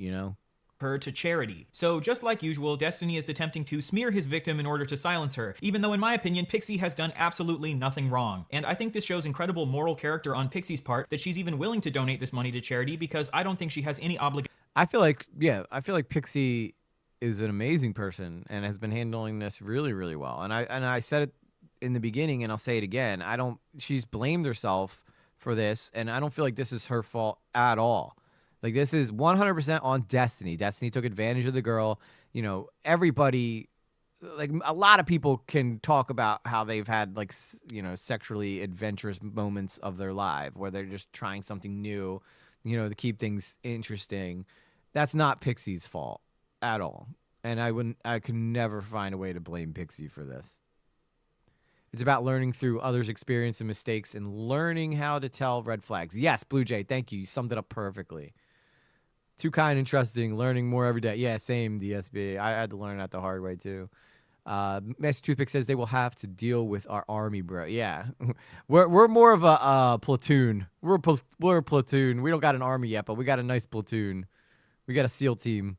her to charity. So just like usual, Destiny is attempting to smear his victim in order to silence her, even though in my opinion, Pixie has done absolutely nothing wrong. And I think this shows incredible moral character on Pixie's part that she's even willing to donate this money to charity because I don't think she has any obligation. I feel like Pixie is an amazing person and has been handling this really, really well. And I said it in the beginning, and I'll say it again. She's blamed herself for this, and I don't feel like this is her fault at all. Like, this is 100% on Destiny. Destiny took advantage of the girl. You know, everybody, like, a lot of people can talk about how they've had, like, you know, sexually adventurous moments of their life where they're just trying something new, you know, to keep things interesting. That's not Pixie's fault at all. And I could never find a way to blame Pixie for this. It's about learning through others' experience and mistakes and learning how to tell red flags. Yes, Blue Jay, thank you. You summed it up perfectly. Too kind and trusting, learning more every day. Yeah, same, DSB. I had to learn that the hard way, too. Master Toothpick says they will have to deal with our army, bro. Yeah. We're more of a platoon. We're a platoon. We don't got an army yet, but we got a nice platoon. We got a SEAL team.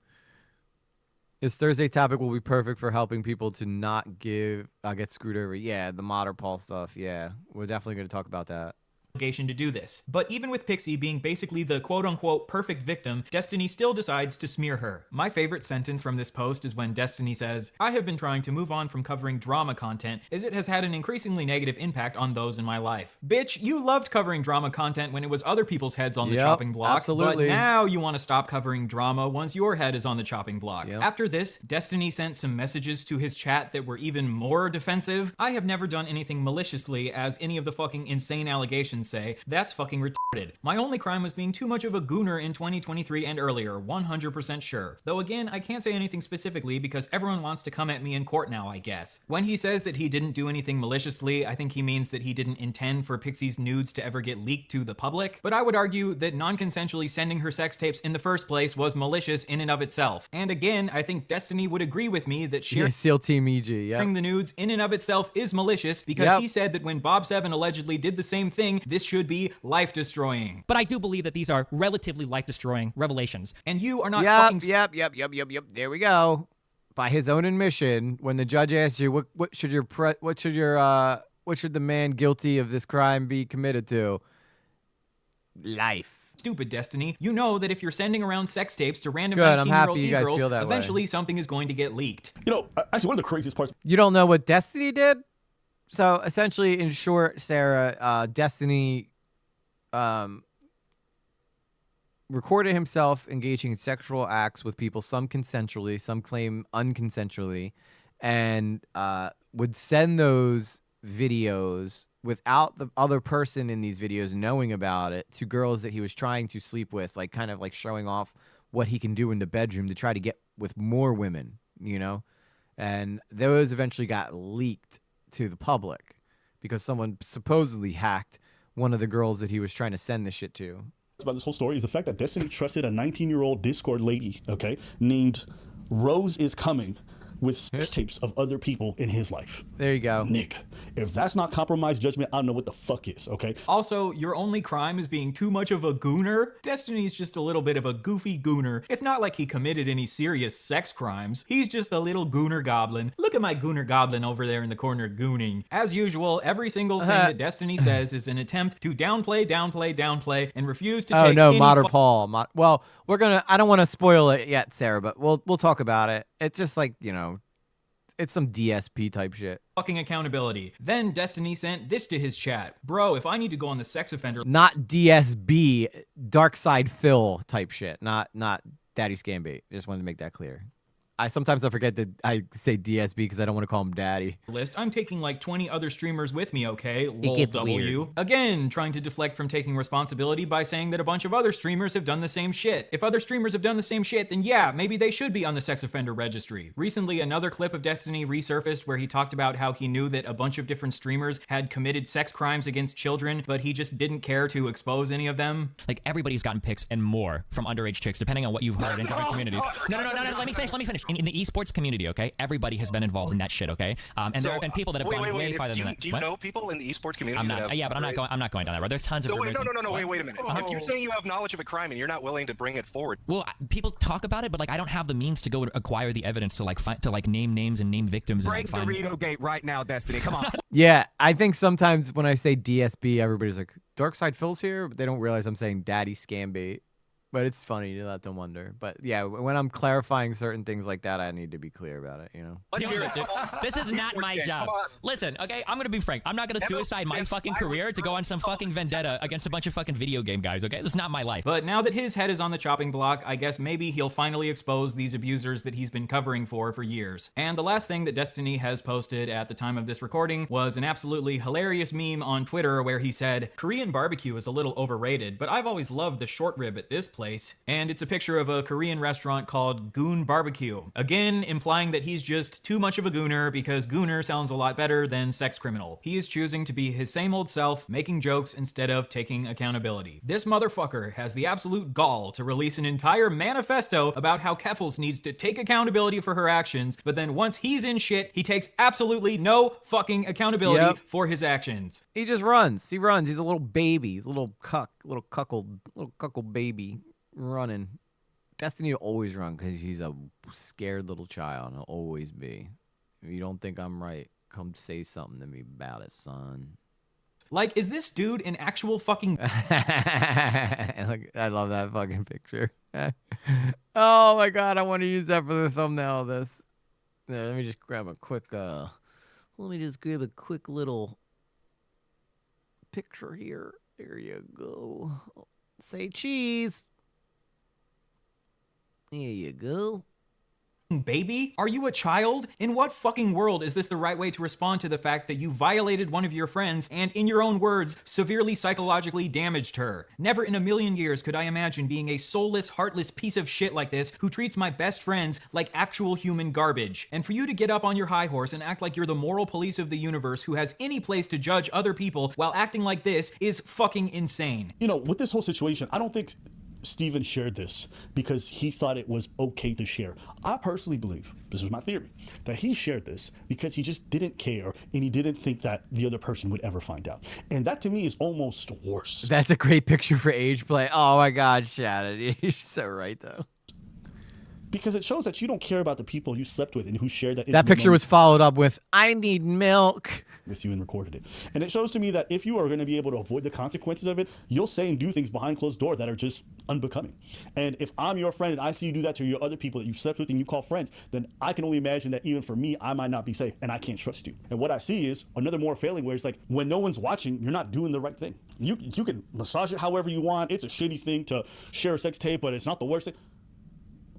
This Thursday topic will be perfect for helping people to not get screwed over. Yeah, the Modder Paul stuff. Yeah, we're definitely going to talk about that. Obligation to do this. But even with Pixie being basically the quote-unquote perfect victim, Destiny still decides to smear her. My favorite sentence from this post is when Destiny says, "I have been trying to move on from covering drama content as it has had an increasingly negative impact on those in my life." Bitch, you loved covering drama content when it was other people's heads on the chopping block, absolutely. But now you want to stop covering drama once your head is on the chopping block. After this, Destiny sent some messages to his chat that were even more defensive. "I have never done anything maliciously, as any of the fucking insane allegations say. That's fucking retarded. My only crime was being too much of a gooner in 2023 and earlier, 100% sure. Though again, I can't say anything specifically because everyone wants to come at me in court now, I guess." When he says that he didn't do anything maliciously, I think he means that he didn't intend for Pixie's nudes to ever get leaked to the public. But I would argue that non-consensually sending her sex tapes in the first place was malicious in and of itself. And again, I think Destiny would agree with me that sharing SEAL Team EG, the nudes in and of itself is malicious because he said that when Bob 7 allegedly did the same thing, this should be life-destroying. But I do believe that these are relatively life-destroying revelations. And you are not Yep. There we go. By his own admission, when the judge asked you, what should the man guilty of this crime be committed to? Life. Stupid, Destiny. You know that if you're sending around sex tapes to random Good, I'm 19-year-old happy you guys e-girls, feel that way. eventually something is going to get leaked. You know, actually, one of the craziest parts. You don't know what Destiny did? So essentially, in short, Sarah, Destiny recorded himself engaging in sexual acts with people, some consensually, some claim unconsensually, and would send those videos without the other person in these videos knowing about it to girls that he was trying to sleep with, like kind of like showing off what he can do in the bedroom to try to get with more women, you know? And those eventually got leaked to the public because someone supposedly hacked one of the girls that he was trying to send this shit to. About this whole story is the fact that Destiny trusted a 19-year-old Discord lady, okay, named Rose is Coming, with sex tapes of other people in his life. There you go. Nick, if that's not compromised judgment, I don't know what the fuck is, okay? Also, your only crime is being too much of a gooner? Destiny's just a little bit of a goofy gooner. It's not like he committed any serious sex crimes. He's just a little gooner goblin. Look at my gooner goblin over there in the corner gooning. As usual, every single thing that Destiny says is an attempt to downplay, and refuse to take any Modder Paul. Well, I don't want to spoil it yet, Sarah, but we'll talk about it. It's just like, you know, it's some DSP type shit. Fucking accountability. Then Destiny sent this to his chat. "Bro, if I need to go on the sex offender..." Not DSB, Dark Side Phil type shit. Not Daddy Scambait. Just wanted to make that clear. Sometimes I forget that I say DSB because I don't want to call him daddy. List. I'm taking like 20 other streamers with me, okay? Lol gets W. weird. Again, trying to deflect from taking responsibility by saying that a bunch of other streamers have done the same shit. If other streamers have done the same shit, then yeah, maybe they should be on the sex offender registry. Recently, another clip of Destiny resurfaced where he talked about how he knew that a bunch of different streamers had committed sex crimes against children, but he just didn't care to expose any of them. Like, everybody's gotten pics and more from underage chicks, depending on what you've heard in different communities. No, let me finish. In the esports community, okay, everybody has been involved in that shit, okay? And there have been people that have gone way farther than that. Do you know people in the esports community? I'm not going down that road. There's tons of rumors. No, wait a minute. If you're saying you have knowledge of a crime and you're not willing to bring it forward. Well, people talk about it, but like I don't have the means to go and acquire the evidence to like name names and name victims. Break the Dorito gate right now, Destiny. Come on. Yeah, I think sometimes when I say DSB, everybody's like, Dark Side Phil's here, but they don't realize I'm saying Daddy Scambait. But it's funny to let them wonder. But yeah, when I'm clarifying certain things like that, I need to be clear about it, you know? This is not my job. Listen, okay, I'm gonna be frank. I'm not gonna suicide my fucking career to go on some fucking vendetta against a bunch of fucking video game guys, okay? This is not my life. But now that his head is on the chopping block, I guess maybe he'll finally expose these abusers that he's been covering for years. And the last thing that Destiny has posted at the time of this recording was an absolutely hilarious meme on Twitter where he said, Korean barbecue is a little overrated, but I've always loved the short rib at this place. And it's a picture of a Korean restaurant called Goon Barbecue. Again, implying that he's just too much of a gooner because gooner sounds a lot better than sex criminal. He is choosing to be his same old self, making jokes instead of taking accountability. This motherfucker has the absolute gall to release an entire manifesto about how Keffels needs to take accountability for her actions, but then once he's in shit, he takes absolutely no fucking accountability for his actions. He just runs. He runs. He's a little baby. He's a little cuckold baby running. Destiny will always run because he's a scared little child and he'll always be. If you don't think I'm right, come say something to me about it, son. Like, is this dude an actual fucking... I love that fucking picture. Oh my god, I want to use that for the thumbnail of this. Yeah, let me just grab a quick little picture here. There you go. Say cheese. There you go. Baby? Are you a child? In what fucking world is this the right way to respond to the fact that you violated one of your friends and, in your own words, severely psychologically damaged her? Never in a million years could I imagine being a soulless, heartless piece of shit like this who treats my best friends like actual human garbage. And for you to get up on your high horse and act like you're the moral police of the universe who has any place to judge other people while acting like this is fucking insane. You know, with this whole situation, I don't think Steven shared this because he thought it was okay to share. I personally believe, this is my theory, that he shared this because he just didn't care and he didn't think that the other person would ever find out. And that to me is almost worse. That's a great picture for age play. Oh my god, Shannon. You're so right though. Because it shows that you don't care about the people you slept with and who shared that. That picture was followed up with, I need milk. With you and recorded it. And it shows to me that if you are going to be able to avoid the consequences of it, you'll say and do things behind closed door that are just unbecoming. And if I'm your friend and I see you do that to your other people that you slept with and you call friends, then I can only imagine that even for me, I might not be safe and I can't trust you. And what I see is another moral failing where it's like, when no one's watching, you're not doing the right thing. You can massage it however you want. It's a shitty thing to share a sex tape, but it's not the worst thing.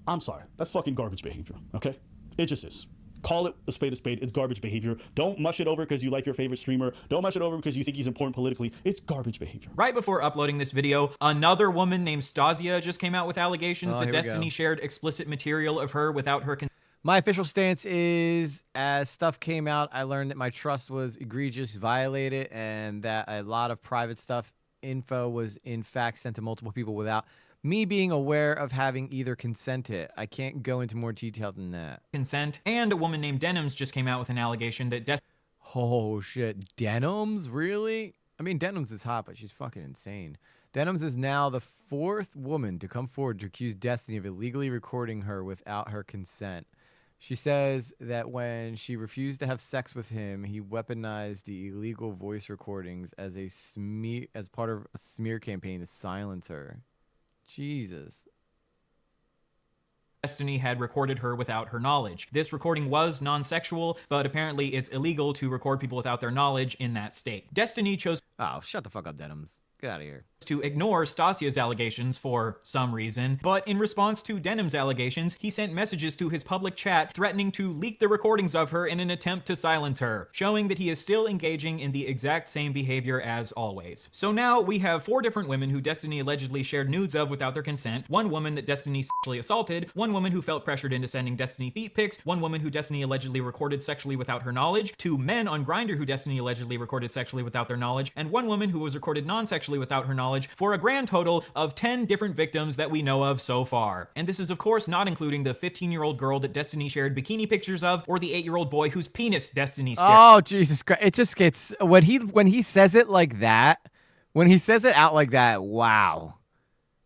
I'm sorry. That's fucking garbage behavior, okay? It just is. Call it a spade. It's garbage behavior. Don't mush it over because you like your favorite streamer. Don't mush it over because you think he's important politically. It's garbage behavior. Right before uploading this video, another woman named Stasia just came out with allegations that Destiny shared explicit material of her without her consent. My official stance is, as stuff came out, I learned that my trust was egregious, violated, and that a lot of private info was in fact sent to multiple people without me being aware of having either consented. I can't go into more detail than that. Consent. And a woman named Denims just came out with an allegation that Oh shit, Denims? Really? I mean, Denims is hot, but she's fucking insane. Denims is now the 4th woman to come forward to accuse Destiny of illegally recording her without her consent. She says that when she refused to have sex with him, he weaponized the illegal voice recordings as part of a smear campaign to silence her. Jesus. Destiny had recorded her without her knowledge. This recording was non-sexual, but apparently it's illegal to record people without their knowledge in that state. Destiny chose... Oh, shut the fuck up, Denims. Get out of here. To ignore Stasia's allegations for some reason, but in response to Denim's allegations, he sent messages to his public chat threatening to leak the recordings of her in an attempt to silence her, showing that he is still engaging in the exact same behavior as always. So now we have 4 different women who Destiny allegedly shared nudes of without their consent, 1 woman that Destiny sexually assaulted, 1 woman who felt pressured into sending Destiny feet pics, 1 woman who Destiny allegedly recorded sexually without her knowledge, 2 men on Grindr who Destiny allegedly recorded sexually without their knowledge, and 1 woman who was recorded non-sexually without her knowledge, for a grand total of 10 different victims that we know of so far. And this is of course not including the 15-year-old girl that Destiny shared bikini pictures of, or the 8-year-old boy whose penis Destiny stared. Oh, Jesus Christ. It just gets, when he says it like that, when he says it out like that, wow.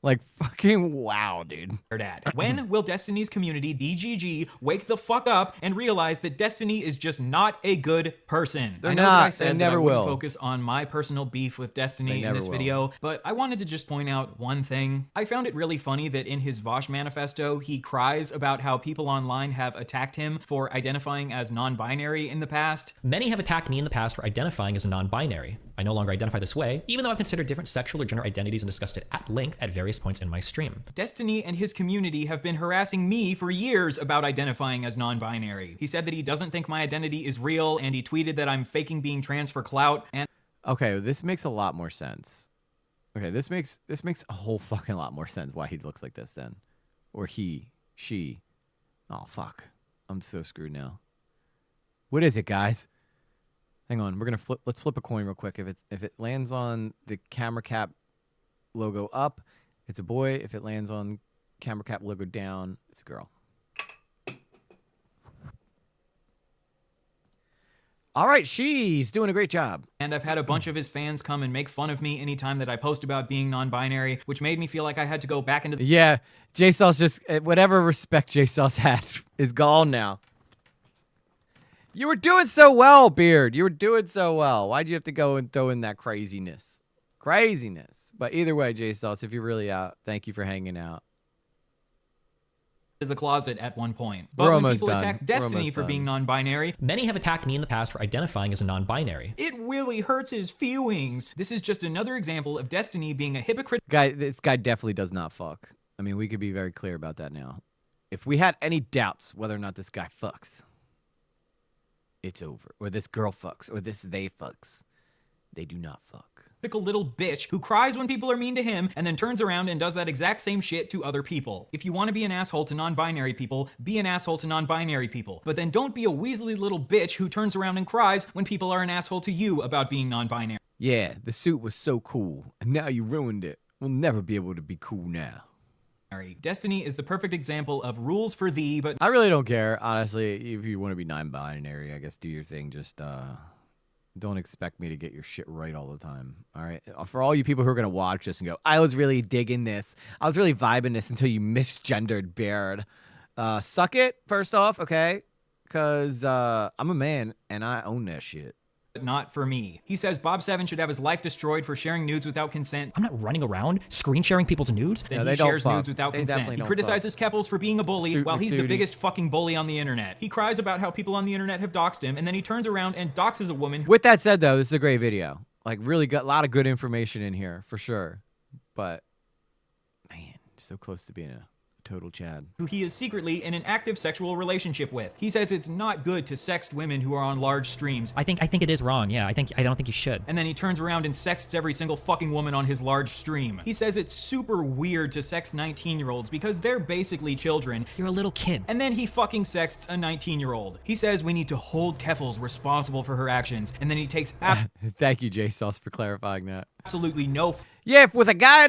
Like, fucking wow, dude. At. When will Destiny's community, DGG, wake the fuck up and realize that Destiny is just not a good person? They're I know not. that I They said that never I wouldn't will. focus on my personal beef with They Destiny in never this will. video, but I wanted to just point out one thing. I found it really funny that in his Vosh manifesto, he cries about how people online have attacked him for identifying as non-binary in the past. Many have attacked me in the past for identifying as a non-binary. I no longer identify this way, even though I've considered different sexual or gender identities and discussed it at length at various points in my stream. Destiny and his community have been harassing me for years about identifying as non-binary. He said that he doesn't think my identity is real, and he tweeted that I'm faking being trans for clout, and Okay, this makes a lot more sense. Okay, this makes a whole fucking lot more sense why he looks like this then. Or he, she. Oh, fuck. I'm so screwed now. What is it, guys? Hang on, let's flip a coin real quick. If it lands on the camera cap logo up, it's a boy. If it lands on camera cap logo down, it's a girl. All right, she's doing a great job. And I've had a bunch of his fans come and make fun of me anytime that I post about being non-binary, which made me feel like I had to go back into the Yeah, JSauce just, whatever respect JSauce had is gone now. You were doing so well, Beard. You were doing so well. Why'd you have to go and throw in that craziness? Craziness. But either way, JSauce, if you're really out, thank you for hanging out. the closet at one point. We're But when almost people done. attack We're Destiny almost for done. being non-binary, Many have attacked me in the past for identifying as a non-binary. it really hurts his feelings. This is just another example of Destiny being a hypocrite. This guy definitely does not fuck. I mean, we could be very clear about that now. If we had any doubts whether or not this guy fucks, it's over. Or this girl fucks, or this they fucks. They do not fuck. Typical little bitch who cries when people are mean to him and then turns around and does that exact same shit to other people. If you want to be an asshole to non-binary people, be an asshole to non-binary people. But then don't be a weaselly little bitch who turns around and cries when people are an asshole to you about being non-binary. Yeah, the suit was so cool, and now you ruined it. We'll never be able to be cool now. Destiny is the perfect example of rules for thee, but I really don't care, honestly. If you want to be non-binary, I guess do your thing. Just don't expect me to get your shit right all the time. All right. For all you people who are gonna watch this and go, I was really digging this. I was really vibing this until you misgendered Baird. Suck it. First off, okay, because I'm a man and I own that shit. not for me. He says Bob Seven should have his life destroyed for sharing nudes without consent. I'm not running around screen sharing people's nudes. Then he shares nudes without consent. He criticizes Keppels for being a bully Suit while with he's the duty. biggest fucking bully on the internet. He cries about how people on the internet have doxed him, and then he turns around and doxes a woman. With that said, though, this is a great video. Like, really got a lot of good information in here, for sure. But, man, so close to being a total Chad. Who he is secretly in an active sexual relationship with. He says it's not good to sext women who are on large streams. I think it is wrong. Yeah, I don't think you should. And then he turns around and sexts every single fucking woman on his large stream. He says it's super weird to sext 19-year-olds because they're basically children. You're a little kid. And then he fucking sexts a 19-year-old. He says we need to hold Keppels responsible for her actions. And then he takes Thank you, JSauce, for clarifying that. absolutely no Yeah, if with a guy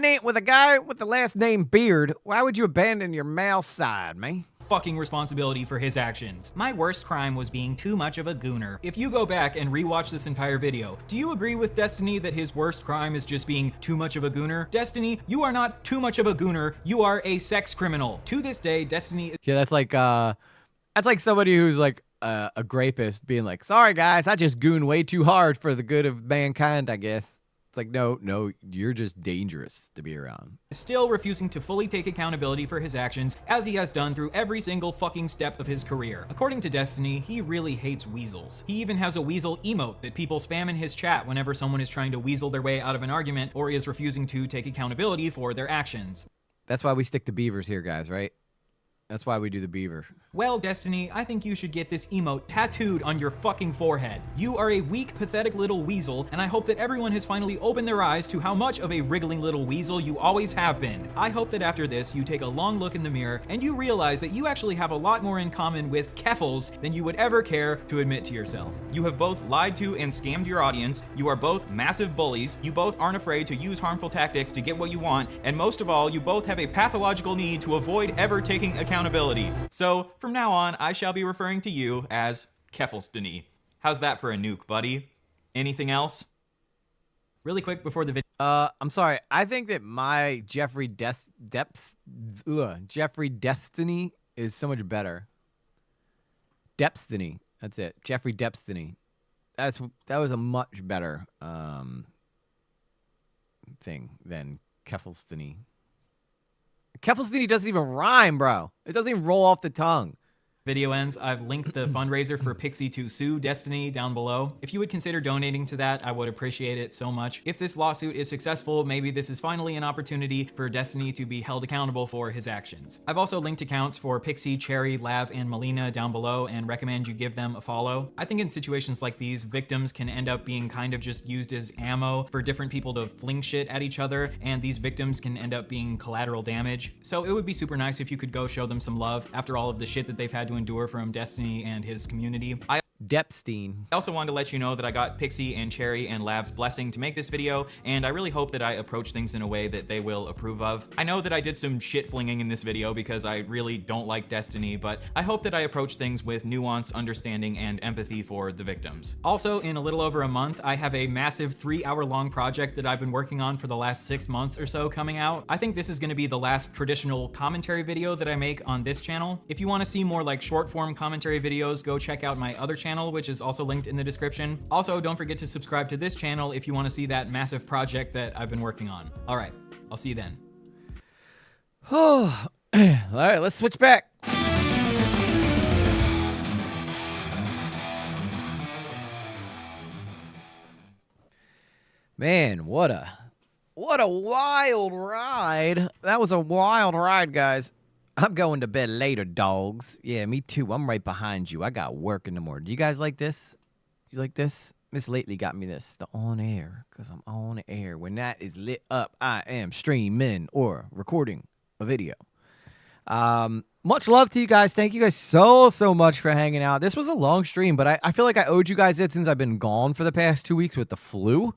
with the last name Beard, why would you abandon your male side, man? fucking responsibility for his actions. My worst crime was being too much of a gooner. If you go back and rewatch this entire video, do you agree with Destiny that his worst crime is just being too much of a gooner? Destiny, you are not too much of a gooner. You are a sex criminal. To this day, Destiny is Yeah, that's like somebody who's like a grapist being like, sorry guys, I just goon way too hard for the good of mankind, I guess. It's like, no, you're just dangerous to be around. still refusing to fully take accountability for his actions, as he has done through every single fucking step of his career. According to Destiny, he really hates weasels. He even has a weasel emote that people spam in his chat whenever someone is trying to weasel their way out of an argument or is refusing to take accountability for their actions. That's why we stick to beavers here, guys, right? That's why we do the beaver. Well, Destiny, I think you should get this emote tattooed on your fucking forehead. You are a weak, pathetic little weasel, and I hope that everyone has finally opened their eyes to how much of a wriggling little weasel you always have been. I hope that after this, you take a long look in the mirror and you realize that you actually have a lot more in common with Keppels than you would ever care to admit to yourself. You have both lied to and scammed your audience, you are both massive bullies, you both aren't afraid to use harmful tactics to get what you want, and most of all, you both have a pathological need to avoid ever taking accountability. So, from now on, I shall be referring to you as Keppelsdeny. How's that for a nuke, buddy? Anything else? Really quick before the video. I'm sorry. I think that my Jeffrey Destiny is so much better. Destiny. That's it. Jeffrey Destiny. That was a much better thing than Keffelstiny. Keffelstiny doesn't even rhyme, bro. It doesn't even roll off the tongue. Video ends, I've linked the fundraiser for Pixie to sue Destiny down below. If you would consider donating to that, I would appreciate it so much. If this lawsuit is successful, maybe this is finally an opportunity for Destiny to be held accountable for his actions. I've also linked accounts for Pixie, Cherry, Lav, and Melina down below and recommend you give them a follow. I think in situations like these, victims can end up being kind of just used as ammo for different people to fling shit at each other, and these victims can end up being collateral damage. So it would be super nice if you could go show them some love after all of the shit that they've had to endure from Destiny and his community. Depstein. I also wanted to let you know that I got Pixie and Cherry and Lav's blessing to make this video, and I really hope that I approach things in a way that they will approve of. I know that I did some shit flinging in this video because I really don't like Destiny, but I hope that I approach things with nuance, understanding, and empathy for the victims. Also, in a little over a month, I have a massive 3-hour-long project that I've been working on for the last 6 months or so coming out. I think this is going to be the last traditional commentary video that I make on this channel. If you want to see more like short form commentary videos, go check out my other channel, which is also linked in the description. Also, don't forget to subscribe to this channel if you want to see that massive project that I've been working on. All right, I'll see you then. All right, let's switch back. Man, what a wild ride. That was a wild ride, guys. I'm going to bed later, dogs. Yeah, me too. I'm right behind you. I got work in the morning. Do you guys like this? You like this? Miss Lately got me this. The on air, because I'm on air. When that is lit up, I am streaming or recording a video. Much love to you guys. Thank you guys so much for hanging out. This was a long stream, but I feel like I owed you guys it since I've been gone for the past 2 weeks with the flu.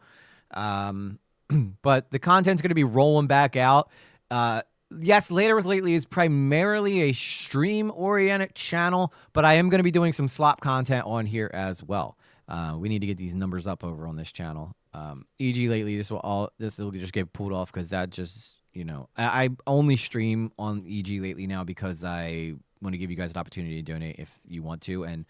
But the content's going to be rolling back out. Yes, Later with Lately is primarily a stream-oriented channel, but I am going to be doing some slop content on here as well. We need to get these numbers up over on this channel. EG Lately, this will just get pulled off because that just, you know, I only stream on EG Lately now because I want to give you guys an opportunity to donate if you want to, and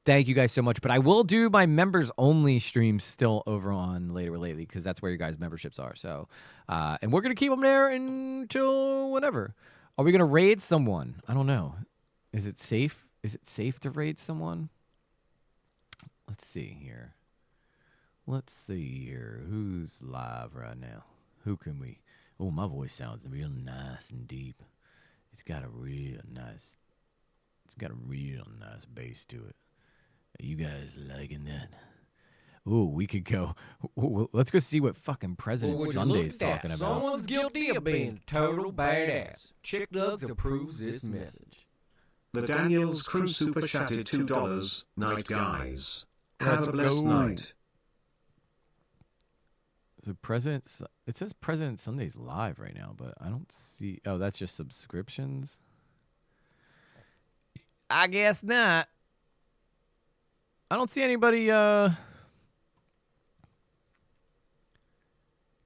thank you guys so much. But I will do my members only streams still over on Later with Lately because that's where your guys' memberships are. So, and we're gonna keep them there until whenever. Are we gonna raid someone? I don't know. Is it safe? Is it safe to raid someone? Let's see here. Let's see here. Who's live right now? Who can we? Oh, my voice sounds real nice and deep. It's got a real nice bass to it. Are you guys liking that? Ooh, we could go. Ooh, let's go see what fucking President Sunday's talking about. Someone's guilty of being a total badass. Chick Nugs approves this message. The Daniels Crew super chatted $2. Night, guys. Have a blessed night. So it says President Sunday's live right now, but I don't see. Oh, that's just subscriptions. I guess not. I don't see anybody.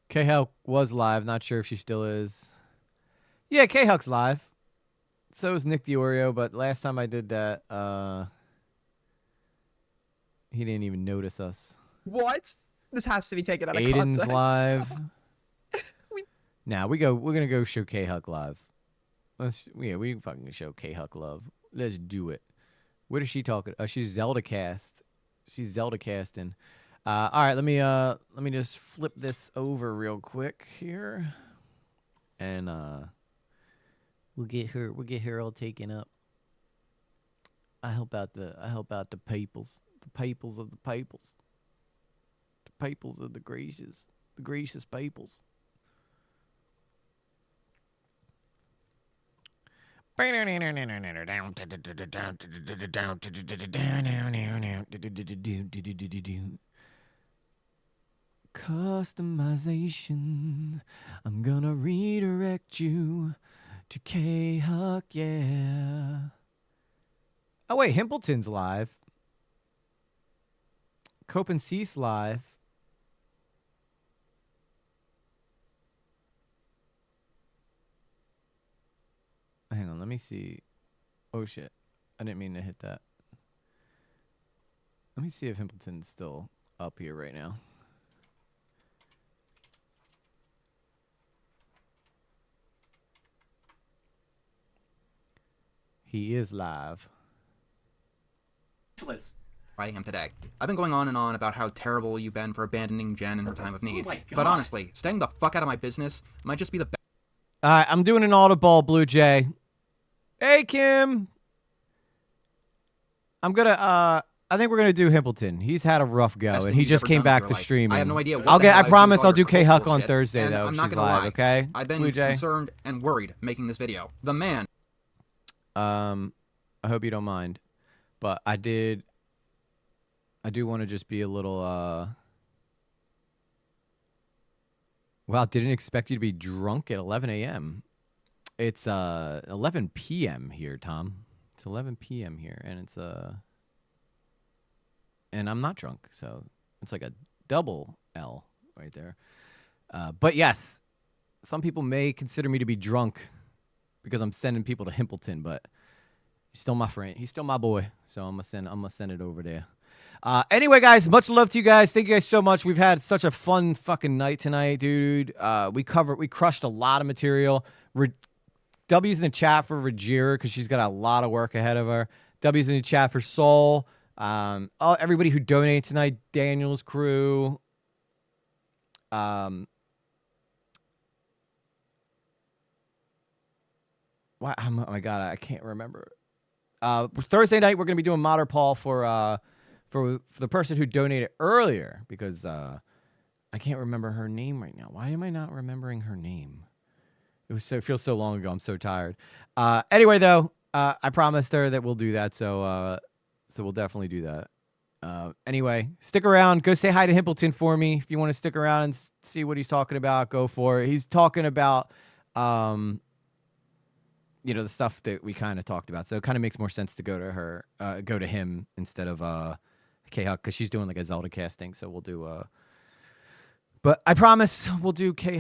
K-Huck was live. Not sure if she still is. Yeah, K-Huck's live. So is Nick Diorio, but last time I did that, he didn't even notice us. What? This has to be taken out of Aiden's context. live. Nah, we're gonna go show K-Huck live. We can fucking show K-Huck love. Let's do it. What is she talking? She's Zelda cast. She's Zelda casting. All right, let me just flip this over real quick here, and we'll get her all taken up. I help out the peoples, the peoples of the peoples, the peoples of the gracious peoples. Customization. I'm gonna redirect you to K-Huck, yeah. Oh wait, Himpleton's live. Cope and Cease live. Let me see. Oh shit, I didn't mean to hit that. Let me see if Himpleton's still up here right now. He is live. I am today. I've been going on and on about how terrible you've been for abandoning Jen in her time of need. my God. But honestly, staying the fuck out of my business might just be the best. All right, I'm doing an audible, Blue Jay. Hey, Kim. I'm gonna. I think we're gonna do Himpleton. He's had a rough go, Best and thing he you've just ever came done back with to your life. stream. I have and no idea what I'll the get. hell I I promise do with all I'll do your K cult Huck on bullshit, Thursday and though. I'm If not she's gonna live, lie. okay? I've Blue been Jay. concerned and worried making this video. The man. I hope you don't mind, but I do want to just be a little. Wow, didn't expect you to be drunk at 11 a.m. It's 11 p.m. here, Tom. It's 11 p.m. here, and it's and I'm not drunk, so it's like a double L right there. But yes, some people may consider me to be drunk because I'm sending people to Himpleton, but he's still my friend. He's still my boy, so I'm gonna send it over there. Anyway, guys, much love to you guys. Thank you guys so much. We've had such a fun fucking night tonight, dude. We crushed a lot of material. W's in the chat for Rajira because she's got a lot of work ahead of her. W's in the chat for Soul. Everybody who donated tonight, Daniel's crew. Oh my god, I can't remember. Thursday night we're gonna be doing Modder Paul for the person who donated earlier because I can't remember her name right now. Why am I not remembering her name? It feels so long ago. I'm so tired. Anyway, though, I promised her that we'll do that, so we'll definitely do that. Anyway, stick around. Go say hi to Himpleton for me if you want to stick around and see what he's talking about. Go for it. He's talking about the stuff that we kind of talked about. So it kind of makes more sense to go to him instead of K-Huck because she's doing like a Zelda casting. So we'll do. But I promise we'll do K-Huck.